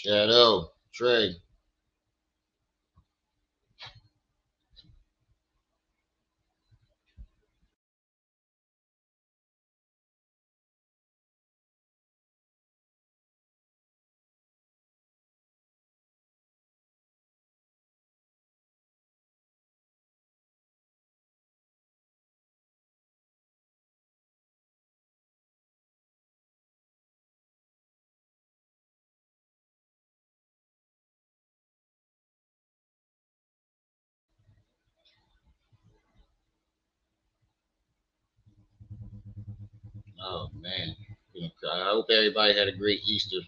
Shadow, Trey. Oh man. I hope everybody had a great Easter.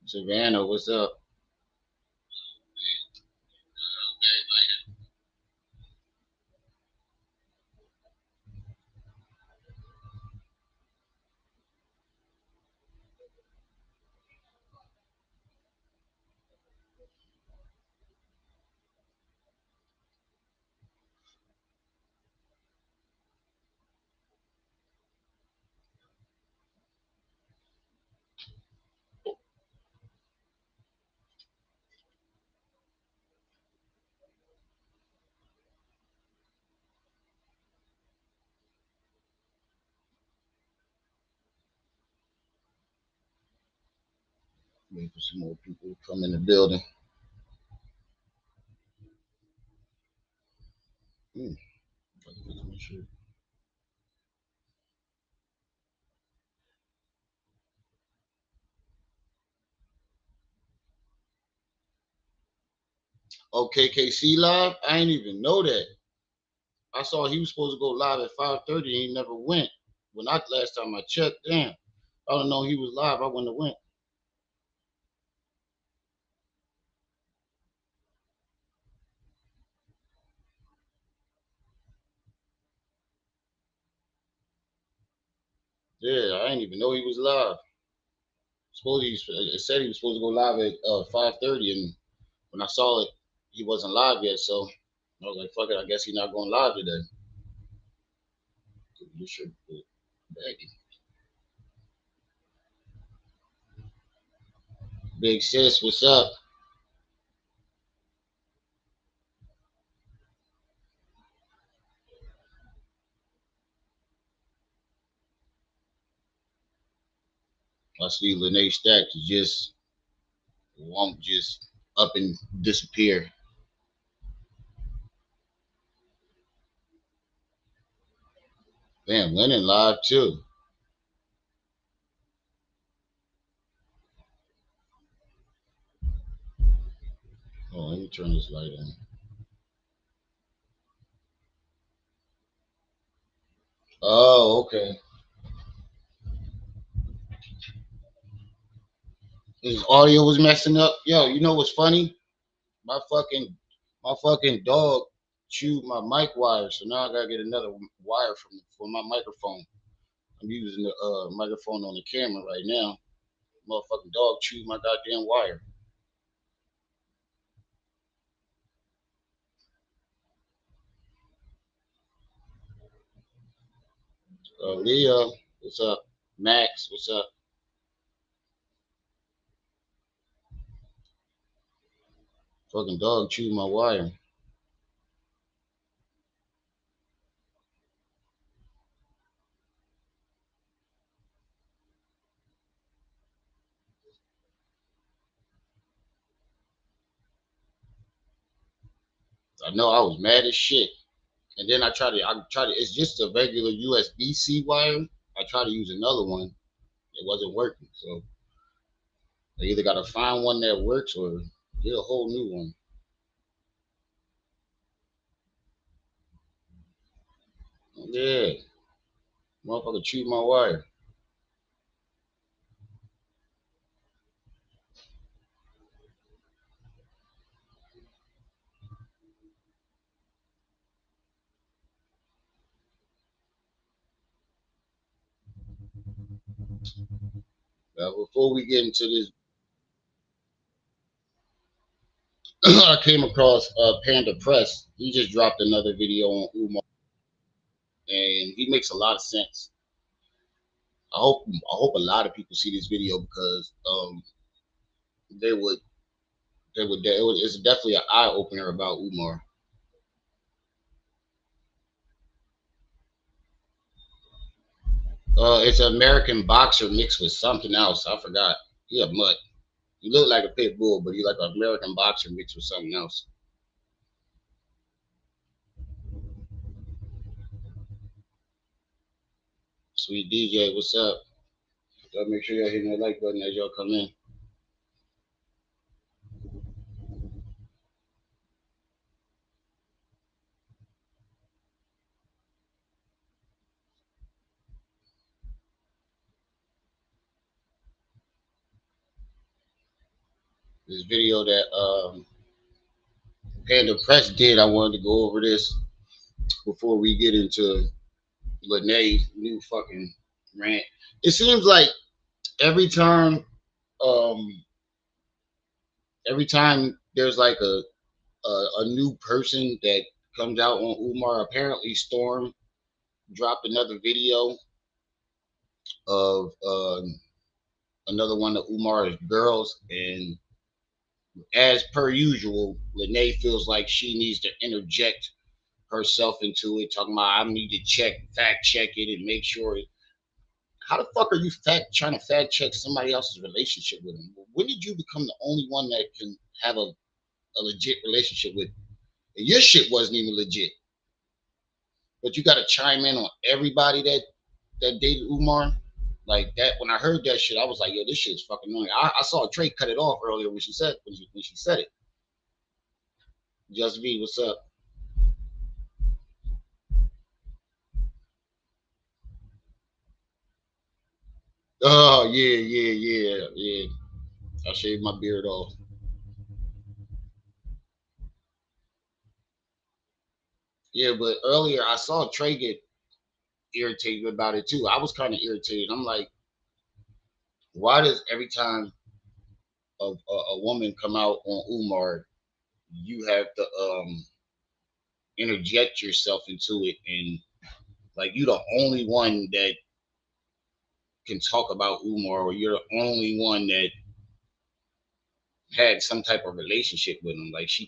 Savannah, what's up? Waiting for some more people to come in the building. Hmm. Oh, KKC live? I ain't even know that. I saw he was supposed to go live at 5:30 and he never went. When I last time I checked, damn. I don't know he was live. I wouldn't have went. Yeah, I didn't even know he was live. Suppose it said he was supposed to go live at 5:30, and when I saw it, he wasn't live yet. So I was like, "Fuck it, I guess he's not going live today." You should. Big sis, what's up? I see Lanae Stacks just won't just up and disappear. Damn, Lennon live too. Oh, let me turn this light on. Oh, okay. His audio was messing up. Yo, you know what's funny? My fucking my fucking dog chewed my mic wire, so now I gotta get another wire from for my microphone. I'm using the microphone on the camera right now. Motherfucking dog chewed my goddamn wire. Leah, what's up? Max, what's up? Fucking dog chewed my wire. I know I was mad as shit. And then I tried to, it's just a regular USB-C wire. I tried to use another one. It wasn't working. So I either got to find one that works or get a whole new one. Yeah, motherfucker chewed my wire. Before we get into this, I came across Panda Press. He just dropped another video on Umar, and he makes a lot of sense. I hope a lot of people see this video because they would it's definitely an eye opener about Umar. It's an American boxer mixed with something else. I forgot. He a mutt. He looked like a pit bull, but he like an American boxer mixed with something else. Sweet DJ, what's up? Y'all make sure y'all hit that like button as y'all come in. This video that Panda Press did, I wanted to go over this before we get into Lanae's new fucking rant. It seems like every time, um, every time there's like a new person that comes out on Umar. Apparently, Storm dropped another video of another one of Umar's girls, and as per usual, Lanae feels like she needs to interject herself into it, talking about I need to fact check it, and make sure. How the fuck are you trying to fact check somebody else's relationship with him? When did you become the only one that can have a legit relationship with? And your shit wasn't even legit, but you got to chime in on everybody that dated Umar. Like that, when I heard that shit, I was like, "Yo, this shit is fucking annoying." I saw Trey cut it off earlier when she said it. Just V, what's up? Oh yeah, yeah, yeah, yeah. I shaved my beard off. Yeah, but earlier I saw Trey get irritated about it too. I was kind of irritated. I'm like, why does every time a woman come out on Umar, you have to interject yourself into it, and like you the only one that can talk about Umar, or you're the only one that had some type of relationship with him. Like she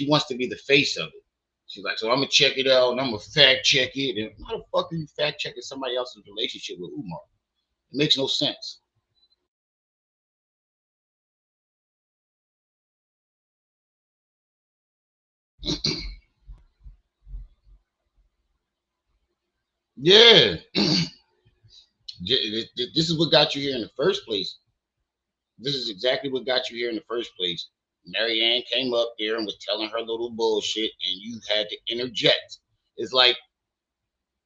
wants to be the face of it. She's like, so I'm gonna check it out and I'm gonna fact check it. And how the fuck are you fact checking somebody else's relationship with Umar? It makes no sense. Yeah, this is what got you here in the first place. This is exactly what got you here in the first place. Marianne came up there and was telling her little bullshit, and you had to interject. It's like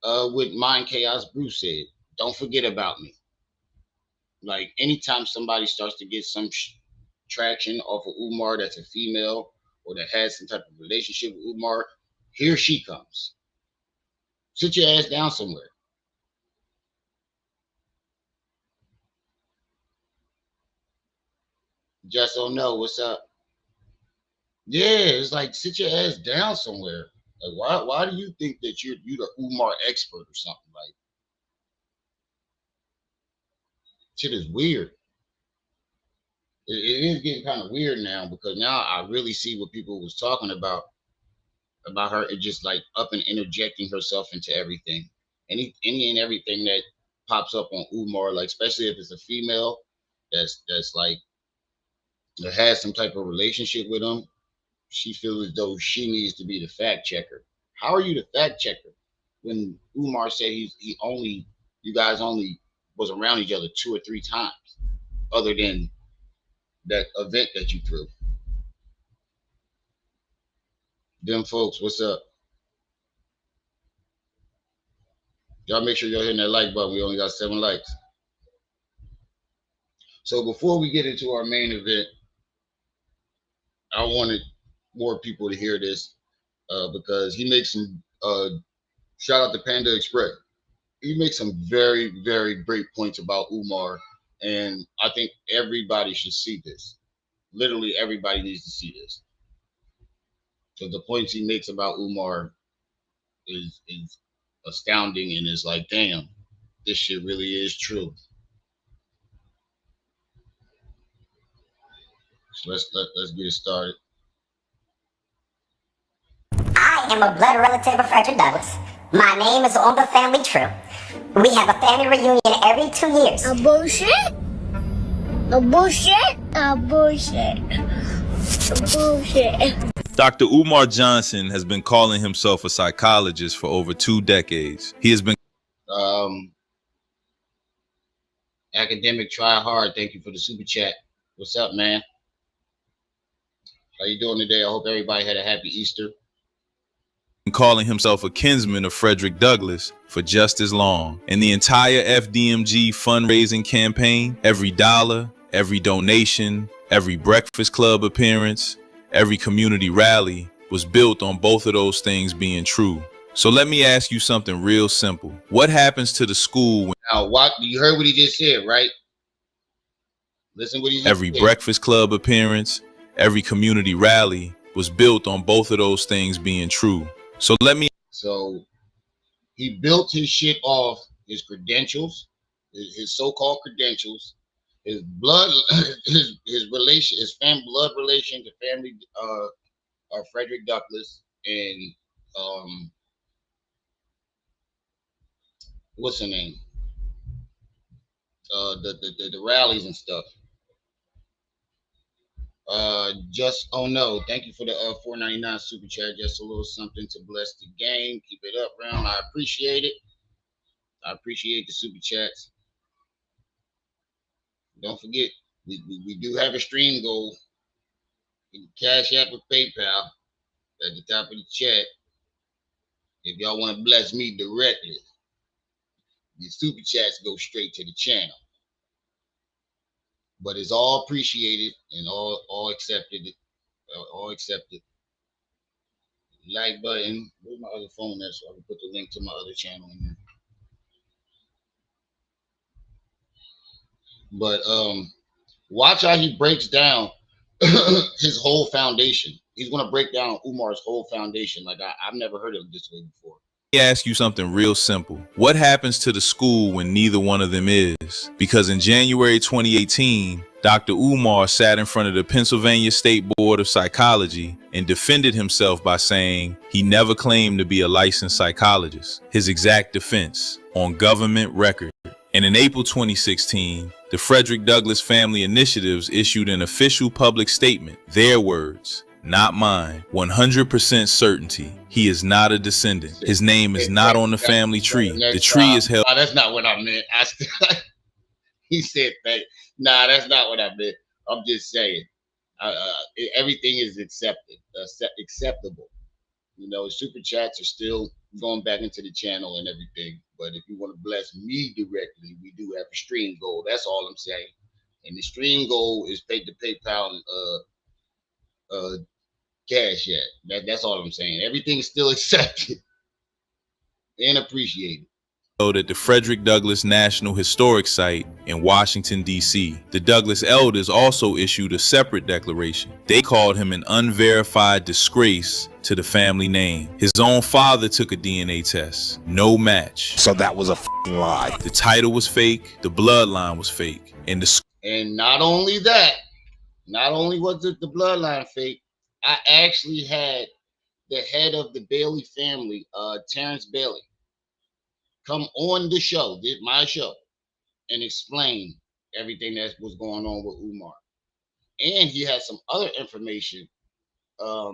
what Mind Chaos Bruce said. Don't forget about me. Like anytime somebody starts to get some traction off of Umar that's a female or that has some type of relationship with Umar, here she comes. Sit your ass down somewhere. Just don't know what's up. Yeah, it's like sit your ass down somewhere. Like why do you think that you the Umar expert or something? Like shit is weird. It is getting kind of weird now because now I really see what people was talking about her. It just like up and interjecting herself into everything, any and everything that pops up on Umar, like especially if it's a female that's like that has some type of relationship with him. She feels as though she needs to be the fact checker. How are you the fact checker when Umar said he only you guys only was around each other 2 or 3 times, other than that event that you threw? Them folks, what's up? Y'all make sure y'all hitting that like button. We only got 7 likes. So before we get into our main event, I wanted more people to hear this because he makes some shout out to Panda Express. He makes some very, very great points about Umar And I think everybody should see this. Literally, everybody needs to see this. So the points he makes about Umar is astounding, and it's like, damn, this shit really is true. So let's get it started. I am a blood relative of Frederick Douglass. My name is on the family tree. We have a family reunion every 2 years. A bullshit? A bullshit? A bullshit. A bullshit. Dr. Umar Johnson has been calling himself a psychologist for over 2 decades. He has been Academic try hard. Thank you for the super chat. What's up, man? How you doing today? I hope everybody had a happy Easter. calling himself a kinsman of Frederick Douglass for just as long. In the entire FDMG fundraising campaign, every dollar, every donation, every Breakfast Club appearance, every community rally was built on both of those things being true. So let me ask you something real simple. What happens to the school when You heard what he just said, right? Listen what he just every said. Breakfast Club appearance, every community rally was built on both of those things being true? So he built his shit off his credentials, his so-called credentials, his blood, his relation, his blood relation to family, Frederick Douglass, and what's her name? The rallies and stuff. Just oh no, thank you for the $4.99 super chat. Just a little something to bless the game. Keep it up, Brown. I appreciate it. I appreciate the super chats. Don't forget, we do have a stream goal. Cash App with PayPal at the top of the chat. If y'all want to bless me directly, the super chats go straight to the channel. But it's all appreciated and all accepted. All accepted. Like button. Where's my other phone at so I can put the link to my other channel in there. But watch how he breaks down his whole foundation. He's gonna break down Umar's whole foundation. Like I've never heard of it this way before. Let me ask you something real simple. What happens to the school when neither one of them is? Because in January 2018, Dr. Umar sat in front of the Pennsylvania State Board of Psychology and defended himself by saying he never claimed to be a licensed psychologist. His exact defense on government record. And in April 2016, the Frederick Douglass Family Initiatives issued an official public statement. Their words, not mine. 100% certainty. He is not a descendant. His name is not on the family tree. The tree is held. Oh, that's not what I meant. He said that. Nah, that's not what I meant. I'm just saying. Everything is acceptable. You know, super chats are still going back into the channel and everything. But if you want to bless me directly, we do have a stream goal. That's all I'm saying. And the stream goal is paid to PayPal Cash App. That's all I'm saying. Everything is still accepted and appreciated. At the Frederick Douglass National Historic Site in Washington, D.C. The Douglass elders also issued a separate declaration. They called him an unverified disgrace to the family name. His own father took a DNA test. No match. So that was a lie. The title was fake. The bloodline was fake. And not only that, not only was the bloodline fake, I actually had the head of the Bailey family, Terrence Bailey, come on the show, my show, and explain everything that was going on with Umar. And he had some other information. Oh,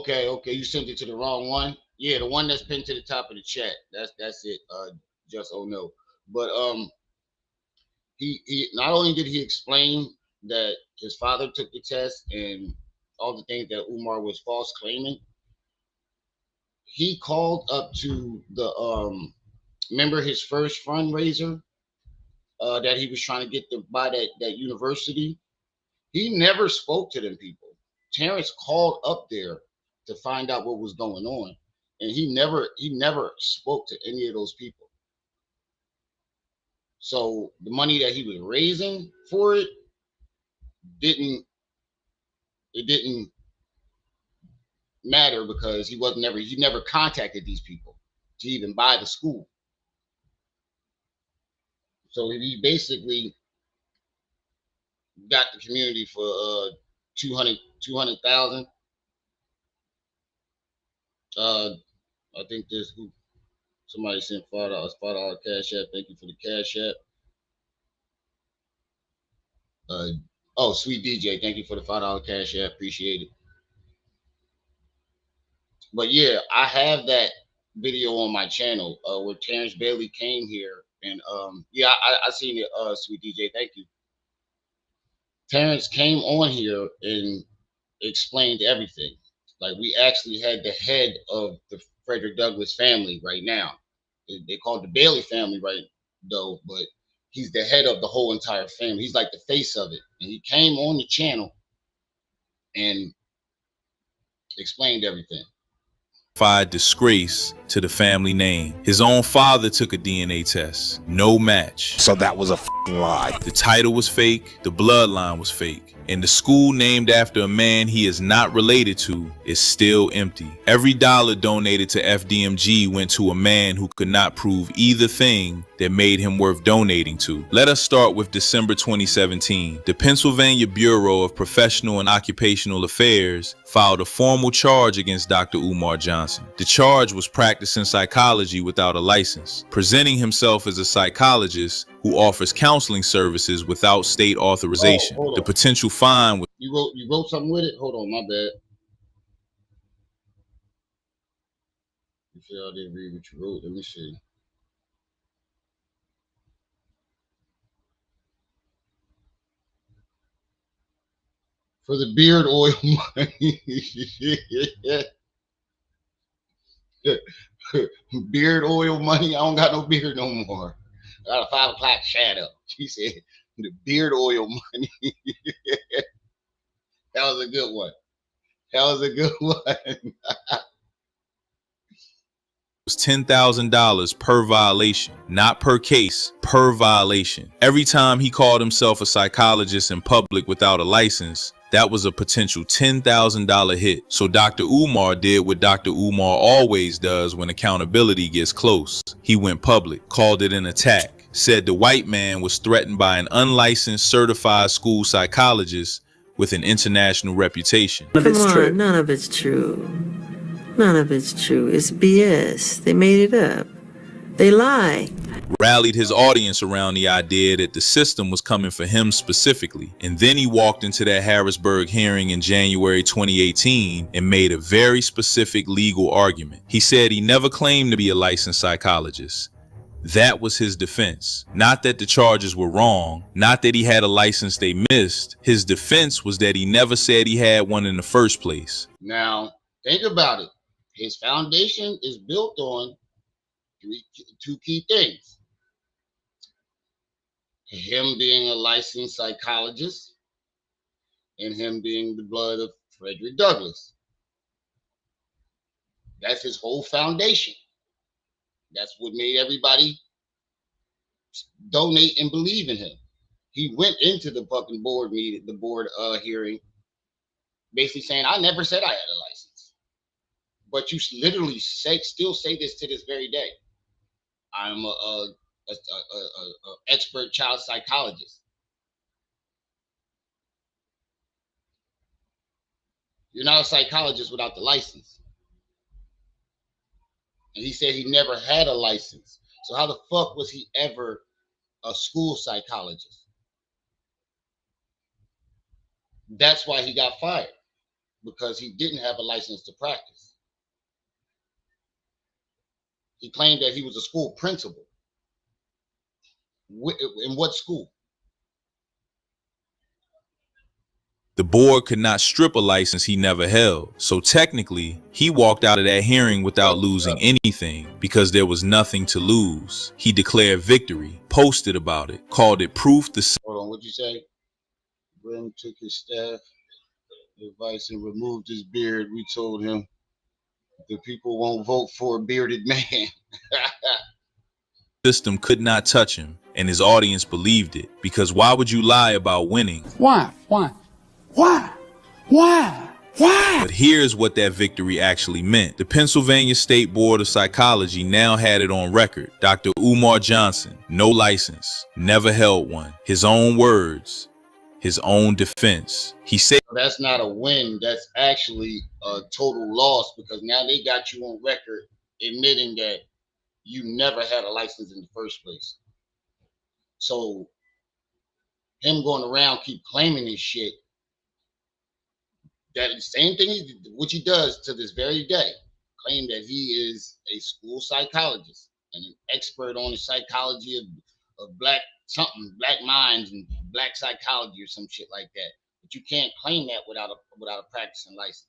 okay. You sent it to the wrong one. Yeah, the one that's pinned to the top of the chat. That's it. Just oh no. But he not only did he explain that his father took the test and all the things that Umar was false claiming, he called up to the remember his first fundraiser that he was trying to get to buy that university. He never spoke to them people. Terrence called up there to find out what was going on, and he never spoke to any of those people. So the money that he was raising for it didn't it didn't matter because he never contacted these people to even buy the school. So he basically got the community for 200,000. I think this somebody sent $5 cash app. Thank you for the cash app. Oh, sweet DJ, thank you for the $5 cash app. Appreciate it. But yeah, I have that video on my channel where Terrence Bailey came here, and yeah, I seen it. Sweet DJ, thank you. Terrence came on here and explained everything. Like, we actually had the head of the Frederick Douglass family right now. They call it the Bailey family right though, but he's the head of the whole entire family. He's like the face of it. And he came on the channel and explained everything. Disgrace to the family name. His own father took a DNA test. No match. So that was a f***ing lie. The title was fake. The bloodline was fake. And the school named after a man he is not related to is still empty. Every dollar donated to FDMG went to a man who could not prove either thing that made him worth donating to. Let us start with December 2017. The Pennsylvania Bureau of Professional and Occupational Affairs filed a formal charge against Dr. Umar Johnson. The charge was practicing psychology without a license, presenting himself as a psychologist who offers counseling services without state authorization. Oh, the potential fine was you wrote something with it? Hold on, my bad. You sure I didn't read what you wrote? Let me see. For the beard oil money. Beard oil money. I don't got no beard no more. I got a 5 o'clock shadow. She said the beard oil money. That was a good one. That was a good one. was $10,000 per violation, not per case, per violation. Every time he called himself a psychologist in public without a license, that was a potential $10,000 hit. So Dr. Umar did what Dr. Umar always does when accountability gets close. He went public, called it an attack, said the white man was threatened by an unlicensed certified school psychologist with an international reputation. Come on, none of it's true. None of it's true. It's BS. They made it up. They lie. Rallied his audience around the idea that the system was coming for him specifically. And then he walked into that Harrisburg hearing in January 2018 and made a very specific legal argument. He said he never claimed to be a licensed psychologist. That was his defense. Not that the charges were wrong, not that he had a license they missed. His defense was that he never said he had one in the first place. Now, think about it. His foundation is built on two key things. Him being a licensed psychologist and him being the blood of Frederick Douglass. That's his whole foundation. That's what made everybody donate and believe in him. He went into the fucking board meeting, the board hearing, basically saying, I never said I had a license. But you literally still say this to this very day. I'm a expert child psychologist. You're not a psychologist without the license. And he said he never had a license. So how the fuck was he ever a school psychologist? That's why he got fired, because he didn't have a license to practice. He claimed that he was a school principal. In what school? The board could not strip a license he never held. So technically, he walked out of that hearing without losing anything because there was nothing to lose. He declared victory, posted about it, called it proof. Hold on, what'd you say? Grim took his staff advice and removed his beard. We told him The people won't vote for a bearded man. System could not touch him, and his audience believed it, because why would you lie about winning? Why? But here's what that victory actually meant. The Pennsylvania State Board of Psychology now had it on record. Dr. Umar Johnson, no license, never held one. His own words, his own defense. He said, That's not a win. That's actually a total loss, because now they got you on record admitting that you never had a license in the first place. So him going around keep claiming this shit, that the same thing which he does to this very day, claim that he is a school psychologist and an expert on the psychology of black minds and black psychology or some shit like that. But you can't claim that without a practicing license.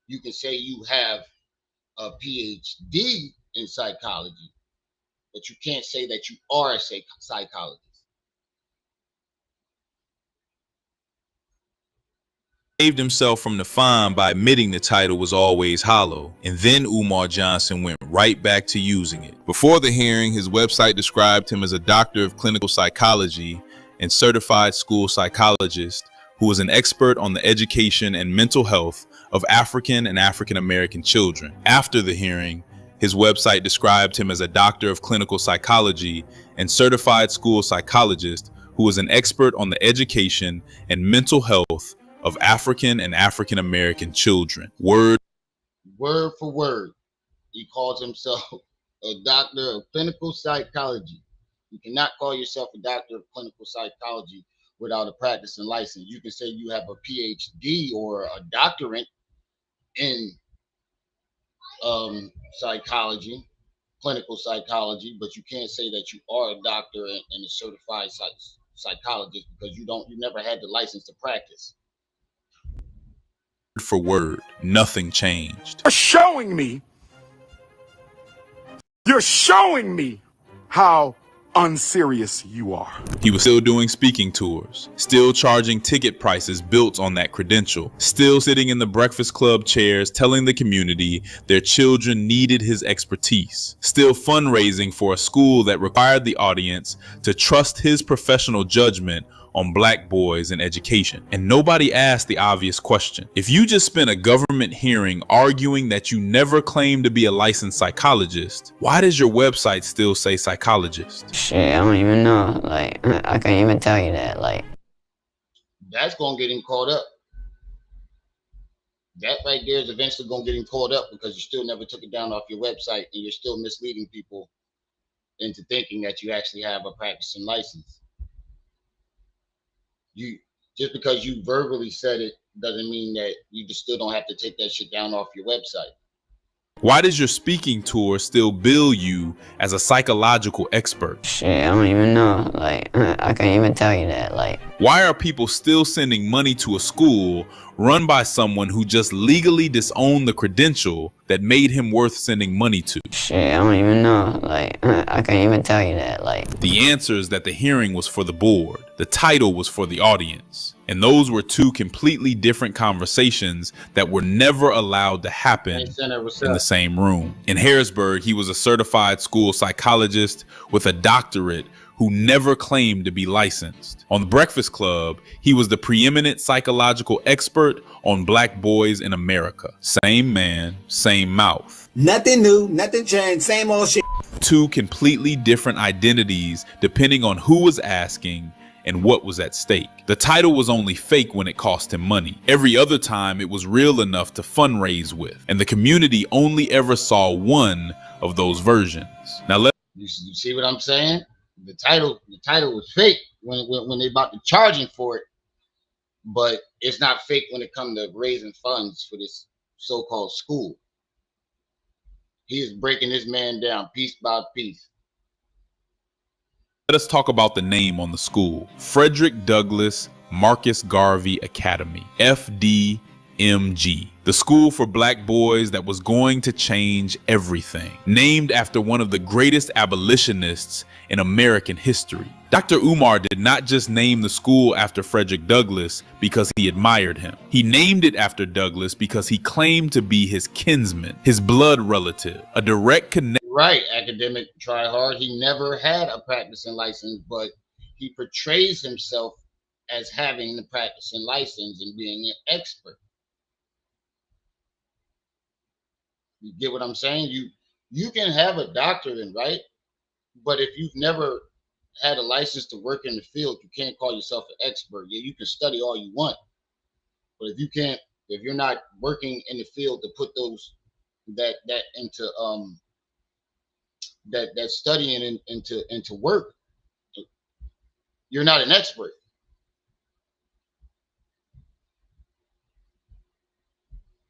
You can say you have a PhD in psychology, but you can't say that you are a psychologist. saved himself from the fine by admitting the title was always hollow, and then Umar Johnson went right back to using it. Before the hearing, his website described him as a doctor of clinical psychology and certified school psychologist who was an expert on the education and mental health of African and African American children. After the hearing, his website described him as a doctor of clinical psychology and certified school psychologist who was an expert on the education and mental health of African and African American children. Word for word, he calls himself a doctor of clinical psychology. You cannot call yourself a doctor of clinical psychology without a practicing license. You can say you have a PhD or a doctorate in psychology, clinical psychology, but you can't say that you are a doctor and a certified psychologist, because you never had the license to practice. for word, nothing changed. You're showing me how unserious you are. He was still doing speaking tours, still charging ticket prices built on that credential, still sitting in the Breakfast Club chairs telling the community their children needed his expertise, still fundraising for a school that required the audience to trust his professional judgment on black boys in education. And nobody asked the obvious question. If you just spent a government hearing arguing that you never claimed to be a licensed psychologist, why does your website still say psychologist? Shit, I don't even know. Like, I can't even tell you that. Like, that's gonna get him caught up. That right there is eventually gonna get him caught up, because you still never took it down off your website, and you're still misleading people into thinking that you actually have a practicing license. You just because you verbally said it doesn't mean that you just still don't have to take that shit down off your website. Why does your speaking tour still bill you as a psychological expert? shit, I don't even know. Like, I can't even tell you that. Like, why are people still sending money to a school run by someone who just legally disowned the credential that made him worth sending money to? shit, I don't even know. Like, I can't even tell you that. Like, The answer is that the hearing was for the board. The title was for the audience. And those were two completely different conversations that were never allowed to happen in the same room. In Harrisburg, he was a certified school psychologist with a doctorate who never claimed to be licensed. On the Breakfast Club, he was the preeminent psychological expert on black boys in America. Same man, same mouth. Nothing new, nothing changed, same old shit. Two completely different identities depending on who was asking and what was at stake. The title was only fake when it cost him money. Every other time it was real enough to fundraise with, and the community only ever saw one of those versions. Now you see what I'm saying? The title was fake when they about to charge him for it, but it's not fake when it comes to raising funds for this so-called school. He is breaking this man down piece by piece. let us talk about the name on the school. Frederick Douglass Marcus Garvey Academy, FDMA. MG, the school for black boys that was going to change everything, named after one of the greatest abolitionists in American history. Dr. Umar did not just name the school after Frederick Douglass because he admired him. He named it after Douglass because he claimed to be his kinsman, his blood relative, a direct connection. Right, academic try hard. He never had a practicing license, but he portrays himself as having the practicing license and being an expert. You get what I'm saying? You can have a doctorate, right? But if you've never had a license to work in the field, you can't call yourself an expert. Yeah, you can study all you want, but if you're not working in the field to put those that into that studying into work, you're not an expert.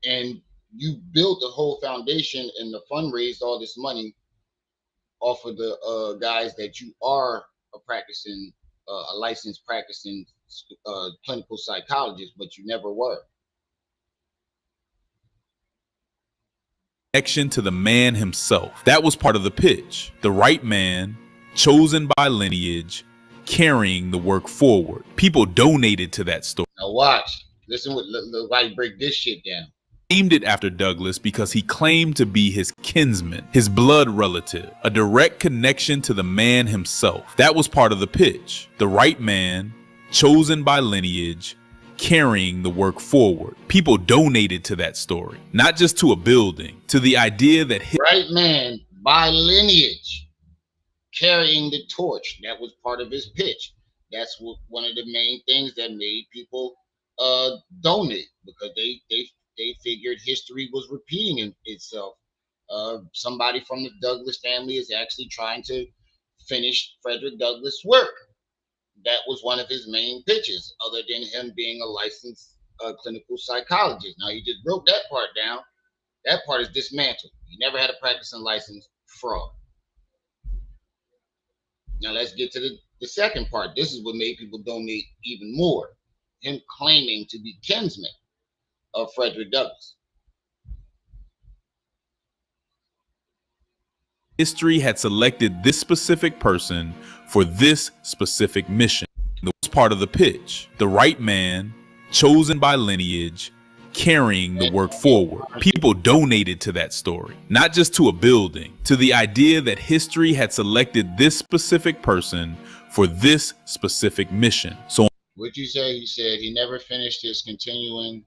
And you built a whole foundation and fundraised all this money off of the guys that you are a licensed practicing clinical psychologist, but you never were. Connection to the man himself. That was part of the pitch. The right man, chosen by lineage, carrying the work forward. People donated to that story. Now watch. Listen, why you break this shit down. Named it after Douglass because he claimed to be his kinsman, his blood relative, a direct connection to the man himself. That was part of the pitch. The right man, chosen by lineage, carrying the work forward. People donated to that story, not just to a building, to the idea that right man by lineage carrying the torch. That was part of his pitch. That's one of the main things that made people donate, because they figured history was repeating itself. Somebody from the Douglass family is actually trying to finish Frederick Douglass' work. That was one of his main pitches, other than him being a licensed clinical psychologist. Now, he just broke that part down. That part is dismantled. He never had a practicing license. Fraud. Now, let's get to the second part. This is what made people donate even more. Him claiming to be kinsman of Frederick Douglass. History had selected this specific person for this specific mission. That was part of the pitch. The right man, chosen by lineage, carrying the work forward. People donated to that story, not just to a building, to the idea that history had selected this specific person for this specific mission. So what you say? He said he never finished his continuing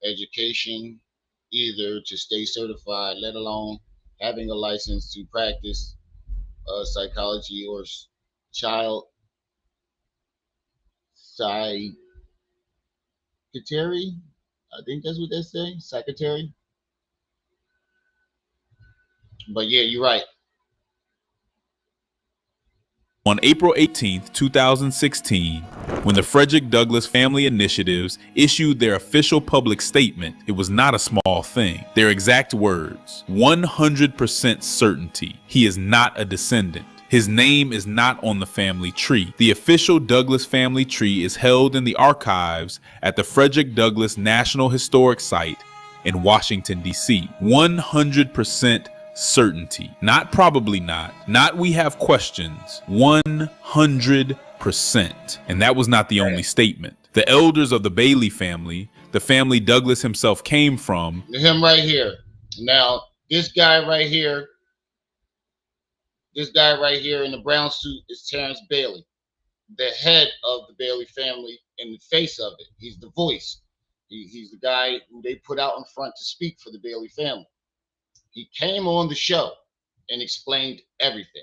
education either to stay certified, let alone having a license to practice psychology or child psychiatry. I think that's what they say, secretary. But yeah, you're right. On April 18th, 2016, when the Frederick Douglass Family Initiatives issued their official public statement, it was not a small thing. Their exact words, 100% certainty, he is not a descendant. His name is not on the family tree. The official Douglass family tree is held in the archives at the Frederick Douglass National Historic Site in Washington, D.C. 100% certainty. Not probably not we have questions. 100%. And that was not the only statement. The elders of the Bailey family, the family Douglass himself came from. Him right here. Now, this guy right here in the brown suit is Terrence Bailey, the head of the Bailey family and the face of it. He's the voice. He's the guy who they put out in front to speak for the Bailey family. He came on the show and explained everything.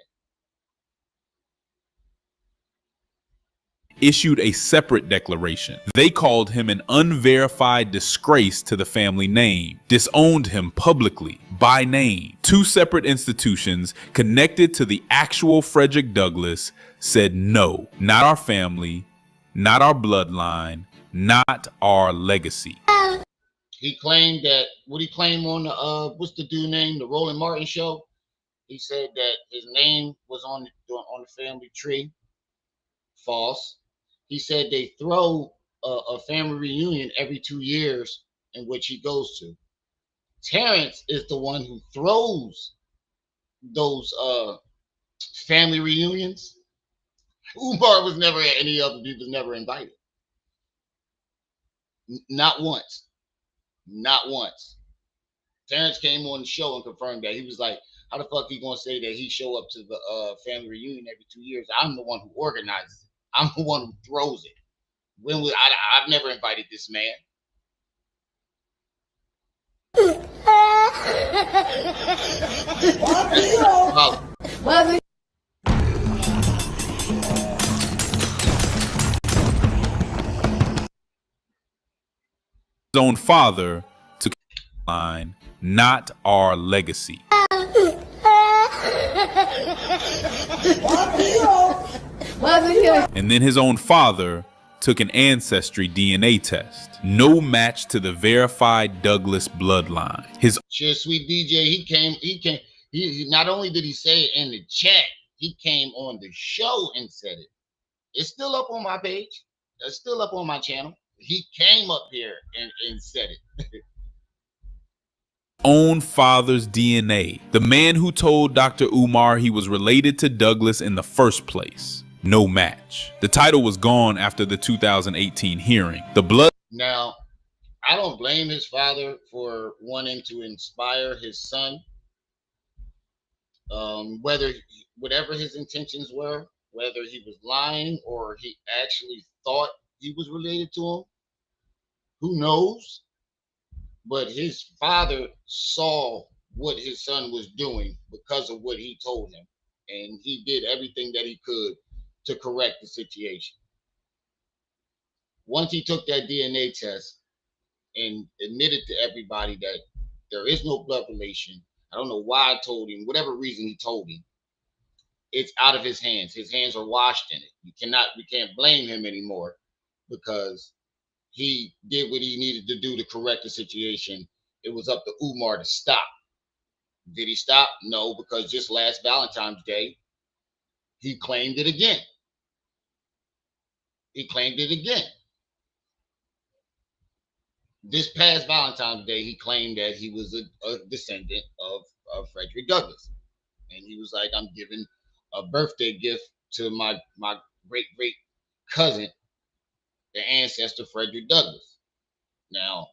Issued a separate declaration. They called him an unverified disgrace to the family name, disowned him publicly by name. Two separate institutions connected to the actual Frederick Douglass said no, not our family, not our bloodline, not our legacy. He claimed that, what he claimed on the, what's the dude name, the Roland Martin show? He said that his name was on the family tree. False. He said they throw a family reunion every 2 years in which he goes to. Terrence is the one who throws those family reunions. Umar was never at any of them. He was never invited. Not once. Not once. Terrence came on the show and confirmed that. He was like, how the fuck he gonna say that he show up to the family reunion every 2 years? I'm the one who organizes it. I'm the one who throws it. I've never invited this man. His own father took line, not our legacy. And then his own father took an ancestry DNA test. No match to the verified Douglas bloodline. His Sweet DJ, he not only did he say it in the chat, he came on the show and said it. It's still up on my page. It's still up on my channel. He came up here and said it. own father's DNA. The man who told Dr. Umar he was related to Douglas in the first place. No match. The title was gone after the 2018 hearing. The blood. Now, I don't blame his father for wanting to inspire his son. Whatever his intentions were, whether he was lying or he actually thought he was related to him, who knows? But his father saw what his son was doing because of what he told him. And he did everything that he could to correct the situation. Once he took that DNA test and admitted to everybody that there is no blood relation, I don't know why I told him, whatever reason he told him, it's out of his hands. His hands are washed in it. We can't blame him anymore because he did what he needed to do to correct the situation. It was up to Umar to stop. Did he stop? No, because just last Valentine's Day, he claimed it again. He claimed it again. This past Valentine's Day, he claimed that he was a descendant of Frederick Douglass. And he was like, I'm giving a birthday gift to my great cousin, the ancestor Frederick Douglass. Now,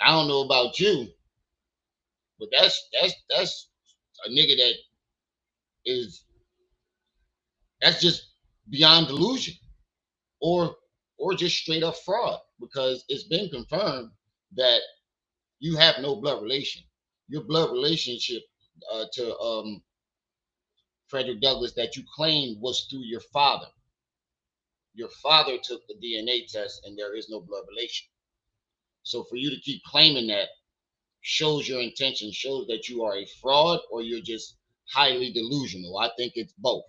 I don't know about you, but that's a nigga that's just beyond delusion or just straight up fraud, because it's been confirmed that you have no blood relation. Your blood relationship to Frederick Douglass that you claimed was through your father. Your father took the DNA test and there is no blood relation. So for you to keep claiming that shows your intention, shows that you are a fraud or you're just highly delusional. I think it's both.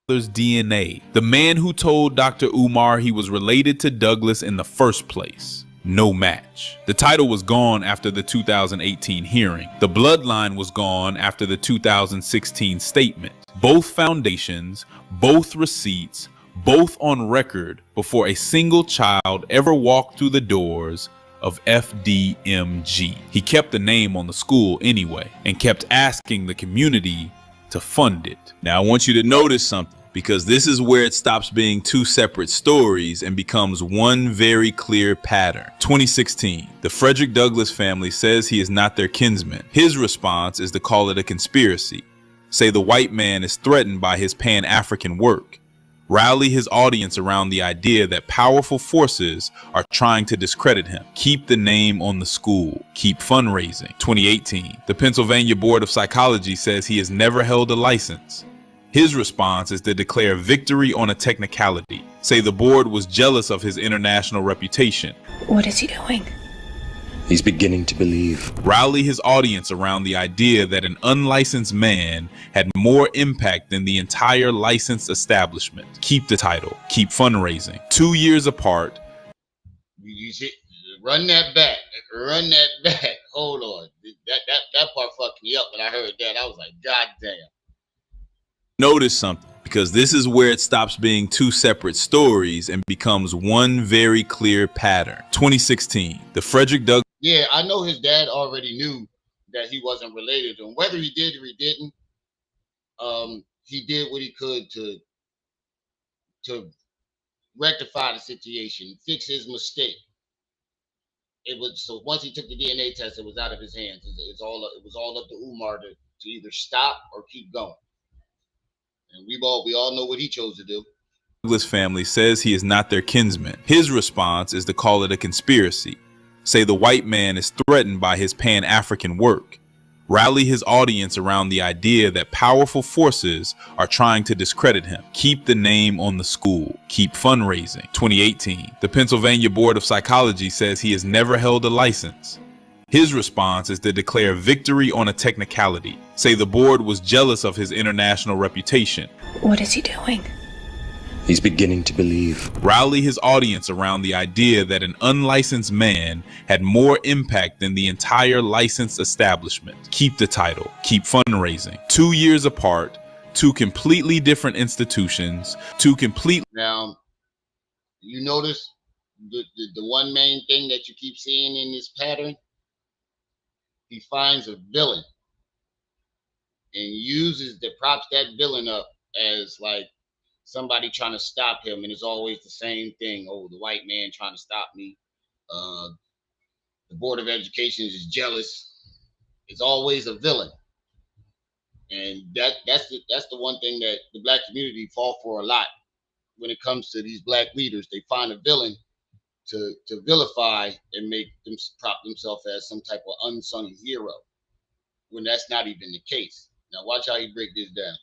There's DNA. The man who told Dr. Umar he was related to Douglas in the first place. No match. The title was gone after the 2018 hearing. The bloodline was gone after the 2016 statement. Both foundations, both receipts, both on record before a single child ever walked through the doors of FDMG. He kept the name on the school anyway and kept asking the community to fund it. Now I want you to notice something, because this is where it stops being two separate stories and becomes one very clear pattern. 2016, the Frederick Douglass family says he is not their kinsman. His response is to call it a conspiracy, say the white man is threatened by his Pan-African work, rally his audience around the idea that powerful forces are trying to discredit him, keep the name on the school, keep fundraising. 2018, the Pennsylvania Board of Psychology says he has never held a license. His response is to declare victory on a technicality, say the board was jealous of his international reputation. What is he doing? He's beginning to believe. Rally his audience around the idea that an unlicensed man had more impact than the entire licensed establishment. Keep the title, keep fundraising. 2 years apart. You see, run that back. Run that back. Hold on. That part fucked me up when I heard that. I was like, God damn. Notice something. because this is where it stops being two separate stories and becomes one very clear pattern. 2016, the Frederick Douglass. Yeah, I know his dad already knew that he wasn't related to him. Whether he did or he didn't, he did what he could to rectify the situation, fix his mistake. It was so once he took the DNA test, it was out of his hands. It was all up to Umar to either stop or keep going. And we all know what he chose to do. Douglas family says he is not their kinsman. His response is to call it a conspiracy, say the white man is threatened by his Pan-African work, rally his audience around the idea that powerful forces are trying to discredit him, keep the name on the school, keep fundraising. 2018, the Pennsylvania Board of Psychology says he has never held a license. His response is to declare victory on a technicality, say the board was jealous of his international reputation. What is he doing? He's beginning to believe. Rally his audience around the idea that an unlicensed man had more impact than the entire licensed establishment. Keep the title, keep fundraising. 2 years apart, two completely different institutions, Now, you notice the one main thing that you keep seeing in this pattern? He finds a villain and props that villain up as like somebody trying to stop him, and it's always the same thing. Oh, the white man trying to stop me. The Board of Education is jealous. It's always a villain, and that's the one thing that the black community fall for a lot when it comes to these black leaders. They find a villain to vilify and make them prop themselves as some type of unsung hero, when that's not even the case. Now watch how he break this down.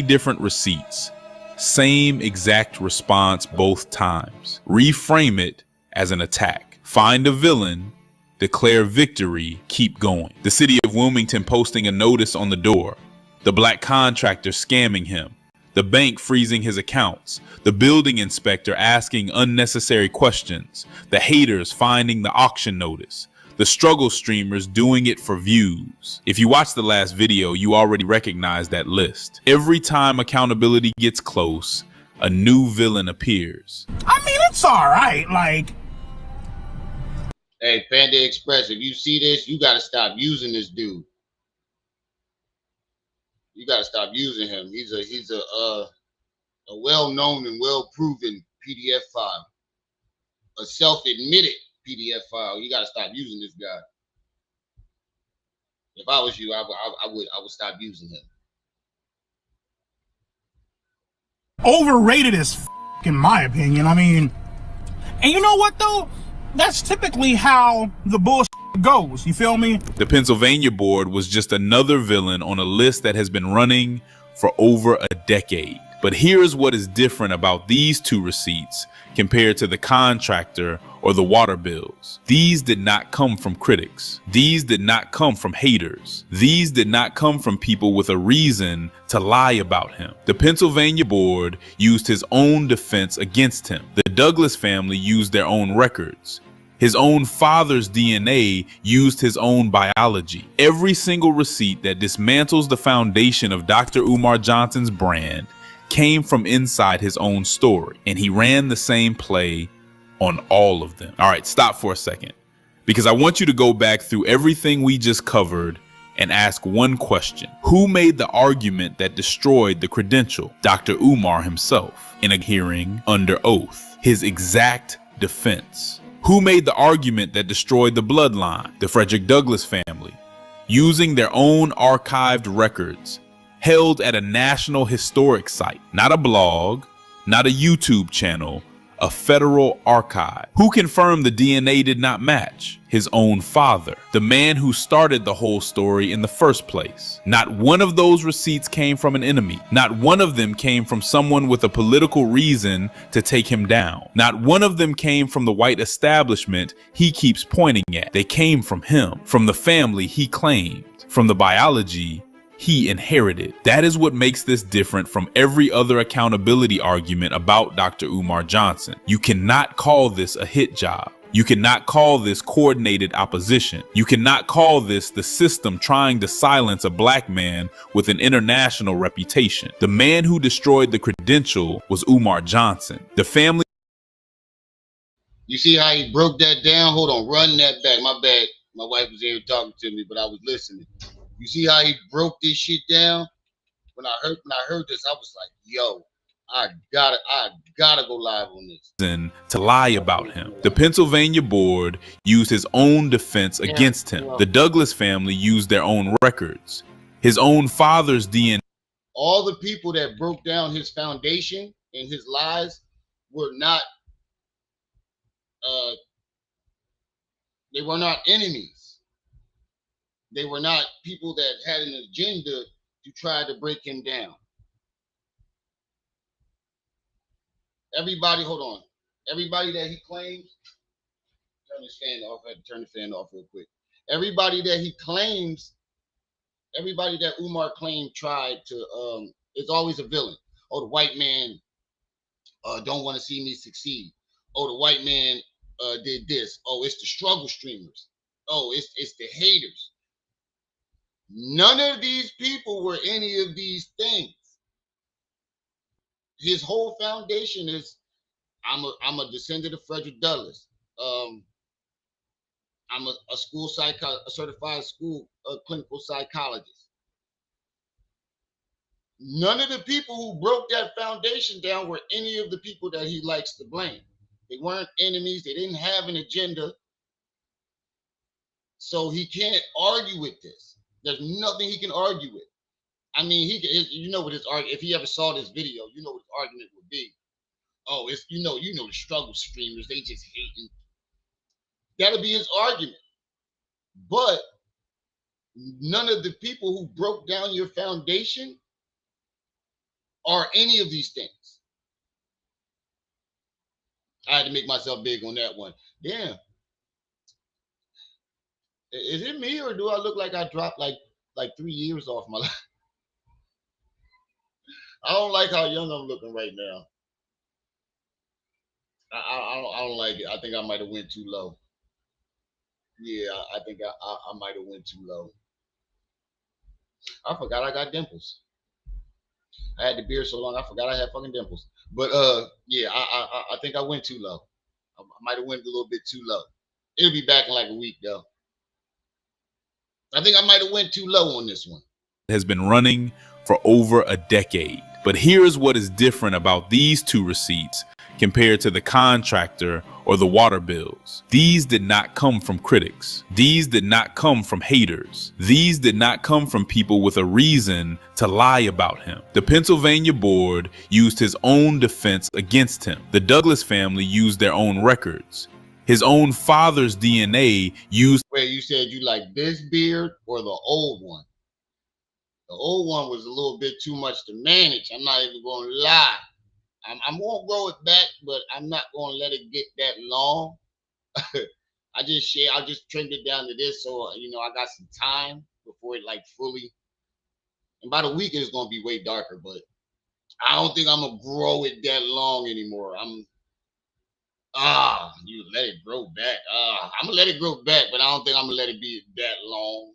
different receipts, same exact response both times. Reframe it as an attack. Find a villain, declare victory, keep going. The city of Wilmington posting a notice on the door, the black contractor scamming him, the bank freezing his accounts, the building inspector asking unnecessary questions, the haters finding the auction notice, the struggle streamers doing it for views. If you watched the last video, you already recognize that list. Every time accountability gets close, a new villain appears. I mean, it's all right. Like, hey, Panda Express, if you see this, you got to stop using this dude. You got to stop using him. He's a well-known and well-proven PDF file, a self-admitted PDF file. You got to stop using this guy. If I was you, I would stop using him. overrated as in my opinion. I mean, and you know what though? That's typically how the bullshit goes. You feel me? The Pennsylvania board was just another villain on a list that has been running for over a decade. But here's what is different about these two receipts compared to the contractor or the water bills. These did not come from critics. These did not come from haters. These did not come from people with a reason to lie about him. The Pennsylvania board used his own defense against him. The Douglas family used their own records. His own father's DNA used his own biology. Every single receipt that dismantles the foundation of Dr. Umar Johnson's brand came from inside his own story, and he ran the same play on all of them. All right, stop for a second, because I want you to go back through everything we just covered and ask one question. Who made the argument that destroyed the credential? Dr. Umar himself, in a hearing under oath, his exact defense. Who made the argument that destroyed the bloodline? The Frederick Douglass family, using their own archived records held at a national historic site, not a blog, not a YouTube channel, a federal archive. Who confirmed the DNA did not match? His own father, the man who started the whole story in the first place. Not one of those receipts came from an enemy. Not one of them came from someone with a political reason to take him down. Not one of them came from the white establishment he keeps pointing at. They came from him, from the family he claimed, from the biology he inherited. That is what makes this different from every other accountability argument about Dr. Umar Johnson. You cannot call this a hit job. You cannot call this coordinated opposition. You cannot call this the system trying to silence a black man with an international reputation. The man who destroyed the credential was Umar Johnson. The family. You see how he broke that down? Hold on, run that back. My bad. My wife was here talking to me, but I was listening. You see how he broke this shit down? When I heard this, I was like, yo, I gotta go live on this. To lie about him. The Pennsylvania board used his own defense against him. The Douglas family used their own records. His own father's DNA. All the people that broke down his foundation and his lies were not they were not enemies. They were not people that had an agenda to try to break him down. Everybody, hold on. Everybody that he claims, turn this fan off. I had to turn the fan off real quick. Everybody that he claims, everybody that Umar claimed tried to, it's always a villain. Oh, the white man don't want to see me succeed. Oh, the white man did this. Oh, it's the struggle streamers. Oh, it's the haters. None of these people were any of these things. His whole foundation is I'm a descendant of Frederick Douglass. I'm a certified school clinical psychologist. None of the people who broke that foundation down were any of the people that he likes to blame. They weren't enemies. They didn't have an agenda. So he can't argue with this. There's nothing he can argue with. I mean, you know what his argument, if he ever saw this video, you know what his argument would be. Oh, it's you know the struggle streamers, they just hating. That'll be his argument. But none of the people who broke down your foundation are any of these things. I had to make myself big on that one. Damn. Is it me, or do I look like I dropped like 3 years off my life? I don't like how young I'm looking right now. I don't like it. I think I might have went too low. Yeah, I think I might have went too low. I forgot I got dimples. I had the beard so long I forgot I had fucking dimples. But yeah, I think I went too low. I might have went a little bit too low. It'll be back in like a week though. I think I might have went too low on this one. Has been running for over a decade. But here's what is different about these two receipts compared to the contractor or the water bills. These did not come from critics. These did not come from haters. These did not come from people with a reason to lie about him. The Pennsylvania board used his own defense against him. The Douglas family used their own records. His own father's DNA used. Wait, you said you like this beard or the old one? The old one was a little bit too much to manage. I'm not even going to lie. I'm going to grow it back, but I'm not going to let it get that long. I just trimmed it down to this, so I got some time before it like fully. And by the week, it's going to be way darker, but I don't think I'm going to grow it that long anymore. You let it grow back. I'm going to let it grow back, but I don't think I'm going to let it be that long.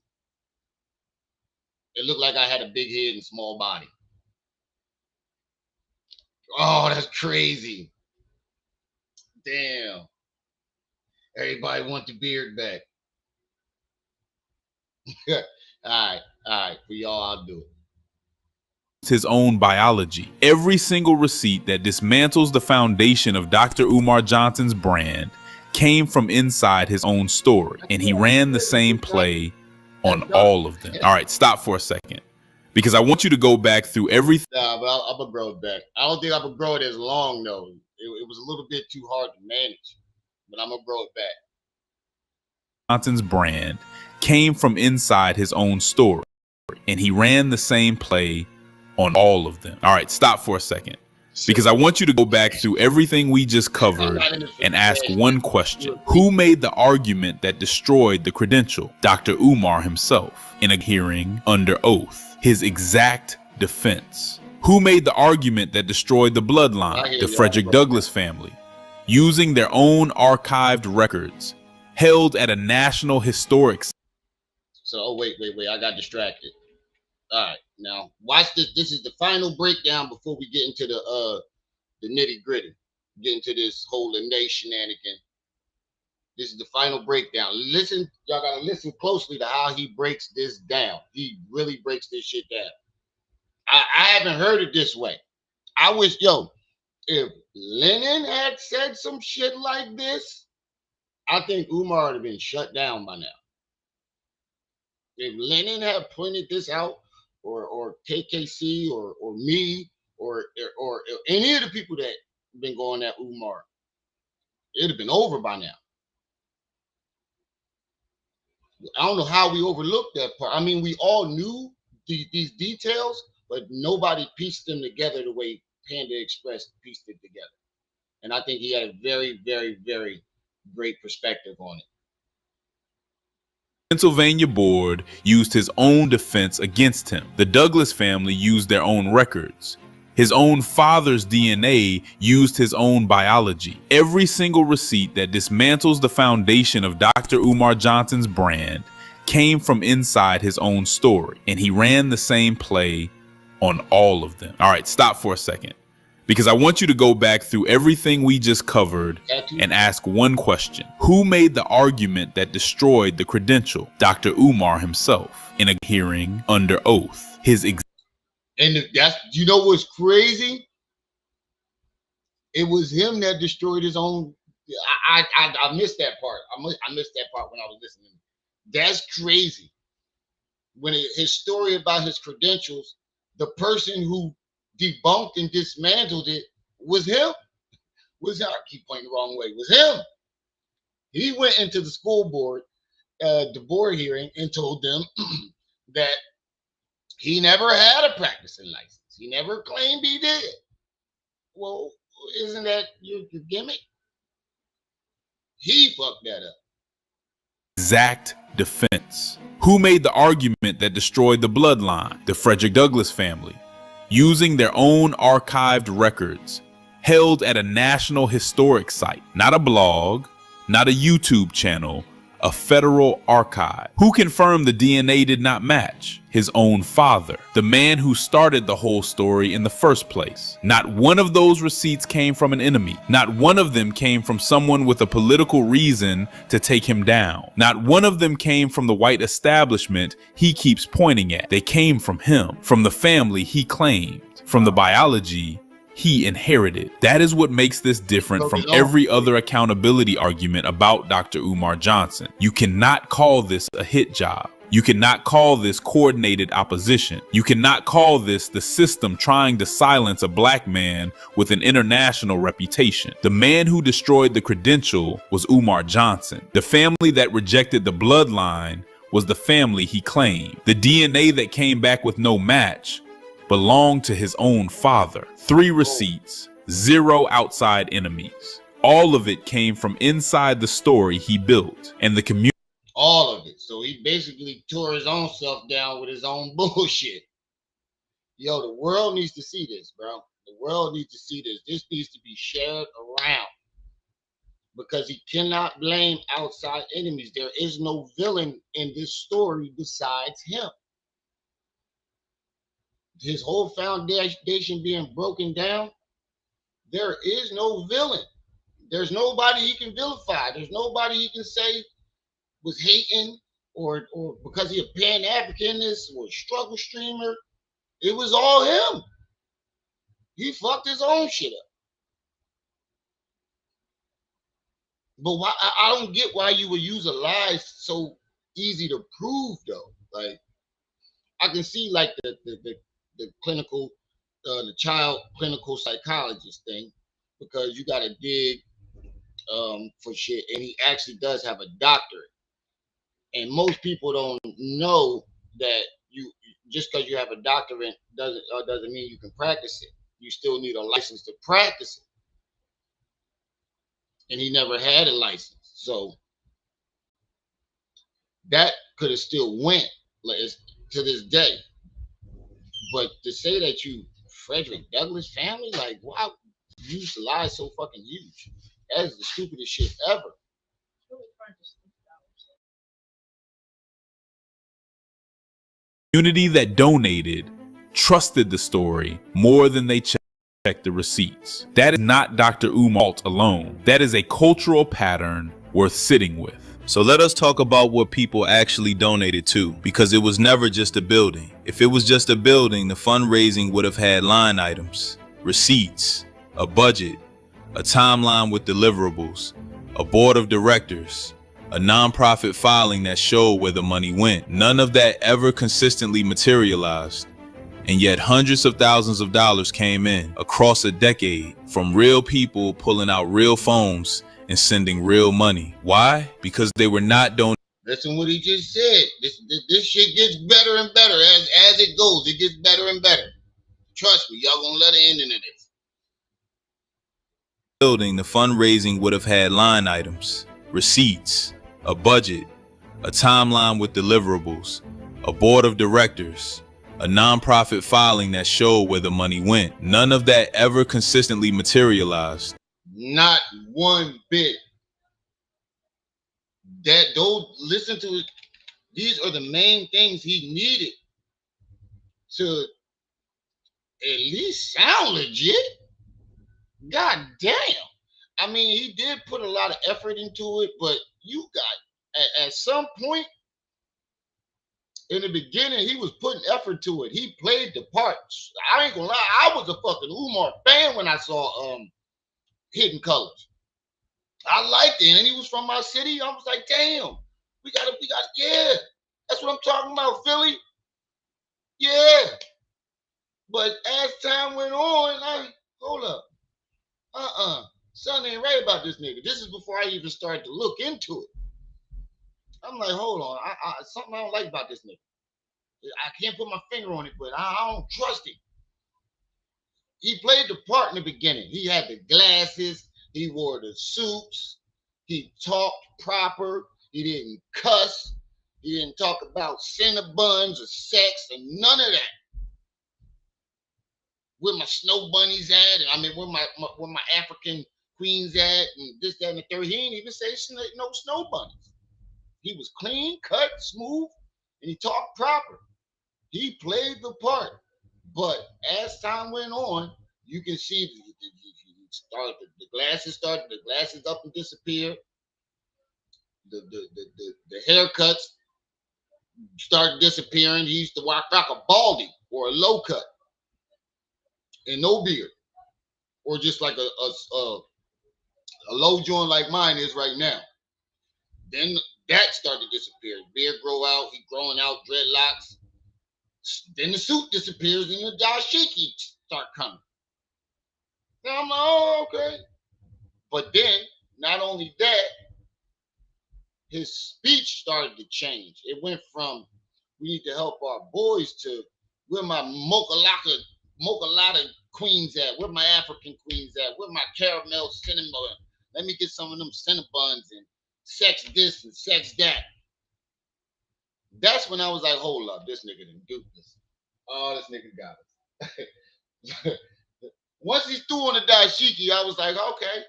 It looked like I had a big head and small body. Oh, that's crazy. Damn. Everybody want the beard back. All right. For y'all, I'll do it. His own biology. Every single receipt that dismantles the foundation of Dr. Umar Johnson's brand came from inside his own story, and he ran the same play on all of them. All right, stop for a second, because I want you to go back through everything. Nah, but I'm gonna grow it back. I don't think I'm gonna grow it as long though. It was a little bit too hard to manage, but I'm gonna grow it back. Johnson's brand came from inside his own story, and he ran the same play on all of them. All right, stop for a second, because I want you to go back through everything we just covered and ask one question. Who made the argument that destroyed the credential? Dr. Umar himself, in a hearing under oath, his exact defense. Who made the argument that destroyed the bloodline? The Frederick Douglass family. using their own archived records held at a national historic. So, oh, wait. I got distracted. All right. Now, watch this. This is the final breakdown before we get into the nitty gritty, get into this whole Lanae shenanigan. This is the final breakdown. Listen, y'all gotta listen closely to how he breaks this down. He really breaks this shit down. I haven't heard it this way. I wish, if Lennon had said some shit like this, I think Umar would have been shut down by now. If Lennon had pointed this out, or KKC, or me, or any of the people that been going at Umar, it'd have been over by now. I don't know how we overlooked that part. I mean, we all knew these details, but nobody pieced them together the way Panda Express pieced it together. And I think he had a very, very, very great perspective on it. Pennsylvania board used his own defense against him. The Douglas family used their own records. His own father's DNA used his own biology. Every single receipt that dismantles the foundation of Dr. Umar Johnson's brand came from inside his own story, and he ran the same play on all of them. All right, stop for a second, because I want you to go back through everything we just covered and ask one question. Who made the argument that destroyed the credential? Dr. Umar himself, in a hearing under oath. And that's, you know what's crazy? It was him that destroyed his own. I missed that part. I missed that part when I was listening. That's crazy. When his story about his credentials, the person who debunked and dismantled it was him. I keep pointing the wrong way. Was him. He went into the school board, the board hearing, and told them that he never had a practicing license. He never claimed he did. Well, isn't that your gimmick? He fucked that up. Exact defense. Who made the argument that destroyed the bloodline? The Frederick Douglass family, using their own archived records held at a national historic site, not a blog, not a YouTube channel, a federal archive. Who confirmed the DNA did not match? His own father, the man who started the whole story in the first place. Not one of those receipts came from an enemy. Not one of them came from someone with a political reason to take him down. Not one of them came from the white establishment he keeps pointing at. They came from him, from the family he claimed, from the biology he inherited. That is what makes this different from every other accountability argument about Dr. Umar Johnson. You cannot call this a hit job. You cannot call this coordinated opposition. You cannot call this the system trying to silence a black man with an international reputation. The man who destroyed the credential was Umar Johnson. The family that rejected the bloodline was the family he claimed. The DNA that came back with no match belonged to his own father. 3 receipts, 0 outside enemies. All of it came from inside the story he built and the community. All of it. So he basically tore his own self down with his own bullshit. Yo, the world needs to see this, bro. The world needs to see this. This needs to be shared around, because he cannot blame outside enemies. There is no villain in this story besides him. His whole foundation being broken down, there is no villain. There's nobody he can vilify. There's nobody he can say was hating or because he a Pan-Africanist or a struggle streamer. It was all him. He fucked his own shit up. But why? I don't get why you would use a lie so easy to prove, though. Like, I can see like the clinical, the child clinical psychologist thing, because you got to dig for shit, and he actually does have a doctorate. And most people don't know that you just because you have a doctorate doesn't mean you can practice it. You still need a license to practice it. And he never had a license, so that could have still went to this day. But to say that you Frederick Douglass family, like, wow, you use the lie so fucking huge. That is the stupidest shit ever. Community that donated trusted the story more than they checked the receipts. That is not Dr. Umar alone. That is a cultural pattern worth sitting with. So let us talk about what people actually donated to, because it was never just a building. If it was just a building, the fundraising would have had line items, receipts, a budget, a timeline with deliverables, a board of directors, a nonprofit filing that showed where the money went. None of that ever consistently materialized. And yet hundreds of thousands of dollars came in across a decade from real people pulling out real phones and sending real money. Why? Because they were not donating. Listen what he just said. This shit gets better and better as it goes. It gets better and better. Trust me, y'all gonna let an ending of this. Building, the fundraising would have had line items, receipts, a budget, a timeline with deliverables, a board of directors, a nonprofit filing that showed where the money went. None of that ever consistently materialized. Not one bit. Listen to it. These are the main things he needed to at least sound legit. God damn. I mean, he did put a lot of effort into it, but you got at some point in the beginning, he was putting effort to it. He played the parts. I ain't gonna lie, I was a fucking Umar fan when I saw Hidden Colors. I liked it, and he was from my city. I was like, damn, we got, yeah. That's what I'm talking about, Philly. Yeah. But as time went on, hold up. Something ain't right about this nigga. This is before I even started to look into it. I'm like, hold on. Something I don't like about this nigga. I can't put my finger on it, but I don't trust him. He played the part in the beginning. He had the glasses. He wore the suits. He talked proper. He didn't cuss. He didn't talk about Cinnabons or sex or none of that. Where my snow bunnies at, and I mean where my African queens at, and this, that, and the third. He didn't even say no snow bunnies. He was clean, cut, smooth, and he talked proper. He played the part. But as time went on, you can see the glasses up and disappear. The haircuts started disappearing. He used to rock a baldy or a low cut and no beard, or just like a low joint like mine is right now. Then that started to disappear. Beard grow out. He growing out dreadlocks. Then the suit disappears and the dashiki start coming. And I'm like, oh, okay. But then, not only that, his speech started to change. It went from, we need to help our boys, to where my mocha queens at, where my African queens at, where my caramel cinnamon. Let me get some of them Cinnabons and sex this and sex that. That's when I was like, hold up, this nigga didn't do this. Oh, this nigga got us. Once he threw on the dashiki, I was like, okay,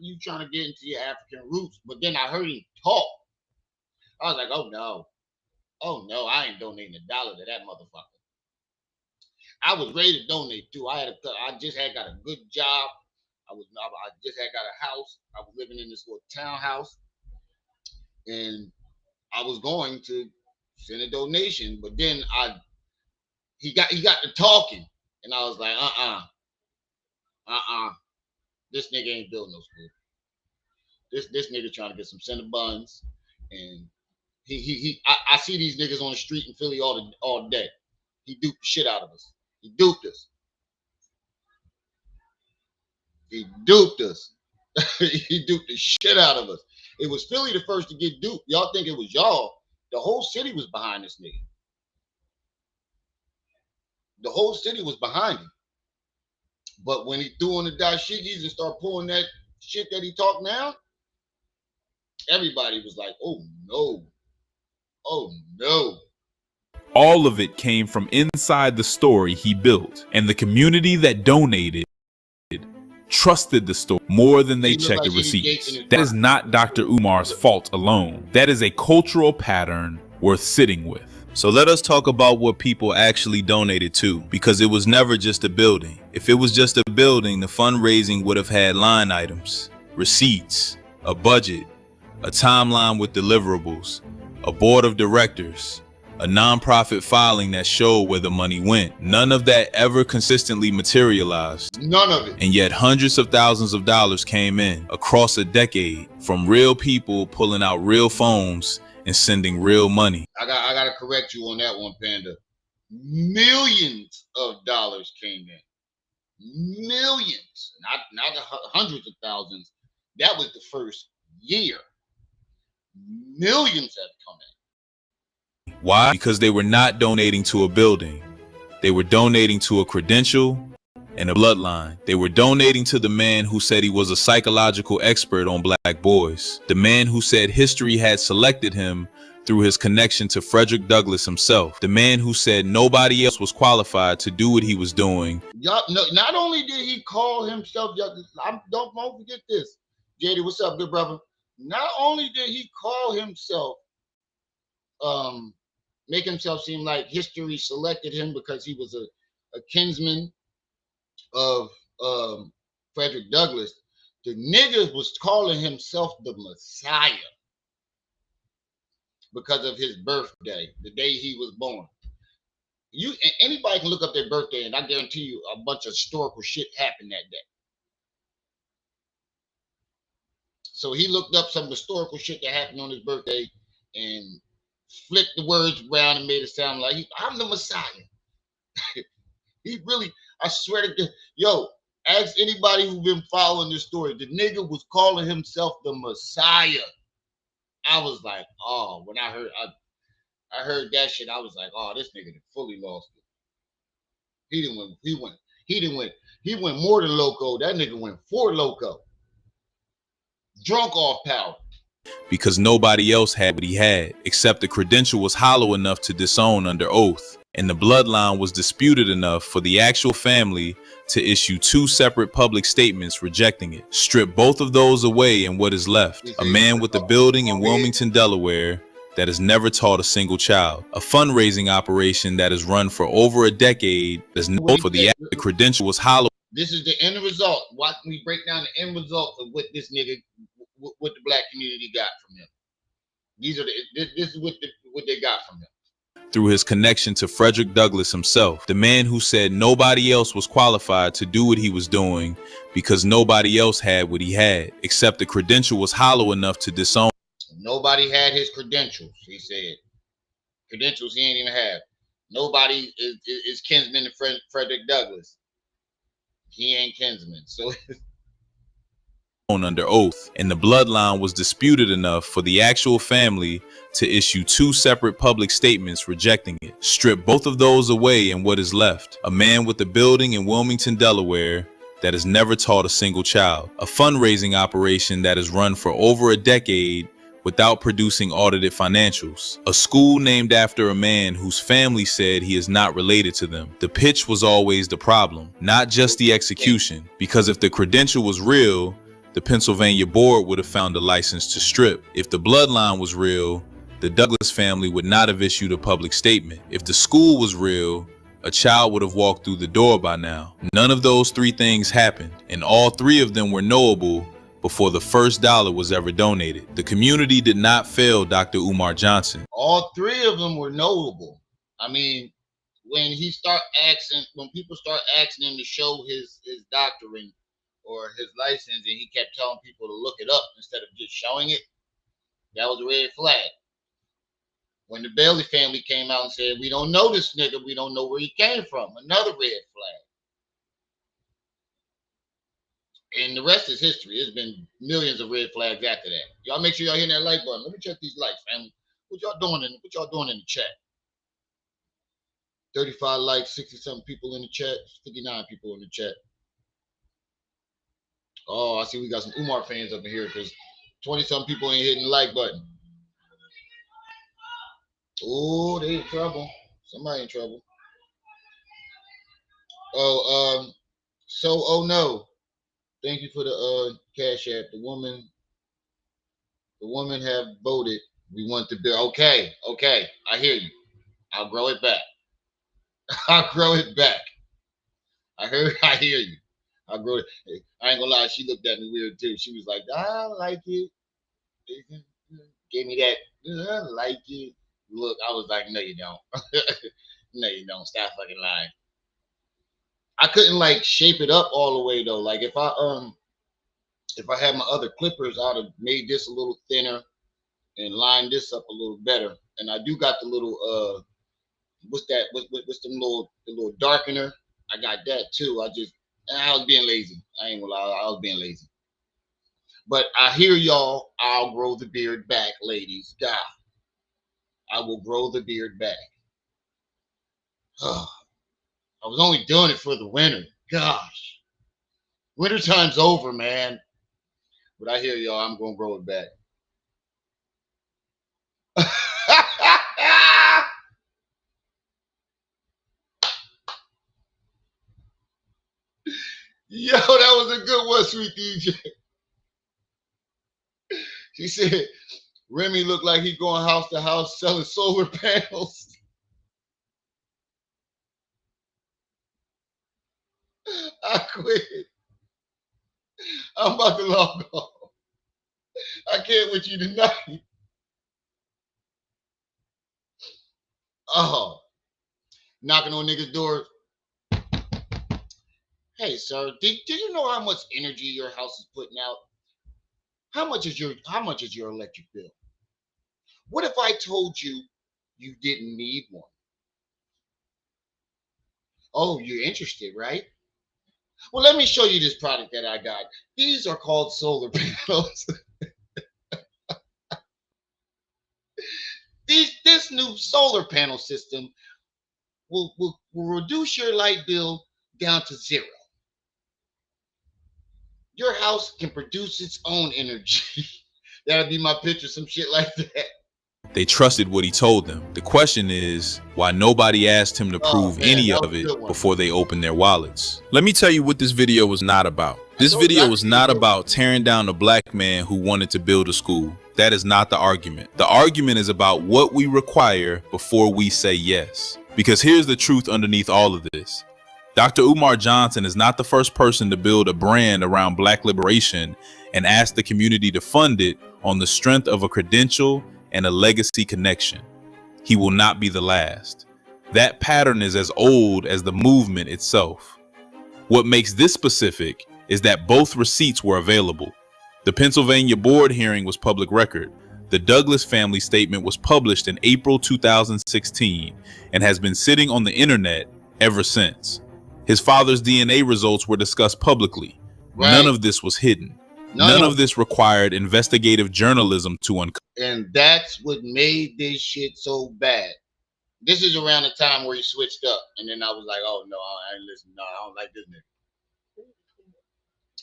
you trying to get into your African roots. But then I heard him talk. I was like, oh no, I ain't donating $1 to that motherfucker. I was ready to donate too. I just had got a good job. I just had got a house. I was living in this little townhouse, and I was going to send a donation. But then he got to talking, and I was like, this nigga ain't building no school. This nigga trying to get some Cinnabons, and I see these niggas on the street in Philly all day. He duped the shit out of us. He duped us. He duped us. He duped the shit out of us. It was Philly the first to get duped. Y'all think it was y'all. The whole city was behind this nigga. The whole city was behind him. But when he threw on the dashikis and started pulling that shit that he talked now, everybody was like, oh no. Oh no. All of it came from inside the story he built, and the community that donated trusted the story more than they He looked checked the like T.D. Jakes in receipts. his That is prime. not Dr. Umar's fault alone. That is a cultural pattern worth sitting with. So let us talk about what people actually donated to, because it was never just a building. If it was just a building, the fundraising would have had line items, receipts, a budget, a timeline with deliverables, a board of directors, a nonprofit filing that showed where the money went. None of that ever consistently materialized. None of it. And yet hundreds of thousands of dollars came in across a decade from real people pulling out real phones and sending real money. I gotta correct you on that one, Panda. Millions of dollars came in. Millions, not hundreds of thousands. That was the first year. Millions have come in. Why? Because they were not donating to a building. They were donating to a credential and a bloodline. They were donating to the man who said he was a psychological expert on black boys. The man who said history had selected him through his connection to Frederick Douglass himself. The man who said nobody else was qualified to do what he was doing. Y'all, no, not only did he call himself, don't forget this. JD, what's up, good brother? Not only did he call himself, make himself seem like history selected him because he was a kinsman of Frederick Douglass, the nigga was calling himself the Messiah because of his birthday, the day he was born. Anybody can look up their birthday, and I guarantee you a bunch of historical shit happened that day. So he looked up some historical shit that happened on his birthday and flipped the words around and made it sound like I'm the Messiah. He really, I swear to God, yo, ask anybody who's been following this story. The nigga was calling himself the Messiah. I was like, oh, when I heard that shit, I was like, oh, this nigga fully lost it. He went more than loco. That nigga went for loco. Drunk off power. Because nobody else had what he had, except the credential was hollow enough to disown under oath, and the bloodline was disputed enough for the actual family to issue 2 separate public statements rejecting it. Strip both of those away and what is left? A man with a building in Wilmington, Delaware that has never taught a single child. A fundraising operation that has run for over a decade that's known for the credential was hollow. This is the end result. Watch me break down the end result of what this nigga, what the black community got from him. This is what they got from him. Through his connection to Frederick Douglass himself, the man who said nobody else was qualified to do what he was doing because nobody else had what he had, except the credential was hollow enough to disown. Nobody had his credentials, he said. Credentials he ain't even have. Nobody is kinsman to Frederick Douglass. He ain't kinsman, so under oath, and the bloodline was disputed enough for the actual family to issue 2 separate public statements rejecting it. Strip both of those away and what is left? A man with a building in Wilmington, Delaware that has never taught a single child. A fundraising operation that has run for over a decade without producing audited financials. A school named after a man whose family said he is not related to them. The pitch was always the problem, not just the execution, because if the credential was real, the Pennsylvania board would have found a license to strip. If the bloodline was real, the Douglass family would not have issued a public statement. If the school was real, a child would have walked through the door by now. None of those 3 things happened, and all 3 of them were knowable before the first dollar was ever donated. The community did not fail Dr. Umar Johnson. All 3 of them were knowable. I mean, when people start asking him to show his doctorate or his license, and he kept telling people to look it up instead of just showing it, that was a red flag. When the Bailey family came out and said, we don't know this nigga, we don't know where he came from, another red flag. And the rest is history. It's been millions of red flags after that. Y'all make sure y'all hit that like button. Let me check these likes, family. What y'all doing in the chat? 35 likes, 60-something people in the chat, 59 people in the chat. Oh, I see we got some Umar fans up in here because 20-something people ain't hitting the like button. Oh, they in trouble. Somebody in trouble. Oh, oh no. Thank you for the cash app. The woman have voted. We want the bill. Okay, I hear you. I'll grow it back. I'll grow it back. I hear you. I'll grow it. I ain't gonna lie, she looked at me weird too. She was like, I like it. Gave me that, I like it. Look, I was like, no, you don't. No, you don't. Stop fucking lying. I couldn't like shape it up all the way though. Like if I had my other clippers, I'd have made this a little thinner and lined this up a little better. And I do got the little what's that? What's the little darkener? I got that too. I was being lazy. I ain't gonna lie, I was being lazy. But I hear y'all. I'll grow the beard back, ladies. God, I will grow the beard back. I was only doing it for the winter. Gosh, wintertime's over, man. But I hear y'all. I'm gonna grow it back. Yo, that was a good one, sweet DJ. She said Remy looked like he going house to house selling solar panels. I quit. I'm about to log off. I can't with you tonight. Oh, knocking on niggas' doors. Hey, sir, did you know how much energy your house is putting out? How much is your electric bill? What if I told you you didn't need one? Oh, you're interested, right? Well, let me show you this product that I got. These are called solar panels. This new solar panel system will reduce your light bill down to 0. Your house can produce its own energy. That'll be my picture, some shit like that. They trusted what he told them. The question is why nobody asked him to prove any of it before they opened their wallets. Let me tell you what this video was not about. This video was not about tearing down a black man who wanted to build a school. That is not the argument. The argument is about what we require before we say yes. Because here's the truth underneath all of this. Dr. Umar Johnson is not the first person to build a brand around black liberation and ask the community to fund it on the strength of a credential and a legacy connection. He will not be the last. That pattern is as old as the movement itself. What makes this specific is that both receipts were available. The Pennsylvania board hearing was public record. The Douglas family statement was published in April 2016 and has been sitting on the internet ever since. His father's DNA results were discussed publicly. Right. None of this was hidden. None of this required investigative journalism to uncover. And that's what made this shit so bad. This is around the time where he switched up. And then I was like, oh, no, I ain't listening. No, I don't like this nigga.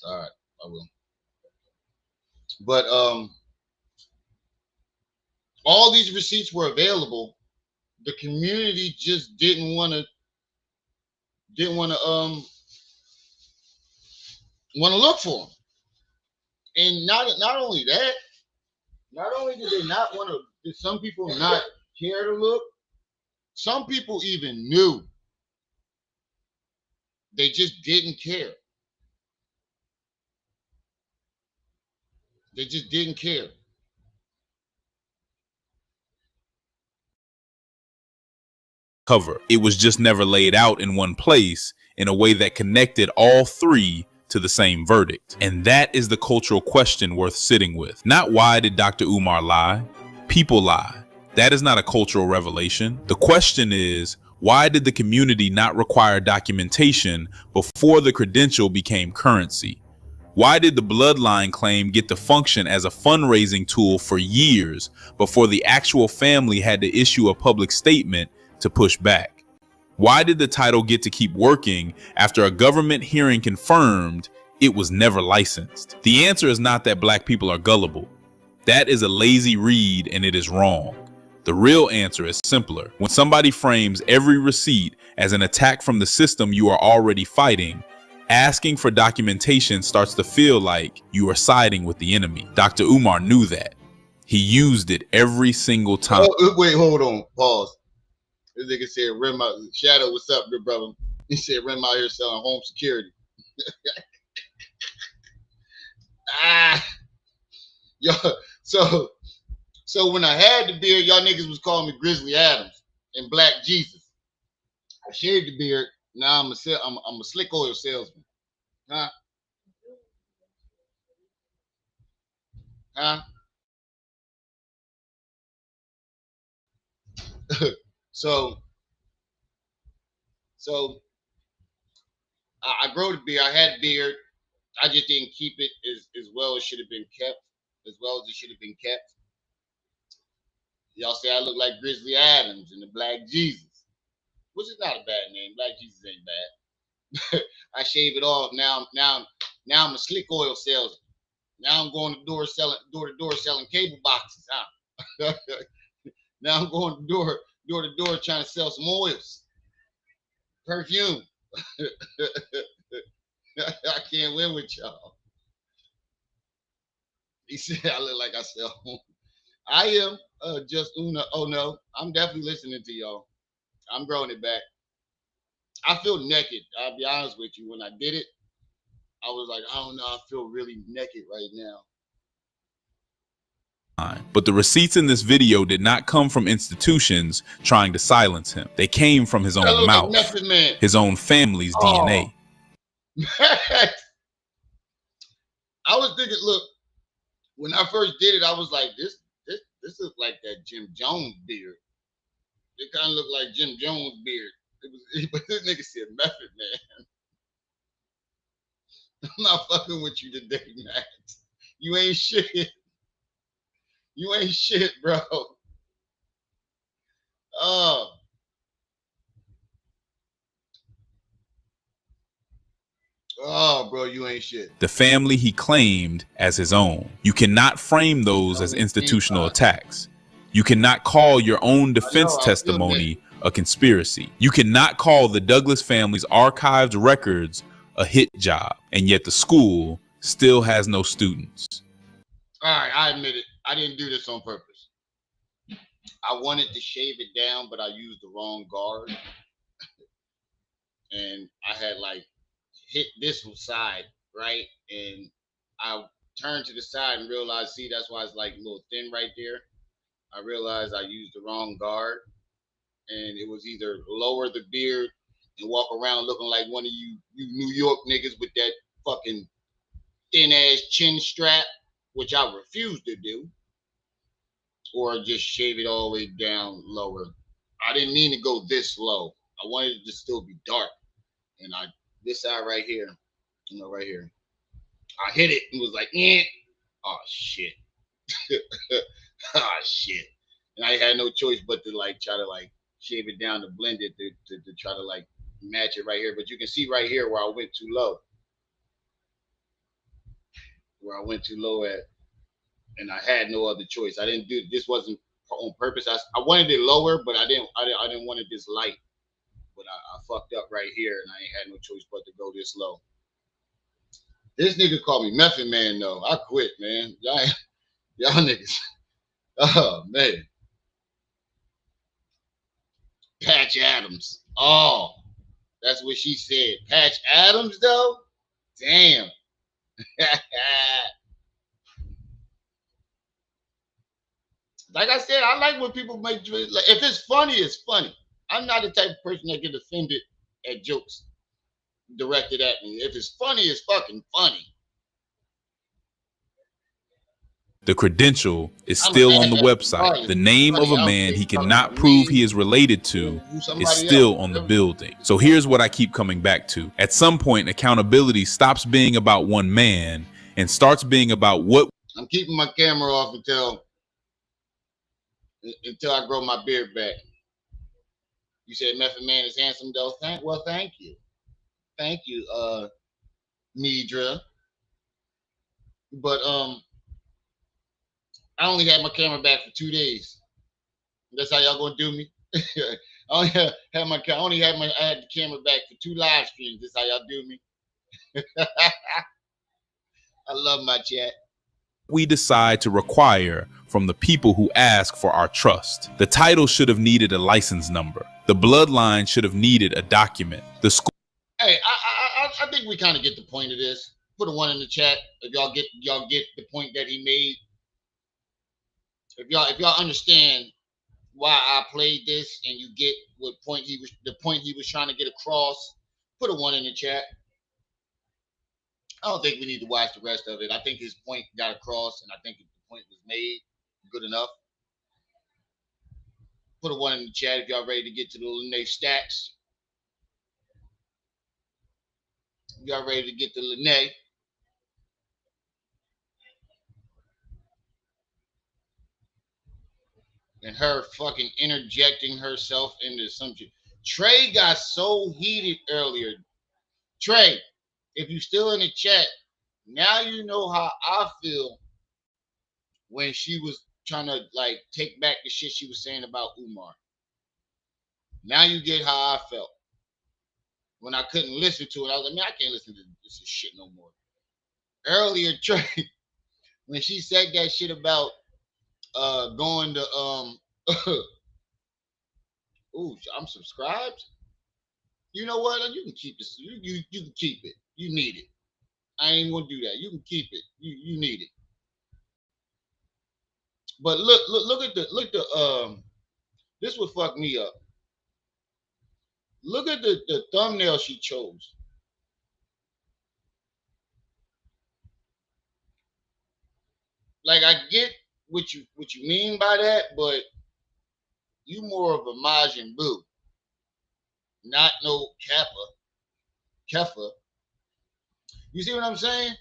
All right, I will. But all these receipts were available. The community just didn't want to look for them. And not only that, not only did they not want to, did some people not care to look, some people even knew. They just didn't care. They just didn't care. Cover. It was just never laid out in one place in a way that connected all three to the same verdict. And that is the cultural question worth sitting with. Not why did Dr. Umar lie? People lie. That is not a cultural revelation. The question is, why did the community not require documentation before the credential became currency? Why did the bloodline claim get to function as a fundraising tool for years before the actual family had to issue a public statement to push back? Why did the title get to keep working after a government hearing confirmed it was never licensed? The answer is not that black people are gullible. That is a lazy read and it is wrong. The real answer is simpler. When somebody frames every receipt as an attack from the system you are already fighting, Asking for documentation starts to feel like you are siding with the enemy. Dr. Umar knew that. He used it every single time. Oh, wait, hold on. Pause. This nigga said, Rim out. Shadow, what's up, good brother? He said, Rim out here selling home security. Yo, so when I had the beard, y'all niggas was calling me Grizzly Adams and Black Jesus. I shaved the beard. Now I'm a slick oil salesman. Huh? Huh? so I grow the beard. I had beard. I just didn't keep it as well as should have been kept, as well as it should have been kept. Y'all say I look like Grizzly Adams and the Black Jesus, which is not a bad name. Black Jesus ain't bad. I shave it off now. I'm a slick oil salesman. Now I'm going door to door selling cable boxes. Huh? Now I'm going door to door trying to sell some oils, perfume. I can't win with y'all. He said I look like I sell home. I am just Una. Oh no, I'm definitely listening to y'all. I'm growing it back. I feel naked. I'll be honest with you. When I did it, I was like, I don't know. I feel really naked right now. But the receipts in this video did not come from institutions trying to silence him. They came from his own mouth, his own family's DNA. I was thinking, look, when I first did it, I was like, this looks like that Jim Jones beard. It kind of looked like Jim Jones beard. But this nigga said Method Man. I'm not fucking with you today, Max. You ain't shit. You ain't shit, bro. Oh. Oh, bro, you ain't shit. The family he claimed as his own. You cannot frame those as institutional attacks. You cannot call your own defense testimony a conspiracy. You cannot call the Douglas family's archived records a hit job, and yet the school still has no students. All right, I admit it. I didn't do this on purpose. I wanted to shave it down, but I used the wrong guard. And I had like hit this side, right? And I turned to the side and realized, see, that's why it's like a little thin right there. I realized I used the wrong guard. And it was either lower the beard and walk around looking like one of you New York niggas with that fucking thin ass chin strap, which I refuse to do, or just shave it all the way down lower. I didn't mean to go this low. I wanted it to still be dark. And this side right here, right here, I hit it and was like, eh. Oh shit. Oh shit. And I had no choice but to like try to like shave it down to blend it to try to like match it right here. But you can see right here where I went too low. Where I went too low at. And I had no other choice. I didn't do this. Wasn't on purpose. I wanted it lower, but I didn't want it this light. But I fucked up right here, and I ain't had no choice but to go this low. This nigga called me Method Man, though. I quit, man. Y'all niggas. Oh man. Patch Adams. Oh, that's what she said. Patch Adams, though. Damn. Like I said, I like when people make jokes. Like, if it's funny, it's funny. I'm not the type of person that get offended at jokes directed at me. If it's funny, it's fucking funny. The credential is still on the website. The name of a man he cannot prove he is related to is still on the building. So here's what I keep coming back to. At some point, accountability stops being about one man and starts being about what. I'm keeping my camera off until I grow my beard back. You said Method Man is handsome, though. Thank you. Thank you, Nidra. But I only had my camera back for 2 days. That's how y'all gonna do me. I had the camera back for 2 live streams. That's how y'all do me. I love my chat. We decide to require from the people who ask for our trust. The title should have needed a license number. The bloodline should have needed a document. The school. Hey, I think we kind of get the point of this. Put a 1 in the chat if y'all get the point that he made. If y'all understand why I played this and you get the point he was trying to get across, put a 1 in the chat. I don't think we need to watch the rest of it. I think his point got across, and I think the point was made good enough. Put a 1 in the chat if y'all ready to get to the Lanae stats. Y'all ready to get to Lanae. And her fucking interjecting herself into something. Trey got so heated earlier. Trey, if you still in the chat, now you know how I feel when she was trying to like take back the shit she was saying about Umar. Now you get how I felt when I couldn't listen to it. I was like, man, I can't listen to this shit no more. Earlier, Trey, when she said that shit about going to ooh, I'm subscribed. You know what? You can keep this. You can keep it. You need it. I ain't gonna do that. You can keep it. You need it. But look at the this would fuck me up. Look at the thumbnail she chose. Like I get what you mean by that, but you more of a Majin Buu, not no Keffa. You see what I'm saying?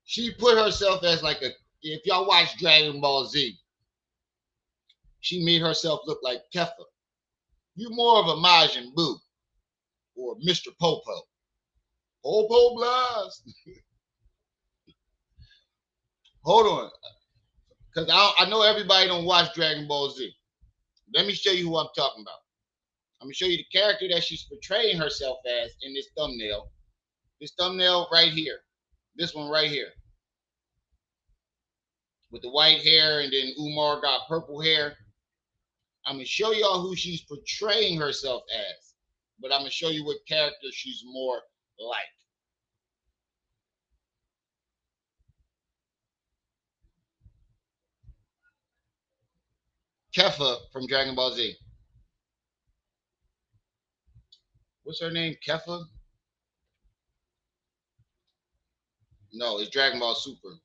She put herself as like a. If y'all watch Dragon Ball Z, she made herself look like Keffa. You more of a Majin Buu or Mr. Popo. Popo Blast. Hold on, because I know everybody don't watch Dragon Ball Z. Let me show you who I'm talking about. I'm gonna show you the character that she's portraying herself as in this thumbnail. This thumbnail right here. This one right here. With the white hair, and then Umar got purple hair. I'm gonna show y'all who she's portraying herself as, but I'm gonna show you what character she's more like. Keffa from Dragon Ball Z. What's her name? Keffa? No, it's Dragon Ball Super.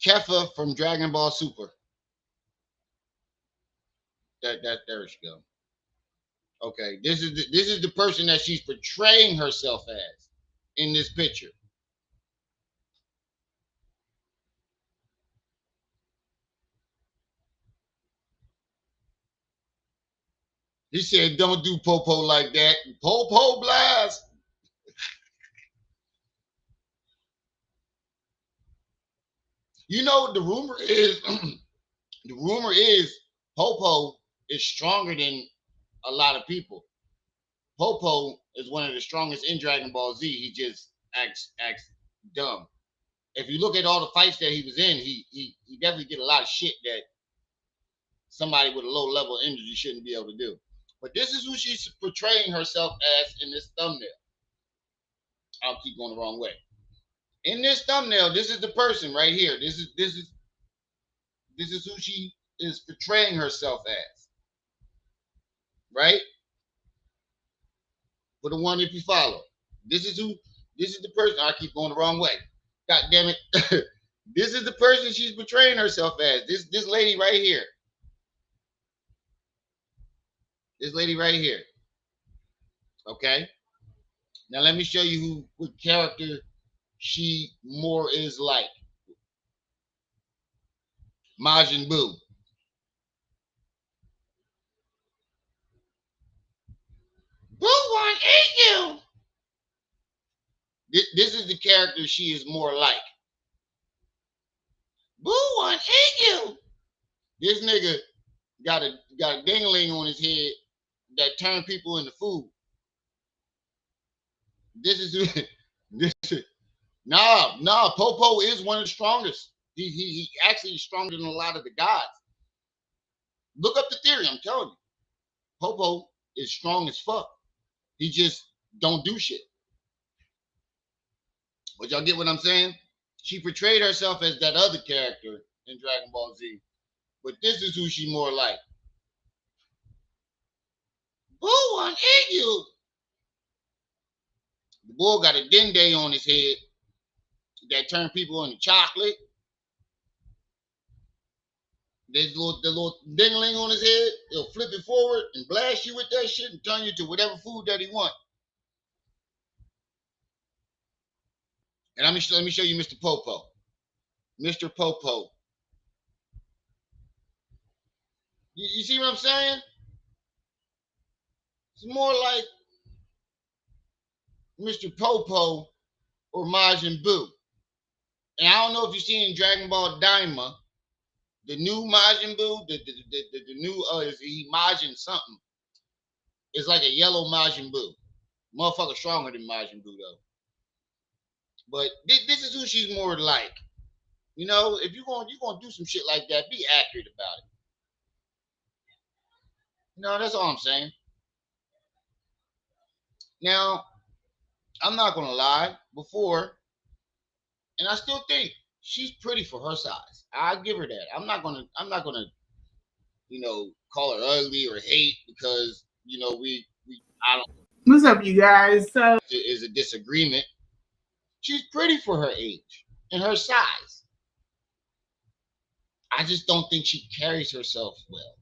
Keffa from Dragon Ball Super. There she go. Okay, this is the person that she's portraying herself as in this picture. He said, "Don't do Popo like that." Popo Blast. You know the rumor is Popo is stronger than a lot of people. Popo is one of the strongest in Dragon Ball Z. He just acts dumb. If you look at all the fights that he was in, he definitely did a lot of shit that somebody with a low level of energy shouldn't be able to do. But this is who she's portraying herself as in this thumbnail. I'll keep going the wrong way. In this thumbnail, this is the person right here. This is who she is portraying herself as. Right? Put a 1 if you follow. This is the person. I keep going the wrong way. God damn it. This is the person she's portraying herself as. This lady right here. This lady right here. Okay? Now let me show you what character she more is like. Majin Buu. Boo won't eat you. This is the character she is more like. Boo won't eat you. This nigga got a ding-a-ling on his head that turn people into food. This is this. Nah. Popo is one of the strongest. He actually is stronger than a lot of the gods. Look up the theory. I'm telling you, Popo is strong as fuck. He just don't do shit. But y'all get what I'm saying? She portrayed herself as that other character in Dragon Ball Z, but this is who she more like. Who want you? The boy got a dende on his head that turn people into chocolate. There's the little dingling on his head. He'll flip it forward and blast you with that shit and turn you to whatever food that he wants. And let me show you Mr. Popo. Mr. Popo. You see what I'm saying? It's more like Mr. Popo or Majin Buu. And I don't know if you've seen Dragon Ball Daima, the new Majin Buu, the new is he Majin something. It's like a yellow Majin Buu. Motherfucker stronger than Majin Buu though. But this is who she's more like. You know, if you're gonna do some shit like that, be accurate about it. No, that's all I'm saying. Now, I'm not gonna lie. Before, and I still think she's pretty for her size. I give her that. I'm not gonna, call her ugly or hate because I don't. What's up, you guys? So Is a disagreement. She's pretty for her age and her size. I just don't think she carries herself well,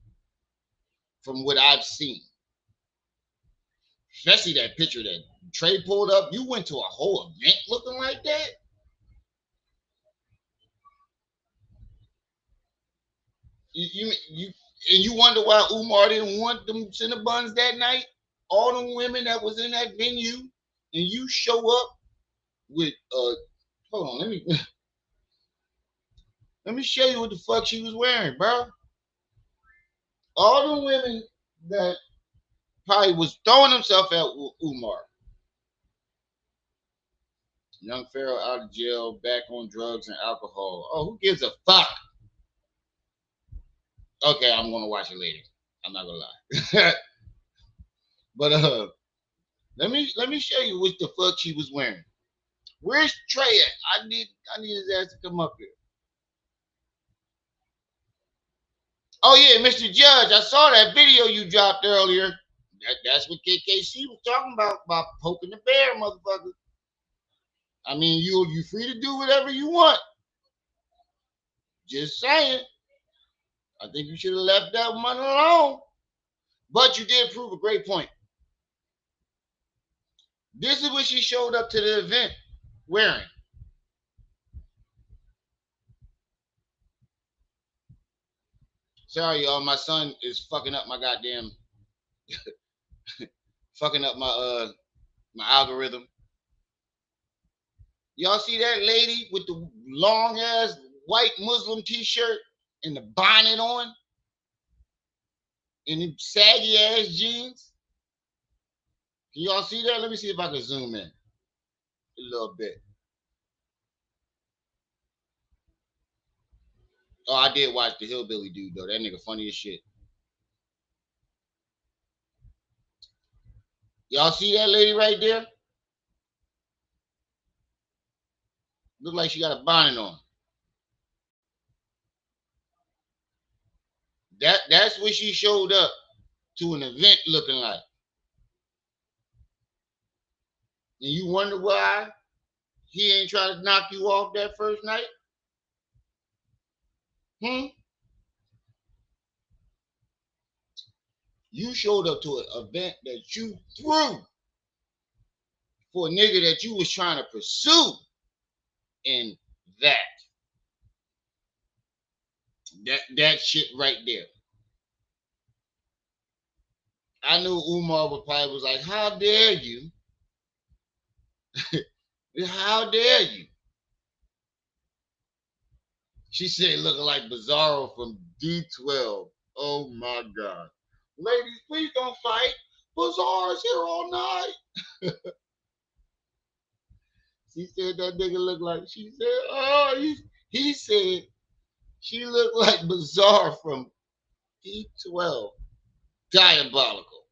from what I've seen. Especially that picture that Trey pulled up. You went to a whole event looking like that. You and you wonder why Umar didn't want them Cinnabons that night. All them women that was in that venue, and you show up with hold on, let me show you what the fuck she was wearing, bro. All the women that probably was throwing themselves at Umar. Young Pharaoh out of jail, back on drugs and alcohol. Oh, who gives a fuck? Okay, I'm gonna watch it later. I'm not gonna lie. But let me show you what the fuck she was wearing. Where's Trey at? I need his ass to come up here. Oh yeah, Mr. Judge, I saw that video you dropped earlier. That's what KKC was talking about poking the bear, motherfucker. I mean, you free to do whatever you want. Just saying. I think you should have left that one alone. But you did prove a great point. This is what she showed up to the event wearing. Sorry, y'all. My son is fucking up my goddamn, fucking up my algorithm. Y'all see that lady with the long ass white Muslim t-shirt and the bonnet on, and the saggy ass jeans? Can y'all see that? Let me see if I can zoom in a little bit. Oh, I did watch the Hillbilly dude though. That nigga funny as shit. Y'all see that lady right there? Look like she got a bonnet on. That's what she showed up to an event looking like. And you wonder why he ain't trying to knock you off that first night? You showed up to an event that you threw for a nigga that you was trying to pursue, and that shit right there. I knew Umar was like, how dare you? How dare you? She said looking like Bizarro from D12. Oh my God. Ladies, please don't fight. Bizarro's here all night. She said that nigga looked like, she said, oh, he said she looked like Bizarre from E12. Diabolical.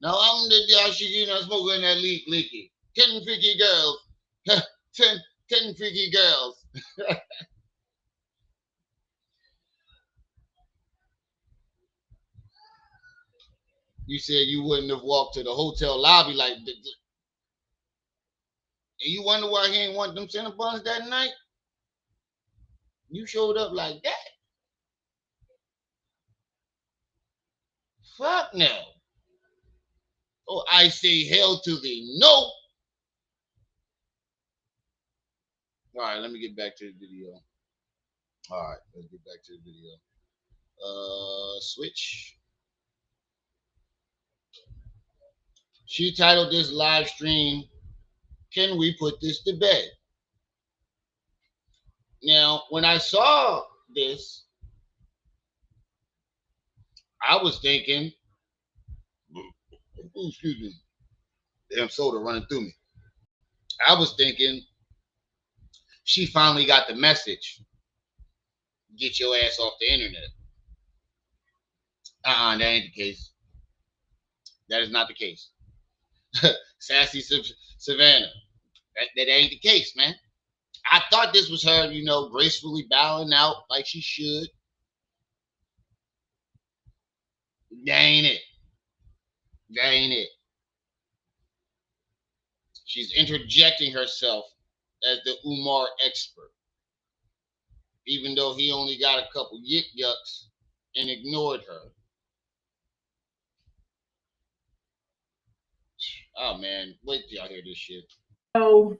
Now I'm the Yashigina smoking that leaky. 10 freaky girls. 10 freaky girls. You said you wouldn't have walked to the hotel lobby like that. And you wonder why he ain't want them Cinnabons that night? You showed up like that? Fuck no. Oh, I say hell to thee. No. All right, let me get back to the video. All right, let's get back to the video. Switch. She titled this live stream, "Can we put this to bed?" Now, when I saw this, I was thinking, ooh, excuse me, damn soda running through me. I was thinking she finally got the message. Get your ass off the internet. That ain't the case. That is not the case. Sassy Savannah. That ain't the case, man. I thought this was her, gracefully bowing out like she should. That ain't it. That ain't it. She's interjecting herself as the Umar expert, even though he only got a couple yik yucks and ignored her. Oh man, wait till y'all hear this shit. So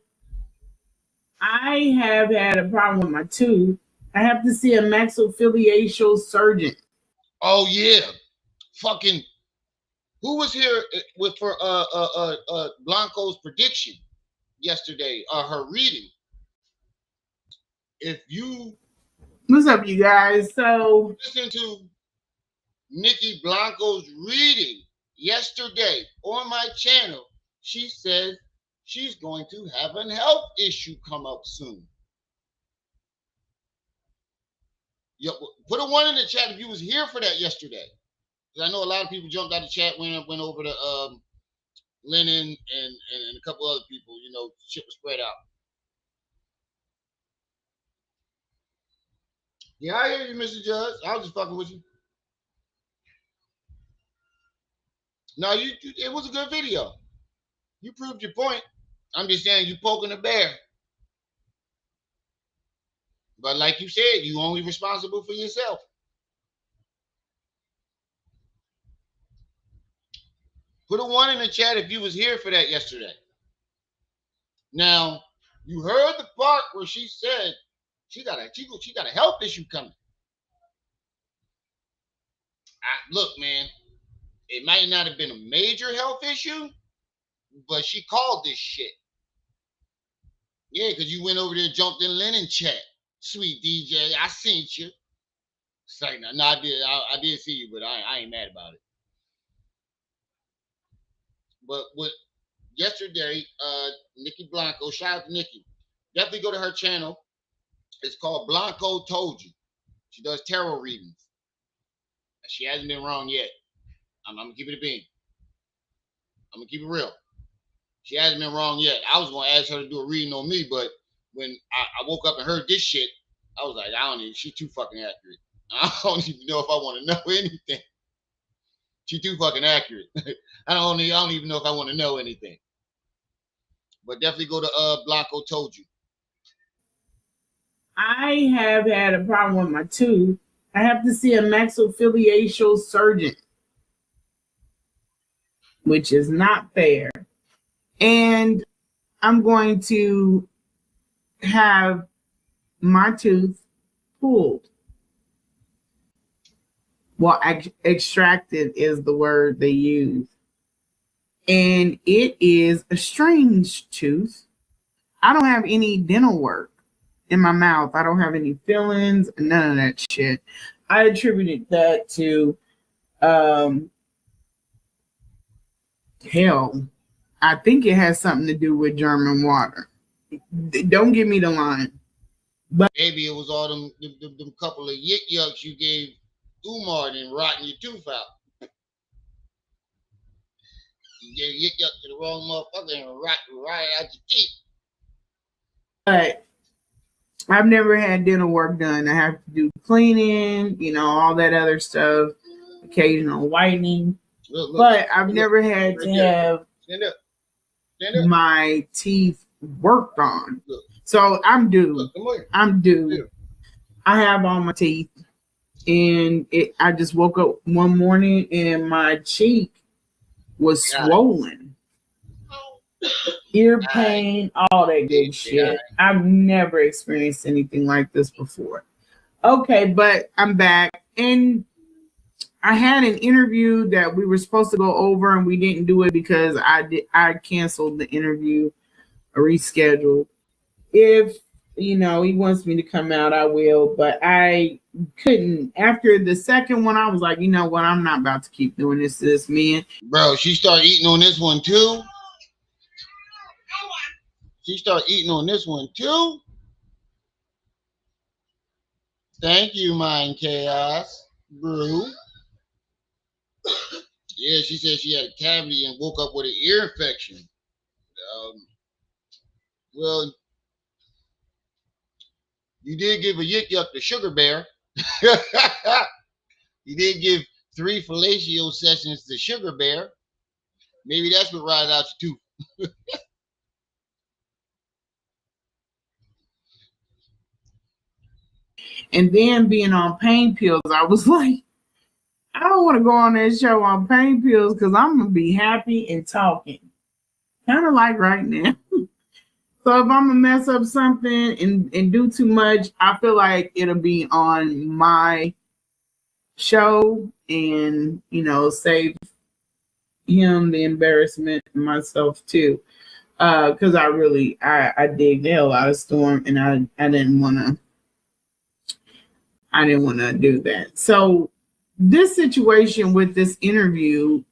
I have had a problem with my tooth. I have to see a maxillofacial surgeon. Oh yeah, fucking. Who was here for Blanco's prediction yesterday? Her reading. If you What's up, you guys? So listen to Nikki Blanco's reading yesterday on my channel, she says she's going to have a health issue come up soon. Put a 1 in the chat if you was here for that yesterday. Because I know a lot of people jumped out of the chat, went over to Lennon and a couple other people. Shit was spread out. Yeah, I hear you, Mr. Judge. I was just fucking with you. No, it was a good video. You proved your point. I'm just saying you poking the bear. But like you said, you only responsible for yourself. Put a 1 in the chat if you was here for that yesterday. Now, you heard the part where she said she got a health issue coming. Look, man, it might not have been a major health issue, but she called this shit. Yeah, because you went over there, jumped in Lennon chat. Sweet DJ, I seen you. It's like, no, I did see you, but I ain't mad about it. But what yesterday, Nikki Blanco, shout out to Nikki. Definitely go to her channel. It's called Blanco Told You. She does tarot readings. She hasn't been wrong yet. I'm gonna keep it a bean. I'm gonna keep it real. She hasn't been wrong yet. I was gonna ask her to do a reading on me, but when I woke up and heard this shit, I was like, she's too fucking accurate. I don't even know if I want to know anything. She's too fucking accurate. I don't even know if I want to know anything. But definitely go to Blanco Told You. I have had a problem with my tooth. I have to see a maxillofacial surgeon, which is not fair. And I'm going to have my tooth pulled. Well, extracted is the word they use. And it is a strange tooth. I don't have any dental work in my mouth. I don't have any fillings, none of that shit. I attributed that to hell. I think it has something to do with German water. don't give me the line. But maybe it was all them couple of yik yucks you gave Umar and then rotting your tooth out. You gave yik yuck to the wrong motherfucker and rot out your teeth. But I've never had dental work done. I have to do cleaning, all that other stuff, occasional whitening. Look, but I've never had to have my teeth worked on. Look. So I'm due. I'm due. I have all my teeth, and I just woke up one morning and my cheek was swollen. Ear pain, all that good shit. I've never experienced anything like this before. Okay, but I'm back, and I had an interview that we were supposed to go over, and we didn't do it because I canceled the interview, rescheduled. If he wants me to come out, I will, but I couldn't. After the second one, I was like, you know what? I'm not about to keep doing this to this man. Bro, she started eating on this one too. She started eating on this one too. Thank you, Mind Chaos. Brew. Yeah, she said she had a cavity and woke up with an ear infection. Well, you did give a yik yuck to Sugar Bear. You did give 3 fellatio sessions to Sugar Bear. Maybe that's what rotted out your tooth. And then being on pain pills, I was like, I don't want to go on that show on pain pills because I'm going to be happy and talking. Kind of like right now. So if I'm going to mess up something and do too much, I feel like it'll be on my show and, save him the embarrassment and myself too. Because I dig the hell out of Storm, and I didn't want to do that. So this situation with this interview,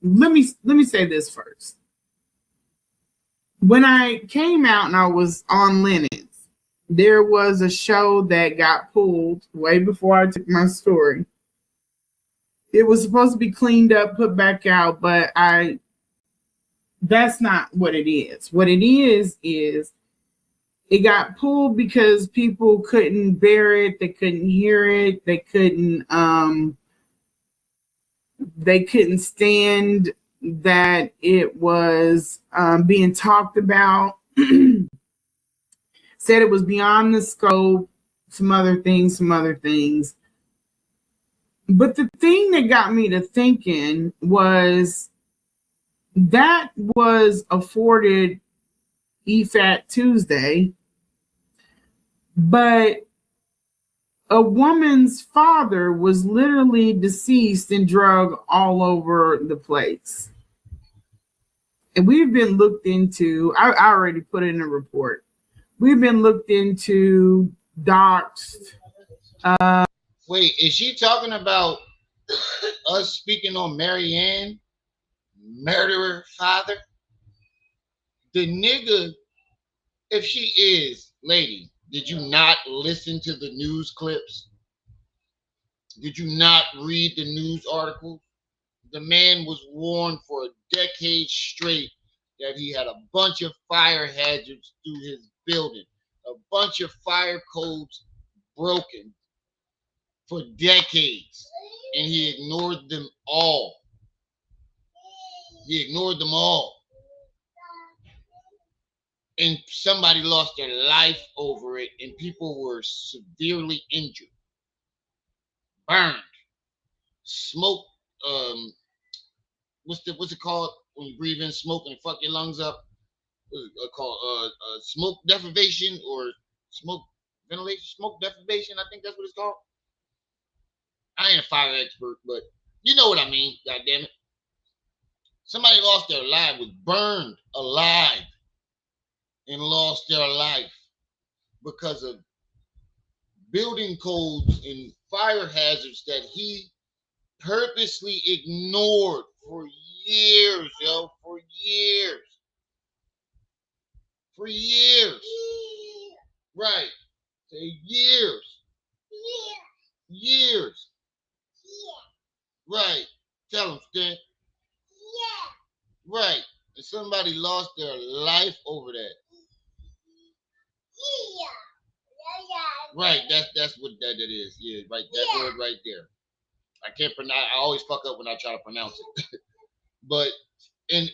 let me say this first. When I came out and I was on Lineage, there was a show that got pulled way before I took my story. It was supposed to be cleaned up, put back out, but that's not what it is. What it is it got pulled because people couldn't bear it, they couldn't hear it, they couldn't stand that it was being talked about. Said it was beyond the scope, some other things. But the thing that got me to thinking was that was afforded EFAT Tuesday, but a woman's father was literally deceased and drugged all over the place. And we've been looked into, I already put in a report. We've been looked into, doxed. Wait, is she talking about us speaking on Marianne, murderer father? The nigga, if she is, lady, did you not listen to the news clips? Did you not read the news articles? The man was warned for a decade straight that he had a bunch of fire hazards through his building, a bunch of fire codes broken for decades, and he ignored them all. He ignored them all. And somebody lost their life over it, and people were severely injured, burned, smoke. What's it called when you breathe in smoke and fuck your lungs up? What's it called? Smoke deprivation or smoke ventilation? Smoke deprivation, I think that's what it's called. I ain't a fire expert, but you know what I mean. God damn it! Somebody lost their life, was burned alive, and lost their life because of building codes and fire hazards that he purposely ignored for years, yo, for years. Years. Years. Right. Tell them, Stan. Right. And somebody lost their life over that. Right. That's what that is. Yeah. Right. That word right there. I can't pronounce. I always fuck up when I try to pronounce it. But and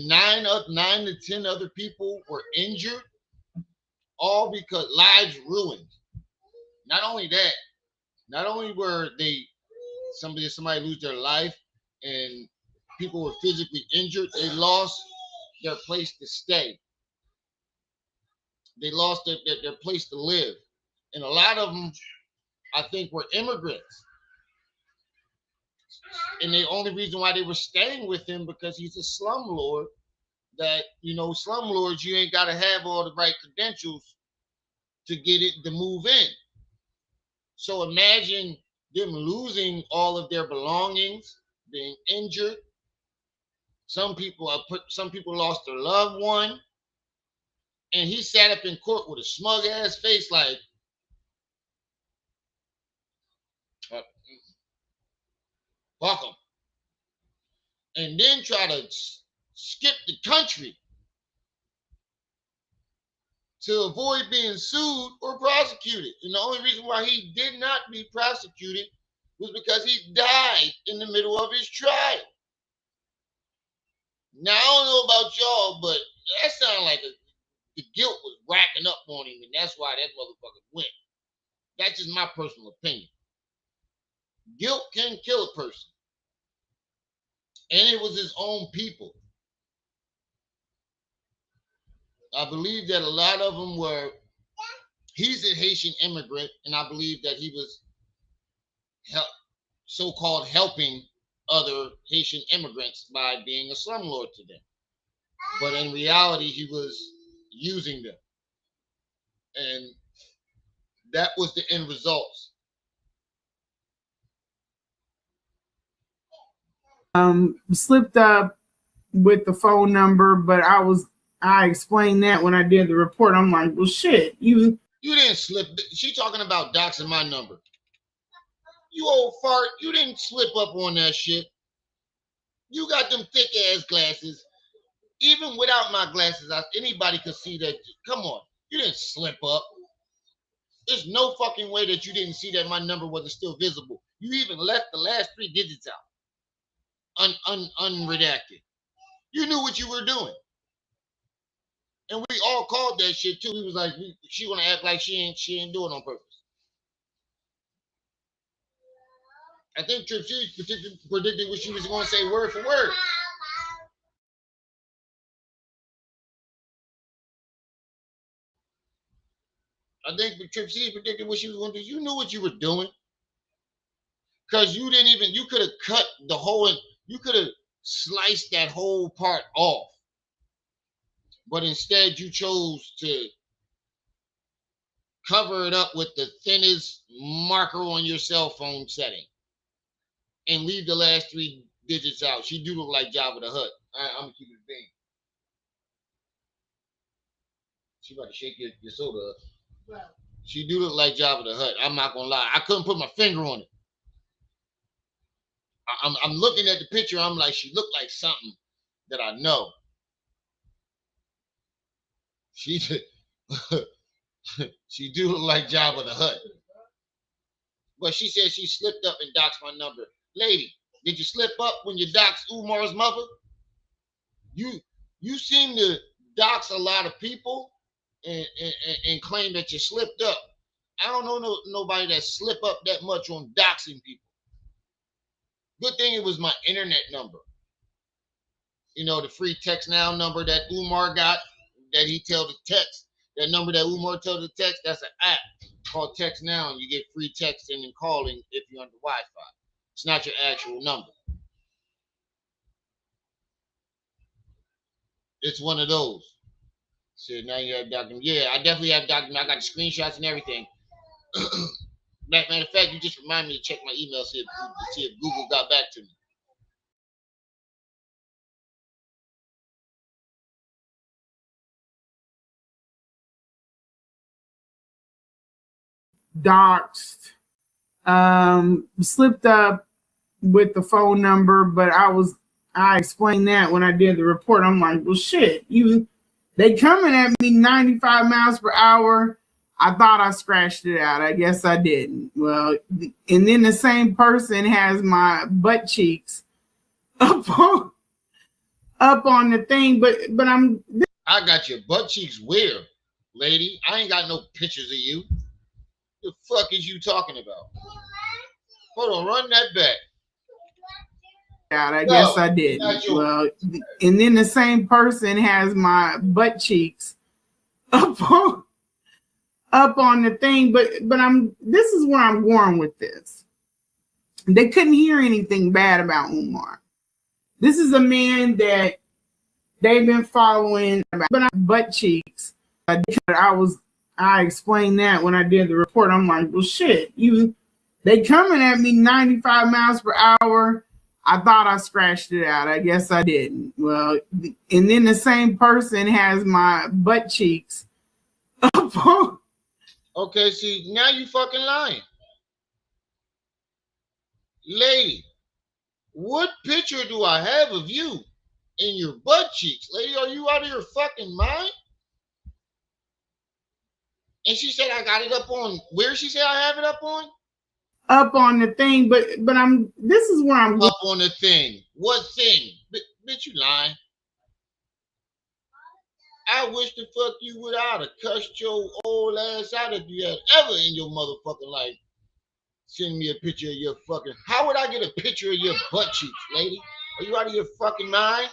9 to 10 other people were injured, all because lives ruined. Not only that, not only were somebody lose their life and people were physically injured, they lost their place to stay. They lost their place to live. And a lot of them, I think, were immigrants. And the only reason why they were staying with him because he's a slumlord. That, slumlords, you ain't got to have all the right credentials to get it to move in. So imagine them losing all of their belongings, being injured. Some people lost their loved one, and he sat up in court with a smug ass face, like, fuck him, and then try to skip the country to avoid being sued or prosecuted. And the only reason why he did not be prosecuted was because he died in the middle of his trial. Now, I don't know about y'all, but that sounded like the guilt was racking up on him, and that's why that motherfucker went. That's just my personal opinion. Guilt can kill a person. And it was his own people. I believe that a lot of them were, he's a Haitian immigrant, and I believe that he was so-called helping other Haitian immigrants by being a slumlord to them. But in reality, he was using them. And that was the end results. Slipped up with the phone number, but I explained that when I did the report. I'm like, well, shit, you didn't slip. She talking about doxing my number. You old fart, you didn't slip up on that shit. You got them thick ass glasses. Even without my glasses, anybody could see that. Come on, you didn't slip up. There's no fucking way that you didn't see that my number wasn't still visible. You even left the last 3 digits out, unredacted. You knew what you were doing, and we all called that shit too. We was like, she want to act like she ain't doing it on purpose. I think Trip C predicted what she was going to say word for word. I think Trip C predicted what she was going to do. You knew what you were doing. Because you could have cut the whole, you could have sliced that whole part off. But instead you chose to cover it up with the thinnest marker on your cell phone setting and leave the last 3 digits out. She do look like Jabba the Hutt. I'm gonna keep it being. She about to shake your soda up. Wow. She do look like Jabba the Hutt. I'm not gonna lie. I couldn't put my finger on it. I'm looking at the picture. I'm like, she looked like something that I know. She she do look like Jabba the Hutt. But she said she slipped up and doxed my number. Lady, did you slip up when you doxed Umar's mother? You seem to dox a lot of people and claim that you slipped up. I don't know nobody that slip up that much on doxing people. Good thing it was my internet number. The free text now number that Umar got, that he tell the text. That number that Umar tell the text, that's an app called Text Now, and you get free texting and calling if you're under Wi-Fi. It's not your actual number. It's one of those. So now you have document. Yeah, I definitely have document. I got the screenshots and everything. Matter of fact, you just remind me to check my email, see if Google got back to me. doxed, slipped up with the phone number, but I explained that when I did the report. I'm like, well, shit, they coming at me 95 miles per hour. I thought I scratched it out. I guess I didn't. Well, and then the same person has my butt cheeks up on the thing, but I got your butt cheeks where, lady? I ain't got no pictures of you. The fuck is you talking about? Hold on, run that back. I guess I didn't. Well, and then the same person has my butt cheeks up on the thing, but this is where I'm going with this. They couldn't hear anything bad about Umar. This is a man that they've been following, but butt cheeks. I explained that when I did the report. I'm like, well, shit, they coming at me 95 miles per hour. I thought I scratched it out. I guess I didn't. Well, and then the same person has my butt cheeks up. Okay, see, now you fucking lying. Lady, what picture do I have of you in your butt cheeks? Lady, are you out of your fucking mind? And she said I got it up on, where she said I have it up on? Up on the thing, but this is where I'm up on the thing. What thing? Bitch, you lying. I wish the fuck you would have cussed your old ass out if you had ever in your motherfucking life send me a picture of your fucking. How would I get a picture of your butt cheeks, lady? Are you out of your fucking mind?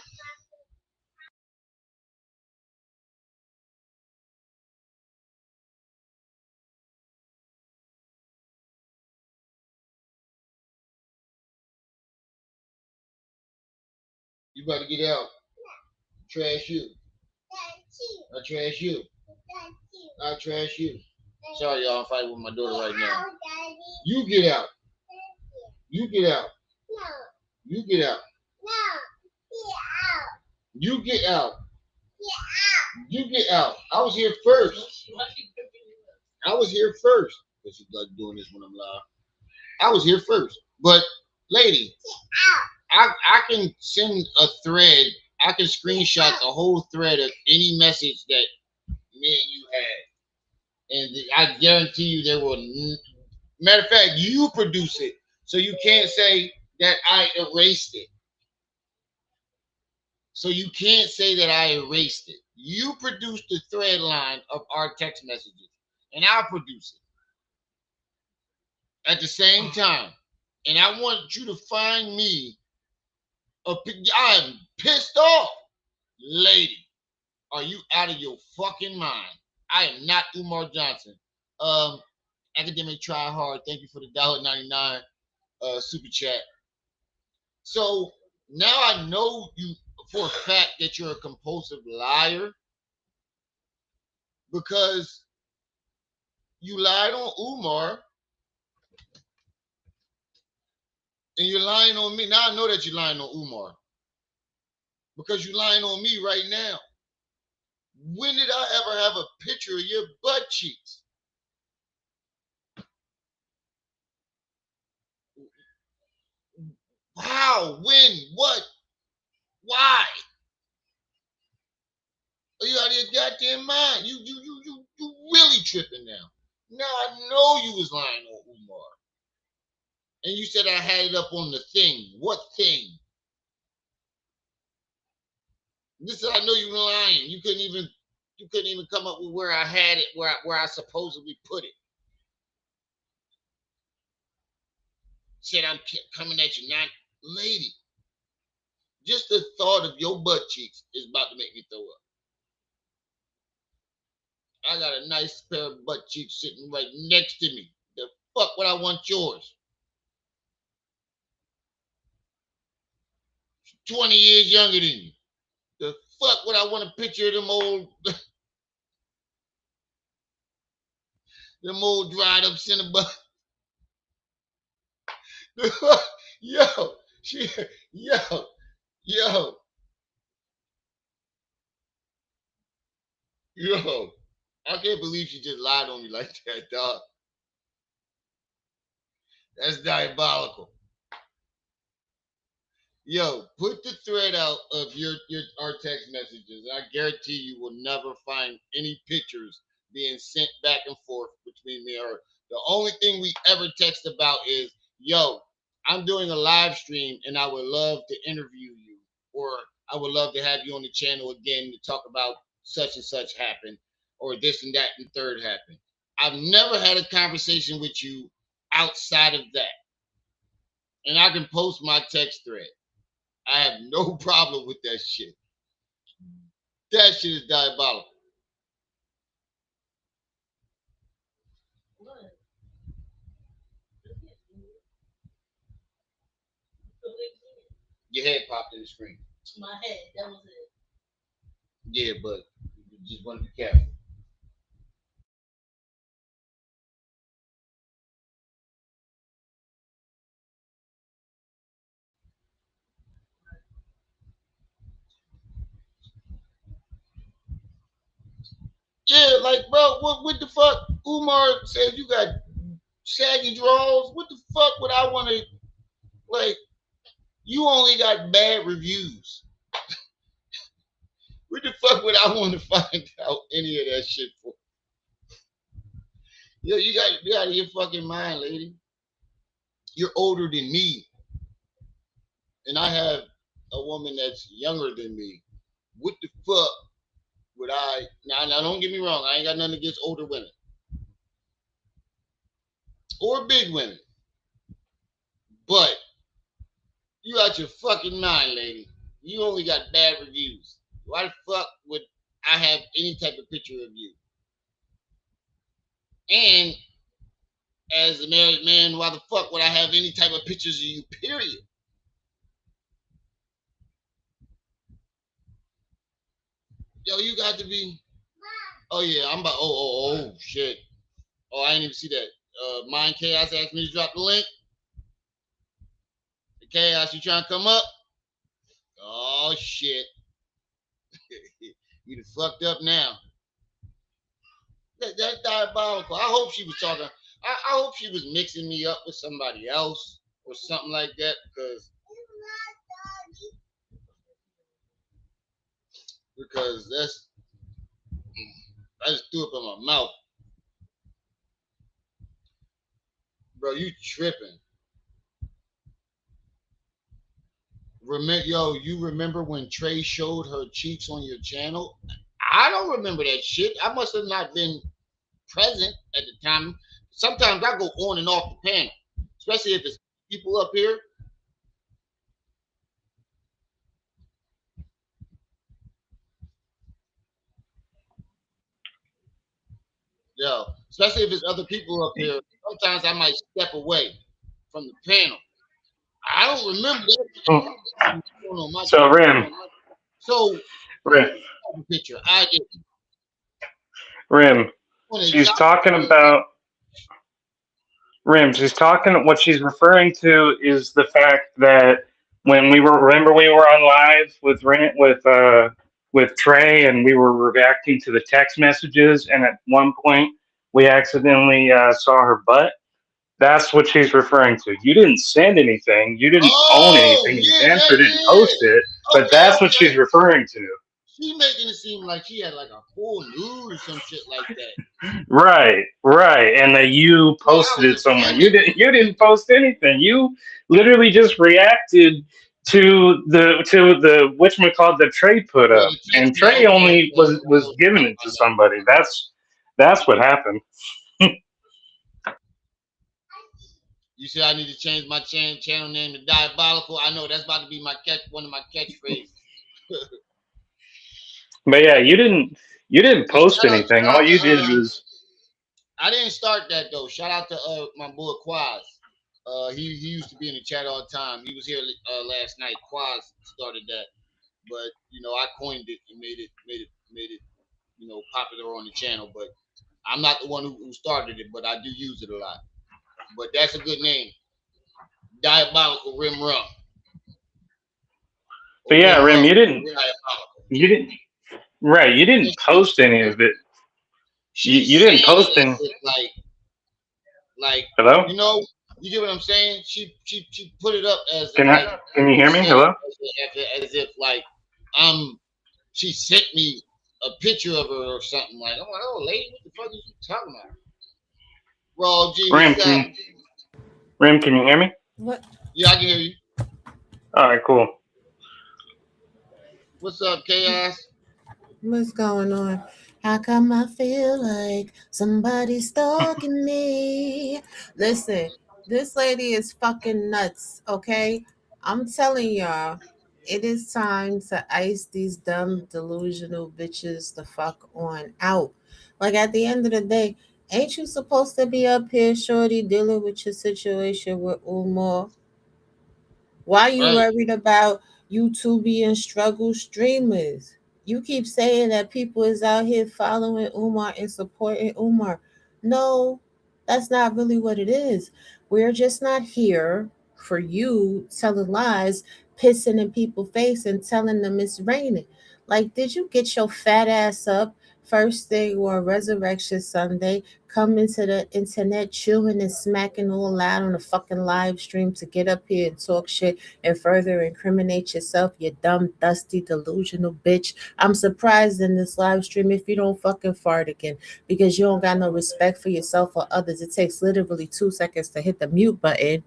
You better get out. Trash you. I trash you. I trash you. Sorry, y'all. I'm fighting with my daughter right now. You get out. You get out. You get out. You get out. You get out. I was here first. I was here first. Because she like doing this when I'm live. I was here first. But, lady, I can send a thread. I can screenshot the whole thread of any message that me and you had. And I guarantee you there will. Matter of fact, you produce it. So you can't say that I erased it. So you can't say that I erased it. You produce the thread line of our text messages. And I'll produce it at the same time. And I want you to find me I'm pissed off. Lady, are you out of your fucking mind? I am not Umar Johnson. Academic Try Hard. Thank you for the $1.99 super chat. So now I know you for a fact that you're a compulsive liar because you lied on Umar and you're lying on me. Now I know that you're lying on Umar because you're lying on me right now. When did I ever have a picture of your butt cheeks? How? When? What? Why? Are you out of your goddamn mind? You really tripping now. Now I know you was lying on Umar. And you said I had it up on the thing. What thing? This is I know you were lying. You couldn't even come up with where I had it, where I supposedly put it. Said I'm coming at you, not lady. Just the thought of your butt cheeks is about to make me throw up. I got a nice pair of butt cheeks sitting right next to me. The fuck would I want yours? 20 years younger than you. The fuck would I want a picture of them old dried up Cinnabon? yo, yo. Yo, I can't believe she just lied on me like that, dog. That's diabolical. Yo, put the thread out of our text messages. I guarantee you will never find any pictures being sent back and forth between me and her. The only thing we ever text about is, yo, I'm doing a live stream and I would love to interview you, or I would love to have you on the channel again to talk about such and such happened, or this and that and third happened. I've never had a conversation with you outside of that. And I can post my text thread. I have no problem with that shit. That shit is diabolical. Your head popped in the screen. My head, that was it. Yeah, but you just want to be careful. Yeah, like, bro, what the fuck? Umar said you got shaggy draws. What the fuck would I want to, like, you only got bad reviews. What the fuck would I want to find out any of that shit for? Yo, you got to be out of your fucking mind, lady. You're older than me. And I have a woman that's younger than me. What the fuck would I, now don't get me wrong, I ain't got nothing against older women. Or big women. But you out your fucking mind, lady. You only got bad reviews. Why the fuck would I have any type of picture of you? And as a married man, why the fuck would I have any type of pictures of you, period? Yo, you got to be, oh yeah, I'm about, oh shit. Oh, I didn't even see that. Mind Chaos asked me to drop the link. The Chaos, you trying to come up? Oh shit. You done fucked up now. That's diabolical. I hope she was talking. I hope she was mixing me up with somebody else or something like that, because that's, I just threw up in my mouth. Bro, you tripping. You remember when Trey showed her cheeks on your channel? I don't remember that shit. I must have not been present at the time. Sometimes I go on and off the panel, especially if it's people up here. Yo, especially if it's other people up here. Sometimes I might step away from the panel. I don't remember that. So Rim. So Rim. picture. I did. Rim. She's talking about Rim. She's talking. What she's referring to is the fact that when we were on live with Trey, and we were reacting to the text messages, and at one point we accidentally saw her butt. That's what she's referring to. You didn't send anything. You didn't own anything. Yeah, Dancer didn't post it. But okay, that's what she's referring to. She's making it seem like she had like a full nude or some shit like that. Right. And that you posted it somewhere. You didn't post anything. You literally just reacted to the whatchamacallit that Trey put up. And Trey only was giving it to somebody. That's what happened. You said I need to change my channel name to Diabolical. I know that's about to be one of my catchphrases. But yeah, you didn't post anything. All you did was. I didn't start that though. Shout out to my boy Quaz. He used to be in the chat all the time. He was here last night. Quaz started that, but I coined it and made it popular on the channel. But I'm not the one who started it, but I do use it a lot. But that's a good name. Diabolical Rim Rum. But yeah, Rim, you didn't post any of it. You didn't post any. Like Hello? You get what I'm saying? She put it up as Can like can you hear me? said it Hello? as if like she sent me a picture of her or something. Like I'm like, oh lady, what the fuck are you talking about? Raw G, what Rim, you got? can you hear me? What? Yeah, I can hear you. All right, cool. What's up, Chaos? What's going on? How come I feel like somebody's stalking me? Listen, this lady is fucking nuts, okay? I'm telling y'all, it is time to ice these dumb, delusional bitches the fuck on out. Like, at the end of the day, ain't you supposed to be up here, shorty, dealing with your situation with Umar? Why you Right. worried about YouTube and struggle streamers? You keep saying that people is out here following Umar and supporting Umar. No, that's not really what it is. We're just not here for you telling lies, pissing in people's face and telling them it's raining. Like, did you get your fat ass up first thing on Resurrection Sunday, come into the internet chewing and smacking all loud on a fucking live stream to get up here and talk shit and further incriminate yourself, you dumb, dusty, delusional bitch? I'm surprised in this live stream if you don't fucking fart again because you don't got no respect for yourself or others. It takes literally 2 seconds to hit the mute button,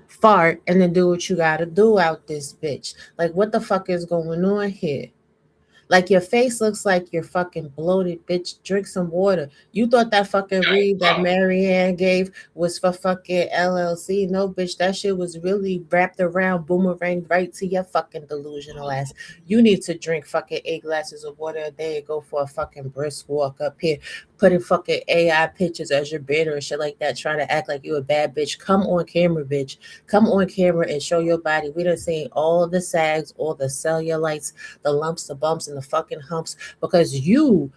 fart, and then do what you gotta do out this bitch. Like, what the fuck is going on here? Like, your face looks like you're fucking bloated, bitch. Drink some water. You thought that fucking read that Marianne gave was for fucking LLC. No, bitch, that shit was really wrapped around, boomerang right to your fucking delusional ass. You need to drink fucking 8 glasses of water a day and go for a fucking brisk walk up here, putting fucking AI pictures as your banner and shit like that, trying to act like you a bad bitch. Come on camera, bitch. Come on camera and show your body. We done seen all the sags, all the cellulites, the lumps, the bumps, and the fucking humps because you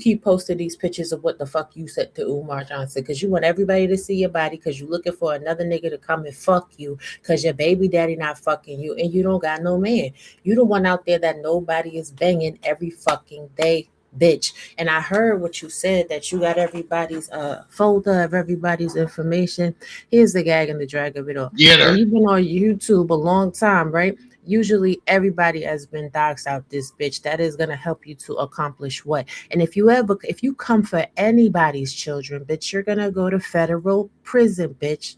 keep posting these pictures of what the fuck you said to Umar Johnson because you want everybody to see your body because you looking for another nigga to come and fuck you because your baby daddy not fucking you and you don't got no man. You the one out there that nobody is banging every fucking day, bitch. And I heard what you said that you got everybody's folder of everybody's information. Here's the gag and the drag of it all. Get When her. you've been on YouTube a long time, right? Usually everybody has been doxed out this bitch. That is gonna help you to accomplish what? And if you come for anybody's children, bitch, you're gonna go to federal prison, bitch.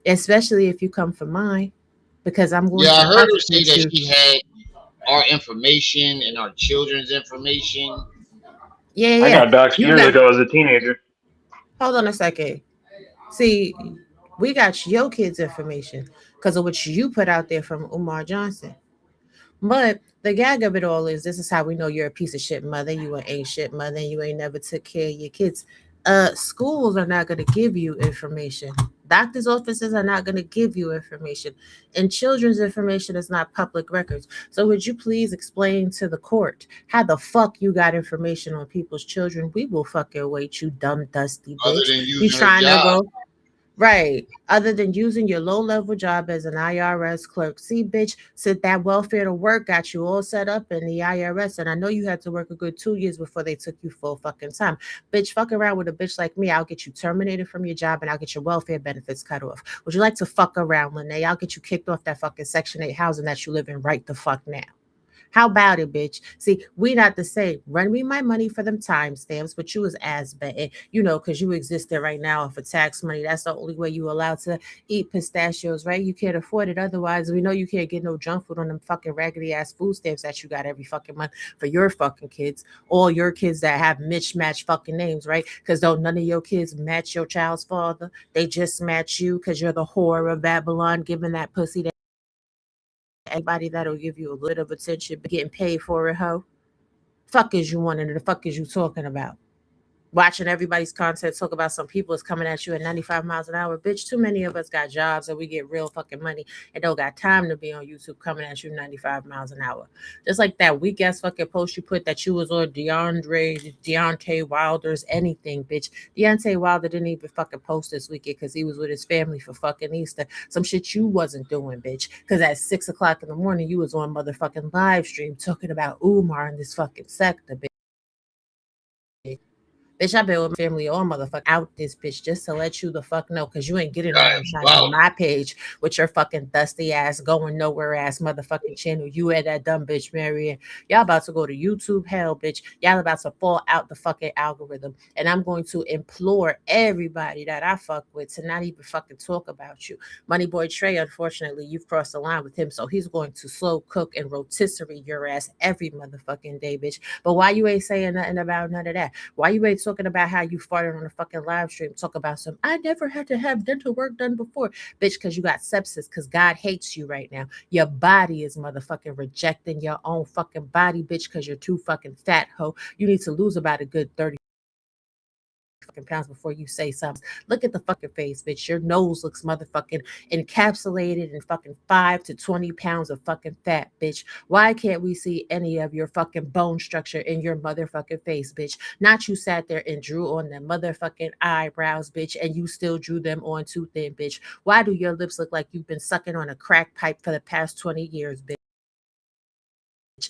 Especially if you come for mine, because I'm going Yeah, to I heard her say prosecute that you. she had our information and our children's information. Yeah, I yeah. got doxxed You years got ago as a teenager. hold on a second. See, we got your kids' information because of what you put out there from Umar Johnson. But the gag of it all is this is how we know you're a piece of shit mother. You an ain't shit mother and you ain't never took care of your kids. Schools are not gonna give you information. Doctors' offices are not gonna give you information. And children's information is not public records. So would you please explain to the court how the fuck you got information on people's children? We will fucking wait, you dumb dusty Other bitch. than You using her trying to job. go right. Other than using your low level job as an IRS clerk. See, bitch, said that welfare to work got you all set up in the IRS. And I know you had to work a good 2 years before they took you full fucking time. Bitch, fuck around with a bitch like me. I'll get you terminated from your job and I'll get your welfare benefits cut off. Would you like to fuck around, Lanae? I'll get you kicked off that fucking Section 8 housing that you live in right the fuck now. How about it, bitch? See, we not the same. Run me my money for them timestamps, but you was ass betting, because you exist there right now for tax money. That's the only way you allowed to eat pistachios, right? You can't afford it. Otherwise, we know you can't get no junk food on them fucking raggedy ass food stamps that you got every fucking month for your fucking kids. All your kids that have mismatched fucking names, right? Because don't none of your kids match your child's father. They just match you because you're the whore of Babylon giving that pussy to anybody that'll give you a little bit of attention, but getting paid for it, hoe. Fuck is you wanting? The fuck is you talking about? Watching everybody's content talk about some people is coming at you at 95 miles an hour. Bitch, too many of us got jobs and we get real fucking money and don't got time to be on YouTube coming at you 95 miles an hour. Just like that weak ass fucking post you put that you was on Deontay Wilder's anything, bitch. Deontay Wilder didn't even fucking post this weekend because he was with his family for fucking Easter. Some shit you wasn't doing, bitch. Because at 6 o'clock in the morning, you was on motherfucking live stream talking about Umar in this fucking sector, bitch. Bitch, I've been with my family all motherfucker out this bitch just to let you the fuck know, because you ain't getting no God, more shine on wow. my page with your fucking dusty ass going nowhere ass motherfucking channel. You and that dumb bitch Marion. Y'all about to go to YouTube hell, bitch. Y'all about to fall out the fucking algorithm. And I'm going to implore everybody that I fuck with to not even fucking talk about you. Money Boy Trey, unfortunately, you've crossed the line with him, so he's going to slow cook and rotisserie your ass every motherfucking day, bitch. But why you ain't saying nothing about none of that? Why you ain't talking about how you farted on a fucking live stream? Talk about some, I never had to have dental work done before. Bitch, because you got sepsis, because God hates you right now. Your body is motherfucking rejecting your own fucking body, bitch, because you're too fucking fat, ho. You need to lose about a good 30 fucking pounds before you say something. Look at the fucking face, bitch. Your nose looks motherfucking encapsulated in fucking 5 to 20 pounds of fucking fat, bitch. Why can't we see any of your fucking bone structure in your motherfucking face, bitch? Not you sat there and drew on the motherfucking eyebrows, bitch, and you still drew them on too thin, bitch. Why do your lips look like you've been sucking on a crack pipe for the past 20 years, bitch?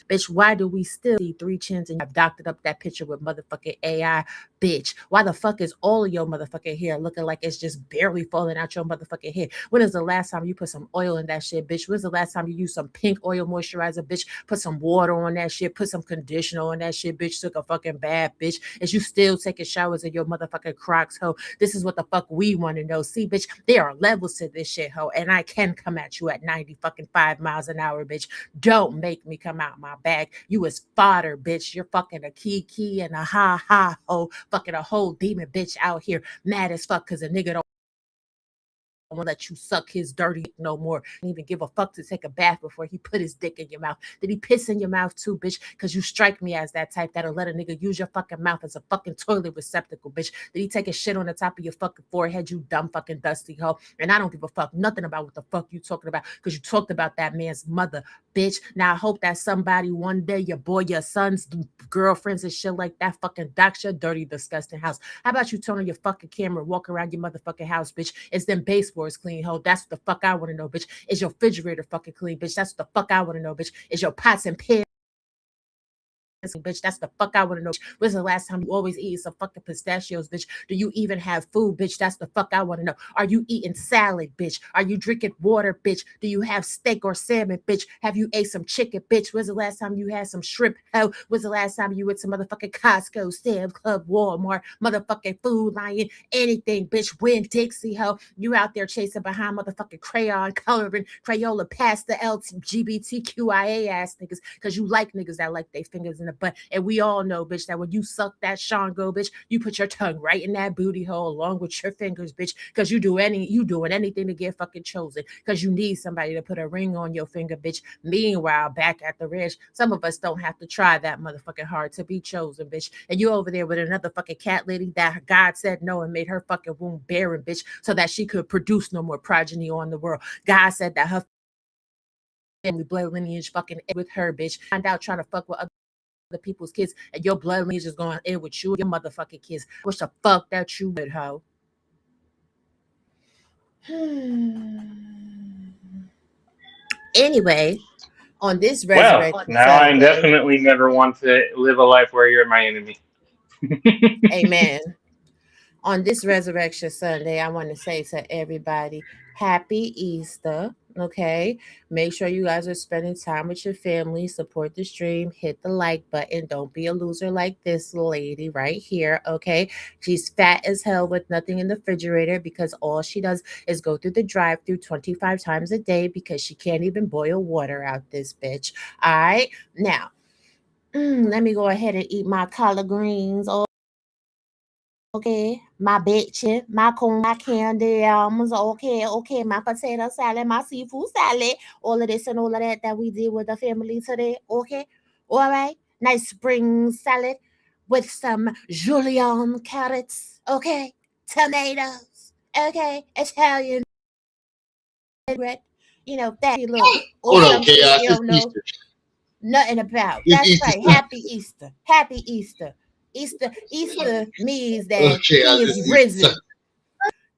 Bitch, why do we still see 3 chins and you have doctored up that picture with motherfucking AI? Bitch, why the fuck is all of your motherfucking hair looking like it's just barely falling out your motherfucking head? When is the last time you put some oil in that shit, bitch? When's the last time you used some pink oil moisturizer, bitch? Put some water on that shit, put some conditioner on that shit, bitch. Took a fucking bath, bitch. Is you still taking showers in your motherfucking Crocs, ho? This is what the fuck we want to know. See, bitch, there are levels to this shit, ho, and I can come at you at 90 fucking 5 miles an hour, bitch. Don't make me come out my bag. You is fodder, bitch. You're fucking a key and a ha ho, fucking a whole demon bitch out here mad as fuck because a nigga don't want to let you suck his dirty dick no more. Didn't even give a fuck to take a bath before he put his dick in your mouth. Did he piss in your mouth too, bitch? Because you strike me as that type that'll let a nigga use your fucking mouth as a fucking toilet receptacle, bitch. Did he take a shit on the top of your fucking forehead, you dumb fucking dusty hoe? And I don't give a fuck nothing about what the fuck you talking about because you talked about that man's mother, bitch. Now I hope that somebody one day, your boy, your son's girlfriends and shit like that fucking dox your dirty, disgusting house. How about you turn on your fucking camera, walk around your motherfucking house, bitch? It's them baseboards clean, ho. That's what the fuck I want to know, bitch. Is your refrigerator fucking clean, bitch? That's what the fuck I want to know, bitch. Is your pots and pans, bitch? That's the fuck I want to know. When's the last time you always eating some fucking pistachios, bitch? Do you even have food, bitch? That's the fuck I want to know. Are you eating salad, bitch? Are you drinking water, bitch? Do you have steak or salmon, bitch? Have you ate some chicken, bitch? When's the last time you had some shrimp? Hell, when's the last time you went to motherfucking Costco, Sam's Club, Walmart, motherfucking Food Lion, anything, bitch? Win Dixie, ho. You out there chasing behind motherfucking crayon coloring, Crayola, past the LGBTQIA ass niggas, because you like niggas that like their fingers in the butt. And we all know, bitch, that when you suck that Shango, bitch, you put your tongue right in that booty hole along with your fingers, bitch, because you doing anything to get fucking chosen, because you need somebody to put a ring on your finger, bitch. Meanwhile, back at the ranch, some of us don't have to try that motherfucking hard to be chosen, bitch. And you over there with another fucking cat lady that God said no and made her fucking womb barren, bitch, so that she could produce no more progeny on the world. God said that her family blood lineage fucking with her, bitch. Find out trying to fuck with other people's kids, and your blood lineage is going in with you and your motherfucking kids. Wish the fuck that you would, hoe. Anyway, on this Well, Resurrection now I Sunday, definitely never want to live a life where you're my enemy. amen. On this Resurrection Sunday, I want to say to everybody, Happy Easter. Okay. Make sure you guys are spending time with your family. Support the stream. Hit the like button. Don't be a loser like this lady right here. Okay. She's fat as hell with nothing in the refrigerator because all she does is go through the drive through 25 times a day because she can't even boil water out this bitch. All right. Now, let me go ahead and eat my collard greens. Okay, my bitch, my corn, my candy yams, okay, my potato salad, my seafood salad, all of this and all of that we did with the family today, okay? All right, nice spring salad with some julienne carrots, okay? Tomatoes, okay? Italian bread, that little Hold up, awesome shit chaos. you It's don't know Easter. nothing about. It's That's Easter right, Sunday. happy Easter, happy Easter. Easter means that Okay, he is it's Easter risen. Sunday.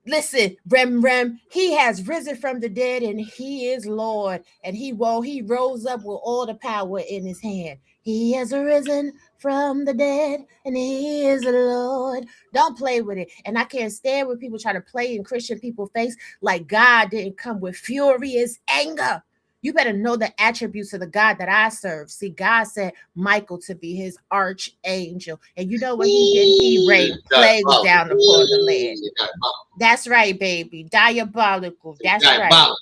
Listen, Rem, he has risen from the dead and he is Lord. And he rose up with all the power in his hand. He has arisen from the dead, and he is the Lord. Don't play with it. And I can't stand when people try to play in Christian people's face like God didn't come with furious anger. You better know the attributes of the God that I serve. See, God said Michael to be his archangel. And you know what he did? He rained plagues down upon the land. That's right, baby. Diabolical. That's right.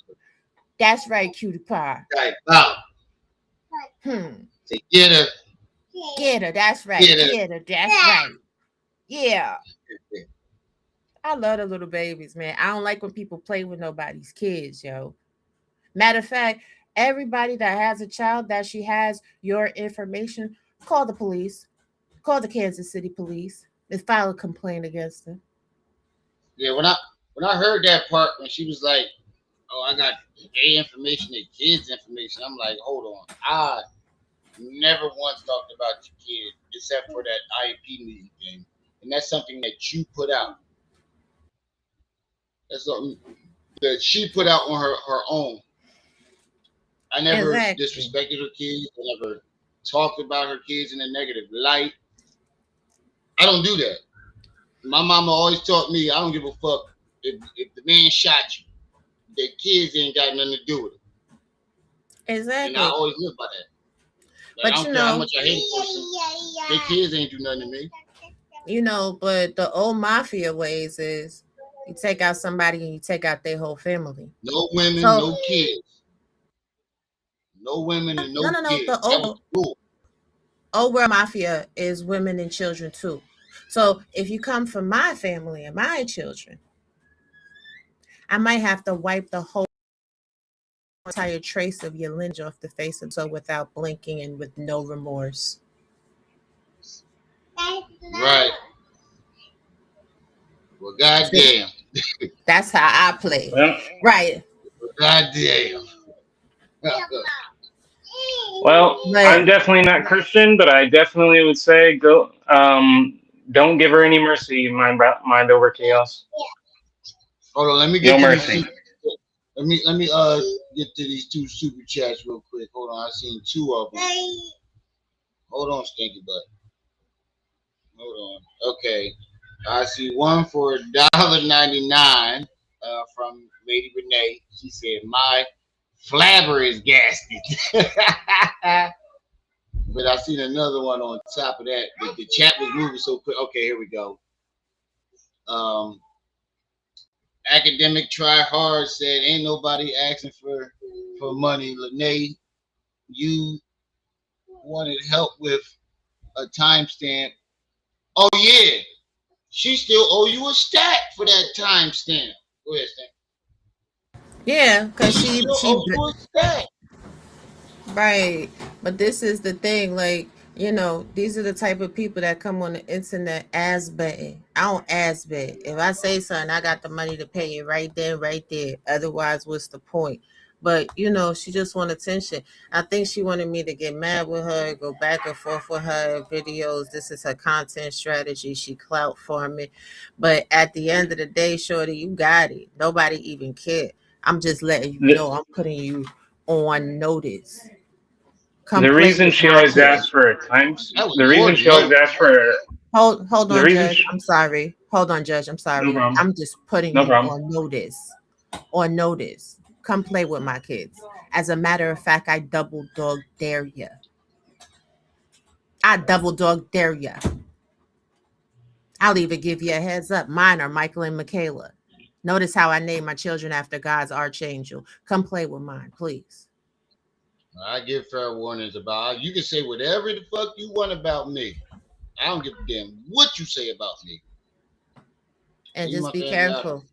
That's right, cutie pie. Get her. Get her. That's right. Get her. That's right. Yeah. I love the little babies, man. I don't like when people play with nobody's kids, yo. Matter of fact, everybody that has a child that she has your information, call the police. Call the Kansas City police and file a complaint against her. Yeah, when I heard that part when she was like, "Oh, I got their information, their kids' information," I'm like, "Hold on, I never once talked about your kid except for that IEP meeting thing, and that's something that you put out. That's something that she put out on her own. I never disrespected her kids. I never talked about her kids in a negative light. I don't do that. My mama always taught me I don't give a fuck if the man shot you. The kids ain't got nothing to do with it. Exactly. And I always live by that. Like, but I don't care how much I hate a person. Their kids ain't do nothing to me. You know, but the old mafia ways is you take out somebody and you take out their whole family. No women, no kids. No women and no kids. The old world mafia is women and children too. So if you come from my family and my children, I might have to wipe the whole entire trace of your lineage off the face of so without blinking and with no remorse. Right. Well, goddamn. That's how I play. Right. Well, goddamn. Well, I'm definitely not Christian, but I definitely would say go. Don't give her any mercy. Mind over chaos. Hold on, let me get to mercy. Let me get to these two super chats real quick. Hold on, I seen two of them. Hold on, stinky butt. Hold on. Okay, I see one for $1.99 from Lady Renee. She said, "My flabber is gasket." But I seen another one on top of that. The chat was moving so quick. Okay, here we go. Academic Try Hard said, "Ain't nobody asking for money. Lanae, you wanted help with a timestamp. Oh yeah, she still owe you a stack for that timestamp. Go ahead, Stan. Yeah, because she owe you a stack. Right. But this is the thing, like, you know, these are the type of people that come on the internet ass betting. I don't ass bet. If I say something, I got the money to pay it right there, right there. Otherwise, what's the point? But, you know, she just want attention. I think she wanted me to get mad with her, go back and forth with her videos. This is her content strategy. She clout farming. But at the end of the day, shorty, you got it. Nobody even cared. I'm just letting you know. I'm putting you on notice. The reason she always asks for a the reason she always asks for hold on, Judge. I'm sorry. Hold on, Judge. I'm sorry. No problem. I'm just putting you on notice. On notice. Come play with my kids. As a matter of fact, I double dog dare you. I double dog dare you. I'll even give you a heads up. Mine are Michael and Michaela. Notice how I name my children after God's archangel. Come play with mine, please. I give fair warnings about you can say whatever the fuck you want about me. I don't give a damn what you say about me. And just be careful.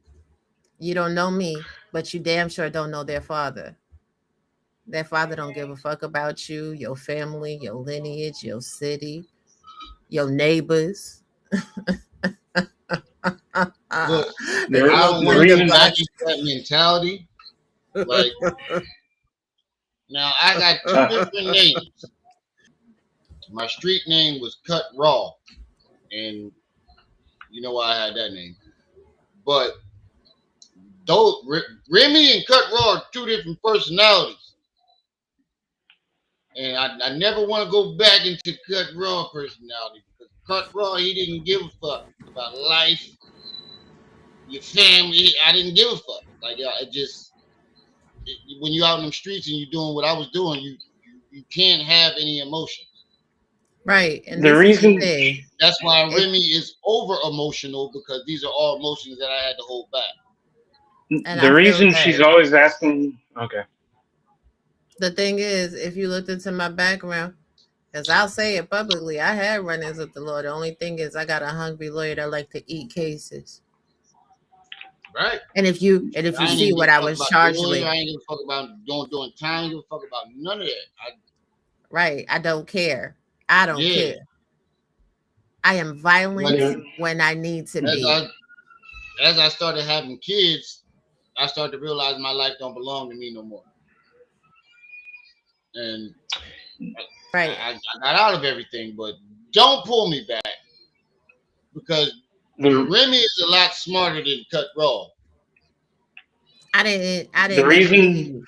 You don't know me, but you damn sure don't know their father. Their father don't give a fuck about you, your family, your lineage, your city, your neighbors. Look, I don't want to imagine that mentality. Like, now I got two different names. My street name was Cut Raw, and you know why I had that name. But those Remy and Cut Raw are two different personalities. And I never want to go back into Cut Raw personality because Cut Raw, he didn't give a fuck about life, your family. I didn't give a fuck. Like when you're out in the streets and you're doing what I was doing, you can't have any emotions. Right. And The this is the reason thing. That's why Remy is over emotional because these are all emotions that I had to hold back. And the I feel reason that she's always asking, okay, the thing is, if you looked into my background, because I'll say it publicly, I had run-ins with the law. The only thing is I got a hungry lawyer that like to eat cases. Right. And if you I ain't see even what give a I fuck was about charged lawyer. with, I ain't give a fuck about doing time. I ain't give a fuck about none of that. right? I don't care. I don't Yeah. care. I am violent But when I need to as be. I started having kids, I started to realize my life don't belong to me no more. And Right. I got out of everything, but don't pull me back because the Remy is a lot smarter than Cut Raw. I the didn't never reason leave.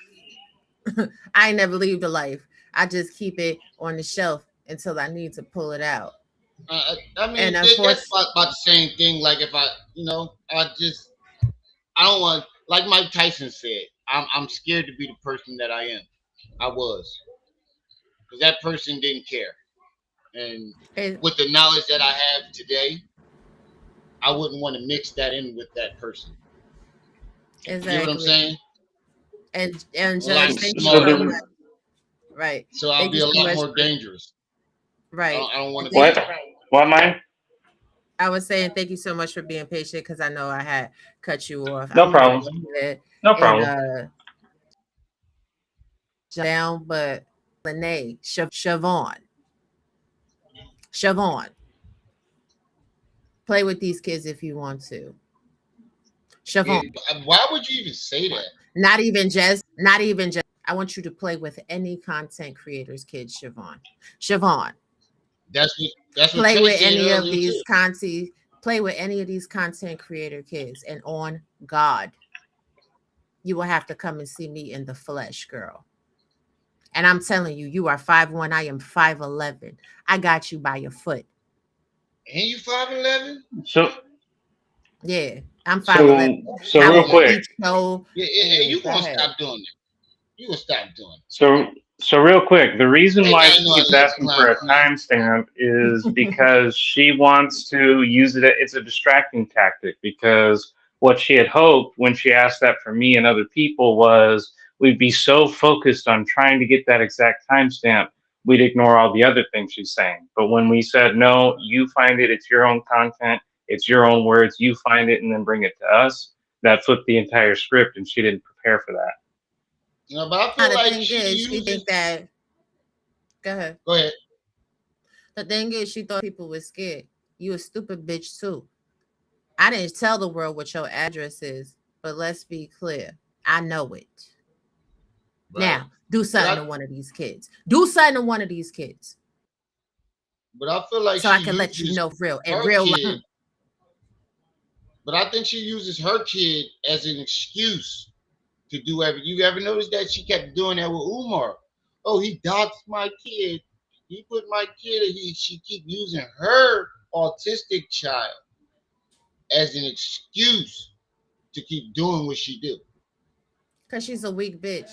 I ain't never leave the life. I just keep it on the shelf until I need to pull it out. I mean, And that's unfortunately, about the same thing. Like if I don't want, like Mike Tyson said, I'm scared to be the person that I am. I was, because that person didn't care. And with the knowledge that I have today, I wouldn't want to mix that in with that person. exactly. You get what I'm saying? And Well, I'm Judge, thank you smarter, so much. Right. so I'll Thank be you a so lot much. more dangerous. Right. I don't want to be. what mine? I was saying thank you so much for being patient because I know I had cut you off. No I'm gonna problem. go ahead No and problem. down, but Lanae, Siobhan, play with these kids if you want to. Siobhan, Why would you even say that? not even just. I want you to play with any content creators' kids, Siobhan. That's what Play Trey with said any of earlier these too. play with any of these content creator kids, and on God, you will have to come and see me in the flesh, girl. And I'm telling you, you are 5'1", I am 5'11". I got you by your foot. And you 5'11"? So Yeah, I'm 5'11". so I real will quick. eat your. Yeah, you Go gonna ahead. stop doing that? You gonna stop doing it? So real quick, the reason Hey, why I she know I keeps love asking for a clowns, man. timestamp is because she wants to use it. It's a distracting tactic because what she had hoped when she asked that for me and other people was we'd be so focused on trying to get that exact timestamp, we'd ignore all the other things she's saying. But when we said, no, you find it, it's your own content, it's your own words, you find it and then bring it to us, that flipped the entire script and she didn't prepare for that. You know, but I Now feel the like thing she is, she uses. think that. Go ahead. Go ahead. The thing is, she thought people were scared. You a stupid bitch too. I didn't tell the world what your address is, but let's be clear. I know it. Right. Now, do something to one of these kids. Do something to one of these kids. But I feel like so she I can let you uses know real and her real. kid. But I think she uses her kid as an excuse to do everything. You ever notice that she kept doing that with Umar? Oh, he doxed my kid. He put my kid. She keep using her autistic child as an excuse to keep doing what she do. Because she's a weak bitch.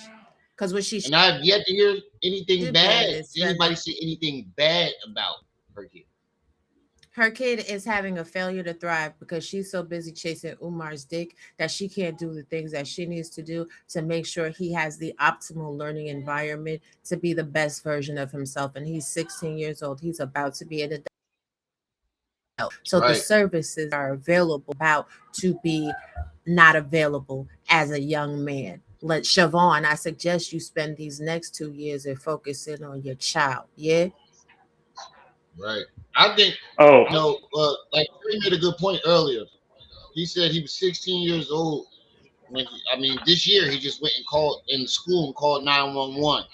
Because what she And I've yet to hear anything should bad. be is Anybody say anything bad about her kid? her kid is having a failure to thrive because she's so busy chasing Umar's dick that she can't do the things that she needs to do to make sure he has the optimal learning environment to be the best version of himself. And he's 16 years old. He's about to be an adult. So the services are available about to be not available as a young man. Let Siobhan, I suggest you spend these next 2 years and focusing on your child. Yeah. Right. I think. Oh. No. Like Trey made a good point earlier. He said he was 16 years old when this year he just went and called in school and called 911.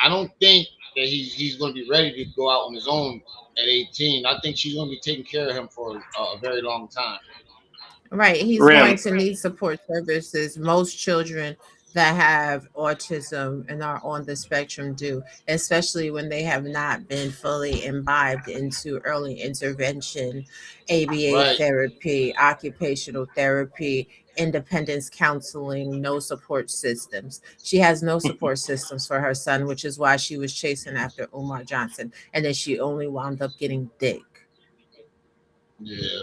I don't think that he's going to be ready to go out on his own at 18. I think she's going to be taking care of him for a very long time. Right. He's going to need support services. Most children that have autism and are on the spectrum do, especially when they have not been fully imbibed into early intervention, ABA Right. therapy, occupational therapy, independence counseling, no support systems. She has no support systems for her son, which is why she was chasing after Umar Johnson. And then she only wound up getting dick. Yeah.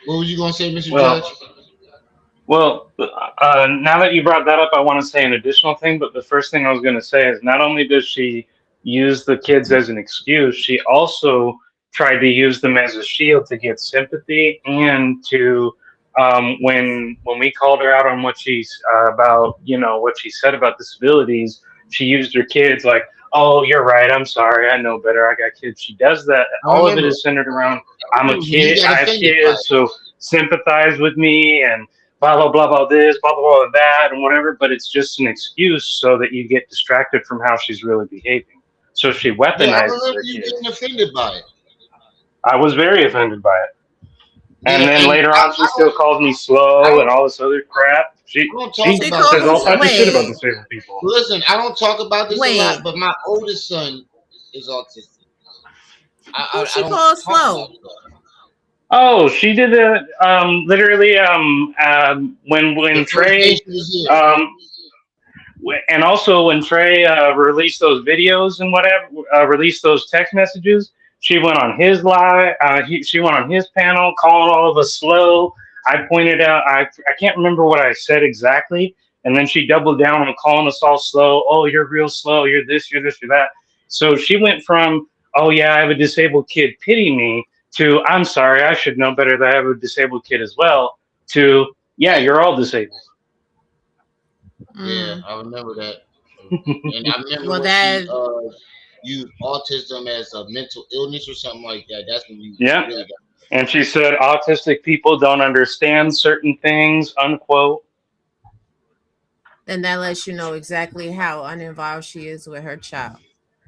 What was you gonna say, Mr. Well, Judge? now that you brought that up, I want to say an additional thing. But the first thing I was going to say is not only does she use the kids as an excuse, she also tried to use them as a shield to get sympathy and to when we called her out on what she's about, what she said about disabilities, she used her kids like, "Oh, you're right. I'm sorry. I know better. I got kids." She does that. I All of it remember. is centered around, I I'm a remember when you kid. got I have offended by kids, it. so sympathize with me and blah blah blah blah this, blah blah blah that, and whatever. But it's just an excuse so that you get distracted from how she's really behaving. So she Yeah, I weaponizes remember her you getting kids. offended by it. I was very offended by it. Yeah, And then and later I, on, she I still don't, calls me I slow and don't, all this other crap. I don't talk She She about called says this you, a all lot. types of shit about wait, disabled people. Listen, I don't talk about this a lot, wait. but my oldest son is autistic. Who I she don't called talk about slow? stuff. Oh, she did it literally when The first day Trey she was here. um, and also when Trey released those videos and whatever, released those text messages, she went on his live. She went on his panel, calling all of us slow. I pointed out. I can't remember what I said exactly, and then she doubled down on calling us all slow. Oh, you're real slow. You're this. You're this. You're that. So she went from, oh yeah, I have a disabled kid. Pity me. To, I'm sorry. I should know better that I have a disabled kid as well. To, yeah, you're all disabled. Yeah, Mm. I remember that. And I remember Well, when she that used autism as a mental illness or something like that. That's when you Yeah. really got. And she said autistic people don't understand certain things, unquote. then that lets you know exactly how uninvolved she is with her child.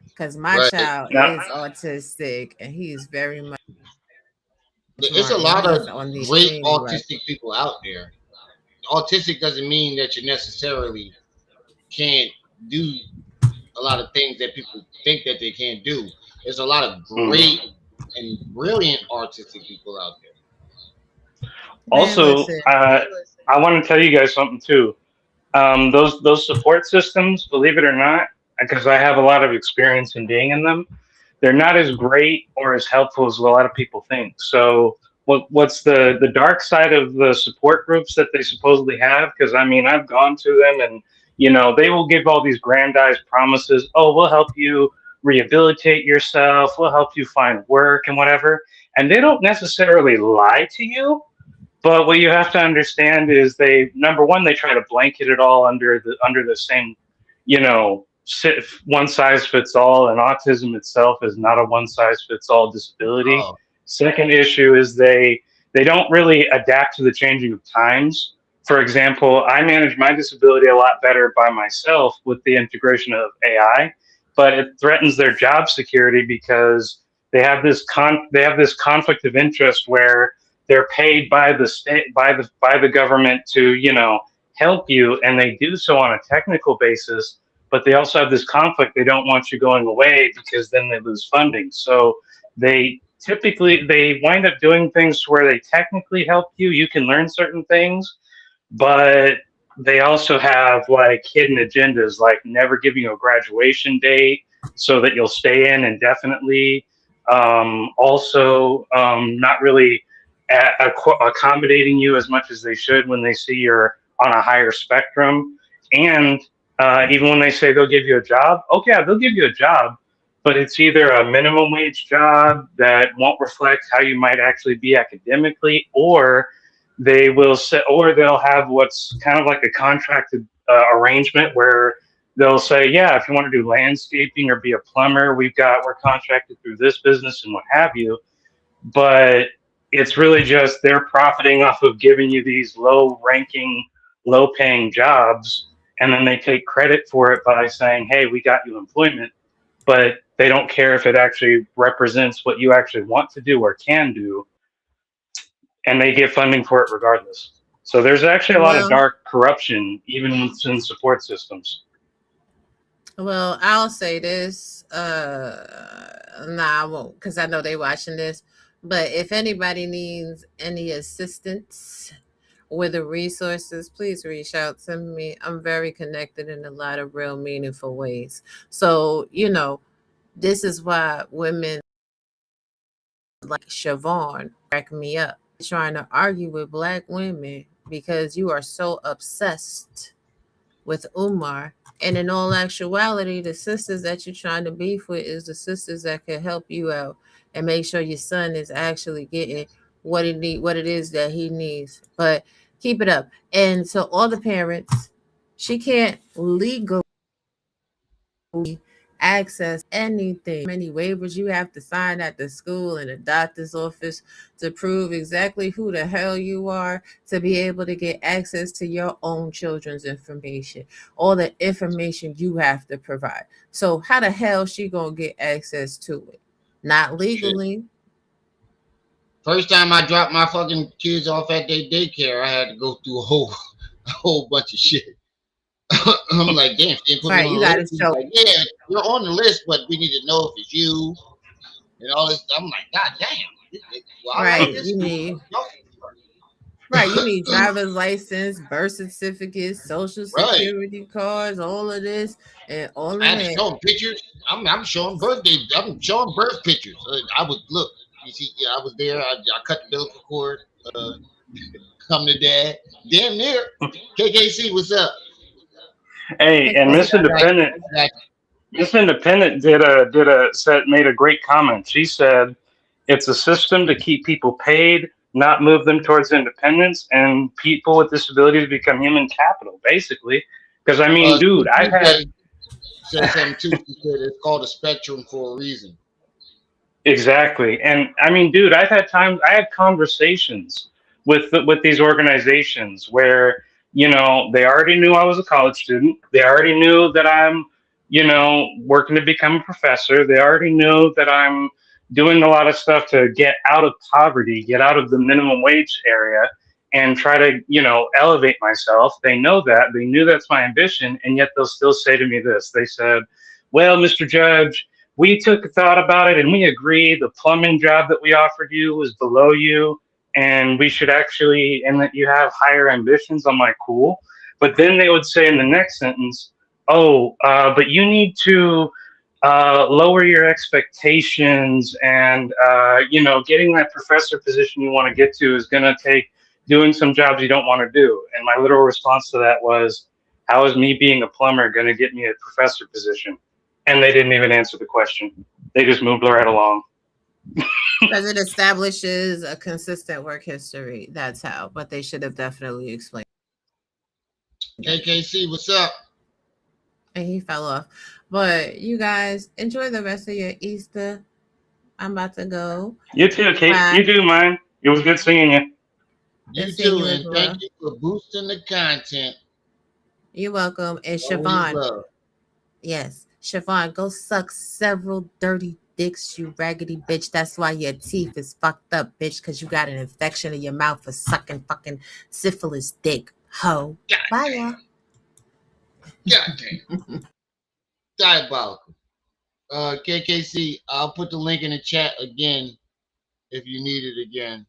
Because my Right. child Now, is autistic and he is very much It's a smart and lot of he's on the great extreme left. autistic people out there. Autistic doesn't mean that you necessarily can't do a lot of things that people think that they can't do. There's a lot of mhm. great and brilliant artistic people out there. Man, Also, listen. I want to tell you guys something too. Those support systems, believe it or not, because I have a lot of experience in being in them, they're not as great or as helpful as a lot of people think. So what's the dark side of the support groups that they supposedly have? Because I mean, I've gone to them and they will give all these grandized promises. Oh, we'll help you rehabilitate yourself. We'll help you find work and whatever. And they don't necessarily lie to you, but what you have to understand is they, number one, they try to blanket it all under the same, one size fits all, and autism itself is not a one size fits all disability. Oh, Second issue is they don't really adapt to the changing of times. For example, I manage my disability a lot better by myself with the integration of AI, but it threatens their job security because they have this conflict of interest where they're paid by the state by the government to help you, and they do so on a technical basis, but they also have this conflict. They don't want you going away because then they lose funding. So they wind up doing things where they technically help you can learn certain things, but they also have like hidden agendas, like never giving you a graduation date so that you'll stay in indefinitely. Also, not really accommodating you as much as they should when they see you're on a higher spectrum. And even when they say they'll give you a job, okay, yeah, they'll give you a job, but it's either a minimum wage job that won't reflect how you might actually be academically, or they'll have what's kind of like a contracted arrangement where they'll say, yeah, if you want to do landscaping or be a plumber, we're contracted through this business and what have you. But it's really just they're profiting off of giving you these low paying jobs, and then they take credit for it by saying, hey, we got you employment, but they don't care if it actually represents what you actually want to do or can do, and they get funding for it regardless. So there's actually a lot of Well, dark corruption even within support systems. well, I'll say this. Nah, I won't, because I know they watching this. But if anybody needs any assistance with the resources, please reach out to me. I'm very connected in a lot of real meaningful ways. So, this is why women like Siobhan crack me up trying to argue with black women because you are so obsessed with Umar. And in all actuality, the sisters that you're trying to beef with is the sisters that can help you out and make sure your son is actually getting what what it is that he needs. But keep it up. And so all the parents, she can't legally access anything. Many waivers you have to sign at the school and the doctor's office to prove exactly who the hell you are to be able to get access to your own children's information, all the information you have to provide. So how the hell she gonna get access to it? Not legally. Shit. First time I dropped my fucking kids off at their daycare, I had to go through a whole bunch of shit. I'm like, damn, they put me Right, on you the list. gotta He's show. like, yeah, you're on the list, but we need to know if it's you and all this. I'm like, God damn. Well, I like Right, this. you need. Right, you need driver's license, birth certificates, social Right. security cards, all of this and all I of had to that. show them pictures. I'm showing birthday. I'm showing birth pictures. I would look. You see, yeah, I was there. I cut the umbilical cord. Come to dad. Damn near. KKC, what's up? Hey, and I got you. I got Miss Independent made a great comment. She said it's a system to keep people paid, not move them towards independence, and people with disabilities become human capital, basically. Because I you. mean, dude, I've had CJ said something too. She said it's called a spectrum for a reason. exactly. And I mean, dude, I had conversations with these organizations where, they already knew I was a college student. They already knew that I'm, working to become a professor. They already knew that I'm doing a lot of stuff to get out of poverty, get out of the minimum wage area and try to, elevate myself. They know that. They knew that's my ambition, and yet they'll still say to me this. They said, "Well, Mr. Judge, we took a thought about it and we agreed the plumbing job that we offered you was below you and we should actually, and that you have higher ambitions." I'm like, cool. But then they would say in the next sentence, "Oh, but you need to lower your expectations and, getting that professor position you want to get to is going to take doing some jobs you don't want to do." And my literal response to that was, how is me being a plumber going to get me a professor position? And they didn't even answer the question. They just moved right along. Because it establishes a consistent work history. That's how. But they should have definitely explained. KKC, what's up? And he fell off. But you guys enjoy the rest of your Easter. I'm about to go. You too, Kate. Bye. You too, man. It was good seeing you. You Seeing too, you as and well. thank you for boosting the content. You're welcome. And Always Siobhan, love. yes, Siobhan, go suck several dirty dicks, you raggedy bitch. That's why your teeth is fucked up, bitch, because you got an infection in your mouth for sucking fucking syphilis dick, hoe. God Bye, damn. y'all. God damn. Diabolical. KKC, I'll put the link in the chat again if you need it again.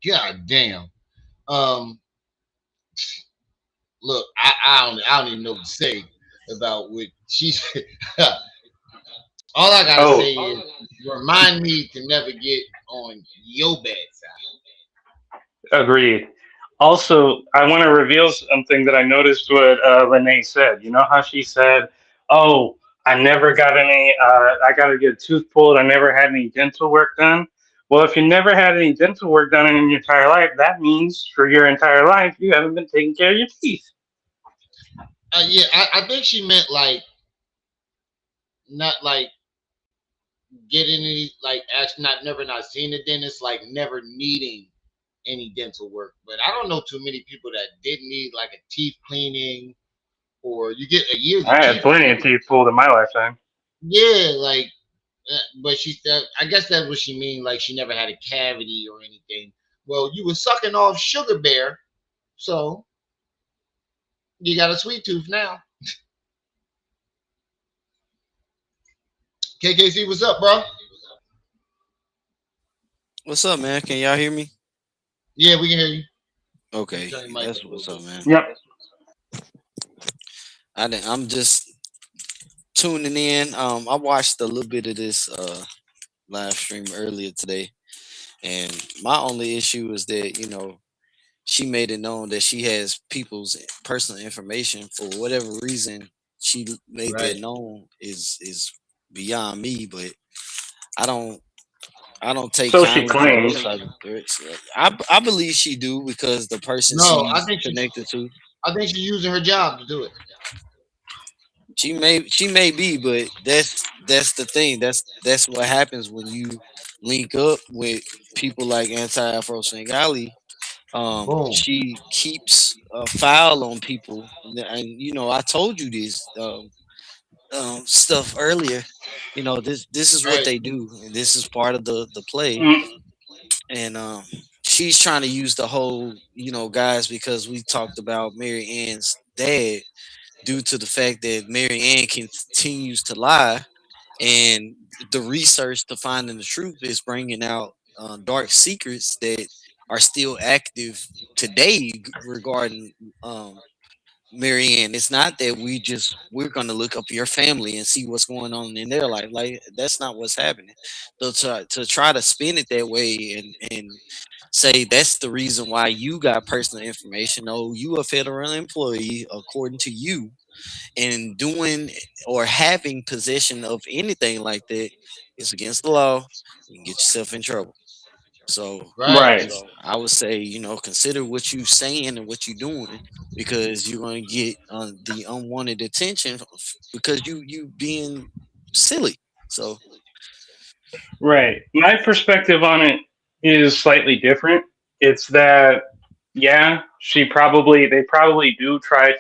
God damn. Um, look, I don't even know what to say about what she said. All I gotta Oh, say is remind me to never get on your bad side. agreed. Also, I want to reveal something that I noticed what Lanae said. You know how she said, "Oh, I never got any. I got to get a tooth pulled. I never had any dental work done." Well, if you never had any dental work done in your entire life, that means for your entire life you haven't been taking care of your teeth. Yeah, I think she meant like not like getting any like actually not seeing a dentist, like never needing any dental work. But I don't know too many people that didn't need like a teeth cleaning or you get a yearly I had teeth plenty of cleaning. teeth pulled in my lifetime. Yeah, but she said I guess that's what she mean. Like she never had a cavity or anything. Well, you was sucking off Sugar Bear, so you got a sweet tooth now. KKC, what's up, bro? What's up, man? Can y'all hear me? Yeah, we can hear you. Okay, Turn your mic up that's a little what's up, bit. man. Yep. I'm just tuning in. I watched a little bit of this live stream earlier today, and my only issue is that she made it known that she has people's personal information for whatever reason. She made that Right. known is beyond me, but I don't I don't take So she kindly to claims. those type of threats. I believe she do because the person No, she's connected to. I think she's using her job to do it. She may be, but that's the thing. That's what happens when you link up with people like Anti-Afro Svengali. Boom. She keeps a file on people, and I told you this stuff earlier. This is what Right. they do, and this is part of the play. Mm, And she's trying to use the whole guys, because we talked about Mary Ann's dad, due to the fact that Mary Ann continues to lie, and the research to finding the truth is bringing out dark secrets that are still active today regarding Mary Ann. It's not that we're gonna look up your family and see what's going on in their life. Like, that's not what's happening. So to try to spin it that way and say that's the reason why you got personal information. Oh, you a federal employee according to you, and doing or having possession of anything like that is against the law. You can get yourself in trouble. So Right. right. I would say, consider what you saying and what you doing, because you're going to get the unwanted attention because you being silly. So Right. My perspective on it is slightly different. It's that, yeah, they probably do try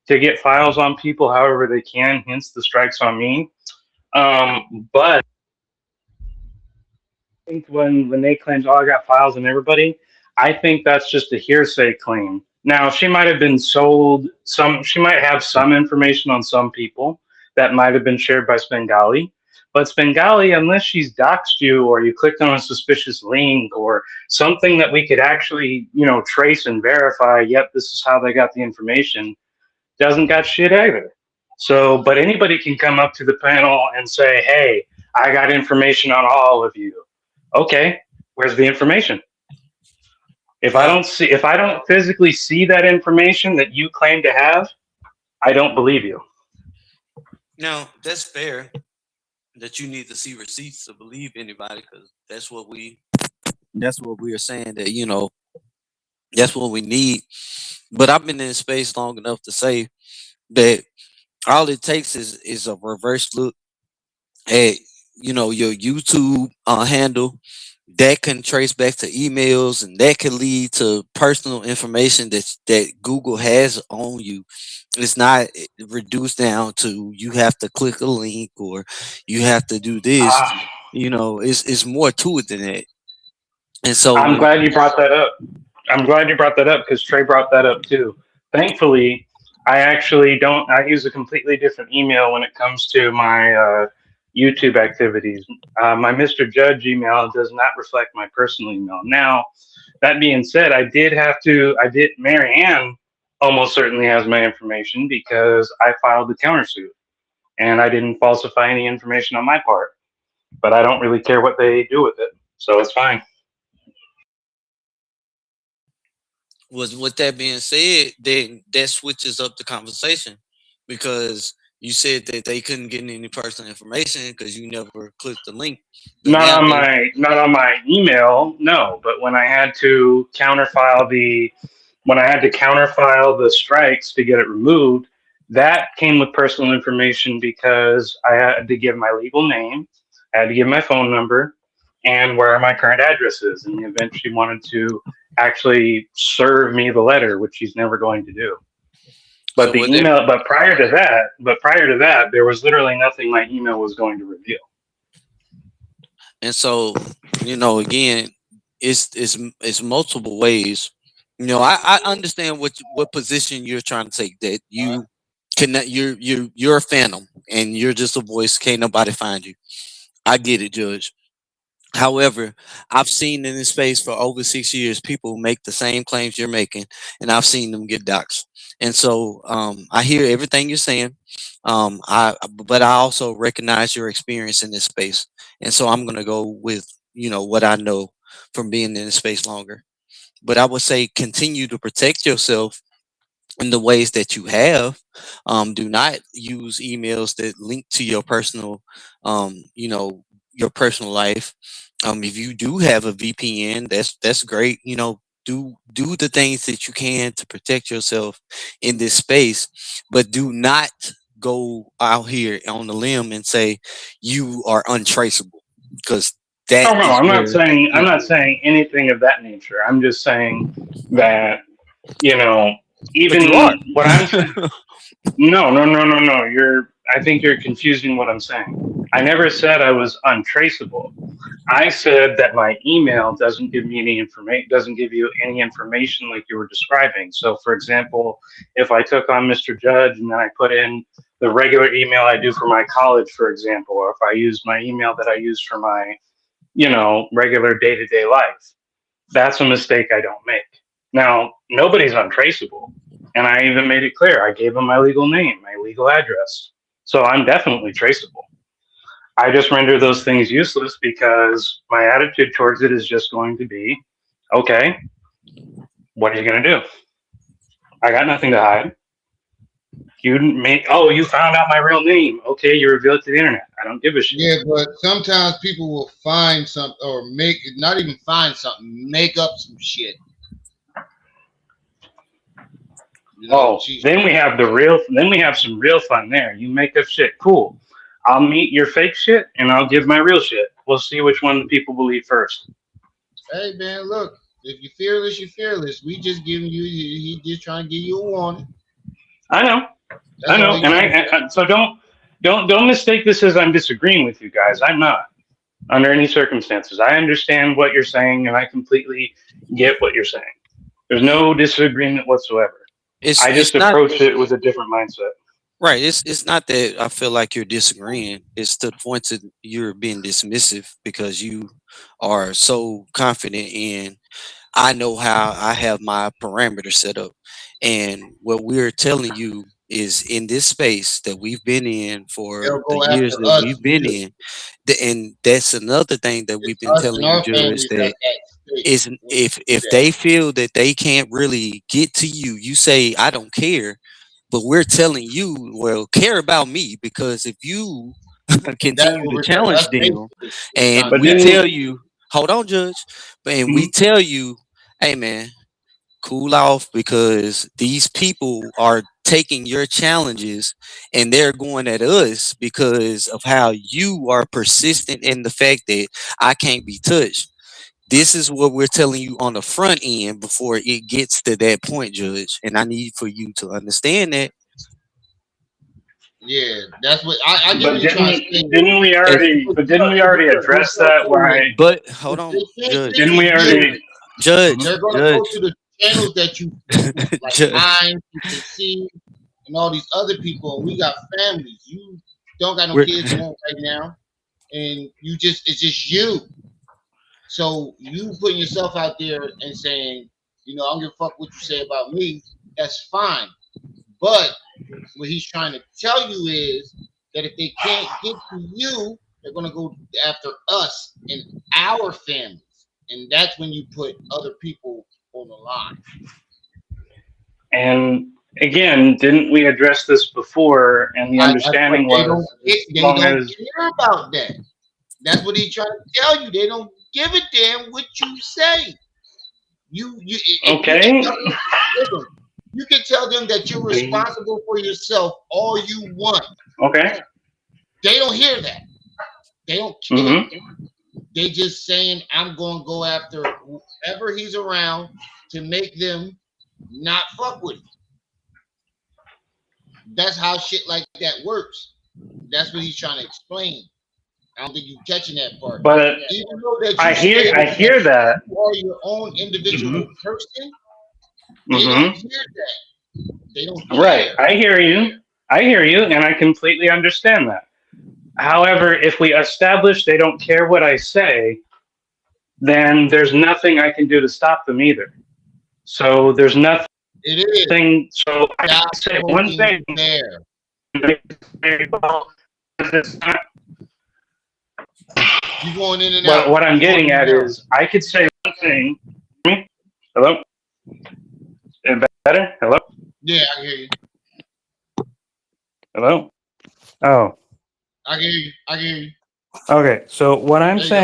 to get files on people however they can, hence the strikes on me. But I think when they claimed, oh, I got files on everybody, I think that's just a hearsay claim. Now, she might have been sold she might have some information on some people that might have been shared by Spengali. But Spengali, unless she's doxed you or you clicked on a suspicious link or something that we could actually, trace and verify, yep, this is how they got the information, doesn't got shit either. So, but anybody can come up to the panel and say, hey, I got information on all of you. Okay, where's the information? If I don't physically see that information that you claim to have, I don't believe you. now that's fair that you need to see receipts to believe anybody, because that's what we are saying, that that's what we need. But I've been in space long enough to say that all it takes is a reverse look at your YouTube handle that can trace back to emails, and that can lead to personal information that Google has on you. It's not reduced down to you have to click a link or you have to do this. It's more to it than that. And so I'm when glad you brought that up. I'm glad you brought that up because Trey brought that up too. Thankfully, I actually don't. I use a completely different email when it comes to my YouTube activities. My Mr. Judge email does not reflect my personal email. Now, that being said, Mary Ann almost certainly has my information because I filed the countersuit and I didn't falsify any information on my part. But I don't really care what they do with it, so it's fine. with that being said, then that switches up the conversation, because you said that they couldn't get any personal information because you never clicked the link. But Not now on they my email, no. But when I had to counterfile the strikes to get it removed, that came with personal information because I had to give my legal name, I had to give my phone number, and where my current address is in the event she wanted to actually serve me the letter, which she's never going to do. But so the what they email, but prior to that, there was literally nothing my email was going to reveal. and so again, it's multiple ways. You know, I understand what position you're trying to take. That you cannot, you're a phantom and you're just a voice. Can't nobody find you. I get it, Judge. However, I've seen in this space for over 6 years people make the same claims you're making, and I've seen them get doxxed. And so I hear everything you're saying. But I also recognize your experience in this space, and so I'm gonna go with what I know from being in this space longer. But I would say continue to protect yourself in the ways that you have. Do not use emails that link to your personal, your personal life. If you do have a VPN, that's great. Do the things that you can to protect yourself in this space, but do not go out here on the limb and say you are untraceable, because that Oh no, is where I'm not saying anything of that nature. I'm just saying that but you are. even what I'm saying. No, no, no, no, no. I think you're confusing what I'm saying. I never said I was untraceable. I said that my email doesn't give me any information, doesn't give you any information like you were describing. So, for example, if I took on Mr. Judge and then I put in the regular email I do for my college, for example, or if I use my email that I use for my, regular day-to-day life, that's a mistake I don't make. Now, nobody's untraceable. And I even made it clear. I gave them my legal name, my legal address. So I'm definitely traceable. I just render those things useless because my attitude towards it is just going to be, okay, what are you going to do? I got nothing to hide. You found out my real name. Okay, you revealed it to the internet. I don't give a shit. Yeah, but sometimes people will find something or not even find something, make up some shit. Then we have some real fun there. You make up shit, cool. I'll meet your fake shit and I'll give my real shit. We'll see which one the people believe first. Hey man, look, if you're fearless, you're fearless. We just giving you, he just trying to give you a warning. I know. That's I know. And so don't mistake this as I'm disagreeing with you guys. I'm not, under any circumstances. I understand what you're saying and I completely get what you're saying. There's no disagreement whatsoever. I just approach it with a different mindset. Right. It's not that I feel like you're disagreeing. It's to the point that you're being dismissive because you are so confident in I know how I have my parameters set up. And what we're telling you is in this space that we've been in for They'll the go years after that us. we've been in. And that's another thing that we've been Us telling and you, our Judge, families that at stake. is if they feel that they can't really get to you, you say, I don't care. But we're telling you, well, care about me, because if you That's continue what to we're telling. challenge That's them basically what we're and trying to But we tell didn't tell you, hold on, Judge, and we Mhm. tell you, hey man, cool off, because these people are taking your challenges and they're going at us because of how you are persistent in the fact that I can't be touched. This is what we're telling you on the front end before it gets to that point, Judge. And I need for you to understand that. Yeah, that's what I get. But What you're trying to say. And, didn't we already address that where but hold If on, they can't Judge. get didn't to we you, already Judge, they're gonna go Judge, to the channels that you like Judge. mine, see, and all these other people. And we got families. You don't got no We're, kids in home right now, and it's just you. So you putting yourself out there and saying, I don't give a fuck what you say about me. That's fine. But what he's trying to tell you is that if they can't get to you, they're gonna go after us and our families. And that's when you put other people on the line. And again, didn't we address this before? And the But understanding they don't was get, as they long don't as care about that. That's what he's trying to tell you. They don't give a damn what you say. If you can okay, tell them, listen, you can tell them that you're responsible for yourself all you want. okay, They don't hear that. They don't care. They just saying, I'm going to go after whoever he's around to make them not fuck with him. That's how shit like that works. That's what he's trying to explain. I don't think you catching that part. But Even though that I you hear stated that that. you are your own individual Mm-hmm. person, they don't Mm-hmm. hear that. They don't Right. care. I hear you. I hear you, and I completely understand that. However, if we establish they don't care what I say, then there's nothing I can do to stop them either. So there's nothing. It is. So I can Stop say one poking thing. the bear. Well, it's not. You going in and But out. what I'm You going getting in at and out. is I could say one thing. Hello? Is it better? Hello? Yeah, I hear you. Hello? Oh. I hear you. I hear you. Okay. So what I'm There you go.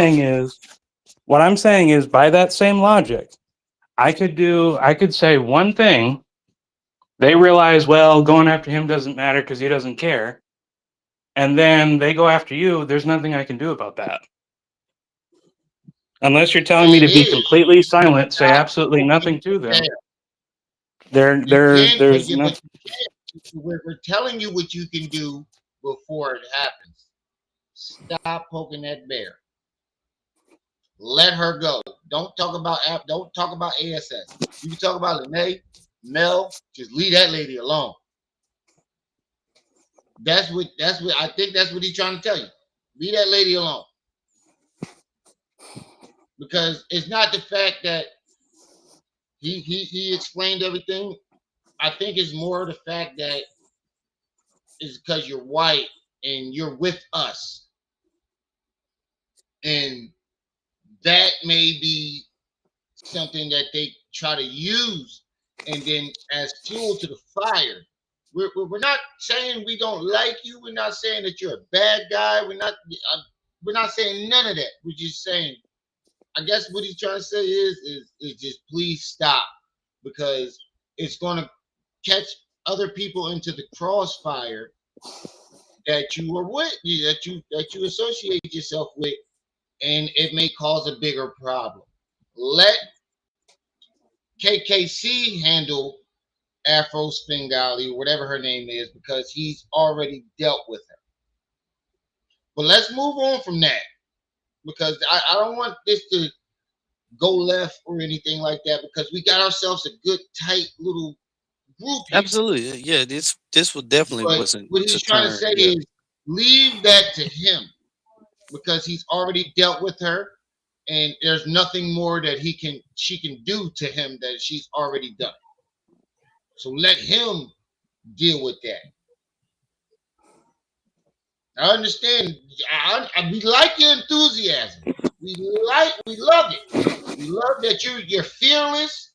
saying is by that same logic, I could say one thing. They realize, well, going after him doesn't matter because he doesn't care. And then they go after you. There's nothing I can do about that. Unless you're telling me It to be is. completely silent, say Stop absolutely poking nothing to the them. bear. You can take There's it, no. but you can't. We're telling you what you can do before it happens. Stop poking that bear. Let her go. Don't talk about ASS. You can talk about Lanae, Mel. Just leave that lady alone. That's what I think that's what he's trying to tell you. Leave that lady alone. Because it's not the fact that he explained everything. I think it's more the fact that it's because you're white and you're with us. And that may be something that they try to use and then as fuel to the fire. We're not saying we don't like you. We're not saying that you're a bad guy. We're not saying none of that. We're just saying, I guess what he's trying to say is just please stop, because it's going to catch other people into the crossfire that you are with, that you associate yourself with, and it may cause a bigger problem. Let KKC handle Afro Spingali, whatever her name is, because he's already dealt with her. But let's move on from that, because I don't want this to go left or anything like that, because we got ourselves a good tight little group here. Absolutely, yeah. This will definitely But wasn't what to he's trying to turn. say Yeah, is leave that to him, because he's already dealt with her, and there's nothing more that she can do to him that she's already done. So let him deal with that. I understand. We like your enthusiasm. We love it. We love that you're fearless.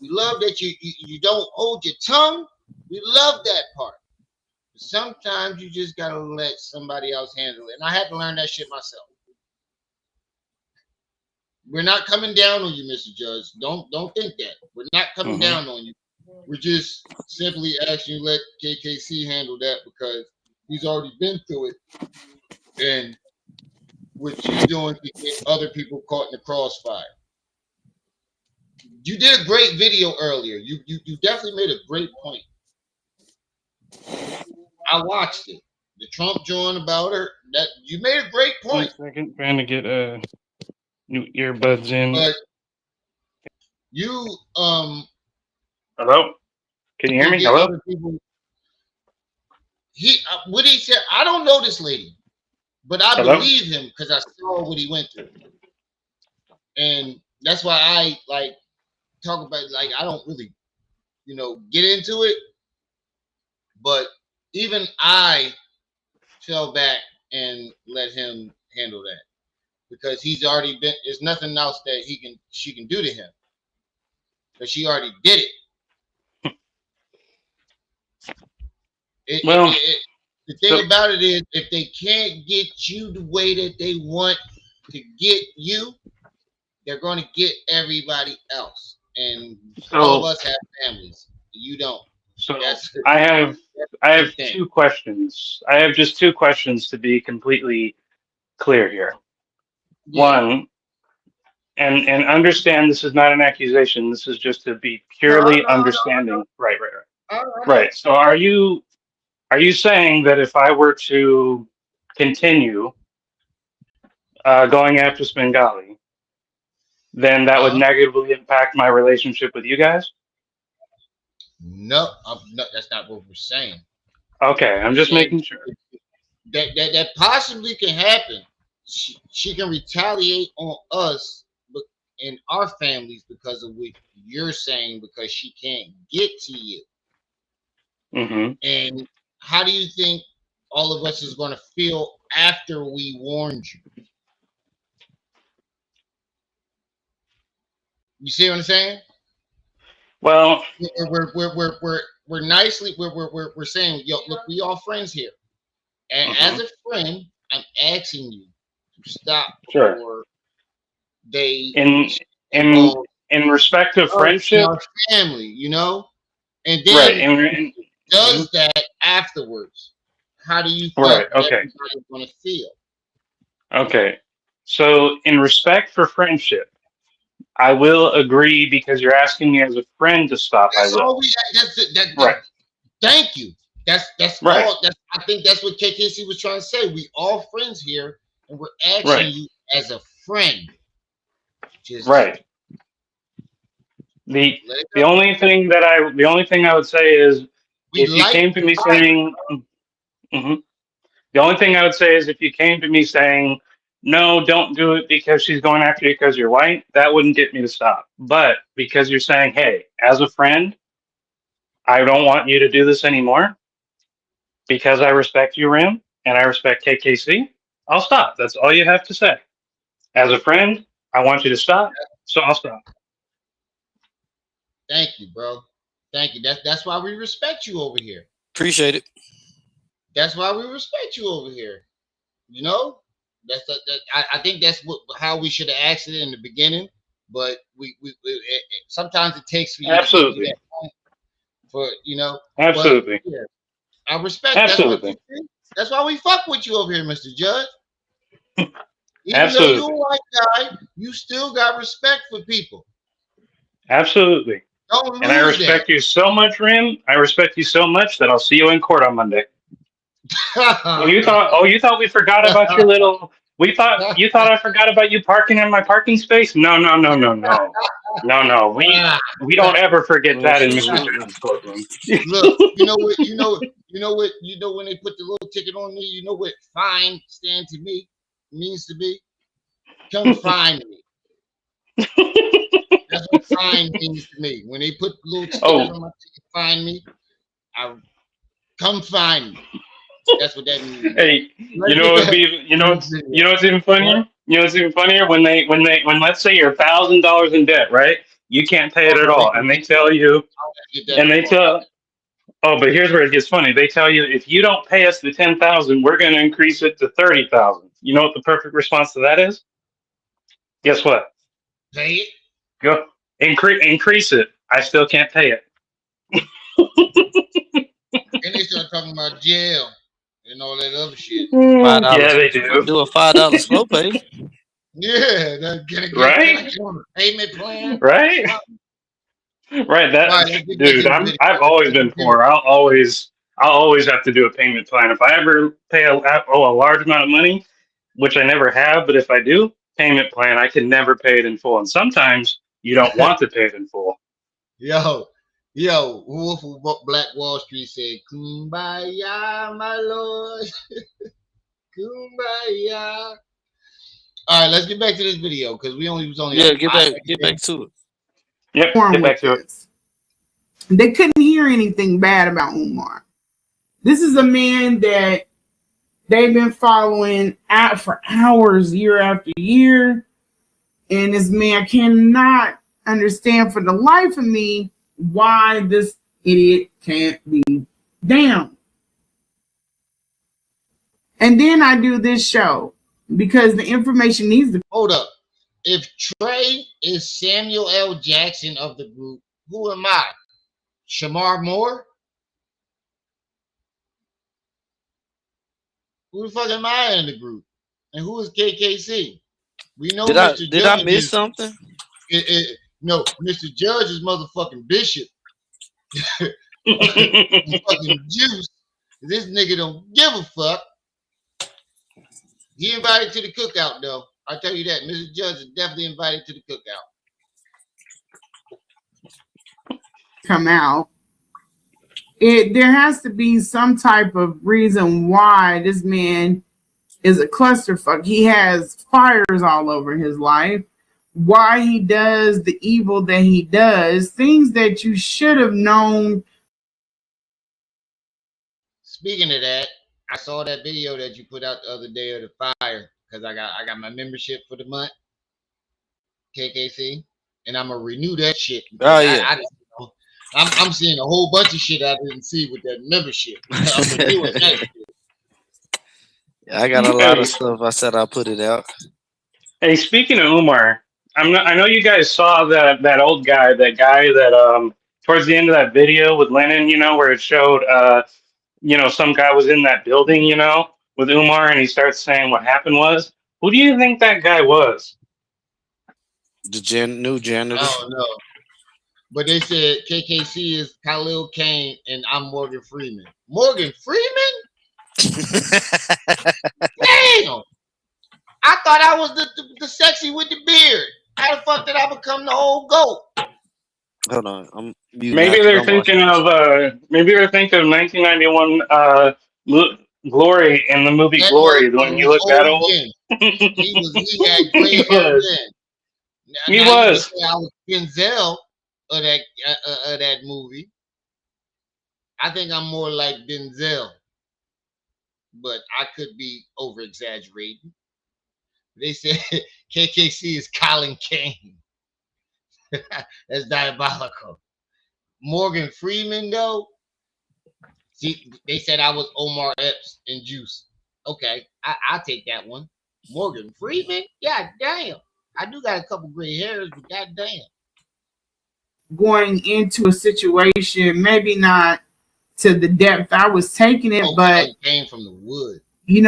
We love that you don't hold your tongue. We love that part. But sometimes you just gotta let somebody else handle it. And I had to learn that shit myself. We're not coming down on you, Mr. Judge. Don't think that. We're not coming down on you. We're just simply asking you to let KKC handle that, because he's already been through it. And what you're doing to get other people caught in the crossfire. You did a great video earlier. You definitely made a great point. I watched it. The Trump joint about her. That you made a great point. 1 second, trying to get new earbuds in. But you Hello? Can you hear me? get Hello? other people. What he said. I don't know this lady, but I Hello? believe him because I saw what he went through, and that's why I like talk about, like, I don't really, get into it, but even I fell back and let him handle that, because he's already been. There's nothing else that she can do to him, because she already did it. Well, The thing about it is, if they can't get you the way that they want to get you, they're going to get everybody else. And all of us have families. You don't. So That's I have the thing. 2 questions. I have just 2 questions to be completely clear here. Yeah. One, and understand this is not an accusation. This is just to be purely understanding. Right. Right. So are you saying that if I were to continue going after Spengali, then that would negatively impact my relationship with you guys? No, no, that's not what we're saying. Okay, I'm We're just saying making sure. that possibly can happen. She can retaliate on us and our families because of what you're saying, because she can't get to you. Mm-hmm. And how do you think all of us is going to feel after we warned you? You see what I'm saying? Well, we're nicely we're saying, yo, look, we all friends here, and as a friend, I'm asking you to stop sure. before they in involve respect of us and friendship, our family, you know, and right? then does that afterwards. How do you right. think Okay. everybody's going to feel? Okay. So, in respect for friendship, I will agree because you're asking me as a friend to stop. I That's all will. we. Right. Thank you. That's Right. all. I think that's what KKC was trying to say. We all friends here, and we're asking Right. you as a friend. Just right. The let it the go. only thing I would say is We if you like came to me life. saying, mhm. The only thing I would say is if you came to me saying, no, don't do it because she's going after you because you're white, that wouldn't get me to stop. But because you're saying, hey, as a friend, I don't want you to do this anymore because I respect you, Rim, and I respect KKC, I'll stop. That's all you have to say. As a friend, I want you to stop, so I'll stop. Thank you, bro. Thank you. That's why we respect you over here. Appreciate it. That's why we respect you over here. You know, I think that's how we should have asked it in the beginning. But sometimes it takes for you to get to Absolutely. that point. For you know, Absolutely. But yeah, I respect. Absolutely. That's why we fuck with you over here, Mr. Judge. Even Absolutely. though you're a white guy, you still got respect for people. Absolutely. Don't lose and I respect you so much, Rim. I respect you so much that I'll see you in court on Monday. you thought we forgot about your little. You thought I forgot about you parking in my parking space? No. We don't ever forget that in Mr. Judge's courtroom. Look, you know when they put the little ticket on me, you know what fine means to me? Come find me. That's what fine means to me. When they put little stickers on my ticket, find me. Come find me. That's what that means. Hey, you know what's even funnier? You know what's even funnier when let's say you're $1,000 in debt, right? You can't pay it at all, and they tell you, but here's where it gets funny. They tell you if you don't pay us the 10,000, we're going to increase it to 30,000. You know what the perfect response to that is? Guess what? Pay it. Go increase it. I still can't pay it. And they start talking about jail and all that other shit. $5. Yeah, they do. Do a $5 slow pay. Yeah, can I get on a payment plan? Right. Right. Dude, I've always been poor. I'll always have to do a payment plan. If I ever owe a large amount of money, which I never have, but if I do, payment plan, I can never pay it in full. And sometimes you don't want to pay it in full. Yo, Wolf of Black Wall Street said, "Kumbaya, my lord, kumbaya." All right, let's get back to this video because we was only get back to it. Yep, get back to it. They couldn't hear anything bad about Umar. This is a man that they've been following out for hours, year after year, and this man cannot understand for the life of me why this idiot can't be down. And then I do this show because the information needs to. Hold up. If Trey is Samuel L. Jackson of the group, who am I? Shamar Moore? Who the fuck am I in the group? And who is KKC? We know Did I miss something? No, Mr. Judge is motherfucking Bishop. Fucking juice. This nigga don't give a fuck. He invited to the cookout though. I tell you that Mrs. Judge is definitely invited to the cookout. Come out. There has to be some type of reason why this man is a clusterfuck. He has fires all over his life. Why he does the evil that he does, things that you should have known. Speaking of that, I saw that video that you put out the other day of the fire because I got my membership for the month, KKC, and I'm gonna renew that shit. Oh yeah. I'm seeing a whole bunch of shit I didn't see with that membership. I'm renewing that shit. I got a lot of stuff. I said I'll put it out. Hey, speaking of Umar, I know you guys saw that old guy, that towards the end of that video with Lennon, where it showed some guy was in that building, with Umar, and he starts saying what happened was. Who do you think that guy was? The new janitor. Oh no. But they said KKC is Khalil Kane and I'm Morgan Freeman. Morgan Freeman? Damn! I thought I was the sexy with the beard. How the fuck did I become the old goat? Hold on, maybe they're thinking of 1991 Glory in the movie That Glory when he looked that old. He had gray hair then. He was. I was Denzel of that movie. I think I'm more like Denzel, but I could be over exaggerating. They said KKC is Colin Kane. That's diabolical. Morgan Freeman, though. See, they said I was Omar Epps in Juice. Okay, I'll take that one. Morgan Freeman? God damn. I do got a couple gray hairs, but god damn. Going into a situation, maybe not to the depth I was taking it, but came from the wood. He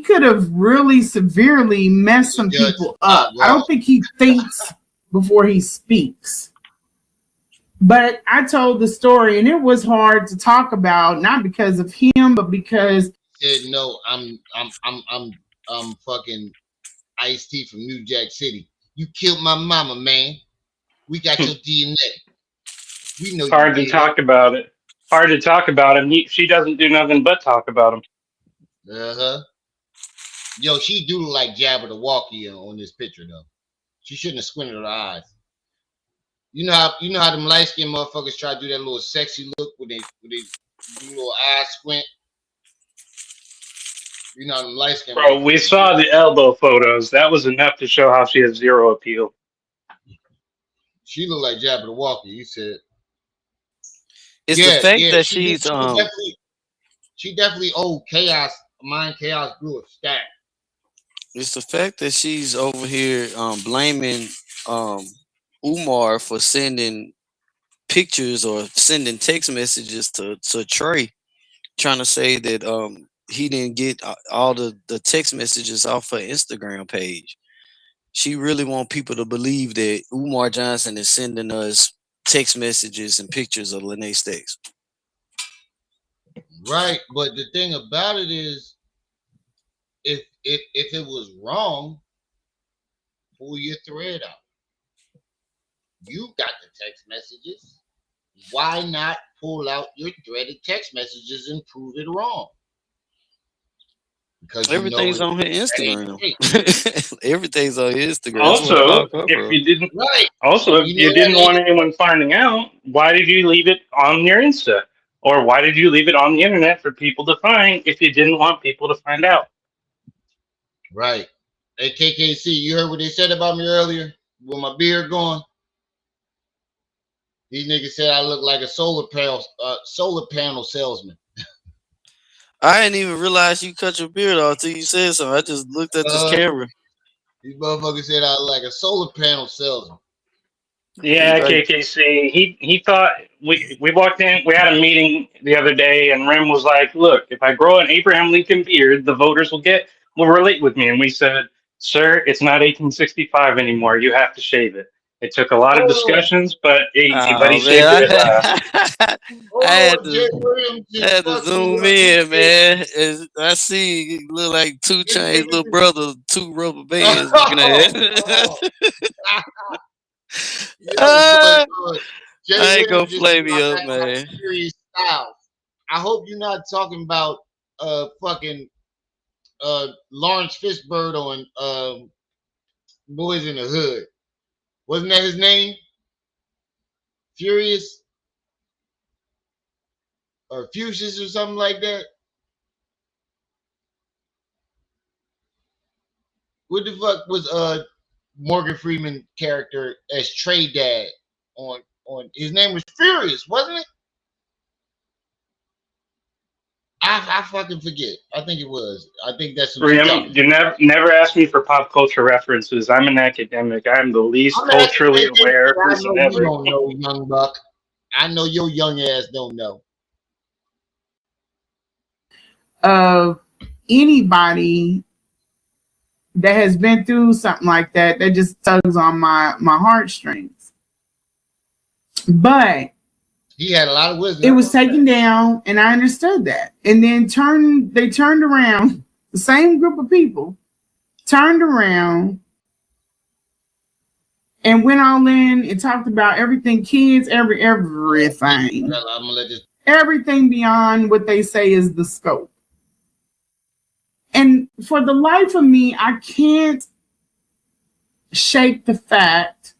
could have really severely messed some people up. I don't think he thinks before he speaks. But I told the story, and it was hard to talk about, not because of him, but because he said, "No, I'm fucking Ice-T from New Jack City. You killed my mama, man. We got your DNA. We know." Hard to talk about it. Hard to talk about him. She doesn't do nothing but talk about him. Yo, she do look like Jabba the Walkie on this picture though. She shouldn't have squinted her eyes. You know how them light skinned motherfuckers try to do that little sexy look when they do a little eye squint. You know them light skinned. Bro, we saw the elbow photos. That was enough to show how she has zero appeal. She looked like Jabba the Walkie. You said. It's the fact that she definitely owed Chaos. Mind Chaos grew a stack. It's the fact that she's over here blaming Umar for sending pictures or sending text messages to Trey, trying to say that he didn't get all the text messages off her Instagram page. She really want people to believe that Umar Johnson is sending us text messages and pictures of Lanae Stacks. Right, but the thing about it is, if it was wrong, pull your thread out. You got the text messages. Why not pull out your threaded text messages and prove it wrong? Because everything's on her Instagram. Everything's on her Instagram. Also, if you didn't want anyone finding out, why did you leave it on your Insta? Or why did you leave it on the internet for people to find if you didn't want people to find out? Right. Hey, KKC, you heard what they said about me earlier with my beard going? These niggas said I look like a solar panel salesman. I didn't even realize you cut your beard off till you said so. I just looked at this camera. These motherfuckers said I look like a solar panel salesman. Yeah, KKC. He thought we walked in. We had a meeting the other day, and Rim was like, "Look, if I grow an Abraham Lincoln beard, the voters will relate with me." And we said, "Sir, it's not 1865 anymore. You have to shave it. It took a lot of Hold on. discussions, but he Oh saved it man, at last. I Hold had on. Jay to Williams I just had to fucked me zoom up. He in, said, man. I see you look like Two this Chainz nigga little just, brother, two rubber bands looking at. oh, yo, but Ah, Jay I ain't gonna Williams just said flame me I up, got that man. serious style. I hope you're not talking about fucking Lawrence Fishburne on Boys in the Hood. Wasn't that his name? Furious or Fuchsius or something like that. What the fuck was Morgan Freeman character as Trey Dad on his name was Furious, wasn't it? I fucking forget. I think it was. I think that's what you're talking You about. never ask me for pop culture references. I'm an academic. I'm the least I'm asking culturally that aware I person know you ever. don't know, young buck. I know your young ass don't know. Of anybody that has been through something like that, that just tugs on my heartstrings. But He had a lot of wisdom. it was taken down, and I understood that. And then they turned around, the same group of people turned around and went all in and talked about everything kids, everything. I'm gonna let this. Everything beyond what they say is the scope. And for the life of me, I can't shake the fact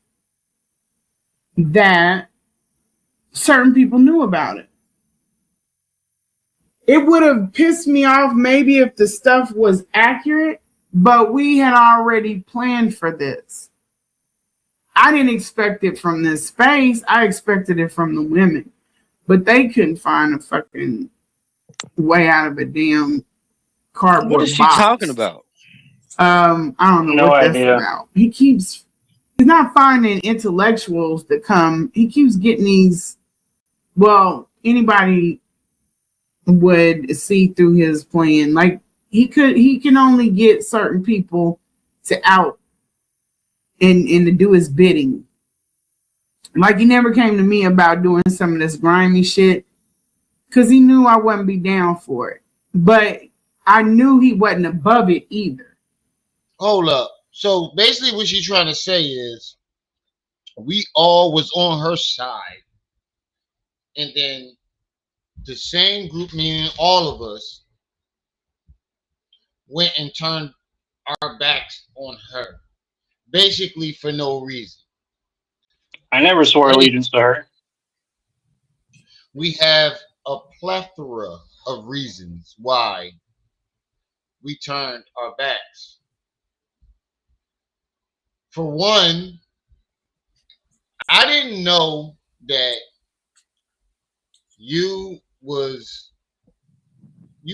that certain people knew about it. It would have pissed me off maybe if the stuff was accurate, but we had already planned for this. I didn't expect it from this space. I expected it from the women, but they couldn't find a fucking way out of a damn cardboard What is she box. talking about? I don't know No what that's idea. about. He's not finding intellectuals that come. He keeps getting these. Well, anybody would see through his plan. Like he can only get certain people to out and to do his bidding. Like he never came to me about doing some of this grimy shit because he knew I wouldn't be down for it. But I knew he wasn't above it either. Hold up. So basically, what she's trying to say is, we all was on her side, and then the same group, meaning all of us, went and turned our backs on her, basically for no reason. I never swore allegiance to her. We have a plethora of reasons why we turned our backs. For one, I didn't know that you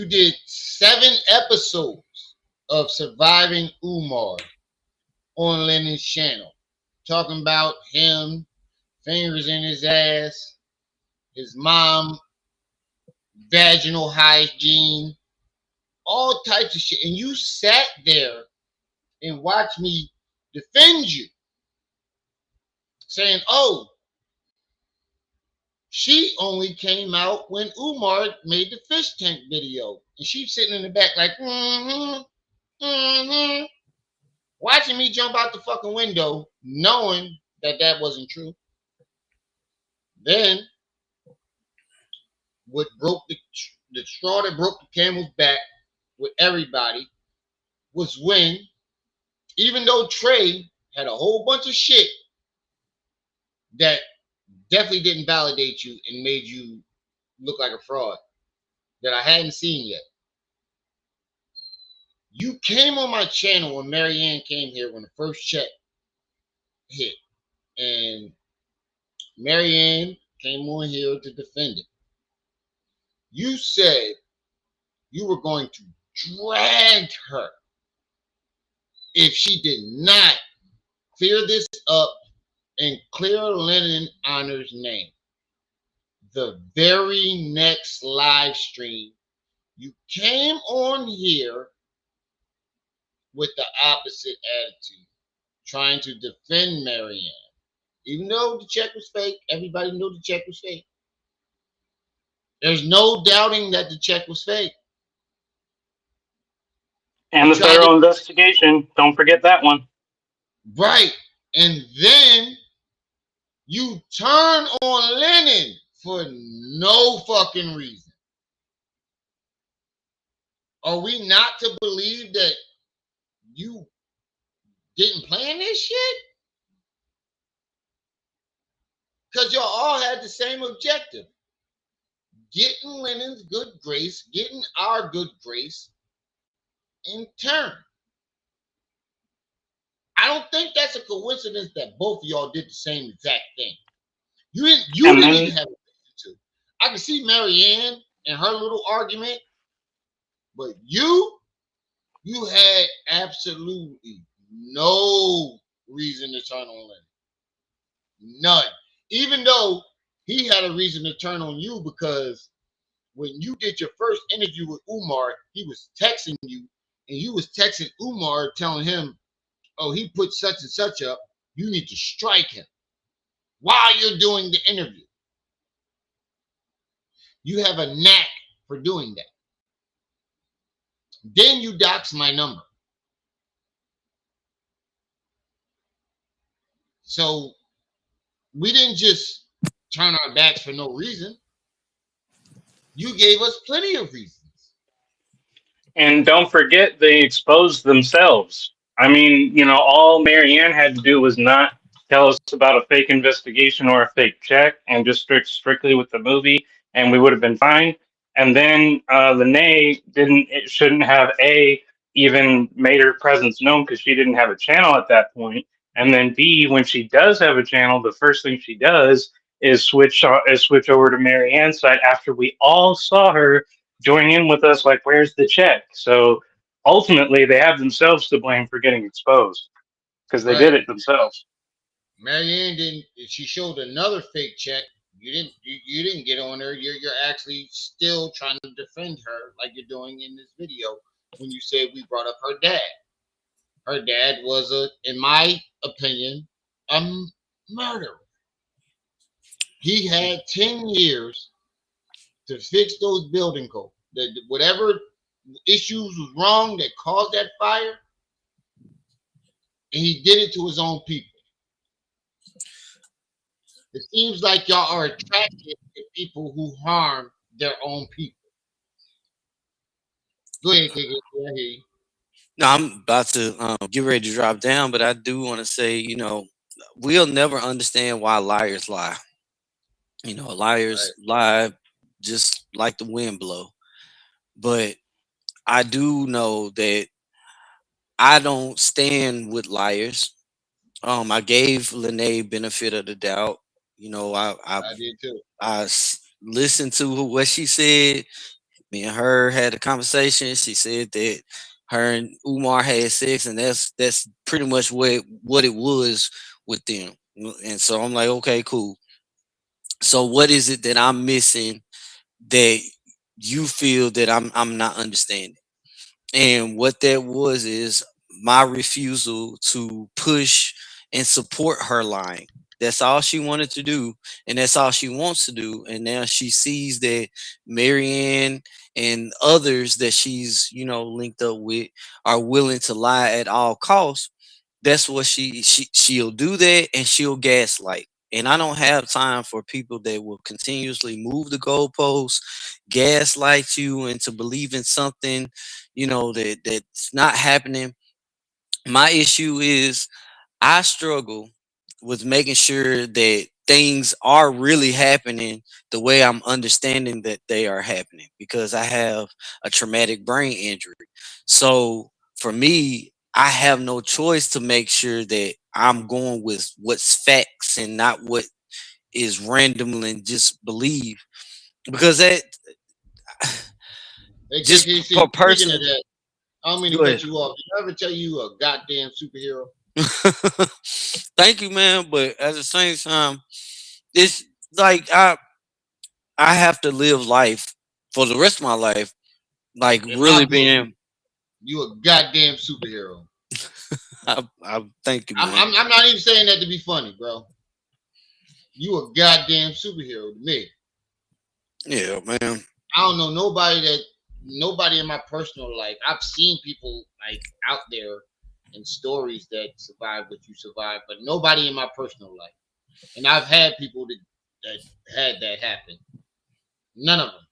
did 7 episodes of Surviving Umar on Lanae's channel, talking about him, fingers in his ass, his mom, vaginal hygiene, all types of shit. And you sat there and watched me defend you, saying, oh, she only came out when Umar made the fish tank video. And she's sitting in the back like, watching me jump out the fucking window, knowing that wasn't true. Then, what broke the straw that broke the camel's back with everybody was when, even though Trey had a whole bunch of shit that definitely didn't validate you and made you look like a fraud that I hadn't seen yet. You came on my channel when Marianne came here when the first check hit. And Marianne came on here to defend it. You said you were going to drag her if she did not clear this up and clear Lennon Honor's name. The very next live stream, you came on here with the opposite attitude, trying to defend Marianne. Even though the check was fake, everybody knew the check was fake. There's no doubting that the check was fake. And You the tried to federal investigation. Don't forget that one. right, and then you turn on Lennon for no fucking reason. Are we not to believe that you didn't plan this shit? Because y'all all had the same objective. Getting Lennon's good grace, getting our good grace in turn. I don't think that's a coincidence that both of y'all did the same exact thing. You And didn't even then have a reason to. I can see Marianne and her little argument, but you had absolutely no reason to turn on Lennon. None. Even though he had a reason to turn on you, because when you did your first interview with Umar, he was texting you, and you was texting Umar telling him, oh, he put such and such up, you need to strike him while you're doing the interview. You have a knack for doing that. Then you dox my number. So we didn't just turn our backs for no reason. You gave us plenty of reasons. And don't forget, they exposed themselves. I mean, all Marianne had to do was not tell us about a fake investigation or a fake check and just strictly with the movie, and we would have been fine. And then Lanae shouldn't have even made her presence known because she didn't have a channel at that point. And then B, when she does have a channel, the first thing she does is switch over to Marianne's side after we all saw her join in with us, like, where's the check? So ultimately, they have themselves to blame for getting exposed because they Right. did it themselves. Marianne didn't. She showed another fake check. You didn't get on her. You're actually still trying to defend her like you're doing in this video when you said we brought up her dad. Her dad was in my opinion, a murderer. He had 10 years to fix those building codes. Whatever issues was wrong that caused that fire, and he did it to his own people. It seems like y'all are attracted to people who harm their own people. Go ahead, KK. I hear you. No, I'm about to get ready to drop down, but I do want to say, we'll never understand why liars lie. Liars lie just like the wind blow. But I do know that I don't stand with liars. I gave Lanae benefit of the doubt. I did too. Listened to what she said. Me and her had a conversation. She said that her and Umar had sex, and that's pretty much what it was with them. And so I'm like, okay, cool. So what is it that I'm missing that you feel that I'm not understanding? And what that was is my refusal to push and support her lying. That's all she wanted to do, and that's all she wants to do. And now she sees that Marianne and others that she's linked up with are willing to lie at all costs. That's what she'll do that, and she'll gaslight. And I don't have time for people that will continuously move the goalposts, gaslight you into believing something, that's not happening. My issue is I struggle with making sure that things are really happening the way I'm understanding that they are happening because I have a traumatic brain injury. So for me, I have no choice to make sure that I'm going with what's facts and not what is random and just believe because that Hey, just KK, for speaking of personal. that, I don't mean to Go cut ahead. you off. Did I ever tell you a goddamn superhero? Thank you, man. But at the same time, it's like I have to live life for the rest of my life, like In my really book, being. you a goddamn superhero. I thank you, I'm, man. I'm, I'm not even saying that to be funny, bro. You a goddamn superhero to me. Yeah, man. I don't know nobody in my personal life. I've seen people like out there in stories that survive what you survive, but nobody in my personal life. And I've had people that had that happen. None of them.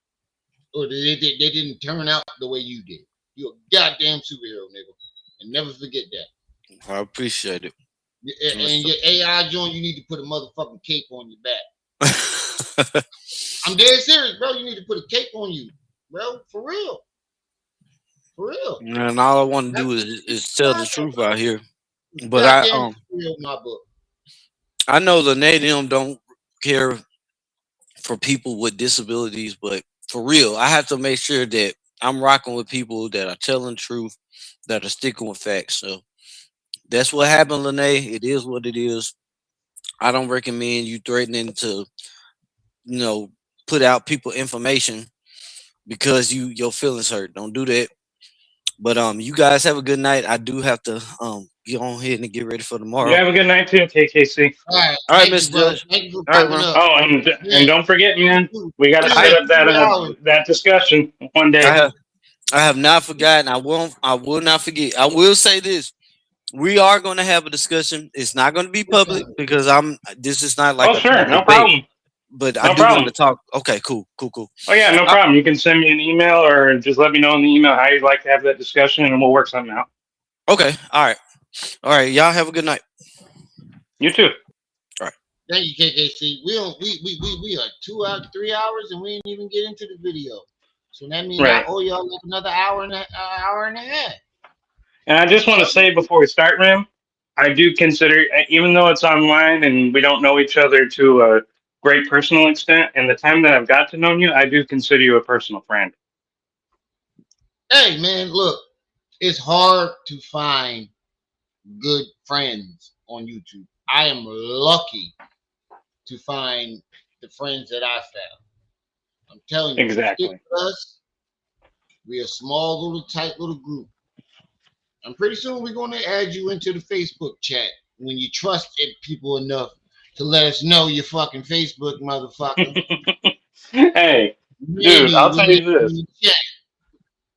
Or they didn't turn out the way you did. You're a goddamn superhero, nigga. And never forget that. I appreciate it. And your AI joint, you need to put a motherfucking cape on your back. I'm dead serious, bro. You need to put a cape on you, bro. For real. For real. And all I want to do is tell the truth out here. But Goddamn superhero in my book. I know Lanae them don't care for people with disabilities, but for real, I have to make sure that I'm rocking with people that are telling the truth, that are sticking with facts. So that's what happened, Lanae. It is what it is. I don't recommend you threatening to, put out people information because your feelings hurt. Don't do that. But you guys have a good night. I do have to get on here and get ready for tomorrow. You have a good night too, KKC. All right, Mr. Judge. Thank you for All right, popping bro. up. Oh, and don't forget, man, we got to set up that discussion one day. I have not forgotten. I will not forget. I will say this. We are going to have a discussion. It's not going to be public because this is not like Oh, sure, no debate, problem. But No I do problem. want to talk. Okay, cool. Oh yeah, no problem. You can send me an email or just let me know in the email how you'd like to have that discussion, and we'll work something out. Okay, all right. Y'all have a good night. You too. All right. Thank you, KKC. We are 2 hours, 3 hours, and we didn't even get into the video. So that means Right. I owe y'all like another hour and a half. And I just want to say before we start, Rim, I do consider, even though it's online and we don't know each other to a great personal extent, and the time that I've got to know you, I do consider you a personal friend. Hey, man, look, it's hard to find good friends on YouTube. I am lucky to find the friends that I found. I'm telling you, Exactly. stick with us. We're a small, little, tight little group. And pretty soon we're going to add you into the Facebook chat when you trust people enough to let us know your fucking Facebook, motherfucker. Hey, dude, I'll tell you this.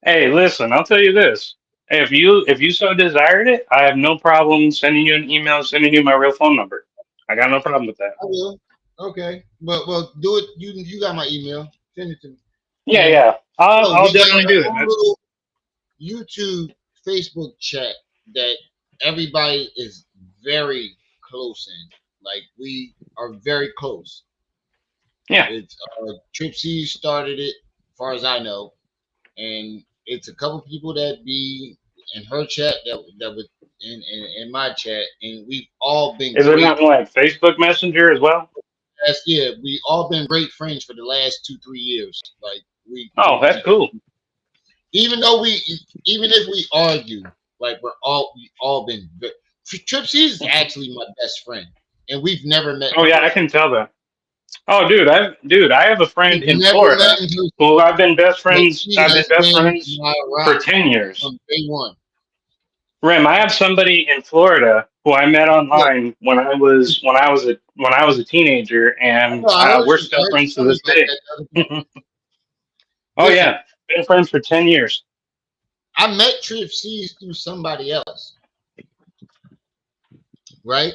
Hey, listen, I'll tell you this. If you so desired it, I have no problem sending you an email, sending you my real phone number. I got no problem with that. I will. Okay, but well, do it. You got my email. Send it to me. Yeah. I'll definitely do it. Little YouTube, Facebook chat that everybody is very close in. Like we are very close. Yeah. It's Trip C started it, as far as I know, and it's a couple people that be in her chat that was in my chat, and we've all been. Is it not like Facebook Messenger as well? Yeah, we all been great friends for the last 2-3 years. Like we. Oh, that's cool. Even if we argue, like we all been. Trip C is actually my best friend, and we've never met. Oh yeah, I can tell that. Oh, dude, I have a friend in Florida who I've been best friends. I've been best friends for 10 years. From day one. Rem, I have somebody in Florida who I met online when I was a teenager, and we're still friends to this day. Oh yeah, been friends for 10 years. I met Trip C through somebody else, right?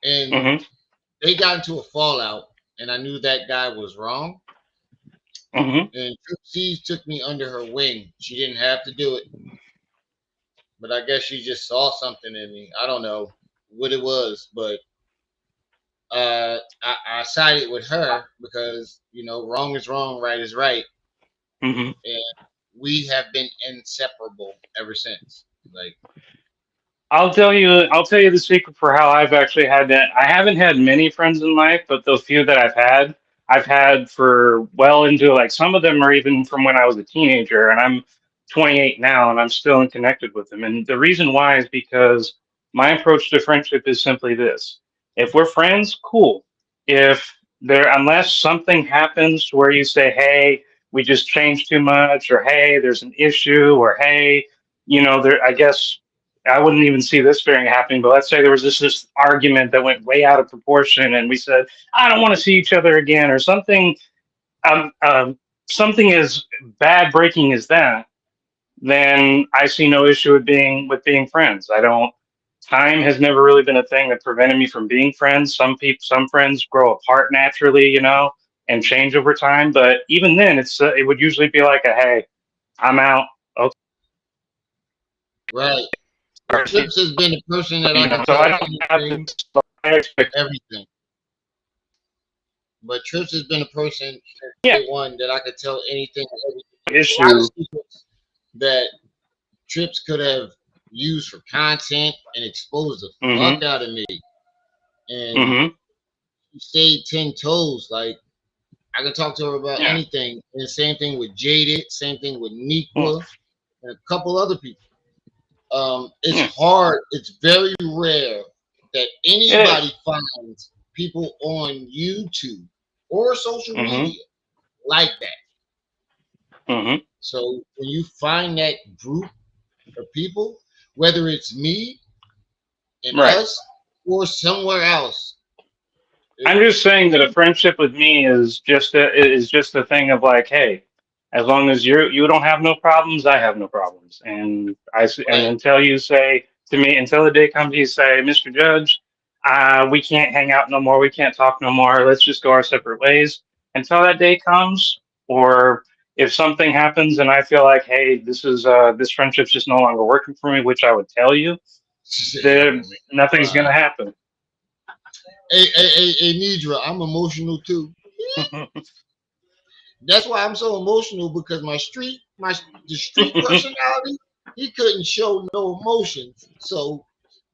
And they got into a fallout, and I knew that guy was wrong. And Trip C took me under her wing. She didn't have to do it, but I guess she just saw something in me. I don't know what it was, but I sided with her because wrong is wrong, right is right, and we have been inseparable ever since. Like, I'll tell you the secret for how I've actually had that. I haven't had many friends in life, but the few that I've had for well into, like, some of them are even from when I was a teenager, and I'm 28 now, and I'm still connected with them. And the reason why is because my approach to friendship is simply this: if we're friends, cool. Unless something happens where you say, hey, we just changed too much, or hey, there's an issue, or hey, I guess I wouldn't even see this pairing happening. But let's say there was this argument that went way out of proportion, and we said, I don't want to see each other again, or something. Um, um, Something as bad breaking as that, then I see no issue with being friends. I don't. Time has never really been a thing that prevented me from being friends. Some friends grow apart naturally, and change over time. But even then, it would usually be like a, hey, I'm out. Okay. Right. But Trips has been a person that I could So tell I don't have anything, this everything. But Trips has been a person since yeah day one that I could tell anything, everything. A lot of issue. secrets that Trips could have used for content and exposed the Mm-hmm. fuck out of me. And Mm-hmm. she stayed 10 toes. Like, I could talk to her about Yeah. anything. And the same thing with Jaded, same thing with Mm. Niqua, and a couple other people. It's Yeah. hard, it's very rare that It anybody is. finds people on YouTube or social Mm-hmm. media like that. Mm-hmm. So when you find that group of people, whether it's me and Right. us or somewhere else, I'm just saying that a friendship with me is just a thing of like, hey, as long as you don't have no problems, I have no problems, and and right? until you say to me, until the day comes you say, Mr. Judge, we can't hang out no more, we can't talk no more, let's just go our separate ways. Until that day comes, or if something happens and I feel like, hey, this friendship's just no longer working for me, which I would tell you, then nothing's gonna happen. Hey, Nidra, I'm emotional too. That's why I'm so emotional because the street personality, he couldn't show no emotions. So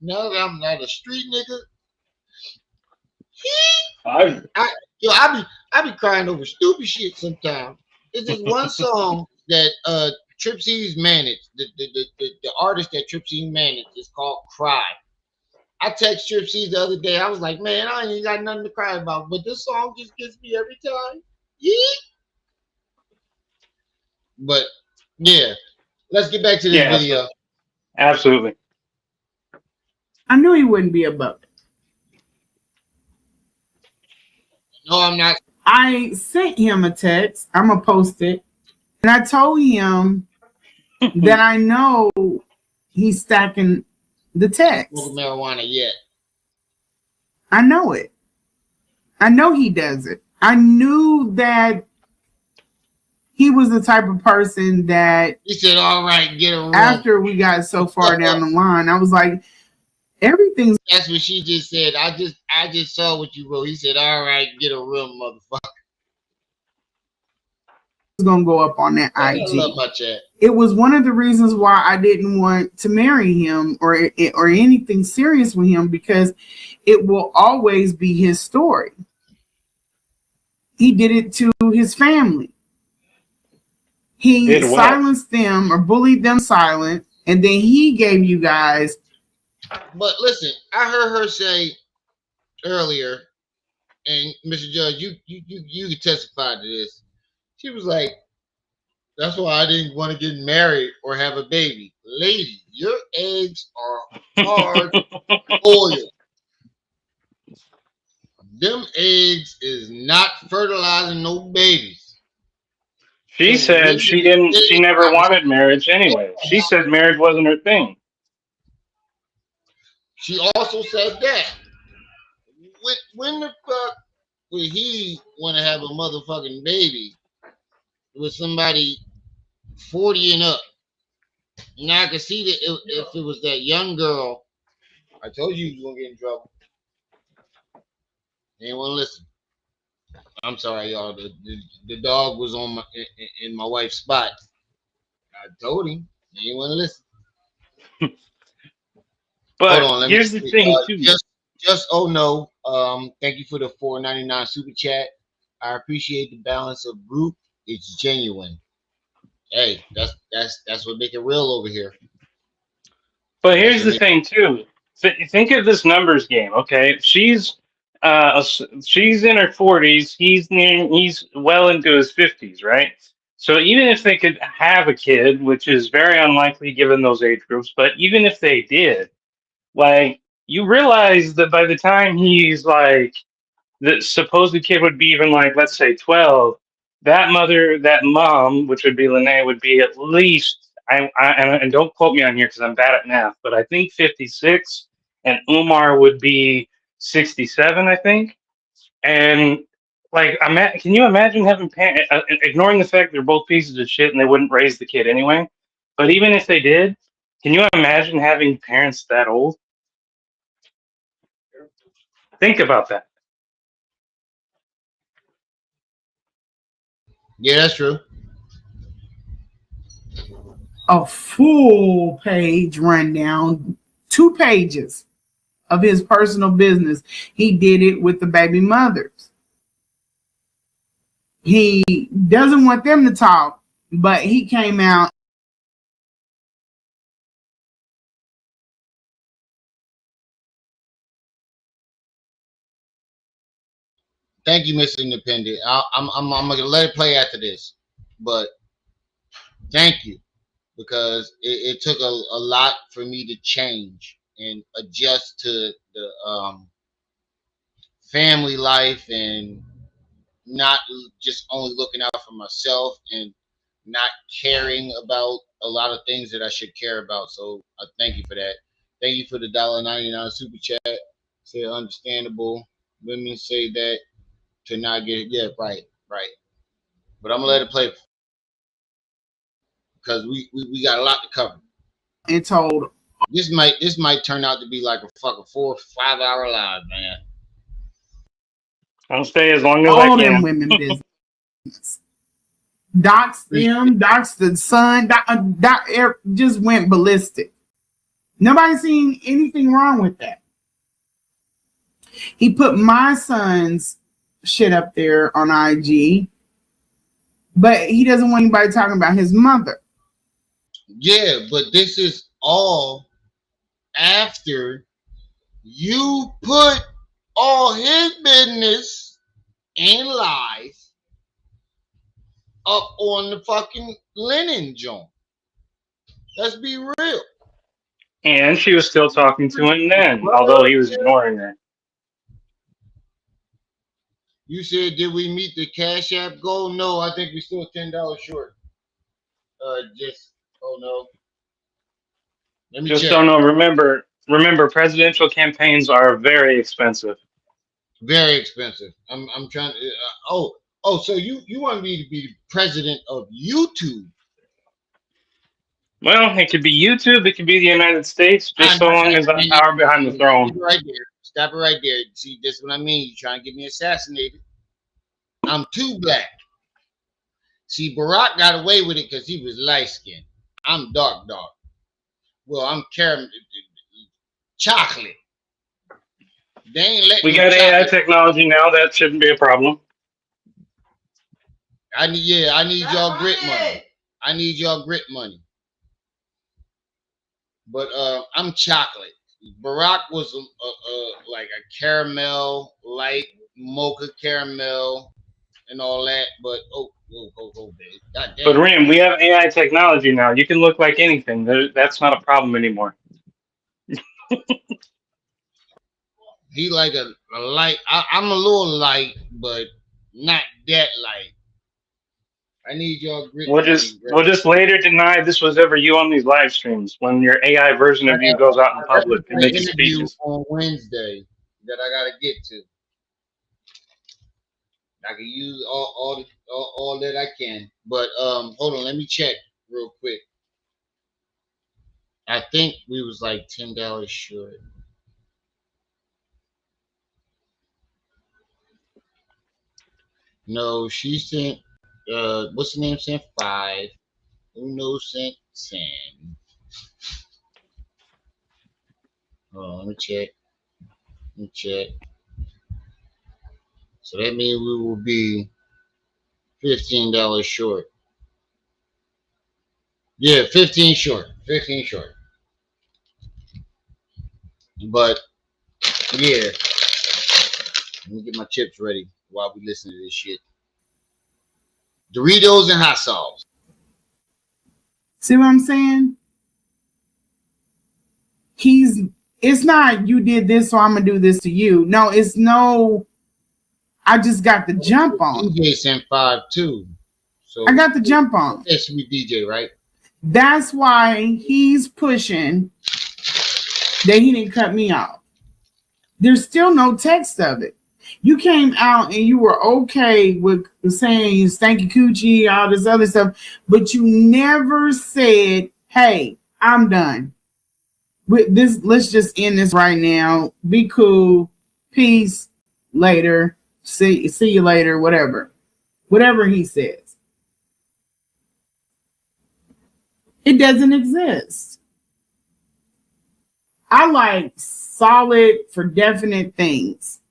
now that I'm not a street nigga, I be crying over stupid shit sometimes. It's just one song that Tripsy's managed. The artist that Tripsy managed is called Cry. I text Tripsy the other day. I was like, man, I ain't got nothing to cry about, but this song just gets me every time. Yeah. But yeah, let's get back to this Yeah, video. absolutely. I knew he wouldn't be above it. No, I'm not. I sent him a text. I'm going to post it. And I told him that I know he's stacking the text. Smoking marijuana yet. I know it. I know he does it. I knew that he was the type of person that he said, all right, get a room. After we got so far down the line, I was like, everything's. That's what she just said. I just saw what you wrote. He said, all right, get a room, motherfucker. Gonna go up on that IG. I love my chat. It was one of the reasons why I didn't want to marry him or anything serious with him, because it will always be his story. He did it to his family. He silenced them or bullied them silent, and then he gave you guys. But listen, I heard her say earlier, and Mr. Judge, you can testify to this. She was like, that's why I didn't want to get married or have a baby. Lady, your eggs are hard boiled. Them eggs is not fertilizing no babies. She said she never wanted marriage anyway. She said marriage wasn't her thing. She also said that. When the fuck would he want to have a motherfucking baby with somebody 40 and up? Now I can see that if it was that young girl, I told you was gonna get in trouble. They didn't want to listen. I'm sorry, y'all. The dog was on in my wife's spot. I told him. He didn't want to listen. But hold on, here's the thing too. Just oh no. Thank you for the $4.99 super chat. I appreciate the balance of group. It's genuine. Hey, that's what make it real over here. But here's the thing too. Think of this numbers game, okay? She's in her 40s. He's well into his 50s, right? So even if they could have a kid, which is very unlikely given those age groups, but even if they did, like you realize that by the time he's like the supposed kid would be even like, let's say 12, that mom, which would be Lanae, would be at least, and don't quote me on here because I'm bad at math, but I think 56, and Umar would be 67, I think. And like, can you imagine having ignoring the fact they're both pieces of shit and they wouldn't raise the kid anyway? But even if they did, can you imagine having parents that old? Think about that. Yeah, that's true. A full page rundown, 2 pages of his personal business. He did it with the baby mothers. He doesn't want them to talk, but he came out. Thank you, Mr. Independent. I'm gonna let it play after this, but thank you because it took a lot for me to change and adjust to the family life and not just only looking out for myself and not caring about a lot of things that I should care about. So I thank you for that. Thank you for the $1.99 super chat. Say understandable. Women say that to not get it. Yeah, right, right. But I'm gonna let it play because we got a lot to cover. And told This might turn out to be like a fucking 4 or 5 hour live, man. I'll stay as long as I all them can. women business. Dox them, dox the son, just went ballistic. Nobody seen anything wrong with that. He put my son's shit up there on IG, but he doesn't want anybody talking about his mother. Yeah, but this is all after you put all his business and lies up on the fucking linen joint. Let's be real. And she was still talking to him then, although he was ignoring her. You said, did we meet the Cash App goal? No, I think we're still $10 short. Oh no. Let me Just check. don't know. Remember, presidential campaigns are very expensive. Very expensive. I'm trying to. So you want me to be the president of YouTube? Well, it could be YouTube, it could be the United States, just so long as I'm power behind the throne. Right there. Stop it right there. See, this is what I mean. You trying to get me assassinated? I'm too black. See, Barack got away with it because he was light skinned. I'm dark. Well, I'm caramel, chocolate. They ain't letting we got AI technology now. That shouldn't be a problem. I need y'all grit money. I need y'all grit money. But I'm chocolate. Barack was like a caramel, light mocha caramel, and all that. But babe. God damn. But Rim, we have AI technology now. You can look like anything. That's not a problem anymore. He like a light. I'm a little light, but not that light. I need y'all grit. We'll just later deny this was ever you on these live streams when your AI version of you goes out in public and makes speeches on Wednesday that I gotta get to. I can use all that I can, but hold on, let me check real quick. I think we was like $10 short. No, she sent. What's the name? Sent 5. Uno sent 10. Hold on, let me check. So that means we will be $15 short. Yeah, 15 short. 15 short. But yeah, let me get my chips ready while we listen to this shit. Doritos and hot sauce. See what I'm saying? It's not you did this, so I'm gonna do this to you. No, it's no. I just got the jump on. DJ sent 5 too. So I got the jump on. That's with DJ, right? That's why he's pushing that he didn't cut me off. There's still no text of it. You came out and you were okay with saying you stanky coochie, all this other stuff, but you never said, "Hey, I'm done with this. Let's just end this right now. Be cool. Peace. Later. See you later." Whatever he says, it doesn't exist. I like solid for definite things.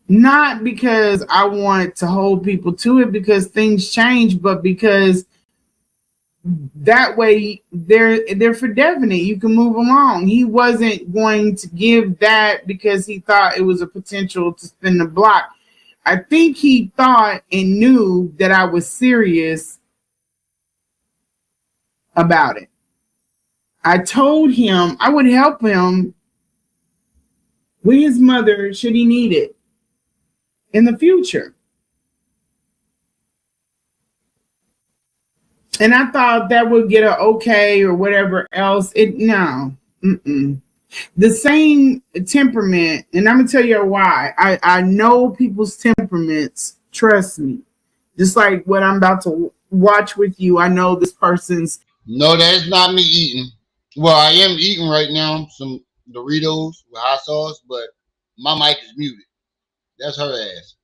Not because I want to hold people to it because things change, but because that way they're for definite. You can move along. He wasn't going to give that because he thought it was a potential to spin the block. I think he thought and knew that I was serious about it. I told him I would help him with his mother should he need it in the future. And I thought that would get an okay or whatever else. No. The same temperament, and I'm going to tell you why. I know people's temperaments, trust me. Just like what I'm about to watch with you, I know this person's. No, that's not me eating. Well, I am eating right now some Doritos with hot sauce, but my mic is muted. That's her ass.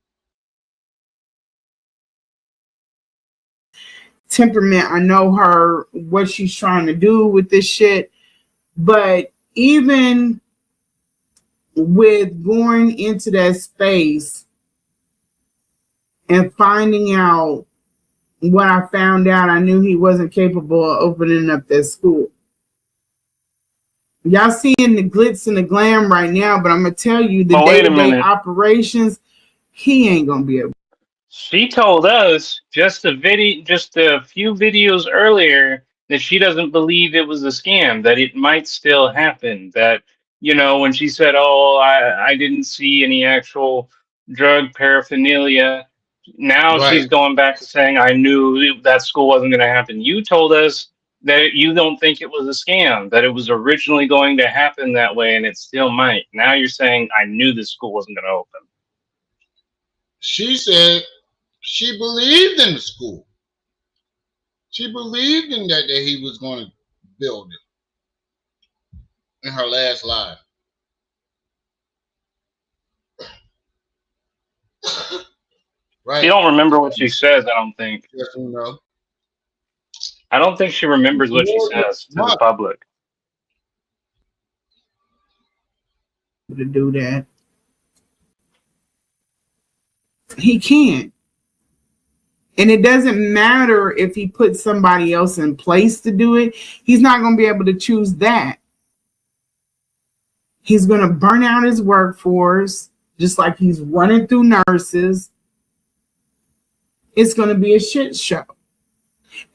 Temperament, I know her, what she's trying to do with this shit. But even with going into that space and finding out what I found out, I knew he wasn't capable of opening up that school. Y'all seeing the glitz and the glam right now, but I'm gonna tell you the day-to-day operations, he ain't gonna be able. She told us just a few videos earlier that she doesn't believe it was a scam, that it might still happen. That, when she said, "Oh, I didn't see any actual drug paraphernalia," now Right. she's going back to saying, "I knew that school wasn't going to happen." You told us that you don't think it was a scam, that it was originally going to happen that way, and it still might. Now you're saying, "I knew this school wasn't going to open." She said she believed in the school. She believed in that he was going to build it in her last life. Right. She don't remember what she says, I don't think. Yes or no? I don't think she remembers what she says to the public. To do that. He can't. And it doesn't matter if he puts somebody else in place to do it. He's not going to be able to choose that. He's going to burn out his workforce, just like he's running through nurses. It's going to be a shit show.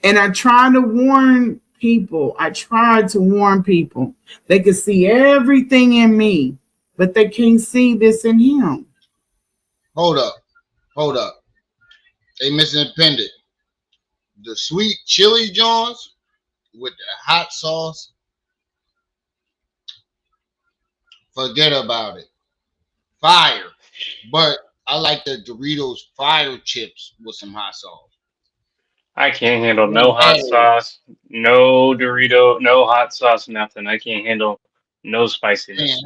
And I try to warn people. They can see everything in me, but they can't see this in him. Hold up. They missing appendix. The sweet chili Johns with the hot sauce. Forget about it. Fire. But I like the Doritos fire chips with some hot sauce. I can't handle no hot sauce, no Dorito, no hot sauce, nothing. I can't handle no spiciness.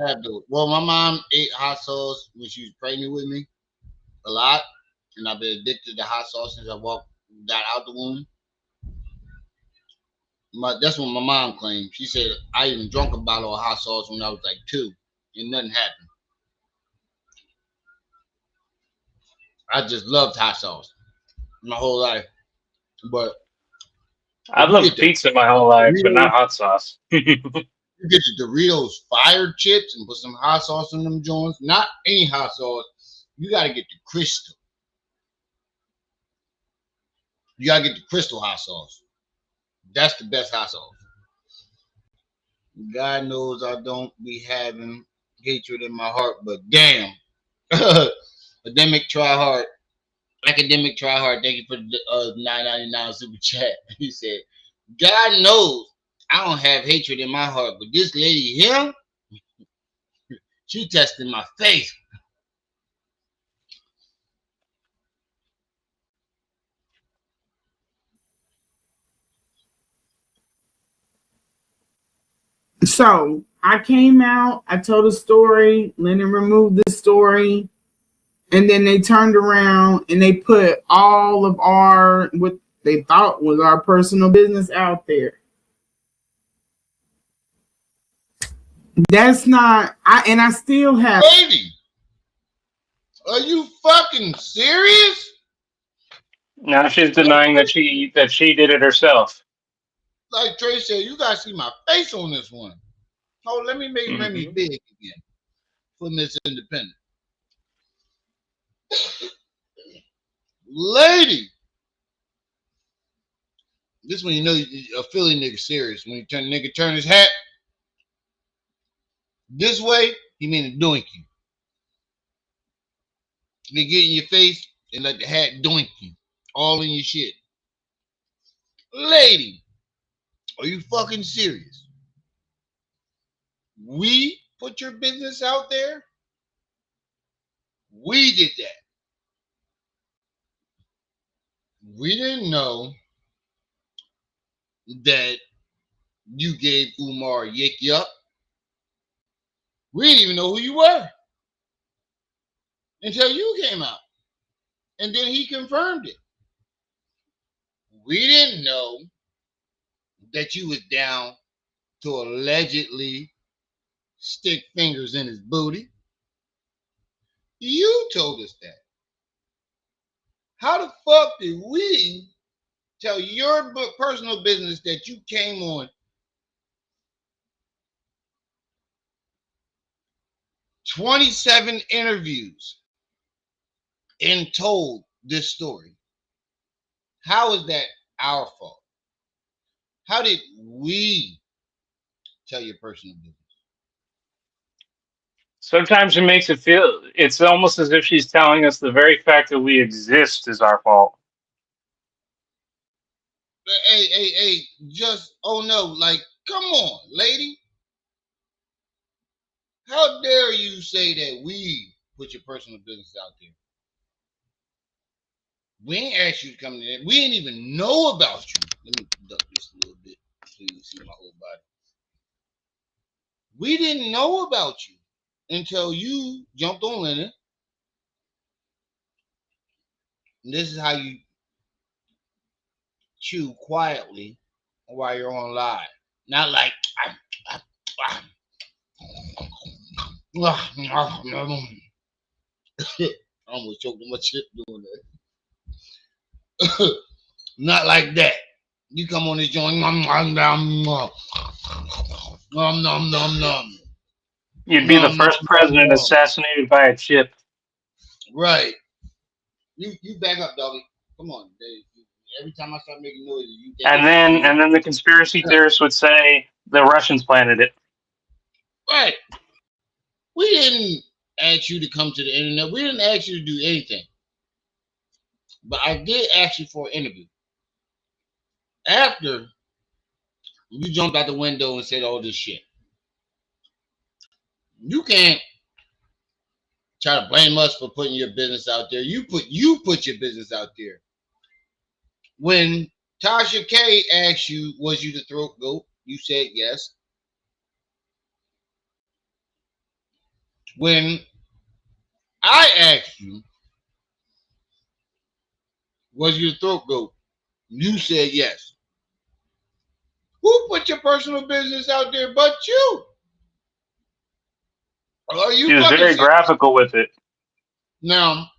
Well, my mom ate hot sauce when she was pregnant with me a lot, and I've been addicted to hot sauce since I got out the womb. That's what my mom claimed. She said I even drank a bottle of hot sauce when I was like 2, and nothing happened. I just loved hot sauce my whole life. But I've loved pizza my whole life, but not hot sauce. You get the Doritos fire chips and put some hot sauce in them joints. Not any hot sauce. You got to get the Crystal. You gotta get the crystal hot sauce. That's the best hot sauce. God knows I don't be having hatred in my heart, but damn. Academic try hard. Academic try hard. Thank you for the $9.99 super chat. He said, God knows I don't have hatred in my heart, but this lady here, she tested my faith. So I came out, I told a story, Lennon removed the story, and then they turned around and they put all of our what they thought was our personal business out there. That's not I still have. Lady, are you fucking serious? Now she's denying that she did it herself. Like Trey said, you gotta see my face on this one. Oh, let me make Remy big again for Miss Independent. Lady, this when you know a Philly nigga serious. When you turn his hat this way, he mean a doinky. They get in your face and let the hat doink you. All in your shit. Lady, are you fucking serious? We put your business out there? We did that. We didn't know that you gave Umar Yik Yup. We didn't even know who you were until you came out. And then he confirmed it. We didn't know that you was down to allegedly stick fingers in his booty. You told us that. How the fuck did we tell your personal business that you came on 27 interviews and told this story? How is that our fault? How did we tell your personal business? Sometimes it makes it feel, it's almost as if she's telling us the very fact that we exist is our fault. Hey, just, oh no, like, come on, lady. How dare you say that we put your personal business out there? We ain't asked you to come in. We ain't even know about you. Let me duck this a little bit so you can see my whole body. We didn't know about you until you jumped on Lennon. And this is how you chew quietly while you're on live. Not like I almost choked on my chip doing that. Not like that. You come on this joint, nom nom nom. You'd be the first president assassinated by a chip. Right. You back up, doggy. Come on, Dave. Every time I start making noises, you think. And then the conspiracy theorists would say the Russians planted it. Right. We didn't ask you to come to the internet. We didn't ask you to do anything. But I did ask you for an interview. After you jumped out the window and said all this shit. You can't try to blame us for putting your business out there. You put your business out there. When Tasha K asked you, was you the throat goat? You said yes. When I asked you, was you the throat goat? You said yes. Who put your personal business out there but you? Are you She was very serious? graphical with it. Now,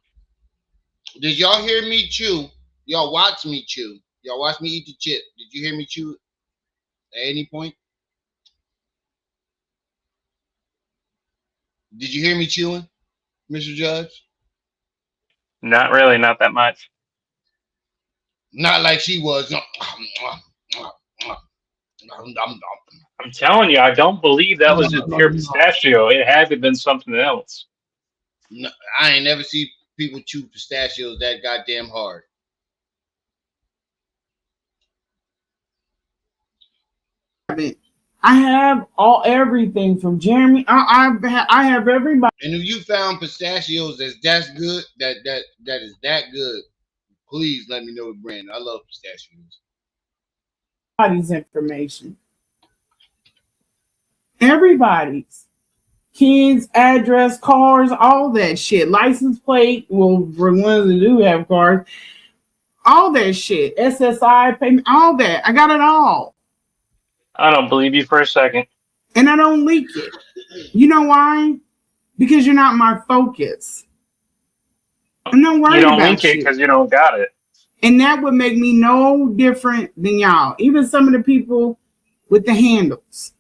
did y'all hear me chew? Y'all watch me chew. Y'all watch me eat the chip. Did you hear me chew at any point? Did you hear me chewing, Mr. Judge? Not really, not that much. Not like she was. I'm telling you, I don't believe that was just pure pistachio. It had to have been something else. No, I ain't never seen people chew pistachios that goddamn hard. I have everything from Jeremy. I have everybody. And if you found pistachios that's good, that is that good, please let me know the brand. I love pistachios. Everybody's information. Everybody's. Kids, address, cars, all that shit. License plate. Well, for ones that do have cars, all that shit. SSI payment, all that. I got it all. I don't believe you for a second. And I don't leak it. You know why? Because you're not my focus. I'm not worried about you. You don't leak it because you don't got it. And that would make me no different than y'all. Even some of the people with the handles.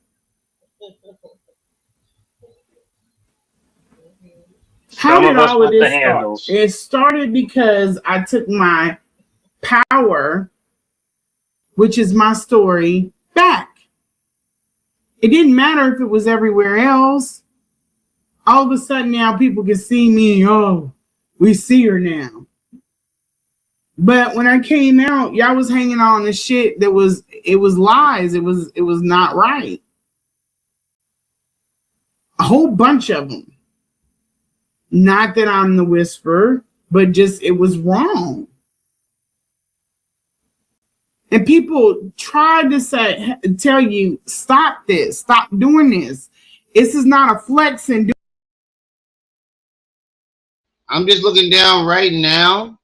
How did all of this start? It started because I took my power, which is my story, back. It didn't matter if it was everywhere else. All of a sudden now people can see me. Oh, we see her now. But when I came out, y'all was hanging on the shit that was lies. It was not right. A whole bunch of them. Not that I'm the whisperer, but just it was wrong. And people tried to tell you, stop this, stop doing this. This is not a flex and I'm just looking down right now,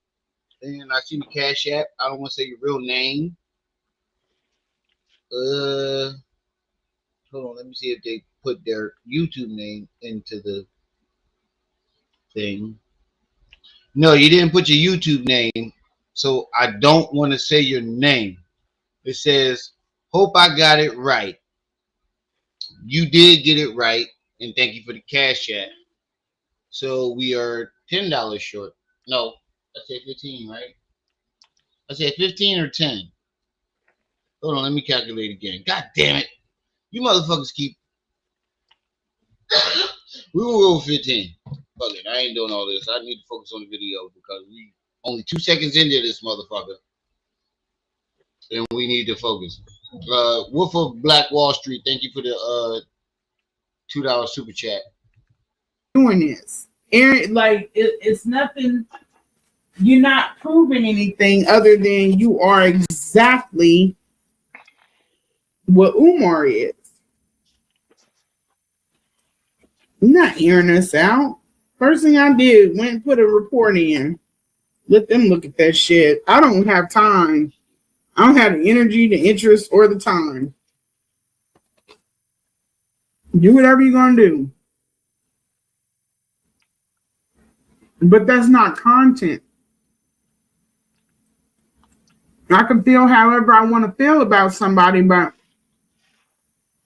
and I see the Cash App. I don't want to say your real name. Hold on, let me see if they put their YouTube name into the thing. No, you didn't put your YouTube name, so I don't want to say your name. It says, hope I got it right. You did get it right, and thank you for the Cash App. So we are $10 short. No, I said 15, right? I said 15 or 10. Hold on, let me calculate again. God damn it. You motherfuckers keep. We will go 15. Fuck it, I ain't doing all this. I need to focus on the video because we only 2 seconds into this motherfucker. And we need to focus. Wolf of Black Wall Street, thank you for the $2 super chat. Doing this. Aaron, like it's nothing. You're not proving anything other than you are exactly what Umar is. You're not airing us out. First thing I did, went and put a report in. Let them look at that shit. I don't have time. I don't have the energy, the interest, or the time. Do whatever you're going to do. But that's not content. I can feel however I want to feel about somebody, but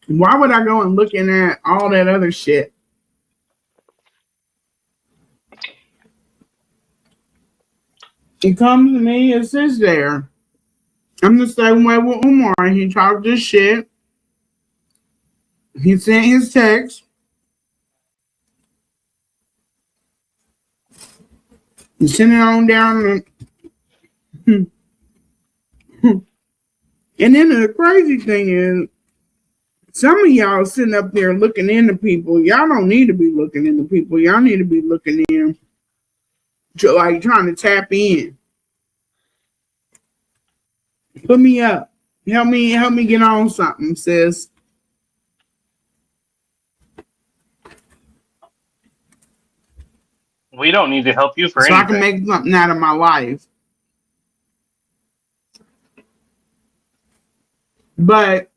why would I go and looking at all that other shit? It comes to me, it sits there. I'm the same way with Umar. He talked this shit. He sent his text. He sent it on down. And then the crazy thing is, some of y'all sitting up there looking into people. Y'all don't need to be looking into people. Y'all need to be looking in, like trying to tap in. Put me up. Help me get on something, sis. We don't need to help you for so anything. I can make something out of my life. But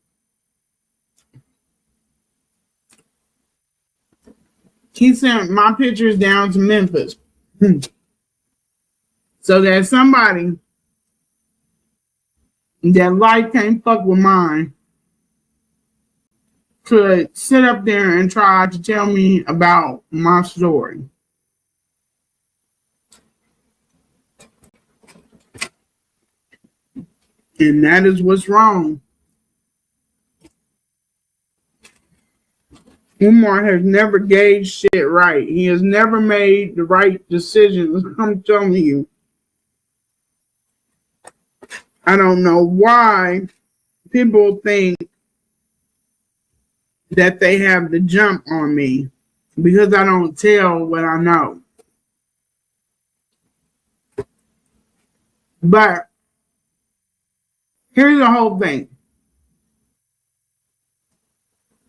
he sent my pictures down to Memphis. So that somebody that life can't fuck with mine could sit up there and try to tell me about my story. And that is what's wrong. Umar has never gauged shit right. He has never made the right decisions. I'm telling you. I don't know why people think that they have the jump on me because I don't tell what I know. But here's the whole thing.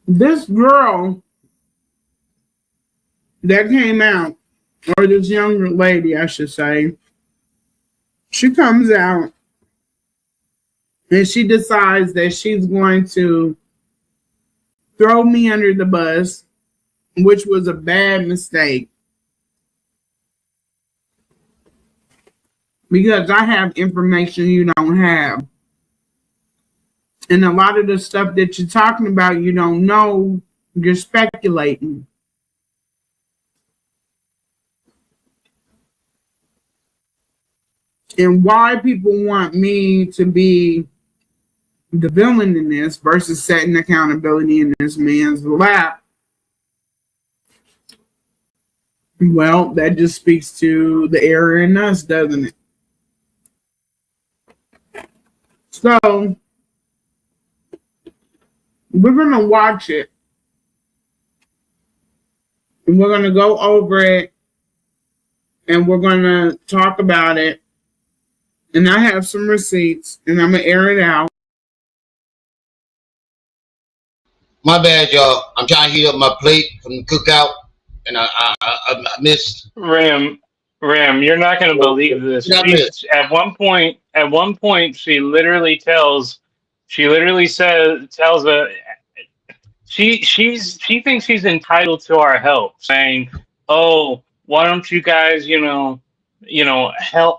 This girl that came out, or this younger lady, I should say, she comes out and she decides that she's going to throw me under the bus, which was a bad mistake because I have information you don't have. And a lot of the stuff that you're talking about, you don't know, you're speculating. And why people want me to be the villain in this versus setting accountability in this man's lap, well, that just speaks to the error in us, doesn't it? So, we're going to watch it. And we're going to go over it. And we're going to talk about it. And I have some receipts. And I'm going to air it out. My bad, y'all. I'm trying to heat up my plate from the cookout. And I missed. Ram, you're not going to believe this. She, at one point, she literally tells she thinks she's entitled to our help, saying, "Oh, why don't you guys, help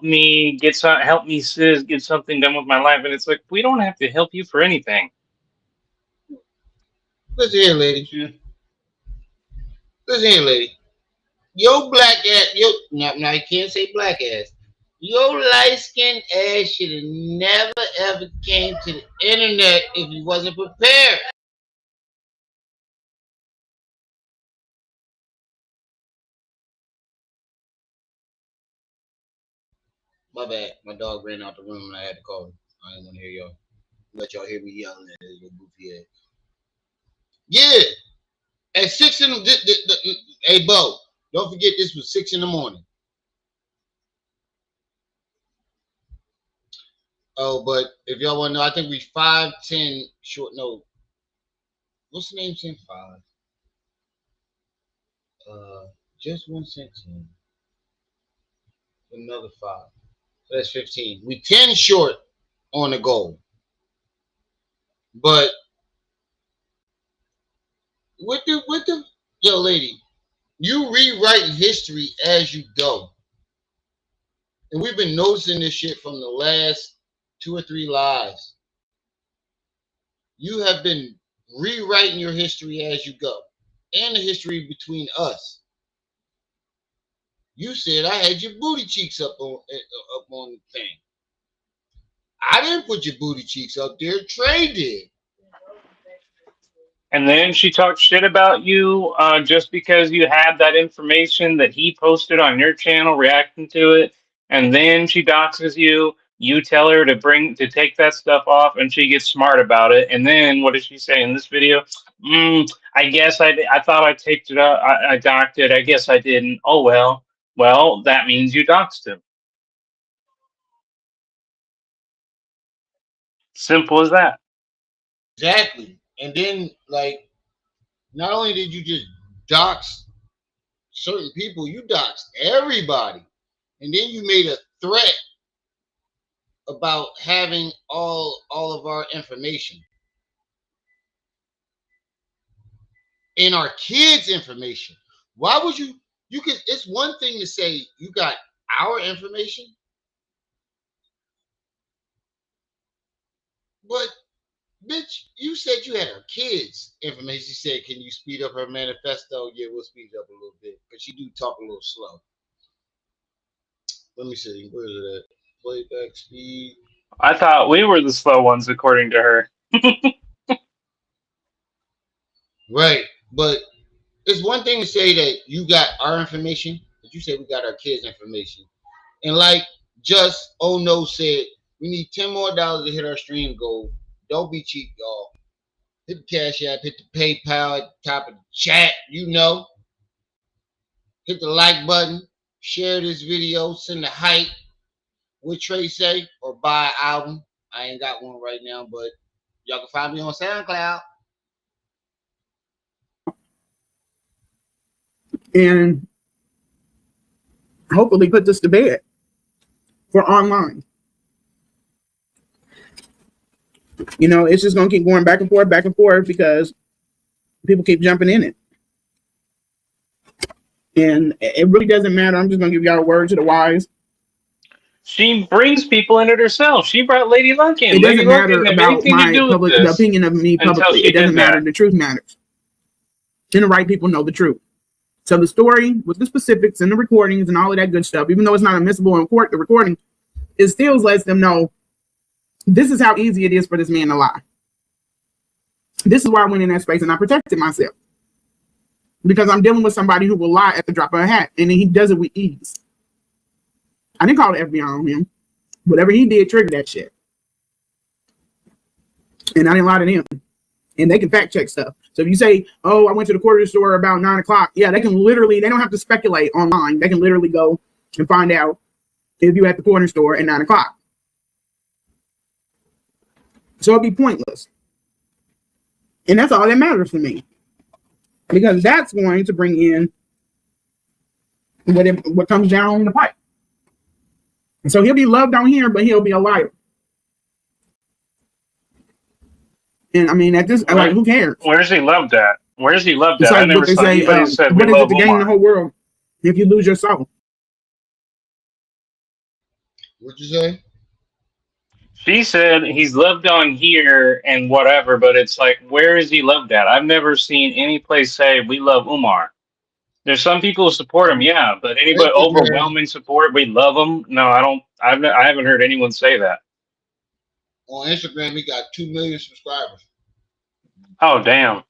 me help me, sis, get something done with my life?" And it's like, we don't have to help you for anything. Listen here, lady. Listen here, lady. Your black ass, now you can't say black ass. Your light skinned ass should have never ever came to the internet if you wasn't prepared. My bad. My dog ran out the room and I had to call him. I didn't want to hear y'all. Let y'all hear me yelling at his little goofy ass. Yeah. At 6 in the hey Bo, don't forget this was 6 in the morning. Oh, but if y'all want to know, I think we 5'10" short. No, what's the name? 10'5". Just 1 cent. Another 5. So that's 15. We 10 short on the goal. But with the yo lady, you rewriting history as you go. And we've been noticing this shit from the last 2 or 3 lives. You have been rewriting your history as you go. And the history between us. You said I had your booty cheeks up on the thing. I didn't put your booty cheeks up there. Trey did. And then she talks shit about you just because you had that information that he posted on your channel, reacting to it. And then she doxes you. You tell her to take that stuff off, and she gets smart about it. And then what does she say in this video? I guess I thought I taped it up. I docked it. I guess I didn't. Oh well. Well, that means you doxed him. Simple as that. Exactly. And then, like, not only did you just dox certain people, you doxed everybody. And then you made a threat about having all of our information. And our kids' information. Why would you could it's one thing to say you got our information, but bitch, you said you had her kids' information. She said, "Can you speed up her manifesto?" Yeah, we'll speed it up a little bit, but she do talk a little slow. Let me see. Where is it at? Playback speed. I thought we were the slow ones, according to her. Right. But it's one thing to say that you got our information, but you say we got our kids' information. And like just oh no said, we need $10 more to hit our stream goal. Don't be cheap, y'all. Hit the Cash App, hit the PayPal at the top of the chat, you know. Hit the like button, share this video, send the hype. What Trey say, or buy an album. I ain't got one right now, but y'all can find me on SoundCloud. And hopefully put this to bed for online. You know, it's just going to keep going back and forth because people keep jumping in it. And it really doesn't matter. I'm just going to give y'all a word to the wise. She brings people in it herself. She brought Lady Luck in. It doesn't Lady Luck matter didn't have about anything to my do with public, the this opinion of me until publicly. she It doesn't did matter. that. The truth matters. And the right people know the truth. So the story with the specifics and the recordings and all of that good stuff, even though it's not admissible in court, the recording, it still lets them know this is how easy it is for this man to lie. This is why I went in that space and I protected myself. Because I'm dealing with somebody who will lie at the drop of a hat, and then he does it with ease. I didn't call the FBI on him. Whatever he did triggered that shit. And I didn't lie to them. And they can fact check stuff. So if you say, oh, I went to the quarter store about 9 o'clock, yeah, they can literally, they don't have to speculate online. They can literally go and find out if you're at the corner store at 9 o'clock. So it'd be pointless. And that's all that matters to me. Because that's going to bring in what comes down the pipe. And so he'll be loved on here, but he'll be a liar. And I mean, at this, like, who cares? Where's he loved at? Where's he loved It's at? I like never what they saw say, anybody who said what we is it love to gain the Umar. whole world if you lose your soul? What'd you say? She said he's loved on here and whatever, but it's like, where is he loved at? I've never seen any place say we love Umar. There's some people who support him, yeah, but anybody overwhelming support, we love him. No, I don't. I haven't heard anyone say that. On Instagram, he got 2 million subscribers. Oh, damn.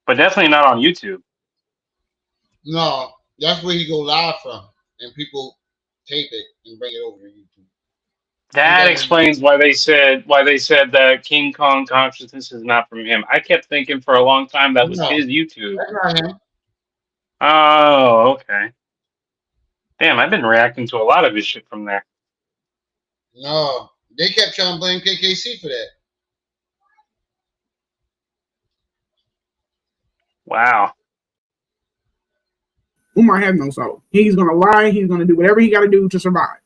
But definitely not on YouTube. No, that's where he go live from, and people tape it and bring it over to YouTube. That explains why they said that King Kong consciousness is not from him. I kept thinking for a long time that was his YouTube. That's not him. Oh, okay. Damn, I've been reacting to a lot of his shit from there. No, they kept trying to blame KKC for that. Wow. Umar has no soul. He's going to lie. He's going to do whatever he got to do to survive.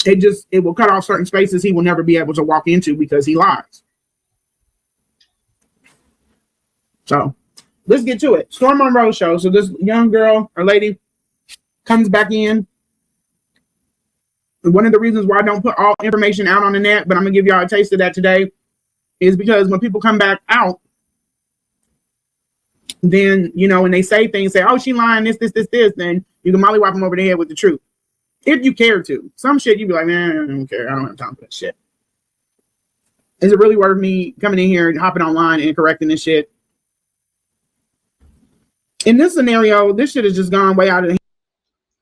It will cut off certain spaces he will never be able to walk into because he lies. So let's get to it. Storm Monroe show. So this young girl or lady comes back in. And one of the reasons why I don't put all information out on the net, but I'm going to give y'all a taste of that today, is because when people come back out, then, you know, when they say things, say, oh, she lying, this, then you can mollywop them over the head with the truth. If you care to. Some shit, you'd be like, man, I don't care. I don't have time for that shit. Is it really worth me coming in here and hopping online and correcting this shit? In this scenario, this shit has just gone way out of the.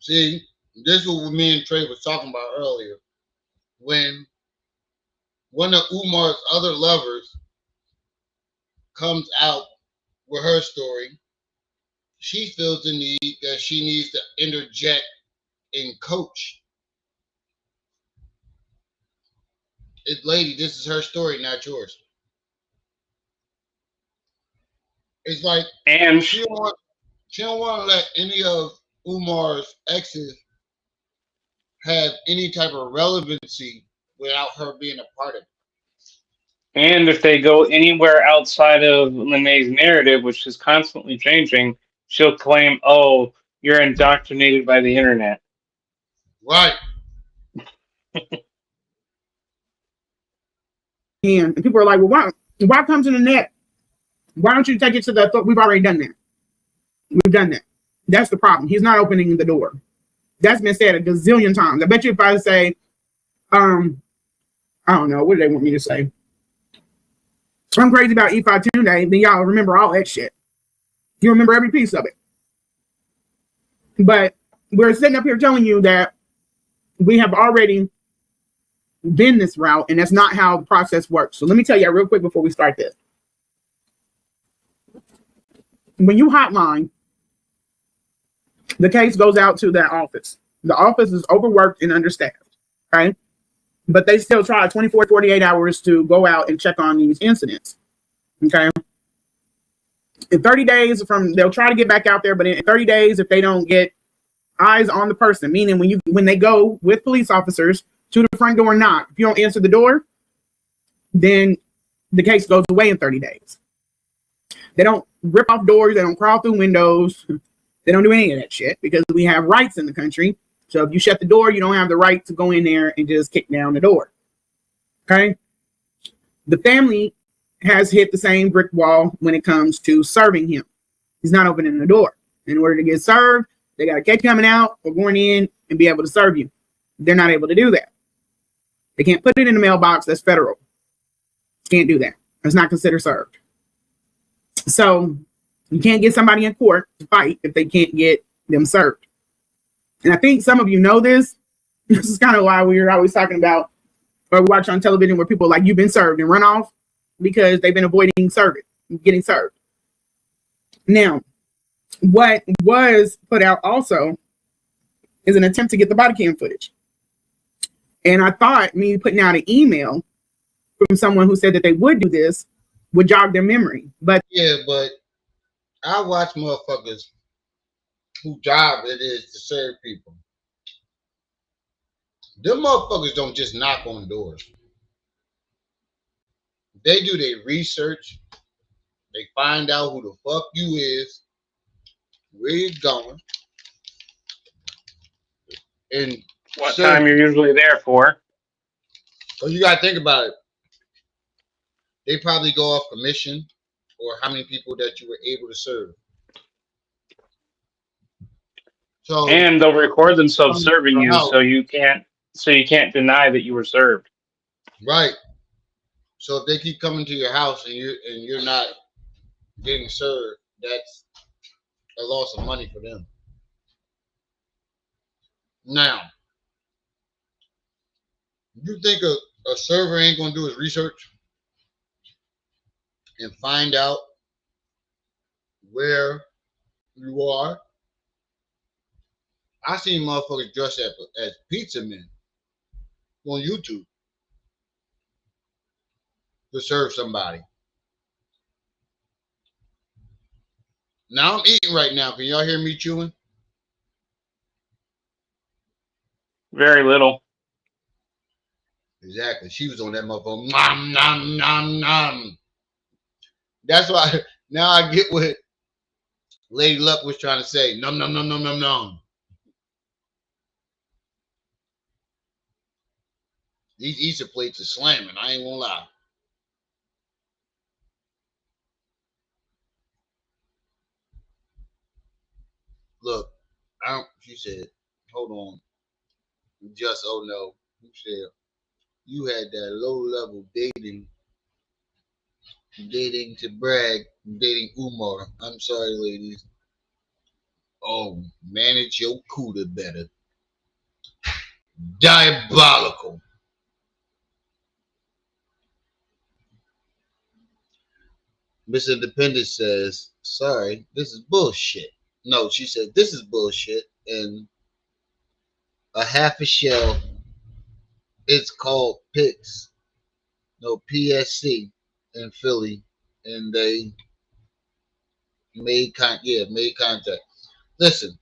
See, this is what me and Trey was talking about earlier. When one of Umar's other lovers comes out with her story, she feels the need that she needs to interject and coach. Lady, this is her story, not yours. It's like, and she don't want to let any of Umar's exes have any type of relevancy without her being a part of it. And if they go anywhere outside of Lanae's narrative, which is constantly changing, she'll claim, oh, you're indoctrinated by the internet. Right. And people are like, well, why come to the net? Why don't you take it to the, we've already done that. We've done that. That's the problem. He's not opening the door. That's been said a gazillion times. I bet you if I say, I don't know, what do they want me to say? I'm crazy about E5 Tuesday, then y'all remember all that shit. You remember every piece of it. But we're sitting up here telling you that we have already been this route, and that's not how the process works. So let me tell you real quick before we start this. When you hotline, the case goes out to that office. The office is overworked and understaffed, right? But they still try 24, 48 hours to go out and check on these incidents, okay? In 30 days they'll try to get back out there, but in 30 days, if they don't get eyes on the person, meaning when they go with police officers to the front door and knock, if you don't answer the door, then the case goes away in 30 days. They don't rip off doors. They don't crawl through windows. They don't do any of that shit because we have rights in the country. So if you shut the door, you don't have the right to go in there and just kick down the door. Okay? The family has hit the same brick wall when it comes to serving him. He's not opening the door. In order to get served, they got a case coming out or going in and be able to serve you. They're not able to do that. They can't put it in the mailbox. That's federal. Can't do that. It's not considered served. So you can't get somebody in court to fight if they can't get them served. And I think some of you know this. This is kind of why we're always talking about or watch on television where people are like, you've been served and run off because they've been avoiding getting served. Now, what was put out also is an attempt to get the body cam footage. And I thought me putting out an email from someone who said that they would do this would jog their memory. But yeah, but I watch motherfuckers whose job it is to serve people. Them motherfuckers don't just knock on doors. They do their research. They find out who the fuck you is, where you're going, and what time you're usually there for. So you gotta think about it. They probably go off commission or how many people that you were able to serve. So, and they'll record themselves serving you, so you can't deny that you were served. Right. So if they keep coming to your house and you're not getting served, that's a loss of money for them. Now, you think a server ain't gonna do his research and find out where you are? I seen motherfuckers dressed as pizza men on YouTube to serve somebody. Now I'm eating right now. Can y'all hear me chewing? Very little. Exactly. She was on that motherfucker. Nom, nom, nom, nom. That's why now I get what Lady Luck was trying to say. Nom, nom, nom, nom, nom, nom. These Easter plates are slamming. I ain't gonna lie. Look, she said, hold on. Just, oh no. Who said, you had that low level dating to brag, dating Umar. I'm sorry, ladies. Oh, manage your cooter better. Diabolical. Miss Independent says, sorry, this is bullshit. No, she said, this is bullshit. And a half a shell, it's called PIX. No, PSC in Philly. And they made contact. Listen,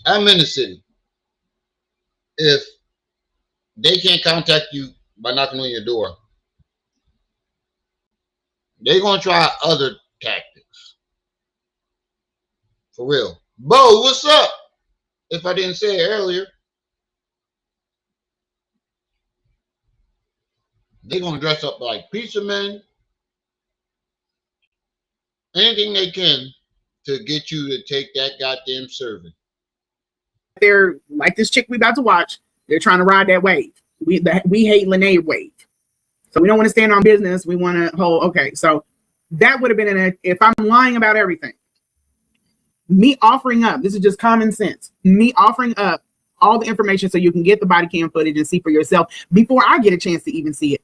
I'm in the city. If they can't contact you by knocking on your door, they're gonna try other tactics. For real. Bo, what's up? If I didn't say it earlier, they're gonna dress up like pizza men. Anything they can to get you to take that goddamn serving. they're like this chick we about to watch. They're trying to ride that wave. We hate Lanae wave. So we don't want to stand on business. We want to hold. Okay, so that would have been if I'm lying about everything. Me offering up, this is just common sense. Me offering up all the information so you can get the body cam footage and see for yourself before I get a chance to even see it.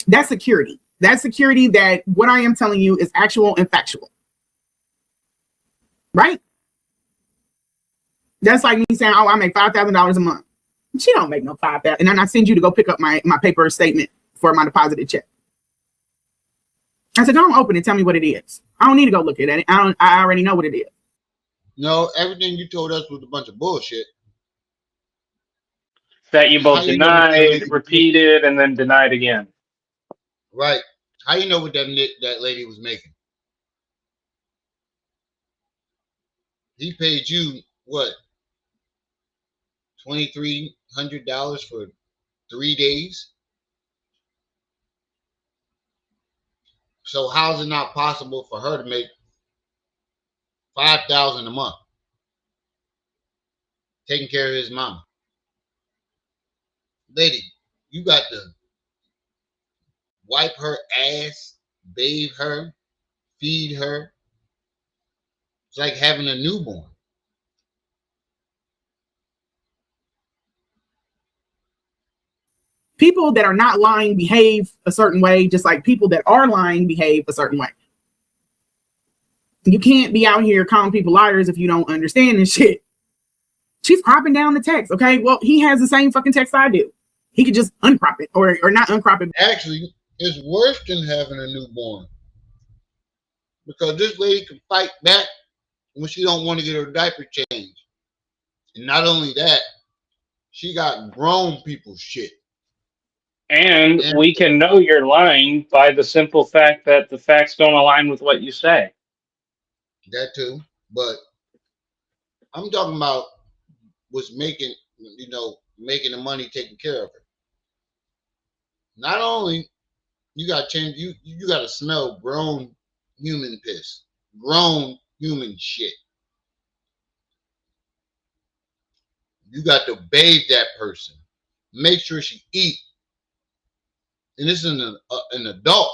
That's security. That's security that what I am telling you is actual and factual. Right? That's like me saying, oh, I make $5,000 a month. She don't make no $5,000. And then I send you to go pick up my paper statement for my deposited check. I said, don't open it. Tell me what it is. I don't need to go look at it. I already know what it is. No, everything you told us was a bunch of bullshit. That you both denied, repeated, and then denied again. Right. How you know what that lady was making? He paid you what? $2,300 for 3 days. So how's it not possible for her to make $5,000 a month taking care of his mama? Lady, you got to wipe her ass, bathe her, feed her. It's like having a newborn. People that are not lying behave a certain way, just like people that are lying behave a certain way. You can't be out here calling people liars if you don't understand this shit. She's cropping down the text. Okay, well, he has the same fucking text I do. He could just uncrop it or not uncrop it. Actually, it's worse than having a newborn, because this lady can fight back when she don't want to get her diaper changed. And not only that, she got grown people shit. And we can know you're lying by the simple fact that the facts don't align with what you say. That too. But I'm talking about was making the money taking care of her. Not only you got to change, you got to smell grown human piss, grown human shit. You got to bathe that person, make sure she eat. And this is an adult.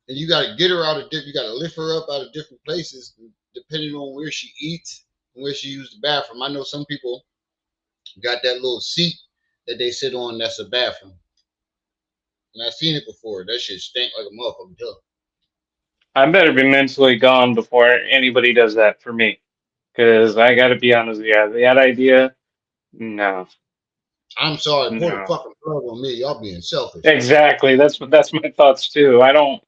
And you got to get her out of you got to lift her up out of different places depending on where she eats and where she used the bathroom. I know some people got that little seat that they sit on that's a bathroom. And I've seen it before. That shit stink like a motherfucking tub. I better be mentally gone before anybody does that for me. Because I got to be honest with you, that idea, no. I'm sorry, pull the fucking plug on me. Y'all being selfish. Exactly. That's my thoughts too. I don't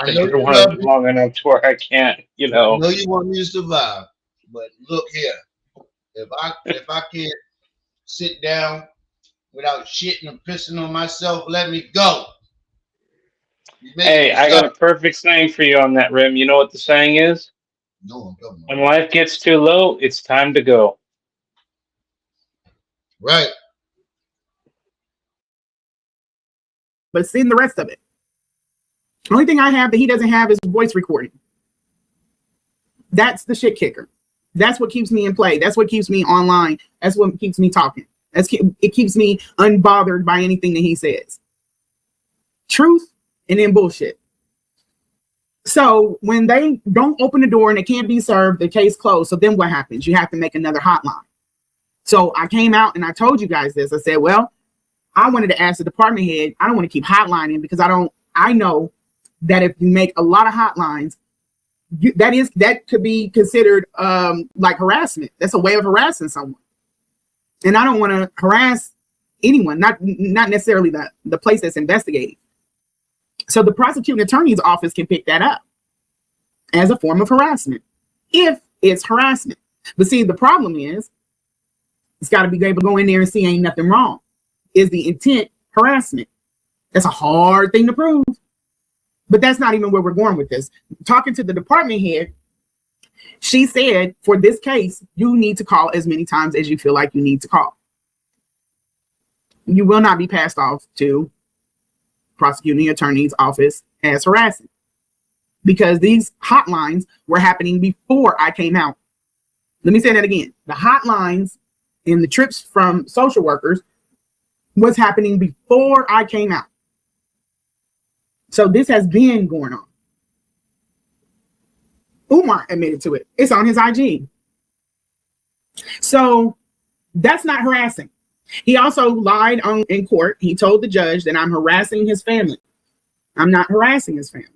think you're one of them long enough to where I can't, I know you want me to survive, but look here. If I can't sit down without shitting or pissing on myself, let me go. Hey, I got a perfect saying for you on that, Rim. You know what the saying is? No, I'm talking about. When life gets too low, it's time to go. Right. But seeing the rest of it. The only thing I have that he doesn't have is voice recording. That's the shit kicker. That's what keeps me in play. That's what keeps me online. That's what keeps me talking. It keeps me unbothered by anything that he says. Truth and then bullshit. So when they don't open the door and it can't be served, the case closed. So then what happens? You have to make another hotline. So I came out and I told you guys this. I said, well, I wanted to ask the department head. I don't want to keep hotlining because I know that if you make a lot of hotlines, that could be considered like harassment. That's a way of harassing someone. And I don't want to harass anyone, not necessarily the place that's investigating. So the prosecuting attorney's office can pick that up as a form of harassment, if it's harassment. But see, the problem is, it's got to be able to go in there and see ain't nothing wrong. Is the intent harassment? That's a hard thing to prove. But that's not even where we're going with this. Talking to the department head, she said, for this case, you need to call as many times as you feel like you need to call. You will not be passed off to prosecuting attorney's office as harassing, because these hotlines were happening before I came out. Let me say that again. The hotlines and the trips from social workers was happening before I came out. So this has been going on. Umar admitted to it. It's on his IG. So that's not harassing. He also lied in court. He told the judge that I'm harassing his family. I'm not harassing his family.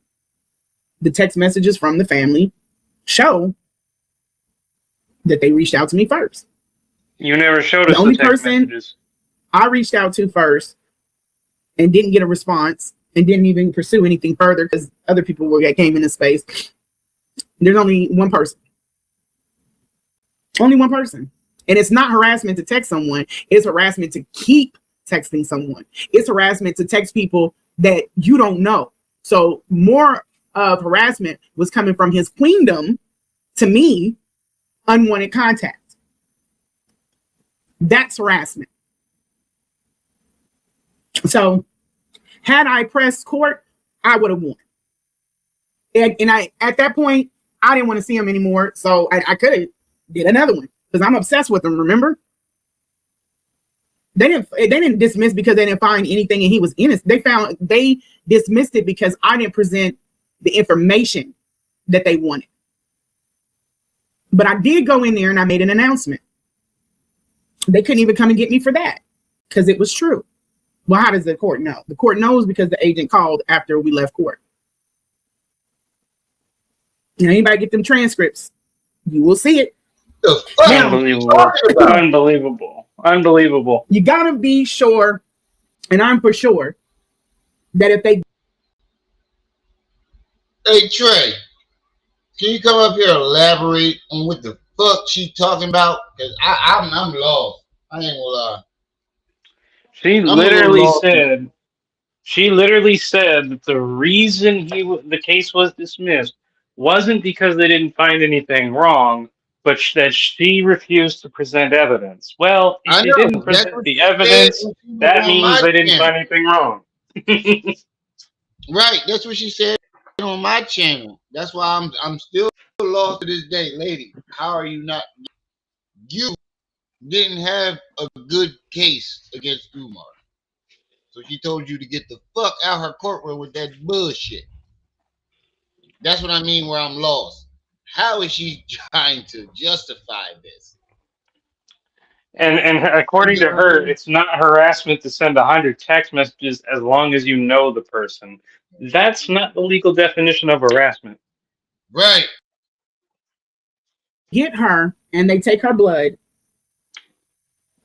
The text messages from the family show that they reached out to me first. You never showed us the only the text person messages. I reached out to first and didn't get a response and didn't even pursue anything further because other people came into space. There's only one person. Only one person. And it's not harassment to text someone. It's harassment to keep texting someone. It's harassment to text people that you don't know. So more of harassment was coming from his queendom to me, unwanted contact. That's harassment. So had I pressed court, I would have won. And I, at that point, I didn't want to see him anymore. So I could have did another one because I'm obsessed with him. Remember? They didn't dismiss because they didn't find anything and he was innocent. They dismissed it because I didn't present the information that they wanted. But I did go in there and I made an announcement. They couldn't even come and get me for that because it was true. Well, how does the court know? The court knows because the agent called after we left court. And anybody get them transcripts, you will see it. Now, Unbelievable. You gotta be sure, and I'm for sure, that if they... Hey, Trey, can you come up here and elaborate on what the fuck she talking about? Because I'm lost. I ain't gonna lie. She literally said that the reason the case was dismissed wasn't because they didn't find anything wrong, but that she refused to present evidence. Well, if they didn't present the evidence, that means they didn't find anything wrong. Right, that's what she said on my channel. That's why I'm still lost to this day. Lady, how are you not? You didn't have a good case against Umar. So she told you to get the fuck out her courtroom with that bullshit. That's what I mean where I'm lost. How is she trying to justify this? And according to her, it's not harassment to send 100 text messages as long as you know the person. That's not the legal definition of harassment. Right. Get her and they take her blood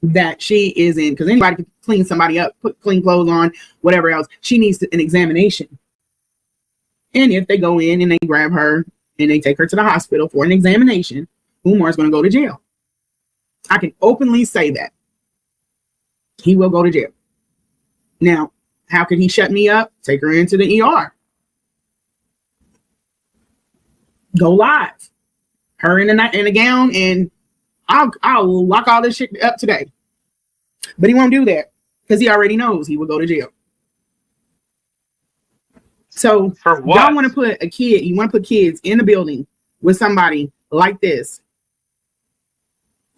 that she is in, because anybody can clean somebody up, put clean clothes on, whatever else. She needs an examination. And if they go in and they grab her and they take her to the hospital for an examination, Umar's going to go to jail. I can openly say that. He will go to jail. Now, how can he shut me up? Take her into the ER. Go live. Her in a gown, and I'll lock all this shit up today. But he won't do that because he already knows he will go to jail. So for what? Y'all want to put you want to put kids in the building with somebody like this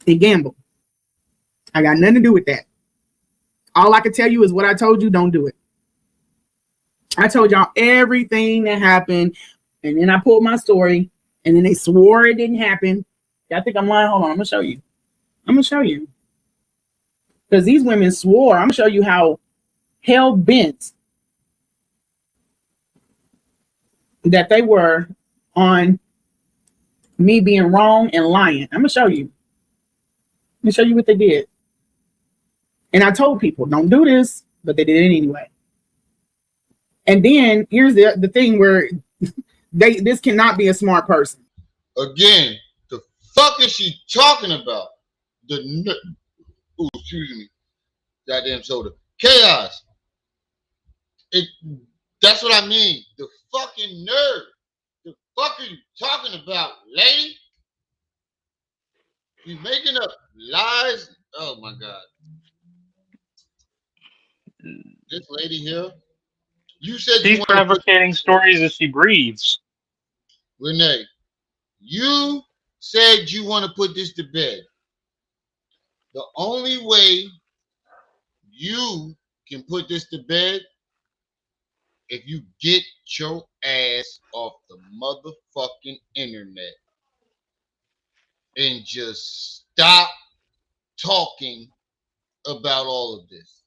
and gamble. I got nothing to do with that. All I can tell you is what I told you, don't do it. I told y'all everything that happened, and then I pulled my story, and then they swore it didn't happen. I think I'm lying. Hold on, I'm gonna show you. Because these women swore. I'm gonna show you how hell bent that they were on me being wrong and lying. I'm gonna show you. Let me show you what they did. And I told people, don't do this, but they did it anyway. And then here's the thing where this cannot be a smart person. Again, the fuck is she talking about? Excuse me. Goddamn soda. Chaos. That's what I mean. The fucking nerve. The fuck are you talking about, lady? You making up lies? Oh my God. This lady here. You said she's fabricating stories as she breathes. Lanae, you said you want to put this to bed. The only way you can put this to bed if you get your ass off the motherfucking internet and just stop talking about all of this.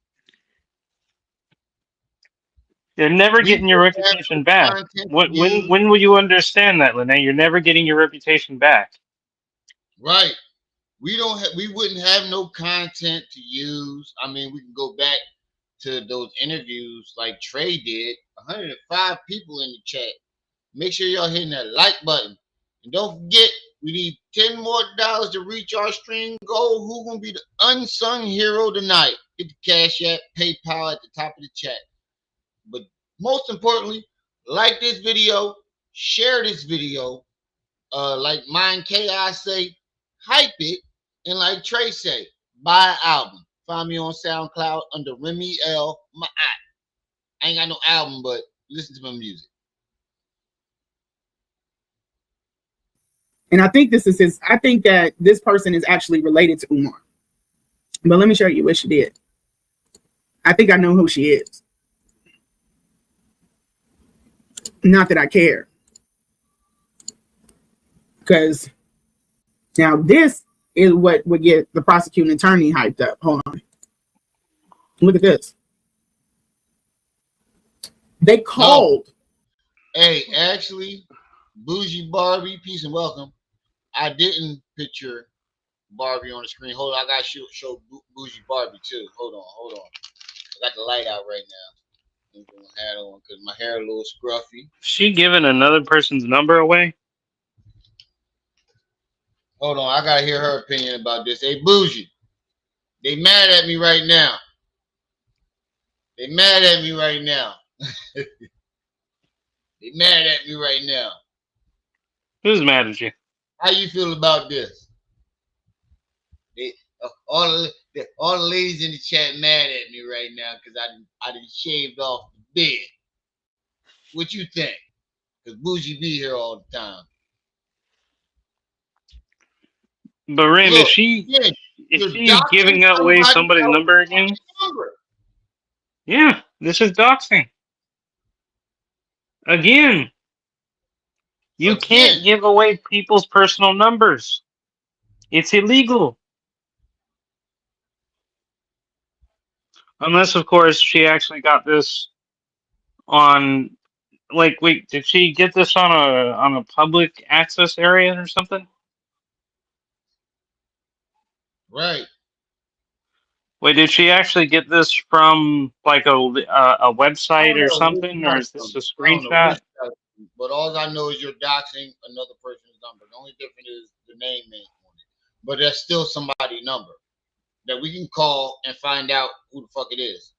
You're never We getting your wouldn't have reputation no back. content to What use. when will you understand that, Lanae? You're never getting your reputation back. Right. We wouldn't have no content to use. I mean, we can go back to those interviews like Trey did. 105 people in the chat. Make sure y'all hitting that like button. And don't forget, we need $10 more to reach our stream goal. Who gonna be the unsung hero tonight? Get the Cash App, PayPal at the top of the chat. But most importantly, like this video, share this video. Like Mine Chaos say, hype it, and like Trey say, buy an album. Find me on SoundCloud under Remy L. I ain't got no album, but listen to my music. And I think I think that this person is actually related to Umar. But let me show you what she did. I think I know who she is. Not that I care. Because now this is what would get the prosecuting attorney hyped up. Hold on. Look at this. They called. No. Hey, actually, Bougie Barbie, peace and welcome. I didn't picture Barbie on the screen. Hold on, I gotta show Bougie Barbie too. Hold on. I got the light out right now. I'm gonna hat on because my hair a little scruffy. She giving another person's number away? Hold on, I gotta hear her opinion about this. Hey, Bougie, they mad at me right now. They mad at me right now. They mad at me right now. Who's mad at you? How you feel about this? All the ladies in the chat mad at me right now because I done shaved off the bed. What you think? Because Bougie be here all the time. But Rim, Look, is she doxing giving away somebody's else's number again? number. Yeah, this is doxing. Again. You can't give away people's personal numbers. It's illegal. Unless, of course, she actually got this on, like, wait, did she get this on a public access area or something? Right. Wait, did she actually get this from like a website or something, or is this a I don't know which screenshot? but all I know is you're doxing another person's number. The only difference is the name ain't on it. But that's still somebody's number that we can call and find out who the fuck it is.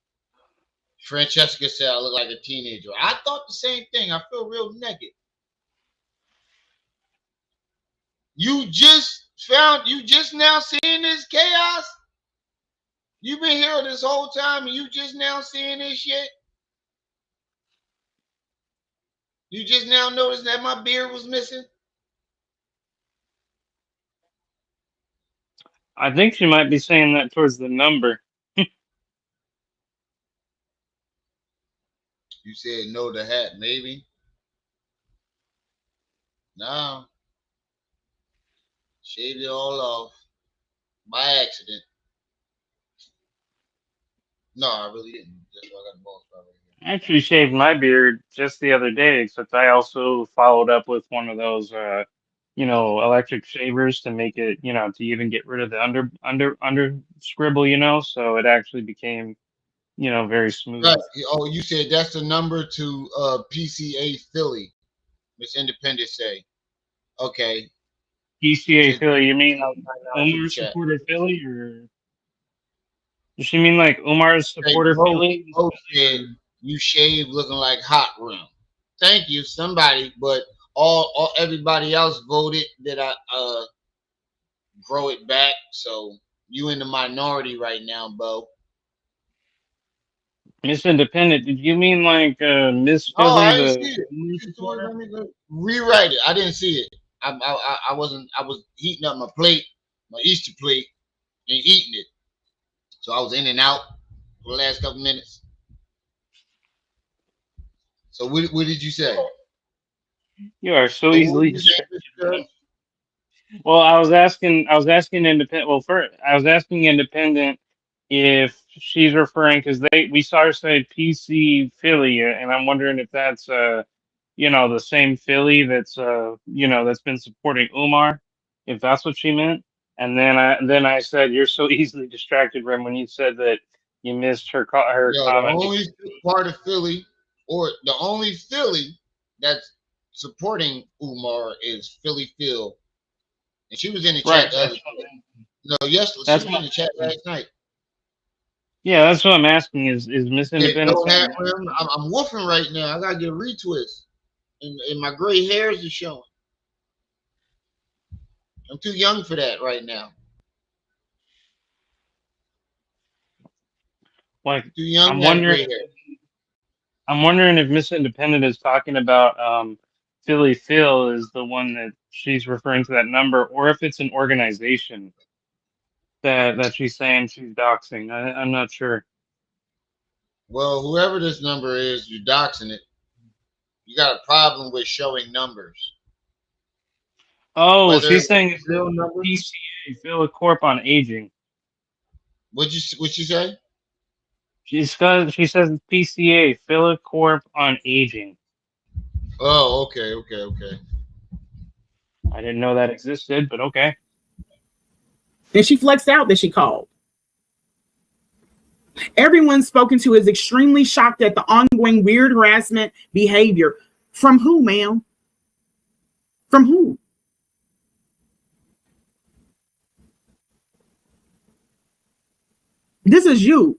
Francesca said I look like a teenager. I thought the same thing. I feel real naked. You just now seeing this chaos? You've been here this whole time and you just now seeing this shit? You just now noticed that my beard was missing? I think she might be saying that towards the number. You said no to hat, maybe? No. Shaved it all off by accident. No, I really didn't. That's why I got the ball spot right here. I actually shaved my beard just the other day, except I also followed up with one of those, electric shavers to make it, to even get rid of the under scribble, so it actually became, very smooth. Right. Oh, you said that's the number to PCA Philly. Miss Independent say. Okay. PCA Philly, you mean like Umar supporter Philly, or does she mean like Umar's supporter Philly? Said you shave looking like hot rim. Thank you, somebody, but all everybody else voted that I grow it back. So you in the minority right now, Bo. Miss Independent, did you mean like Miss Oh, Philly I didn't see it. Umar supporter? Let me rewrite it. I didn't see it. I wasn't. I was heating up my plate, my Easter plate, and eating it. So I was in and out for the last couple minutes. So what did you say? You are so So what easily did you say, distracted. Mr. Well, I was asking independent. Well, first, I was asking independent if she's referring because we saw her say PC Philly, and I'm wondering if that's the same Philly that's that's been supporting Umar, if that's what she meant. And then I said you're so easily distracted, Rem, when you said that you missed her Yo, the comment. only part of Philly, or the only Philly that's supporting Umar is Philly Phil, and she was in the chat Right. the other day. No, yes, she That's was in what. the chat last night. Yeah, that's what I'm asking. Is Miss Okay, Independent no hat saying? rim. I'm woofing right now. I gotta get a retwist, and my gray hairs are showing. I'm too young for that right now. Like, Too young I'm to have wondering. gray hair. I'm wondering if Miss Independent is talking about Philly Phil is the one that she's referring to that number, or if it's an organization that she's saying she's doxing. I'm not sure. Well, whoever this number is, you're doxing it. You got a problem with showing numbers, Oh, whether it she's was saying a it's real number. PCA, Phil Corp on Aging. What you say? She says it's PCA, Phil Corp on Aging. Oh, okay. I didn't know that existed, but okay. And she flexed out that she called. Everyone spoken to is extremely shocked at the ongoing weird harassment behavior. From who, ma'am? From who? This is you.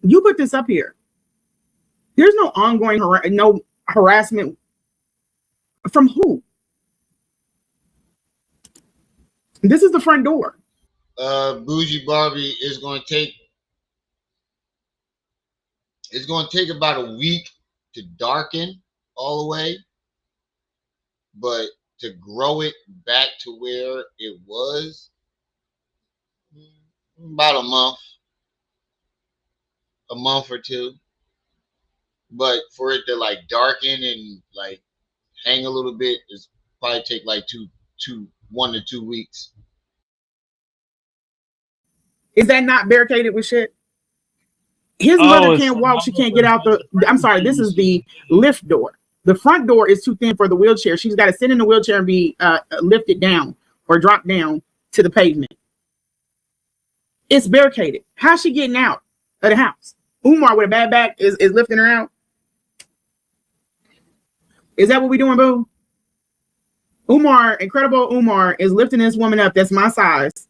You put this up here. There's no ongoing no harassment. From who? This is the front door. Bougie Barbie is going to take. It's going to take about a week to darken all the way, but to grow it back to where it was, about a month or two. But for it to like darken and like hang a little bit, it's probably take like 1 to 2 weeks. Is that not barricaded with shit? His mother It's can't the walk. She number can't for get out the. I'm sorry. This is the lift door. The front door is too thin for the wheelchair. She's got to sit in the wheelchair and be lifted down or dropped down to the pavement. It's barricaded. How's she getting out of the house? Umar with a bad back is lifting her out. Is that what we doing, boo? Umar, incredible Umar, is lifting this woman up that's my size.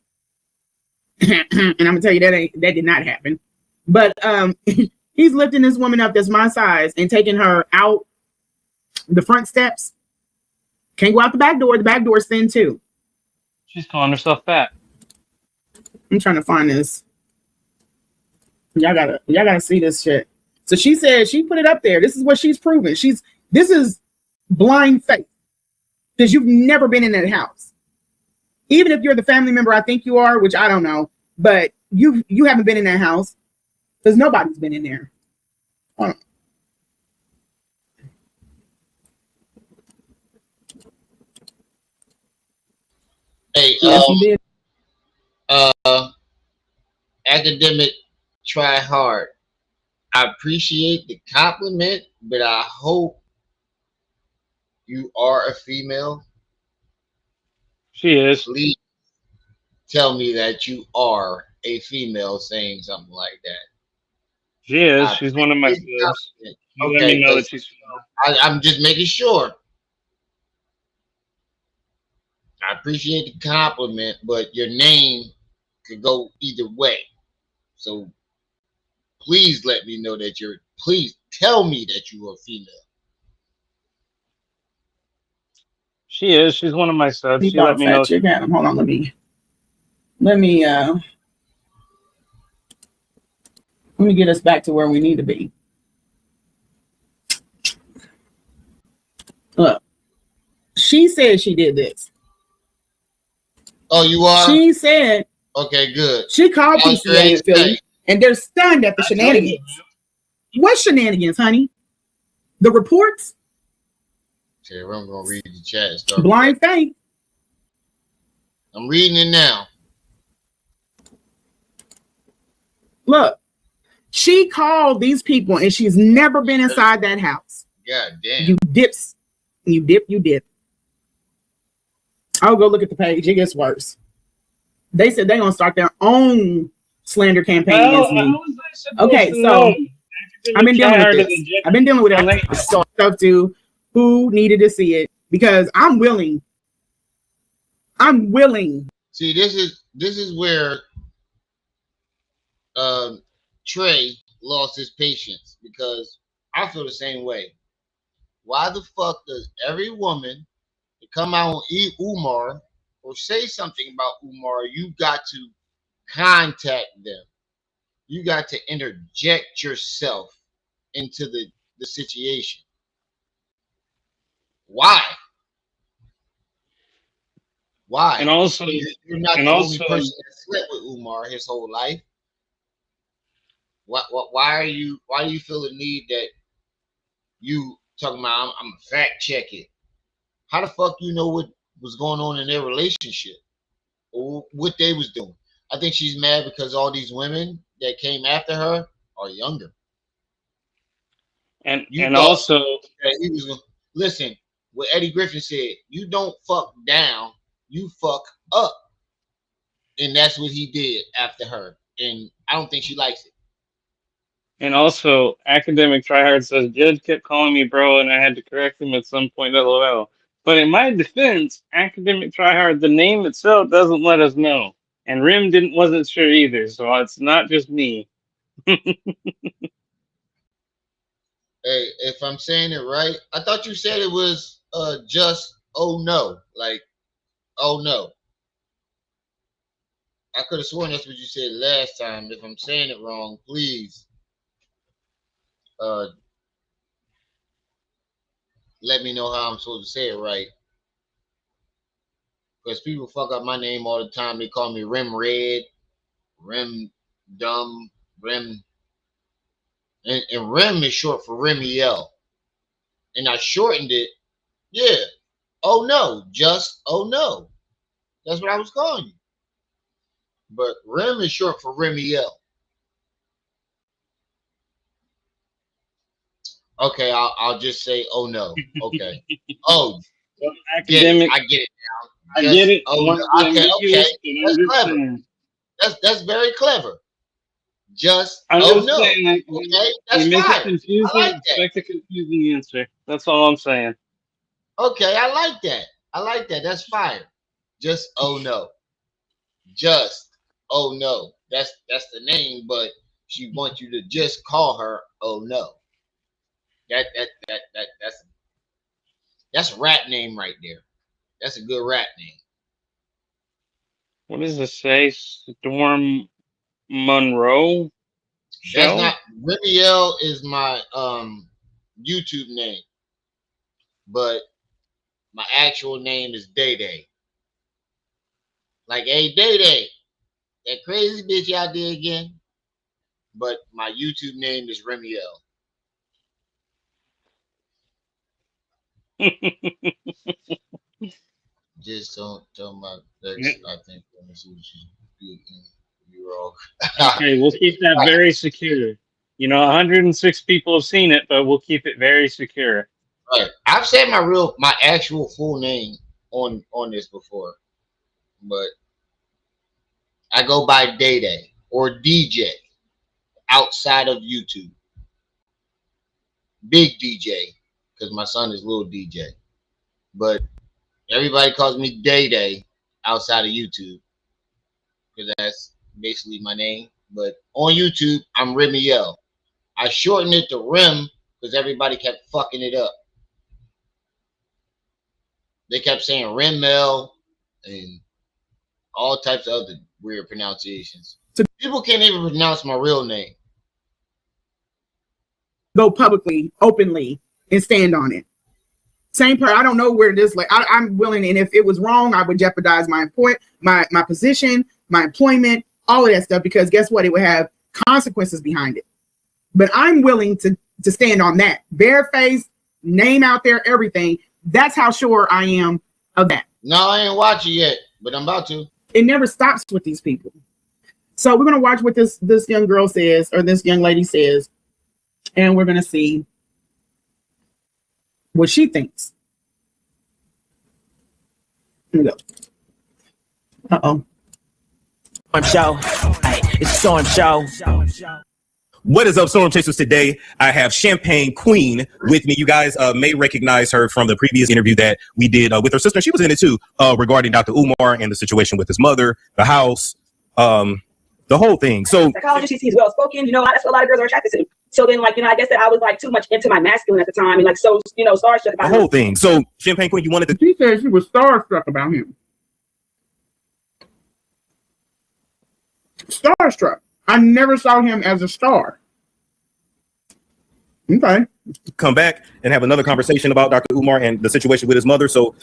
And I'm gonna tell you that did not happen. But he's lifting this woman up that's my size and taking her out the front steps. Can't go out the back door. The back door's thin too. She's calling herself fat. I'm trying to find this. Y'all gotta see this shit. So she said she put it up there. This is what she's proven. This is blind faith. Because you've never been in that house. Even if you're the family member I think you are, which I don't know, but you haven't been in that house. Because nobody's been in there. Hold on. Hey, Yes, you did. Academic, try hard. I appreciate the compliment, but I hope you are a female. She is. Please tell me that you are a female saying something like that. She is. She's one of my subs. You let me know that she's. I'm just making sure. I appreciate the compliment, but your name could go either way. So please let me know that please tell me that you are female. She is. She's one of my subs. He She let thought me fat know. chick had him. Hold on, let me get us back to where we need to be. Look, She said she did this. Oh, you are? She said. Okay, good. She called PCA in Philly, and they're stunned at the shenanigans. What shenanigans, honey? The reports? Okay, I'm gonna read the chat. Blind faith. I'm reading it now. Look, she called these people, and she's never been inside that house. God damn. You dips. You dip. I'll go look at the page. It gets worse. They said they're going to start their own slander campaign against me. Okay, so I've been dealing with this. I've been dealing with it. So stuff to who needed to see it because I'm willing. See, this is where Trey lost his patience because I feel the same way. Why the fuck does every woman that come out and eat Umar or say something about Umar, you got to contact them. You got to interject yourself into the situation. Why? Why? And also, you're not the only person that slept with Umar his whole life. Why do you feel the need that you talking about? I'm a fact check it. How the fuck you know what was going on in their relationship or what they was doing? I think she's mad because all these women that came after her are younger. And also, he was listen. What Eddie Griffin said: you don't fuck down, you fuck up, and that's what he did after her. And I don't think she likes it. And also, Academic Tryhard says, Judge kept calling me bro, and I had to correct him at some point, LOL. But in my defense, Academic Tryhard, the name itself doesn't let us know. And Rim wasn't sure either, so it's not just me. Hey, if I'm saying it right, I thought you said it was just oh no. Like, oh no. I could have sworn that's what you said last time. If I'm saying it wrong, please let me know how I'm supposed to say it right. Because people fuck up my name all the time. They call me Rim Red, Rim Dumb, Rim. And Rim is short for Remiel. And I shortened it. Yeah. Oh no. Just oh no. That's what I was calling you. But Rim is short for Remiel. Okay, I'll just say oh no. Okay. Oh, Academic. I get it now. I get it. Oh, no. Okay. That's clever. That's very clever. Just I'm oh just no. saying, like, Okay, that's you make fine. it confusing. I like that. Expect a confusing answer. That's all I'm saying. Okay, I like that. I like that. That's fire. Just oh no. Just oh no. That's the name, but she wants you to just call her oh no. That's a rap name right there. That's a good rap name. What does it say? Storm Monroe? That's not Remiel is my YouTube name, but my actual name is Day Day. Like, hey, Day Day, that crazy bitch out there again. But my YouTube name is Remiel. Just don't tell my ex. I think you're wrong. Okay, we'll keep that very secure. 106 people have seen it, but we'll keep it very secure. Right. I've said my actual full name on this before, but I go by Day Day or DJ outside of YouTube. Big DJ, because my son is little DJ. But everybody calls me Day Day outside of YouTube, because that's basically my name. But on YouTube, I'm Remiel. I shortened it to Rim because everybody kept fucking it up. They kept saying Rimmel and all types of other weird pronunciations. So people can't even pronounce my real name. Go publicly, openly, and stand on it. Same part. I don't know where this. Like, I'm willing, and if it was wrong, I would jeopardize my position, my employment, all of that stuff. Because guess what? It would have consequences behind it. But I'm willing to stand on that. Bare face, name out there, everything. That's how sure I am of that. No, I ain't watching yet, but I'm about to. It never stops with these people. So we're gonna watch what this young girl says, or this young lady says, and we're gonna see what she thinks. Here we go. Uh-oh. Show. It's Storm Show. What is up, Storm Chasers? Today, I have Champagne Queen with me. You guys may recognize her from the previous interview that we did with her sister. She was in it too, regarding Dr. Umar and the situation with his mother, the house, the whole thing. So, psychologist, he's well spoken. You know, that's what a lot of girls are attracted to. So then, like, you know, I guess that I was like too much into my masculine at the time, and like so, you know, starstruck about the whole thing. So, Champagne Queen, you wanted to. She said she was starstruck about him. Starstruck. I never saw him as a star. Okay. Come back and have another conversation about Dr. Umar and the situation with his mother. So,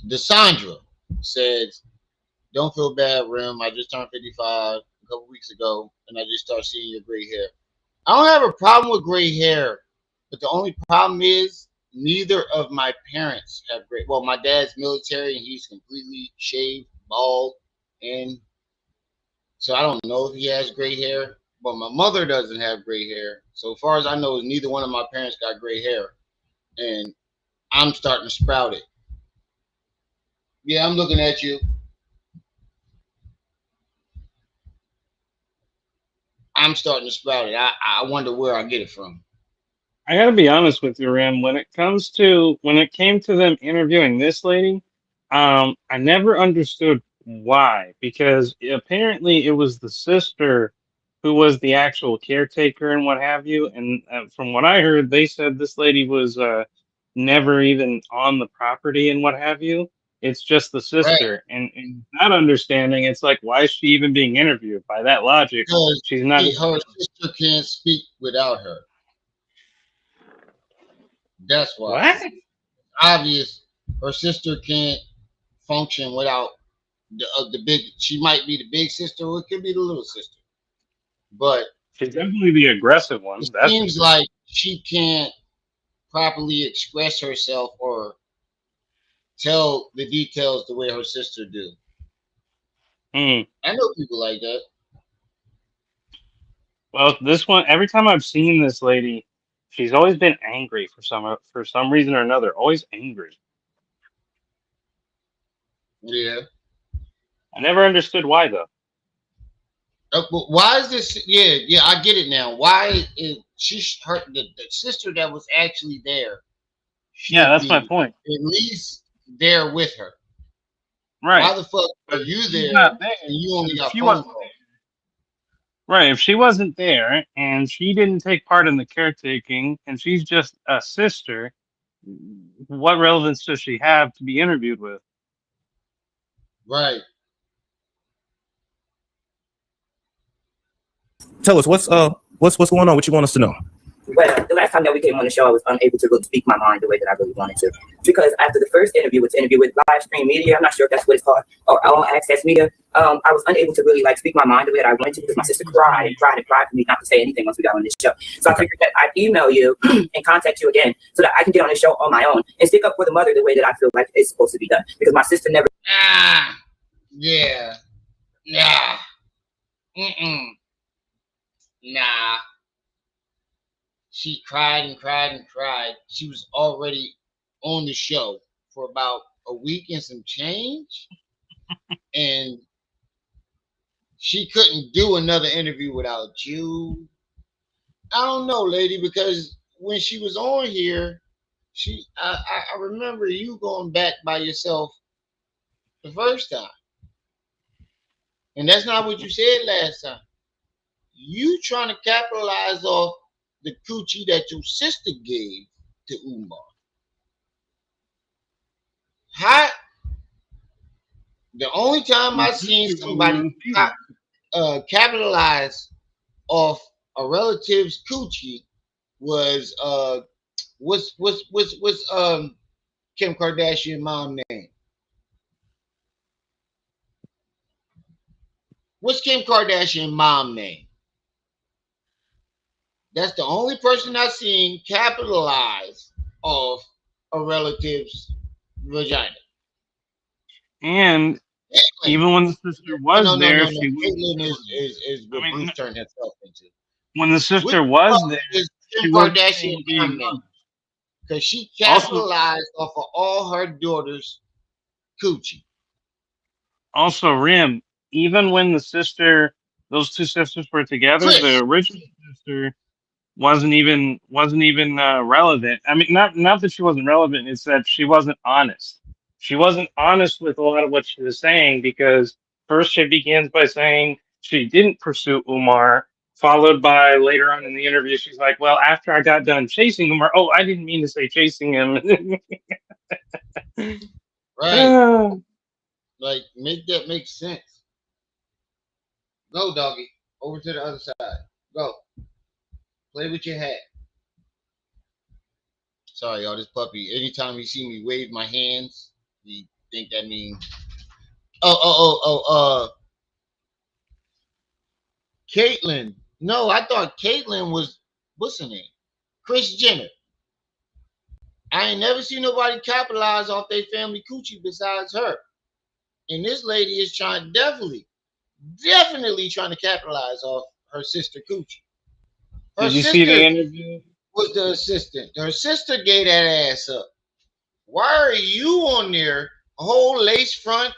Desandra says, "Don't feel bad, Rim. I just turned 55 a couple weeks ago, and I just started seeing your gray hair. I don't have a problem with gray hair, but the only problem is neither of my parents have gray. Well, my dad's military, and he's completely shaved, bald, and so I don't know if he has gray hair. But my mother doesn't have gray hair. So far as I know, neither one of my parents got gray hair, and I'm starting to sprout it. Yeah, I'm looking at you. I'm starting to sprout it. I wonder where I get it from. I gotta be honest with you, Ram. When it came to them interviewing this lady, I never understood why. Because apparently it was the sister who was the actual caretaker and what have you. And from what I heard, they said this lady was never even on the property and what have you. It's just the sister. Right. And not understanding, it's like, why is she even being interviewed? By that logic, because she's not. Her sister can't speak without her. That's why. What? Obvious. Her sister can't function without the big. She might be the big sister, or it could be the little sister. But she's definitely the aggressive one. It seems like she can't properly express herself or tell the details the way her sister do. I know people like that. Well, this one, every time I've seen this lady, she's always been angry for some reason or another. Always angry. Yeah. I never understood why though. But why is this? Yeah, I get it now. Why is the sister that was actually there? Yeah, that's my point. At least there with her. Right. Why the fuck are you there? And you only got phone calls? Right. If she wasn't there and she didn't take part in the caretaking and she's just a sister, what relevance does she have to be interviewed with? Right. Tell us what's going on. What you want us to know? Well, the last time that we came on the show, I was unable to really speak my mind the way that I really wanted to. Because after the first interview, with live stream media, I'm not sure if that's what it's called, or all access media, I was unable to really like speak my mind the way that I wanted to because my sister cried and cried and cried for me not to say anything once we got on this show. So I figured that I'd email you and contact you again so that I can get on this show on my own and stick up for the mother the way that I feel like it's supposed to be done. Because my sister never. Yeah. Nah. Nah. She cried and cried and cried. She was already on the show for about a week and some change. And she couldn't do another interview without you. I don't know, lady, because when she was on here, I remember you going back by yourself the first time. And that's not what you said last time. You trying to capitalize off the coochie that your sister gave to Umar. How The only time I seen somebody capitalize off a relative's coochie was what's Kim Kardashian mom name? What's Kim Kardashian mom name? That's the only person I've seen capitalize off a relative's vagina. And Caitlyn. even when the sister was there, No. she was. Caitlyn is what Bruce turned himself into. When the What sister the was fuck there, is she Kim wasn't Kardashian saying mom anything name? wrong. Because she Also, capitalized off of all her daughters' coochie. also, Rim. Even when those two sisters were together, the Chris. original sister wasn't even relevant. I mean, not that she wasn't relevant. It's that she wasn't honest. She wasn't honest with a lot of what she was saying because first she begins by saying she didn't pursue Umar, followed by later on in the interview she's like, "Well, after I got done chasing Umar, oh, I didn't mean to say chasing him." Right. Like, make that make sense. Go, doggy. Over to the other side. Go. Play with your hat. Sorry, y'all. This puppy, anytime he see me wave my hands, he think that means. Caitlyn. No, I thought Caitlyn was, what's her name? Kris Jenner. I ain't never seen nobody capitalize off their family coochie besides her. And this lady is trying, definitely trying to capitalize off her sister coochie. Her Did you see the sister interview? was the assistant. Her sister gave that ass up. Why are you on there? A whole lace front,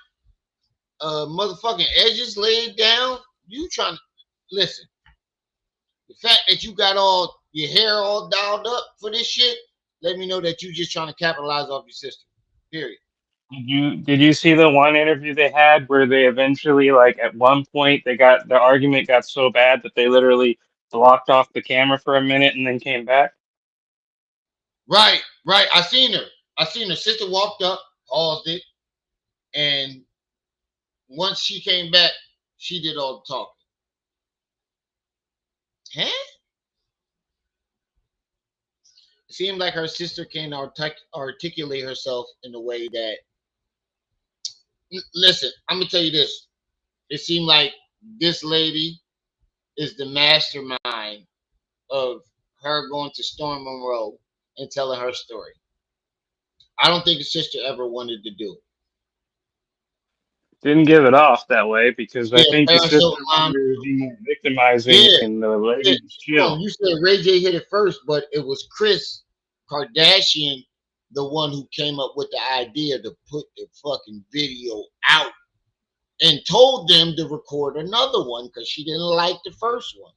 motherfucking edges laid down. You trying to listen? The fact that you got all your hair all dialed up for this shit, let me know that you just trying to capitalize off your sister. Period. Did you see the one interview they had where they eventually, like, at one point the argument got so bad that they literally blocked off the camera for a minute and then came back? Right. I seen her. Sister walked up, paused it, and once she came back, she did all the talking. Huh? It seemed like her sister can articulate herself in a way that. Listen, I'm gonna tell you this. It seemed like this lady is the mastermind of her going to Storm Monroe and telling her story. I don't think the sister ever wanted to do it. Didn't give it off that way because I think the Yeah, sister so wanted her to be more victimizing yeah, and the lady was chill. you said Ray J hit it first, but it was Kris Kardashian, the one who came up with the idea to put the fucking video out and told them to record another one because she didn't like the first one.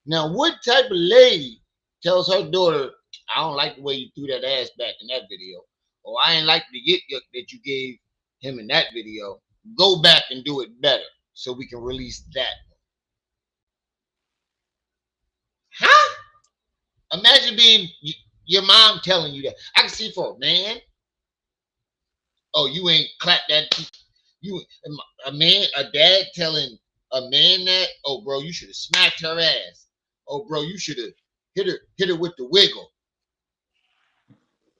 Now, what type of lady tells her daughter, I don't like the way you threw that ass back in that video, or I ain't like the yip yip that you gave him in that video. Go back and do it better so we can release that one. Huh? Imagine being your mom telling you that. I can see for a man. Oh, you ain't clapped that. You a dad telling a man that. Oh, bro, you should have smacked her ass. Oh, bro, you should have hit her with the wiggle.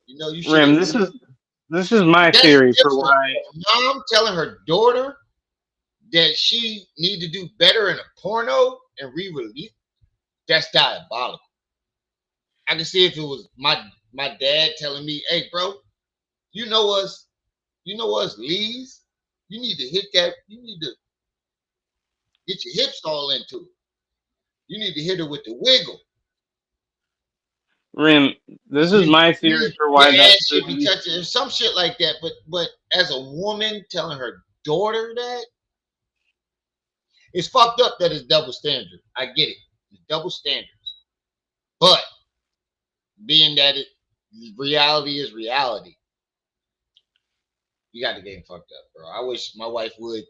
You know, you should Rim, have. this is my That's theory for different. why. Mom telling her daughter that she need to do better in a porno and re-release. That's diabolical. I can see if it was my dad telling me, "Hey, bro, you know us, Lees. You need to hit that. You need to get your hips all into it. You need to hit her with the wiggle. Rim, this is my theory for Your why that ass should be touching some shit like that." But as a woman telling her daughter that, it's fucked up that it's double standard. I get it. It's double standards. But being that reality is reality, you got the game fucked up, bro. I wish my wife would.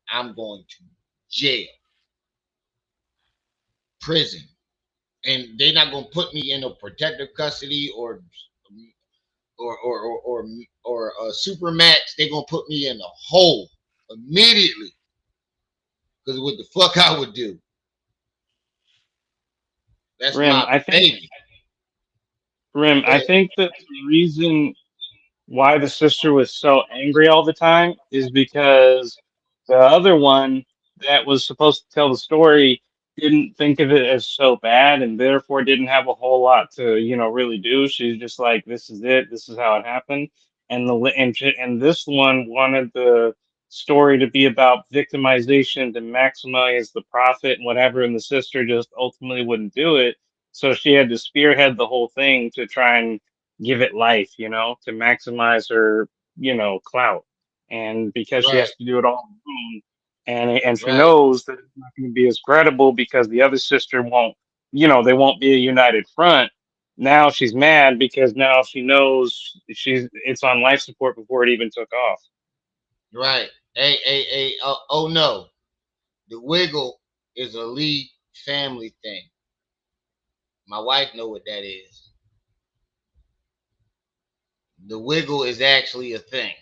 I'm going to jail, prison, and they're not gonna put me in a protective custody or or super max, they gonna put me in the hole immediately because what the fuck I would do. That's Rim, my I think baby. Rim, I But think that the reason why the sister was so angry all the time is because the other one that was supposed to tell the story didn't think of it as so bad and therefore didn't have a whole lot to, really do. She's just like, this is it, this is how it happened. And this one wanted the story to be about victimization to maximize the profit and whatever, and the sister just ultimately wouldn't do it. So she had to spearhead the whole thing to try and give it life, to maximize her, clout. And because she right, has to do it all alone, and she right. knows that it's not going to be as credible because the other sister won't, they won't be a united front. Now she's mad because now she knows it's on life support before it even took off. Right. Hey, oh no. The wiggle is a Lee family thing. My wife know what that is. The wiggle is actually a thing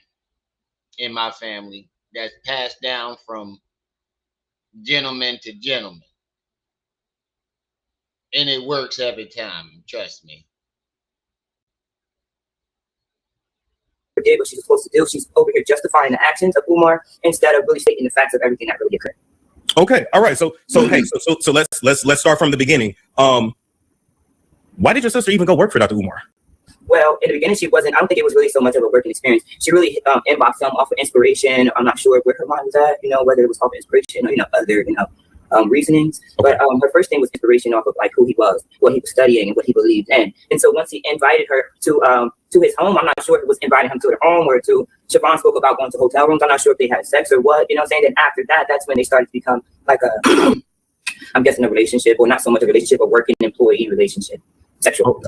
in my family that's passed down from gentleman to gentleman. And it works every time, trust me. Did what she's supposed to do. She's over here justifying the actions of Umar instead of really stating the facts of everything that really occurred. Okay, all right. So hey, so let's start from the beginning. Why did your sister even go work for Dr. Umar? Well, in the beginning, she wasn't. I don't think it was really so much of a working experience. She really inboxed them off of inspiration. I'm not sure where her mind was at, whether it was off of inspiration or, other, reasonings. Okay. But her first thing was inspiration off of like who he was, what he was studying, and what he believed in. And so once he invited her to his home, I'm not sure if it was inviting him to their home or to Siobhan spoke about going to hotel rooms. I'm not sure if they had sex or what, saying. Then after that, that's when they started to become like a, I'm guessing a relationship, or not so much a relationship, a working employee relationship, sexual.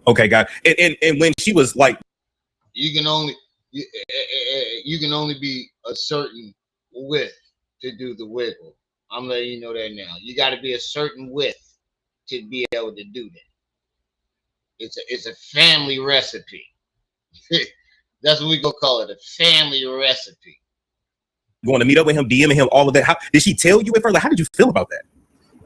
Okay, got it. And when she was like, You can only be a certain width to do the wiggle. I'm letting you know that now. You got to be a certain width to be able to do that. It's a family recipe. That's what we gonna call it, a family recipe. going to meet up with him, DMing him, all of that, how did she tell you at first? Like, how did you feel about that?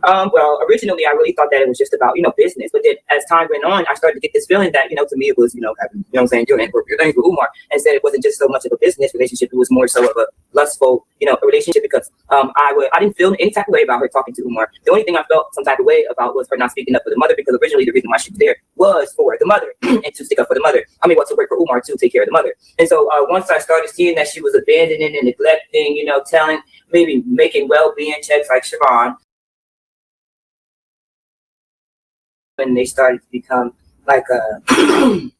Well, originally I really thought that it was just about, business. But then as time went on, I started to get this feeling that, to me it was, having, doing inappropriate things with Umar. And said it wasn't just so much of a business relationship. It was more so of a lustful, a relationship because I didn't feel any type of way about her talking to Umar. The only thing I felt some type of way about was her not speaking up for the mother, because originally the reason why she was there was for the mother and to stick up for the mother. To work for Umar to take care of the mother. And so once I started seeing that she was abandoning and neglecting, telling, maybe making well-being checks like Siobhan, when they started to become like a,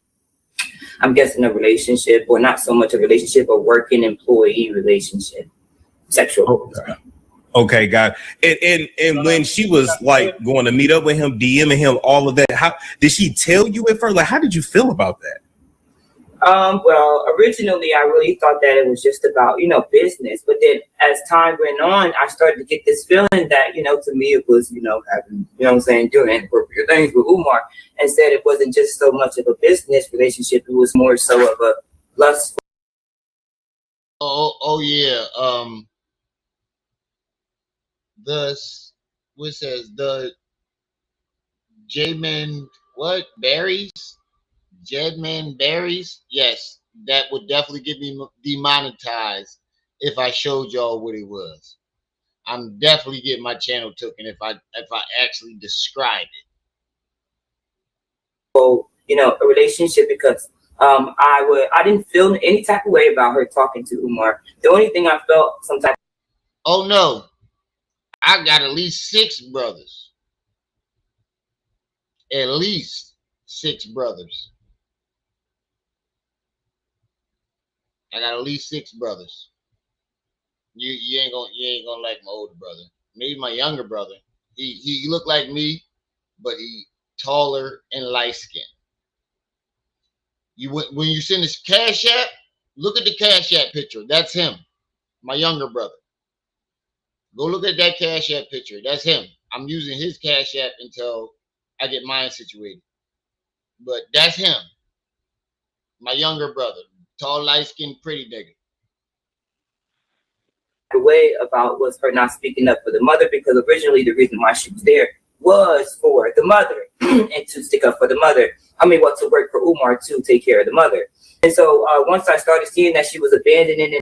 I'm guessing a relationship, or not so much a relationship, a working employee relationship, sexual. Okay, got it. And when she was like going to meet up with him, DMing him, all of that, how did she tell you at first? Like, how did you feel about that? Well, originally I really thought that it was just about, business. But then as time went on, I started to get this feeling that, to me it was, having, doing inappropriate things with Umar, and said it wasn't just so much of a business relationship. It was more so of a lust. Oh yeah. What says the J-Man berries? Jedman berries, yes, that would definitely get me demonetized if I showed y'all what it was. I'm definitely getting my channel taken if I actually describe it. So, a relationship, because I didn't feel any type of way about her talking to Umar. The only thing I felt some type. Oh no, I got at least 6 brothers. At least 6 brothers. I got at least 6 brothers. You ain't gonna like my older brother. Maybe my younger brother. He looked like me, but he taller and light skinned. When you send this Cash App, look at the Cash App picture. That's him, my younger brother. Go look at that Cash App picture. That's him. I'm using his Cash App until I get mine situated. But that's him. My younger brother, tall, light skinned, pretty nigga. The way about was her not speaking up for the mother, because originally the reason why she was there was for the mother and to stick up for the mother. I mean, to work for Umar to take care of the mother. And so once I started seeing that she was abandoning it.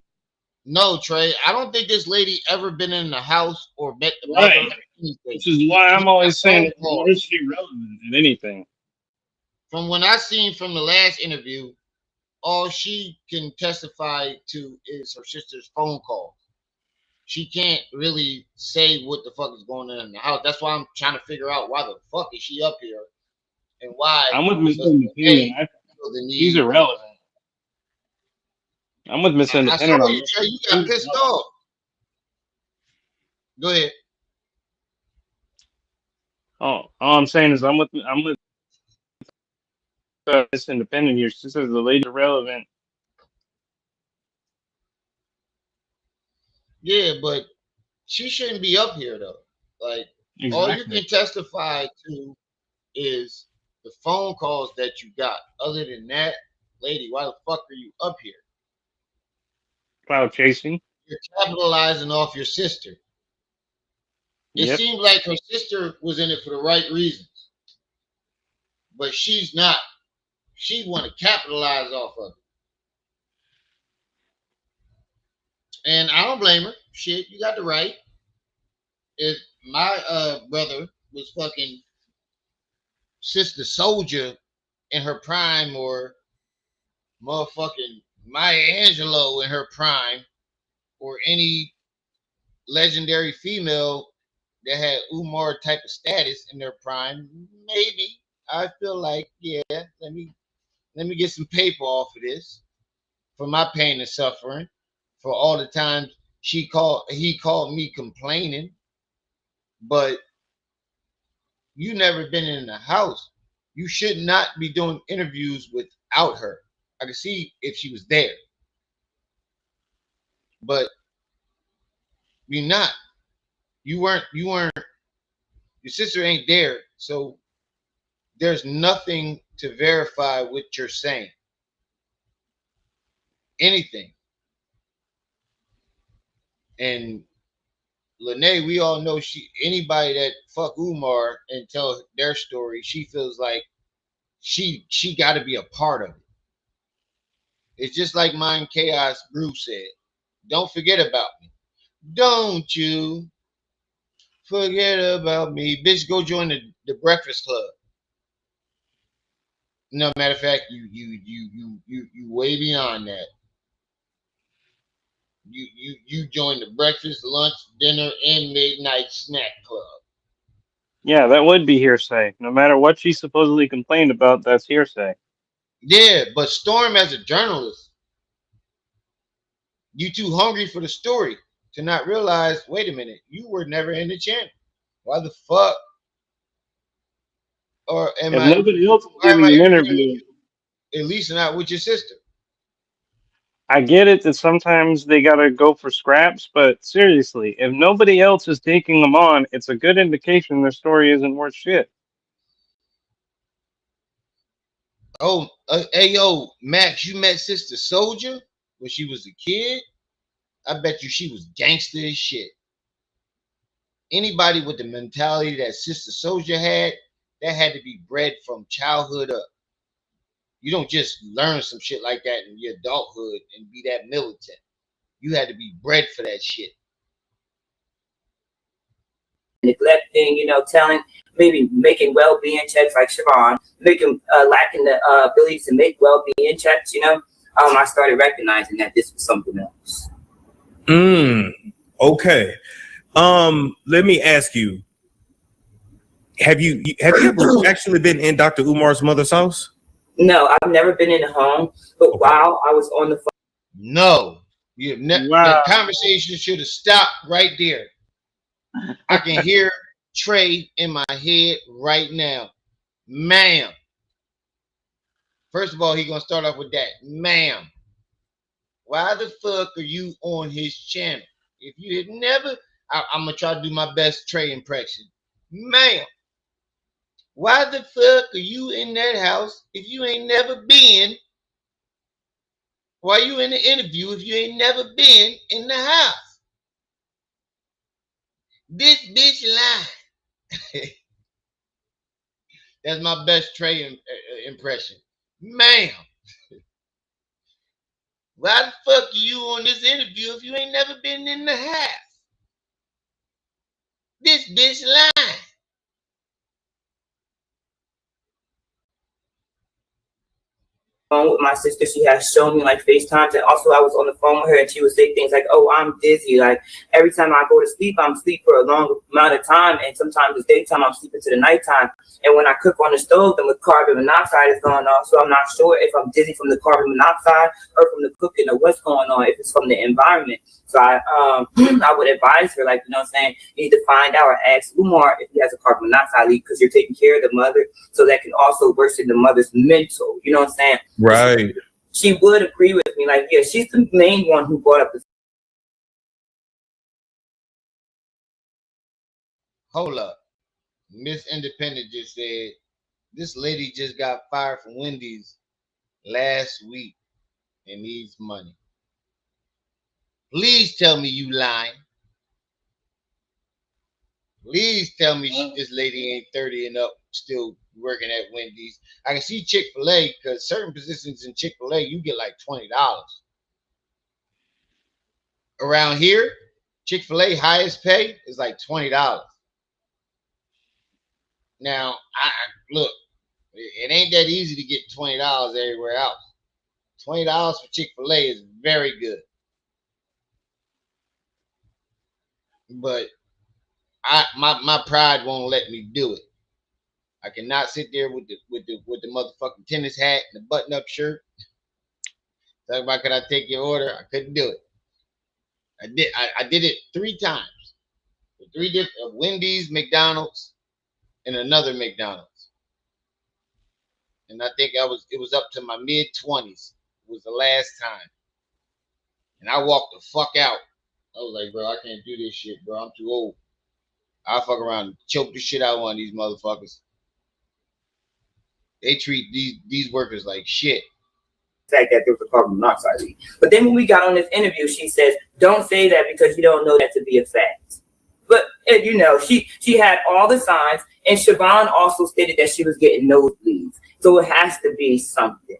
No, Trey, I don't think this lady ever been in the house or met the Right. mother. Which is why I'm always saying, why is she relevant in anything? From when I seen from the last interview, all she can testify to is her sister's phone call. She can't really say what the fuck is going on in the house. That's why I'm trying to figure out why the fuck is she up here and why. I'm with Miss Independent. She's irrelevant. I'm with Miss I Independent saw on you, this. Trey. You got pissed off. Go ahead. All I'm saying is I'm with Miss Independent here. She says the lady's irrelevant. Yeah, but she shouldn't be up here though. Like all you Exactly. can testify to is the phone calls that you got. Other than that, lady, why the fuck are you up here? Cloud chasing. You're capitalizing off your sister. It Yep. seems like her sister was in it for the right reasons, but she's not. She want to capitalize off of it, and I don't blame her. Shit, you got the right. If my brother was fucking Sister Soldier in her prime, or motherfucking Maya Angelou in her prime, or any legendary female that had Umar type of status in their prime, maybe I feel like, yeah, let me get some paper off of this for my pain and suffering, for all the times he called me complaining. But you never been in the house. You should not be doing interviews without her. I could see if she was there, but you're not. You weren't. Your sister ain't there, so there's nothing to verify what you're saying. Anything. And Lanae, we all know anybody that fuck Umar and tell their story, she feels like she got to be a part of it. It's just like Mind Chaos Bruce said, don't forget about me. Don't you forget about me. Bitch, go join the Breakfast Club. No, matter of fact, you way beyond that. You join the breakfast, lunch, dinner, and midnight snack club. Yeah, that would be hearsay. No matter what she supposedly complained about, that's hearsay. Yeah, but Storm, as a journalist, you too hungry for the story to not realize, wait a minute, you were never in the channel. Why the fuck? Or If nobody else is why am I giving an interviewing interview, you? At least not with your sister. I get it that sometimes they gotta go for scraps, but seriously, if nobody else is taking them on, it's a good indication their story isn't worth shit. Oh, hey, yo, Max, you met Sister Soldier when she was a kid? I bet you she was gangster as shit. Anybody with the mentality that Sister Soldier had, that had to be bred from childhood up. You don't just learn some shit like that in your adulthood and be that militant. You had to be bred for that shit. Neglecting, telling, maybe making well-being checks like Siobhan, making lacking the ability to make well-being checks. I started recognizing that this was something else. Okay. Let me ask you: Have you ever actually been in Dr. Umar's mother's house? No, I've never been in a home, but while I was on the phone. No, the conversation should have stopped right there. I can hear Trey in my head right now. Ma'am. First of all, he's going to start off with that. Ma'am, why the fuck are you on his channel? If you had never, I'm going to try to do my best Trey impression. Ma'am, why the fuck are you in that house if you ain't never been Why you in the interview if you ain't never been in the house? This bitch lying. That's my best Trey impression. Ma'am, why the fuck are you on this interview if you ain't never been in the house? This bitch lying. With my sister, she has shown me like FaceTimes, and also I was on the phone with her and she would say things like, oh, I'm dizzy, like every time I go to sleep, I'm asleep for a long amount of time, and sometimes it's daytime, I'm sleeping to the nighttime, and when I cook on the stove, then the carbon monoxide is going off, so I'm not sure if I'm dizzy from the carbon monoxide or from the cooking or what's going on, if it's from the environment. So I I would advise her, like, you know what I'm saying, you need to find out or ask Umar if he has a carbon monoxide leak, because you're taking care of the mother, so that can also worsen the mother's mental, you know what I'm saying? Right. She would agree with me, like, yeah, she's the main one who brought up the. Hold up. Miss Independent just said, this lady just got fired from Wendy's last week and needs money. Please tell me you lying. Please tell me this lady ain't 30 and up still working at Wendy's. I can see Chick-fil-A, because certain positions in Chick-fil-A, you get like $20. Around here, Chick-fil-A highest pay is like $20. Now, I look, it ain't that easy to get $20 everywhere else. $20 for Chick-fil-A is very good. But my pride won't let me do it. I cannot sit there with the motherfucking tennis hat and the button-up shirt. Talk about, could I take your order? I couldn't do it. I did it 3 times. 3 different Wendy's, McDonald's, and another McDonald's. And I think it was up to my mid-20s was the last time. And I walked the fuck out. I was like, bro, I can't do this shit, bro. I'm too old. I'll fuck around and choke the shit out of one of these motherfuckers. They treat these workers like shit. Fact that there was a carbon monoxide leak. But then when we got on this interview, she says, don't say that because you don't know that to be a fact. But, you know, she had all the signs, and Siobhan also stated that she was getting nosebleeds. So it has to be something.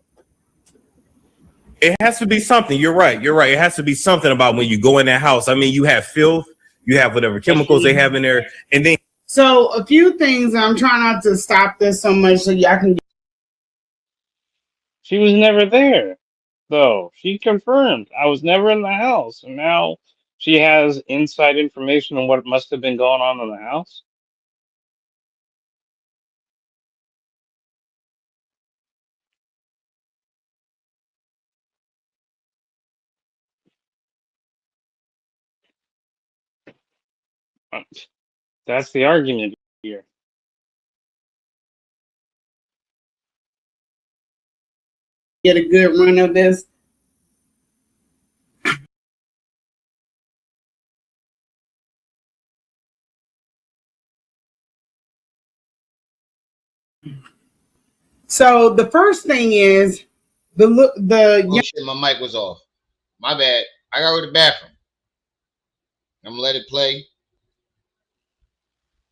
It has to be something. You're right. It has to be something about when you go in that house. I mean, you have filth, you have whatever chemicals they have in there, and then. So a few things. I'm trying not to stop this so much so y'all can. She was never there, though. She confirmed I was never in the house, and now she has inside information on what must have been going on in the house. That's the argument here. Get a good run of this. So the first thing is oh shit, my mic was off. My bad. I gotta go to the bathroom. I'm gonna let it play,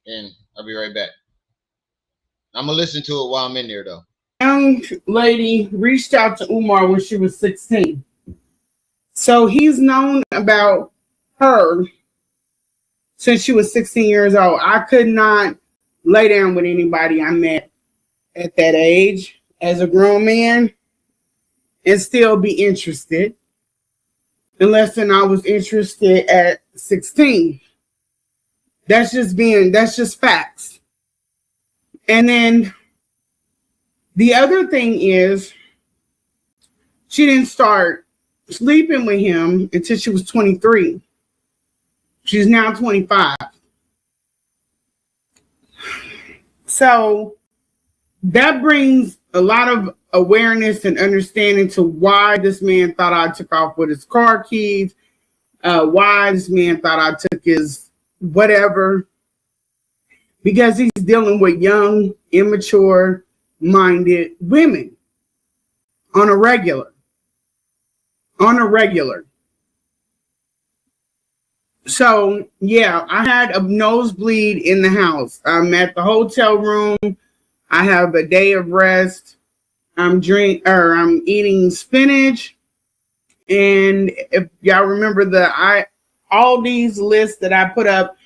and I'll be right back. I'm gonna listen to it while I'm in there, though. Young lady reached out to Umar when she was 16. So he's known about her since she was 16 years old. I could not lay down with anybody I met at that age as a grown man and still be interested, unless I was interested at 16. That's just facts. And then the other thing is, she didn't start sleeping with him until she was 23. She's now 25. So that brings a lot of awareness and understanding to why this man thought I took off with his car keys, why this man thought I took his whatever, because he's dealing with young, immature minded women on a regular. on a regular. So yeah, I had a nosebleed in the house. I'm at the hotel room. I have a day of rest. I'm eating spinach. And if y'all remember all these lists that I put up,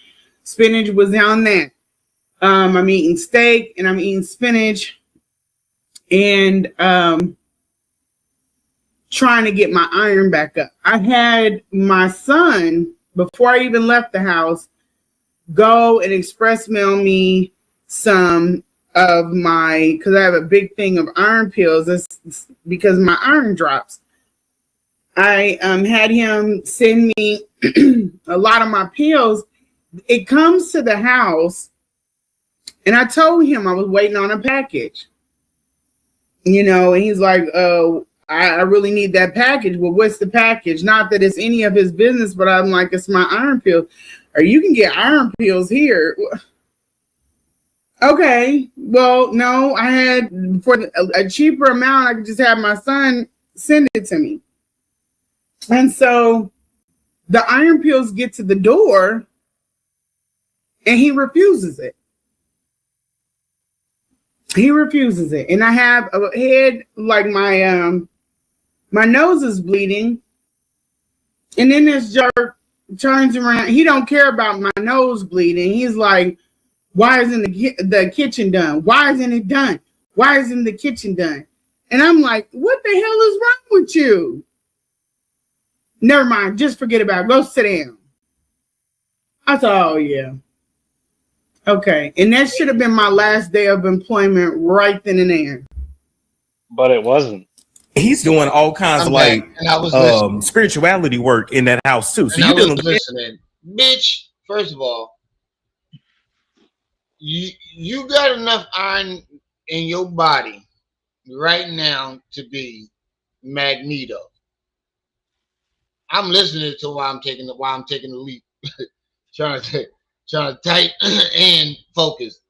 spinach was on that. I'm eating steak and I'm eating spinach and trying to get my iron back up. I had my son, before I even left the house, go and express mail me some of my, because I have a big thing of iron pills. It's because my iron drops. I had him send me a lot of my pills. It comes to the house, and I told him I was waiting on a package. And he's like, "Oh, I really need that package." Well, what's the package? Not that it's any of his business, but I'm like, it's my iron pill. Or you can get iron pills here. Okay. Well, no, I had for a cheaper amount, I could just have my son send it to me. And so the iron pills get to the door and he refuses it. He refuses it. And I have a head, like my nose is bleeding. And then this jerk turns around. He don't care about my nose bleeding. He's like, why isn't the kitchen done? Why isn't it done? Why isn't the kitchen done? And I'm like, what the hell is wrong with you? Never mind. Just forget about it. Go sit down. I thought, oh, yeah. Okay. And that should have been my last day of employment right then and there. But it wasn't. He's doing all kinds of spirituality work in that house too. So you was listening. Bitch, first of all, you got enough iron in your body right now to be Magneto. I'm listening to why I'm taking the leap. trying to type and focus.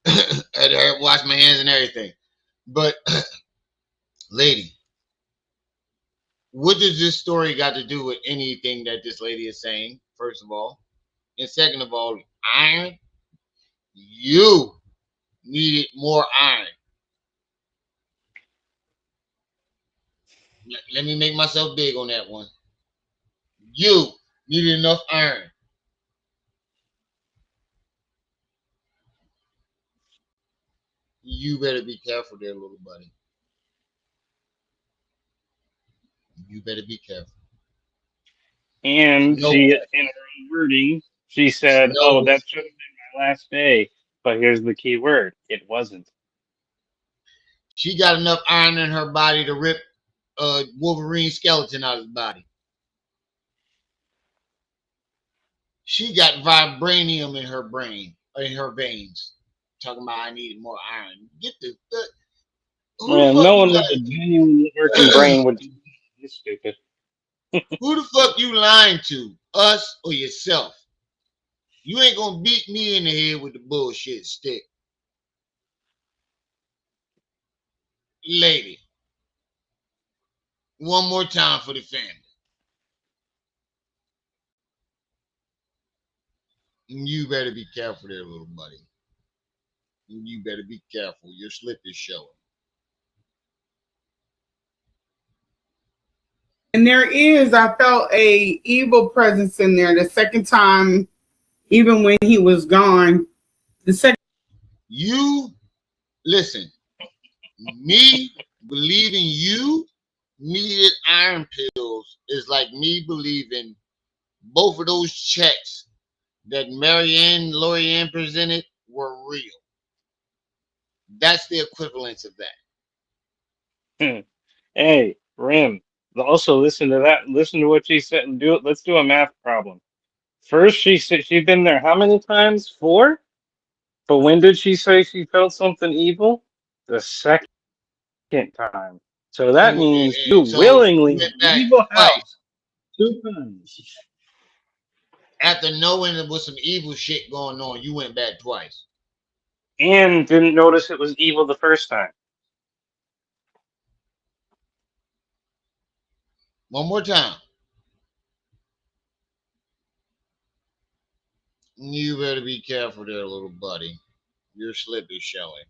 Wash my hands and everything. But lady, what does this story got to do with anything that this lady is saying, first of all? And second of all, iron. You needed more iron. Let me make myself big on that one. You needed enough iron. You better be careful there, little buddy. You better be careful. And she, in her own wording, she said, "Oh, that should have been my last day." But here's the key word: it wasn't. She got enough iron in her body to rip a Wolverine skeleton out of his body. She got vibranium in her brain, in her veins. Talking about I needed more iron. Get the Man, no one with a genuine working brain would do this stupid. Who the fuck you lying to? Us or yourself? You ain't gonna beat me in the head with the bullshit stick. Lady. One more time for the family. You better be careful there, little buddy. You better be careful. Your slip is showing. And I felt a evil presence in there the second time, even when he was gone. You, listen, me believing you needed iron pills is like me believing both of those checks that Lorianne presented were real. That's the equivalence of that. Hey, Rim. Also, listen to that. Listen to what she said and do it. Let's do a math problem. First, she said she'd been there how many times? 4? But when did she say she felt something evil? The second time. So that means you willingly leave a house 2 times. After knowing there was some evil shit going on, you went back twice. And didn't notice it was evil the first time. One more time. You better be careful there, little buddy. Your slip is showing.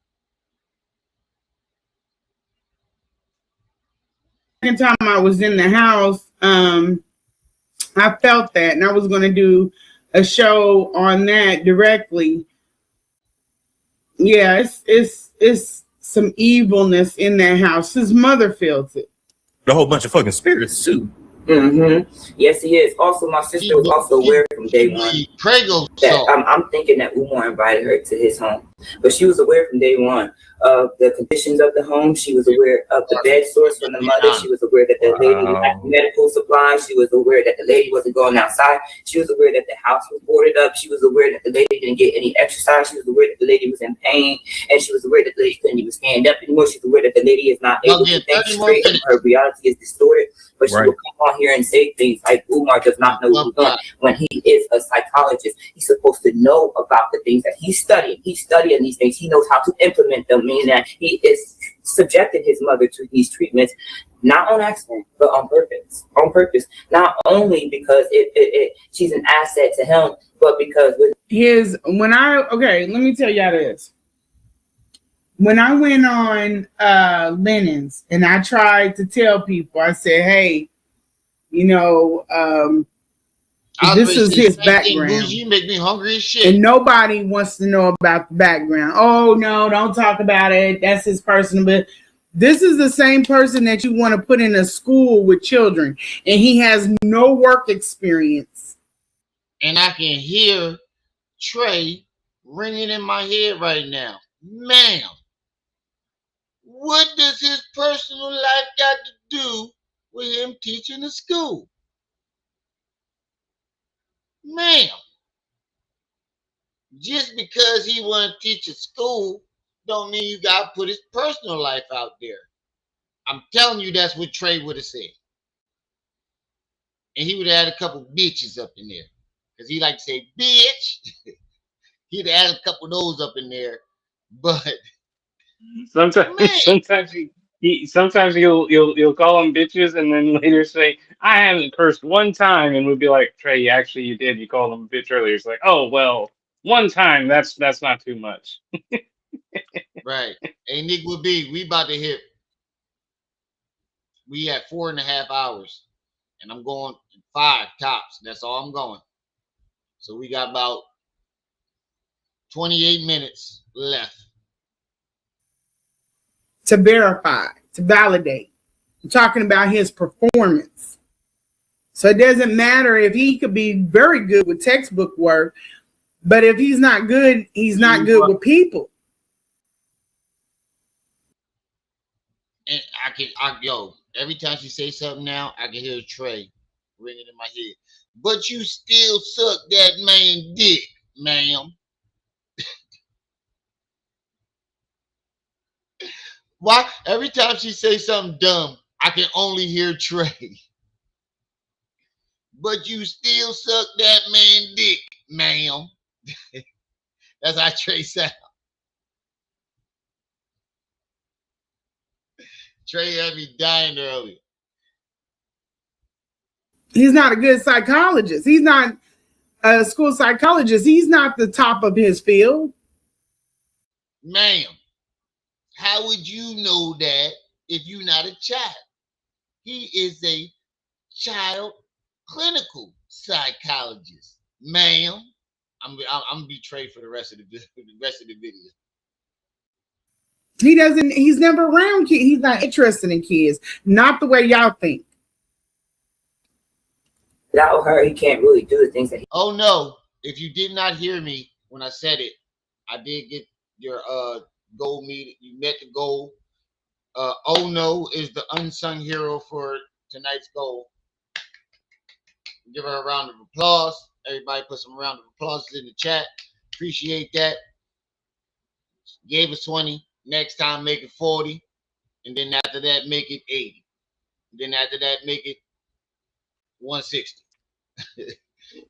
Second time I was in the house, I felt that, and I was going to do a show on that directly. Yeah, it's some evilness in that house. His mother feels it. A whole bunch of fucking spirits too. Mm-hmm. Yes, he is. Also, my sister was also aware from day one that I'm thinking that Umar invited her to his home, but she was aware from day one of the conditions of the home. She was aware of the bed source from the mother. She was aware that the lady lacked medical supplies. She was aware that the lady wasn't going outside. She was aware that the house was boarded up. She was aware that the lady didn't get any exercise. She was aware that the lady was in pain, and she was aware that the lady couldn't even stand up anymore. She was aware that the lady is not able to think straight and her reality is distorted. But she will come on here and say things like Umar does not know what he's doing when he is a psychologist. He's supposed to know about the things that he's studying. He's studying these things. He knows how to implement them, meaning that he is subjecting his mother to these treatments, not on accident, but on purpose. On purpose. Not only because she's an asset to him, but because with let me tell y'all this. When I went on Linens and I tried to tell people, I said, hey, this is his background. You make me hungry as shit. And nobody wants to know about the background. Oh, no, don't talk about it. That's his personal. But this is the same person that you want to put in a school with children. And he has no work experience. And I can hear Trey ringing in my head right now. Ma'am, what does his personal life got to do with him teaching the school? Ma'am, just because he want to teach a school don't mean you got to put his personal life out there. I'm telling you, that's what Trey would have said. And he would have had a couple bitches up in there. Because he like to say, bitch. He'd have had a couple of those up in there. But sometimes you'll call them bitches and then later say, I haven't cursed one time, and we'll be like, Trey, actually you did. You called them a bitch earlier. It's like, oh well, one time, that's not too much. Right. Hey, Nick would be, we about to hit. We at 4.5 hours. And I'm going 5 tops. That's all I'm going. So we got about 28 minutes left. To verify, to validate. I'm talking about his performance. So it doesn't matter if he could be very good with textbook work, but if he's not good, he's not good with people. And every time she say something now, I can hear Trey ringing in my head. But you still suck that man dick, ma'am. Why? Every time she say something dumb, I can only hear Trey. But you still suck that man dick, ma'am. That's how Trey sound. Trey had me dying earlier. He's not a good psychologist. He's not a school psychologist. He's not the top of his field. Ma'am, how would you know that if you're not a child? He is a child clinical psychologist, ma'am. I'm gonna be Trey for the rest of the video. He's never around kids. He's not interested in kids. Not the way y'all think. Without her, he can't really do the things that he. Oh no! If you did not hear me when I said it, I did get your goal meet. You met the goal. Oh no is the unsung hero for tonight's goal. Give her a round of applause. Everybody put some round of applause in the chat. Appreciate that. Gave us 20. Next time, make it 40. And then after that, make it 80. And then after that, make it 160.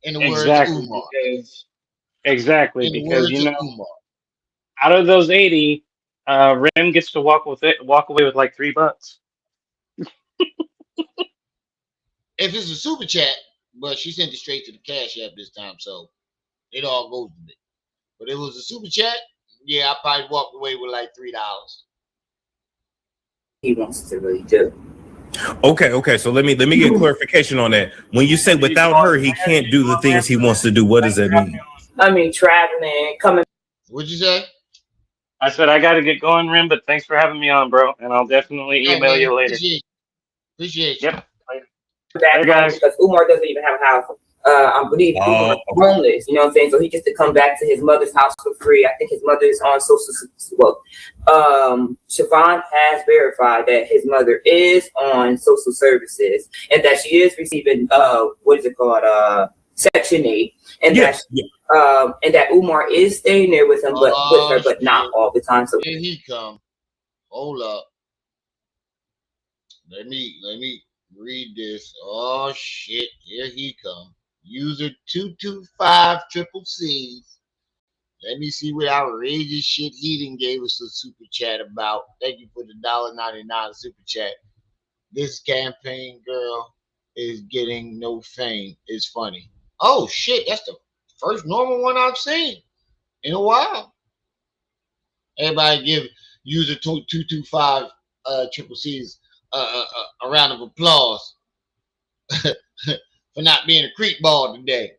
In the words of Umar. Because out of those 80, Ren gets to walk away with like $3. If it's a super chat, but she sent it straight to the Cash App this time, so it all goes to me. But if it was a super chat, yeah, I probably walked away with like $3. He wants to really do. Okay. So let me get clarification on that. When you say without her, he can't do the things he wants to do, what does that mean? I mean, traveling, coming. What'd you say? I said I got to get going, Rim, but thanks for having me on, bro. And I'll definitely email you later. Appreciate you. Yep. Later. Back home because Umar doesn't even have a house. I believe Umar is homeless, you know what I'm saying? So he gets to come back to his mother's house for free. I think his mother is on Siobhan has verified that his mother is on social services and that she is receiving Section 8, and that Umar is staying there with him, but not all the time. So here he come. Hold up. Let me read this. Oh shit! Here he come. User 225CCC. Let me see what outrageous shit he done gave us a super chat about. Thank you for the $1.99 super chat. This campaign girl is getting no fame. It's funny. Oh shit! That's the first normal one I've seen in a while. Everybody give user 225CCC's a round of applause for not being a creep ball today.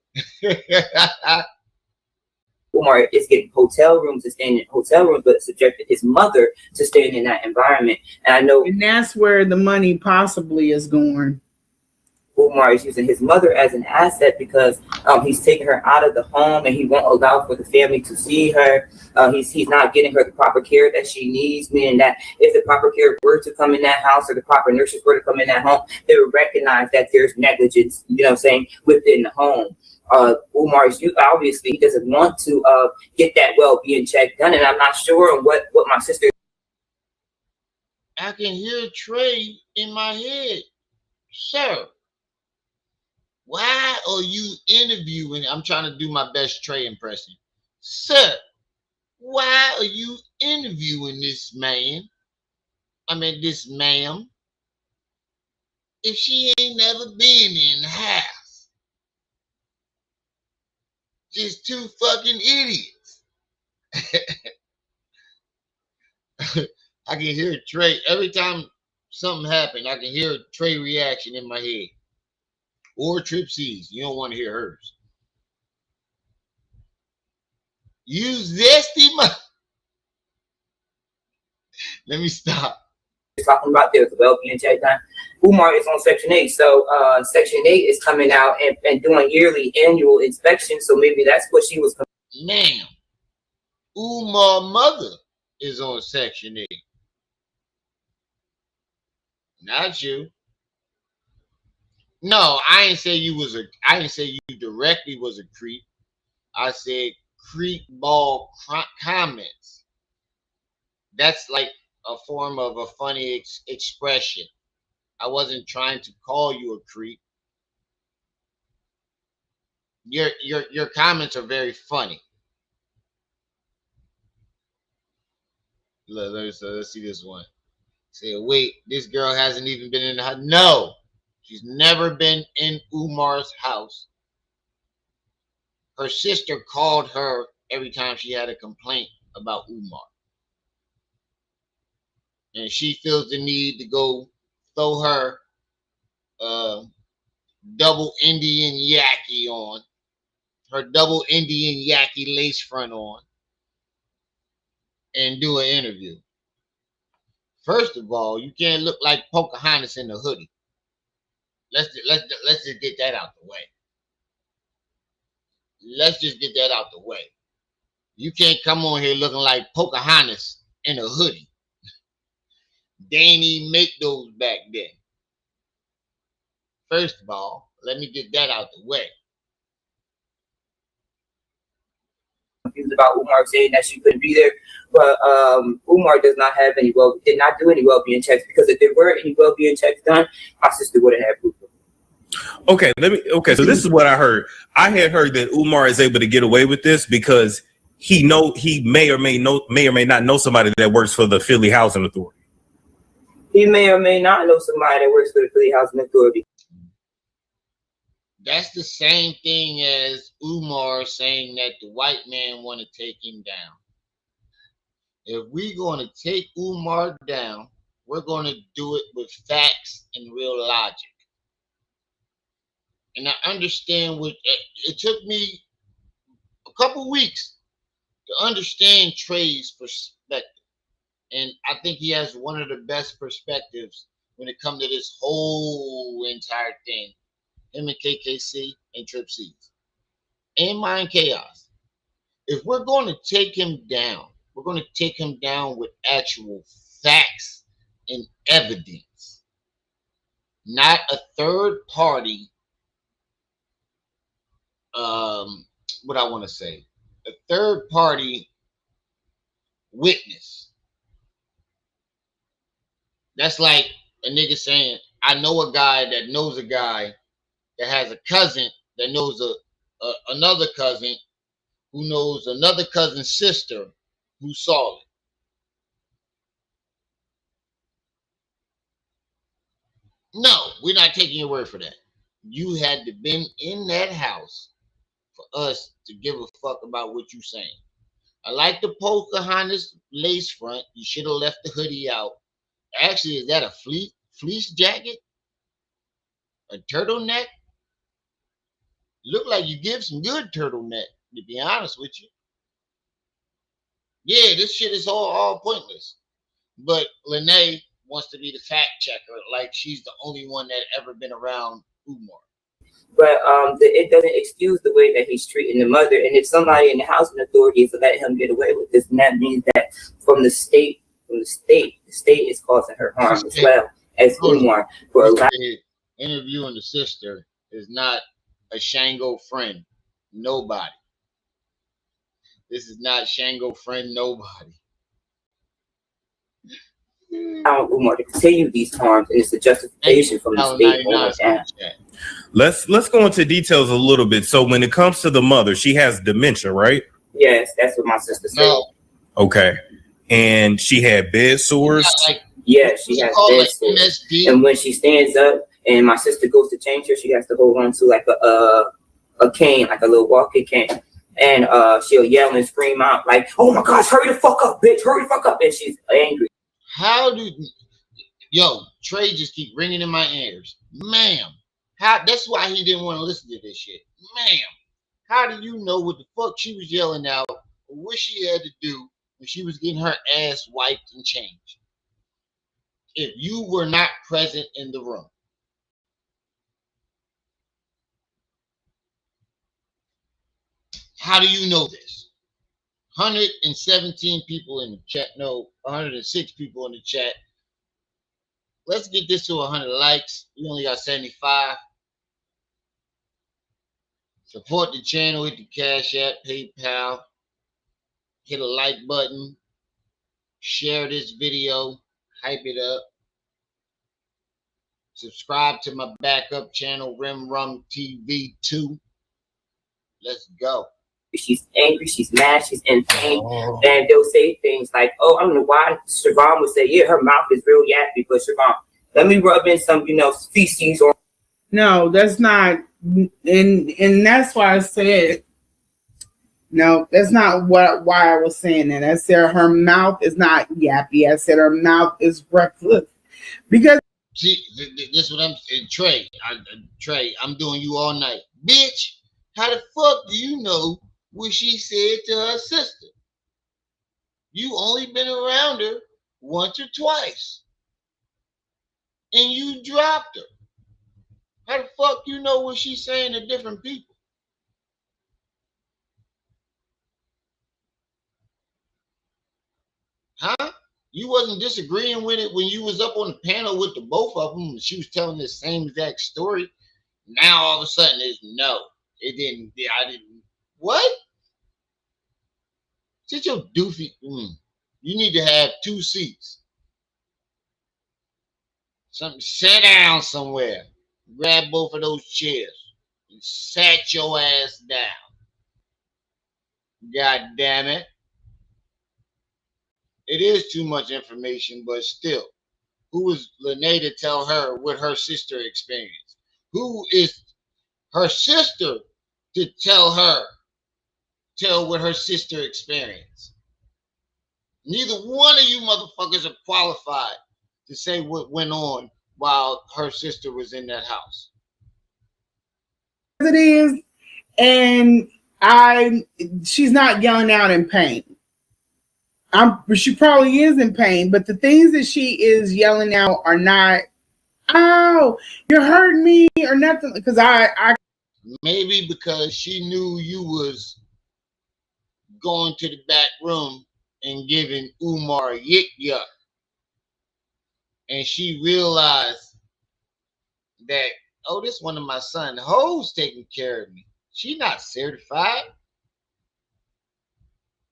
Umar is getting hotel rooms and staying in hotel rooms, but subjected his mother to staying in that environment. And I know, and that's where the money possibly is going. Umar is using his mother as an asset because he's taking her out of the home and he won't allow for the family to see her. He's not getting her the proper care that she needs, meaning that if the proper care were to come in that house or the proper nurses were to come in that home, they would recognize that there's negligence, you know what I'm saying, within the home. Umar is obviously he doesn't want to get that well-being check done, and I'm not sure on what my sister. I can hear Trey in my head, sir. Why are you interviewing? I'm trying to do my best Trey impression, sir. Why are you interviewing this man? I mean, this ma'am. If she ain't never been in the house. Just two fucking idiots. I can hear Trey every time something happened. I can hear Trey reaction in my head, or Trip C's. You don't want to hear hers. You zesty Let me stop. Talking about there's a well-being check done. Umar is on Section 8, so Section 8 is coming out and doing yearly annual inspections. So maybe that's what she was. Ma'am, Umar mother is on Section 8. Not you. No, I ain't say you was I didn't say you directly was a creep. I said creep ball comments. That's like a form of a funny expression. I wasn't trying to call you a creep. Your comments are very funny. Let's see this one. Say, wait, this girl hasn't even been in the house. No, she's never been in Umar's house. Her sister called her every time she had a complaint about Umar. And she feels the need to go throw her double Indian yaki on, her double Indian yaki lace front on, and do an interview. First of all, you can't look like Pocahontas in a hoodie. Let's just get that out the way. Let's just get that out the way. You can't come on here looking like Pocahontas in a hoodie. They ain't even make those back then. First of all, let me get that out the way. Confused about Umar saying that she couldn't be there, but Umar did not do any well-being checks, because if there were any well-being checks done, my sister wouldn't have proof. Okay, so this is what I heard. I had heard that Umar is able to get away with this because he may or may not know somebody that works for the Philly Housing Authority. He may or may not know somebody that works for the Philly Housing Authority. That's the same thing as Umar saying that the white man want to take him down. If we're going to take Umar down, we're going to do it with facts and real logic. And I understand what it took me a couple weeks to understand Trey's perspective. And I think he has one of the best perspectives when it comes to this whole entire thing. Him and KKC and Trip C's. And Mind Chaos. If we're going to take him down, we're going to take him down with actual facts and evidence. Not a third party, what I want to say, a third party witness. That's like a nigga saying, I know a guy that knows a guy that has a cousin that knows another cousin who knows another cousin's sister who saw it. No, we're not taking your word for that. You had to been in that house for us to give a fuck about what you saying. I like the Pocahontas lace front. You should have left the hoodie out. Actually, is that a fleece jacket? A turtleneck? Look like you give some good turtleneck, to be honest with you. Yeah, this shit is all pointless. But Lanae wants to be the fact checker, like she's the only one that ever been around Umar. But it doesn't excuse the way that he's treating the mother. And if somebody in the housing authorities let him get away with this, and that means that the state is causing her harm as well as Umar. For interviewing the sister is not a Shango friend. Nobody. This is not Shango friend. Nobody. Umar to continue these harms, and it's a justification from the state on down. Let's go into details a little bit. So when it comes to the mother, she has dementia, right? Yes, that's what my sister said. No. Okay. And she had bed sores? Yeah, she has bed sores. And when she stands up and my sister goes to change her, she has to hold on to like a cane, like a little walking cane. And she'll yell and scream out like, oh my gosh, hurry the fuck up, bitch, hurry the fuck up. And she's angry. How do Trey just keep ringing in my ears? Ma'am. That's why he didn't want to listen to this shit. Ma'am, how do you know what the fuck she was yelling out or what she had to do when she was getting her ass wiped and changed? If you were not present in the room. How do you know this? 117 people in the chat. No, 106 people in the chat. Let's get this to 100 likes. We only got 75. Support the channel. Hit the Cash App, PayPal. Hit a like button. Share this video. Hype it up. Subscribe to my backup channel, Rim Rum TV 2. Let's go. She's angry, she's mad, she's in pain, and they'll say things like, "Oh, I don't know why." Siobhan would say, "Yeah, her mouth is real yappy," but Siobhan, let me rub in some, feces or. No, that's not, and that's why I said, no, that's not why I was saying that. I said her mouth is not yappy. I said her mouth is reckless, because. See, this is what I'm saying, Trey. Trey, I'm doing you all night, bitch. How the fuck do you know what she said to her sister? You only been around her once or twice. And you dropped her. How the fuck you know what she's saying to different people? Huh? You wasn't disagreeing with it when you was up on the panel with the both of them. She was telling the same exact story. Now all of a sudden it's no. It didn't. I didn't. What? Sit your doofy. You need to have 2 seats. Sit down somewhere. Grab both of those chairs and sat your ass down. God damn it. It is too much information, but still. Who is Lanae to tell her what her sister experienced? Who is her sister to tell what her sister experienced. Neither one of you motherfuckers are qualified to say what went on while her sister was in that house. It is, and she's not yelling out in pain. She probably is in pain, but the things that she is yelling out are not, "Oh, you're hurting me" or nothing. Because I maybe because she knew you was going to the back room and giving Umar a yik yuck, and she realized that, oh, this one of my son hoes taking care of me. She not certified.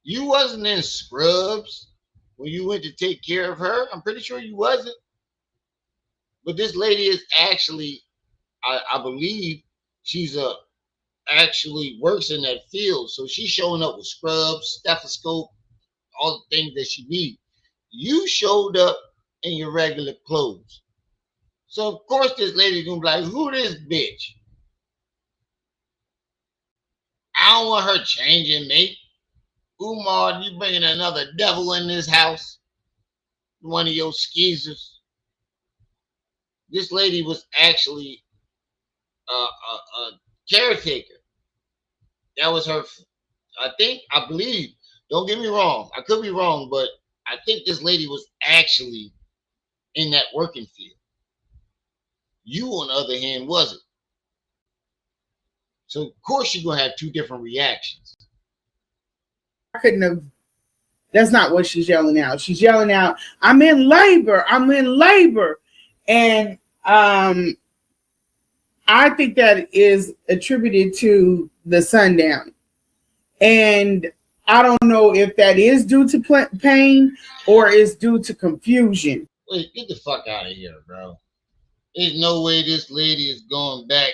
You wasn't in scrubs when you went to take care of her. I'm pretty sure you wasn't. But this lady is actually, I believe, she's actually works in that field. So she's showing up with scrubs, stethoscope, all the things that she needs. You showed up in your regular clothes. So of course this lady's gonna be like, who this bitch? I don't want her changing me. Umar, you bringing another devil in this house? One of your skeezers. This lady was actually a caretaker. That was her. I believe. Don't get me wrong. I could be wrong, but I think this lady was actually in that working field. You, on the other hand, wasn't. So of course you're gonna have two different reactions. couldn't have. That's not what she's yelling out. She's yelling out, "I'm in labor. I'm in labor," and I think that is attributed to the sundown. And I don't know if that is due to pain or is due to confusion. Wait, get the fuck out of here, bro. There's no way this lady is going back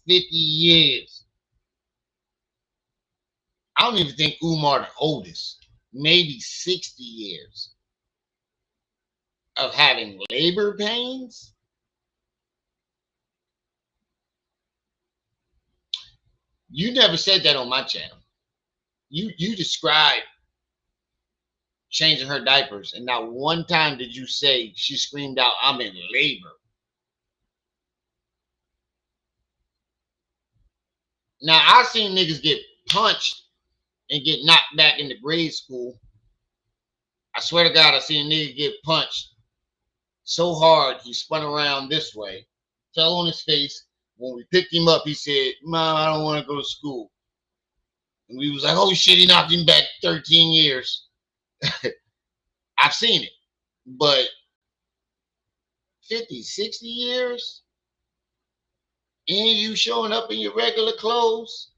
50 years. I don't even think Umar the oldest. Maybe 60 years of having labor pains. You never said that on my channel. You described changing her diapers, and not one time did you say she screamed out, "I'm in labor." Now I've seen niggas get punched and get knocked back into grade school. I swear to God, I seen a nigga get punched so hard he spun around this way, fell on his face. When we picked him up, he said, "Mom, I don't want to go to school." And we was like, "Oh shit, he knocked him back 13 years." I've seen it. But 50, 60 years? And you showing up in your regular clothes?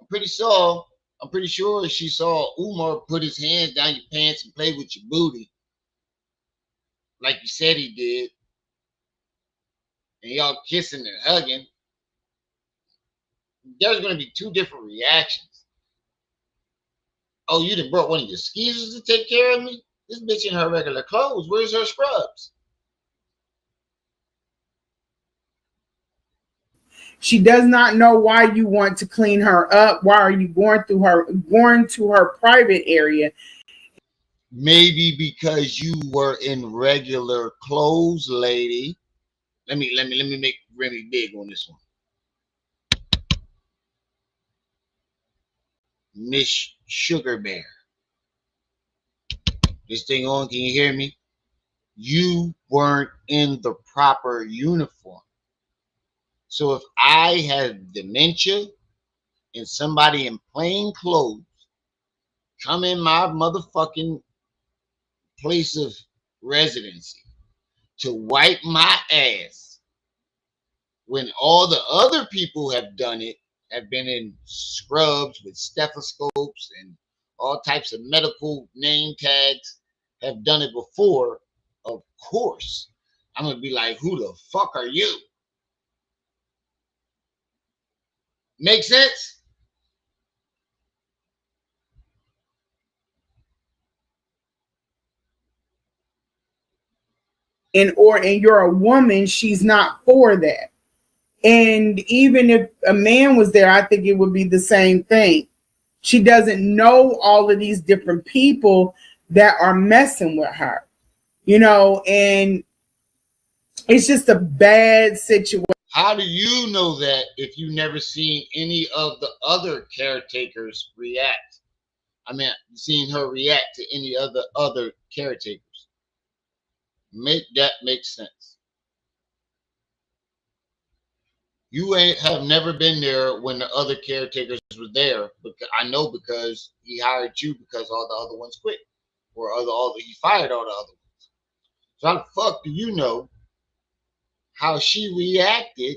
I'm pretty sure she saw Umar put his hands down your pants and play with your booty. Like you said he did. And y'all kissing and hugging. There's going to be two different reactions. Oh, you done brought one of your skeezers to take care of me? This bitch in her regular clothes. Where's her scrubs? She does not know why you want to clean her up. Why are you going to her private area? Maybe because you were in regular clothes, lady. Let me make Remy big on this one. Miss Sugar Bear. This thing on, can you hear me? You weren't in the proper uniform. So if I had dementia and somebody in plain clothes come in my motherfucking place of residency to wipe my ass when all the other people have done it, have been in scrubs with stethoscopes and all types of medical name tags, have done it before, of course, I'm going to be like, who the fuck are you? Make sense? And you're a woman, she's not for that. And even if a man was there, I think it would be the same thing. She doesn't know all of these different people that are messing with her, you know, and it's just a bad situation. How do you know that if you never seen any of the other caretakers react? I mean, seen her react to any of the other caretakers. Make that make sense. You have never been there when the other caretakers were there, because I know, because he hired you because all the other ones quit, or he fired all the other ones. So how the fuck do you know how she reacted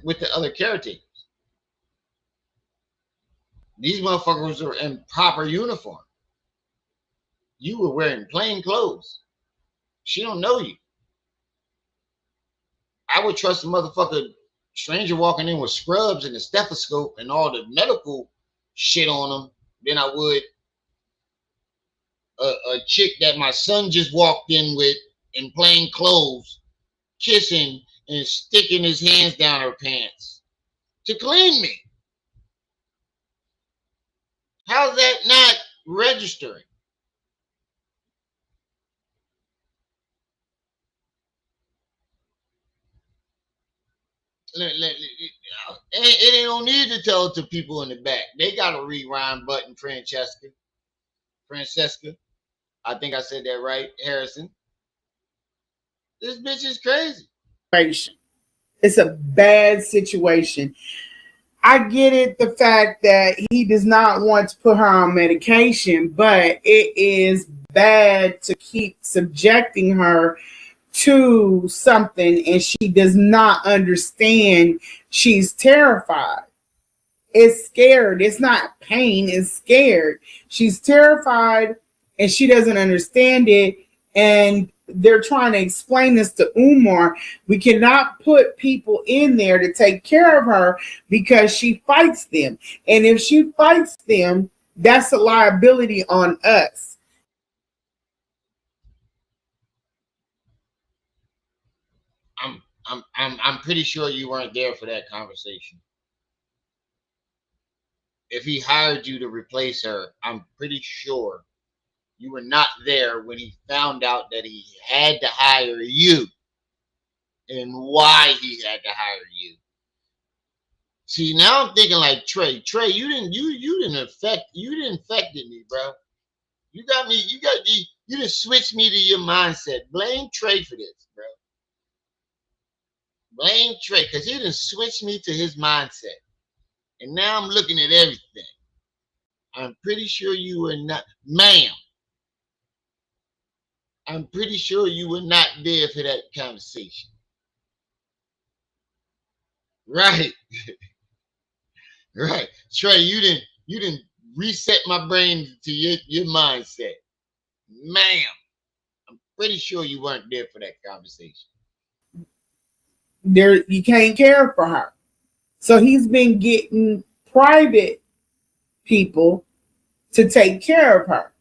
with the other caretakers? These motherfuckers are in proper uniform. You were wearing plain clothes. She don't know you. I would trust a motherfucker stranger walking in with scrubs and a stethoscope and all the medical shit on them than I would a chick that my son just walked in with in plain clothes, kissing and sticking his hands down her pants to clean me. How's that not registering? It ain't no need to tell it to people in the back. They got a rewind button, Francesca. I think I said that right, Harrison. This bitch is crazy. It's a bad situation. I get it, the fact that he does not want to put her on medication, but it is bad to keep subjecting her to something and she does not understand. She's terrified. It's scared. It's not pain, it's scared. She's terrified and she doesn't understand it. And they're trying to explain this to Umar. We cannot put people in there to take care of her because she fights them. And if she fights them, that's a liability on us. I'm pretty sure you weren't there for that conversation. If he hired you to replace her, I'm pretty sure you were not there when he found out that he had to hire you and why he had to hire you. See, now I'm thinking like Trey. Trey, you didn't affected me, bro. You didn't switch me to your mindset. Blame Trey for this, bro. Blame Trey, because he didn't switch me to his mindset. And now I'm looking at everything. I'm pretty sure you were not, ma'am. I'm pretty sure you were not there for that conversation. Right. Right. Trey, you didn't reset my brain to your mindset. Ma'am. I'm pretty sure you weren't there for that conversation. There, you can't care for her. So he's been getting private people to take care of her.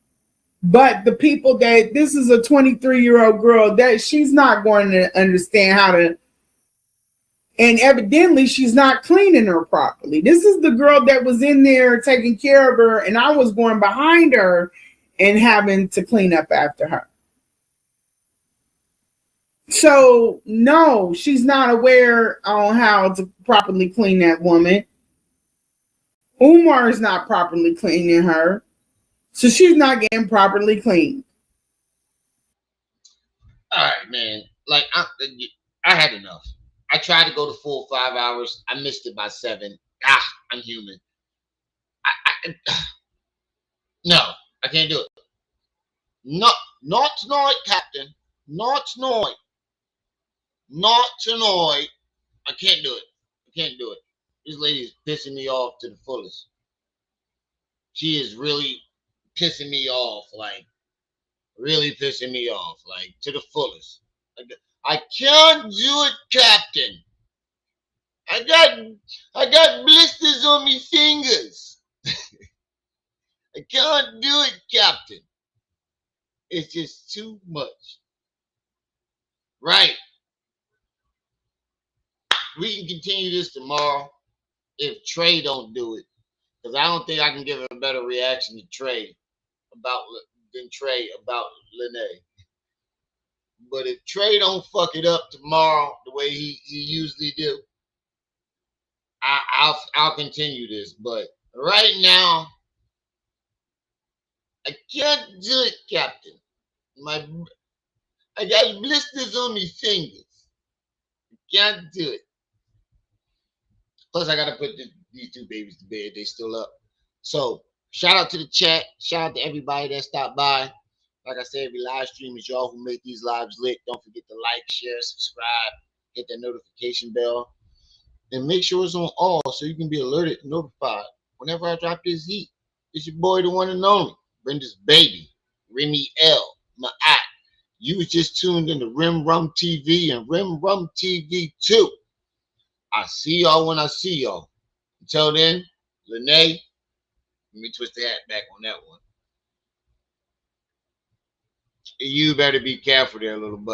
But the people that, this is a 23-year-old girl that she's not going to understand how to, and evidently she's not cleaning her properly. This is the girl that was in there taking care of her, and I was going behind her and having to clean up after her. So no, she's not aware on how to properly clean that woman. Umar is not properly cleaning her. So she's not getting properly cleaned. All right, man. Like, I had enough. I tried to go the full 5 hours. I missed it by 7. I'm human. No, I can't do it. Not tonight, Captain. Not tonight. Not tonight. I can't do it. I can't do it. This lady is pissing me off to the fullest. She is really pissing me off, like really pissing me off, like to the fullest. I can't do it, Captain. I got blisters on me fingers. I can't do it, Captain. It's just too much. Right. we can continue this tomorrow if Trey don't do it, because I don't think I can give a better reaction to Trey about Lanae. But if Trey don't fuck it up tomorrow the way he usually do, I'll continue this. But right now, I can't do it, Captain. I got blisters on my fingers. I can't do it. Plus, I gotta put these two babies to bed. They still up. So shout out to the chat. Shout out to everybody that stopped by. Like I said, every live stream is y'all who make these lives lit. Don't forget to like, share, subscribe, hit that notification bell, and make sure it's on all so you can be alerted and notified whenever I drop this heat. It's your boy, the one and only, Brenda's baby, Remy L. Ma'at. You was just tuned into Rim Rum TV and Rim Rum TV 2. I see y'all when I see y'all. Until then, Lanae, let me twist the hat back on that one. You better be careful there, little buddy.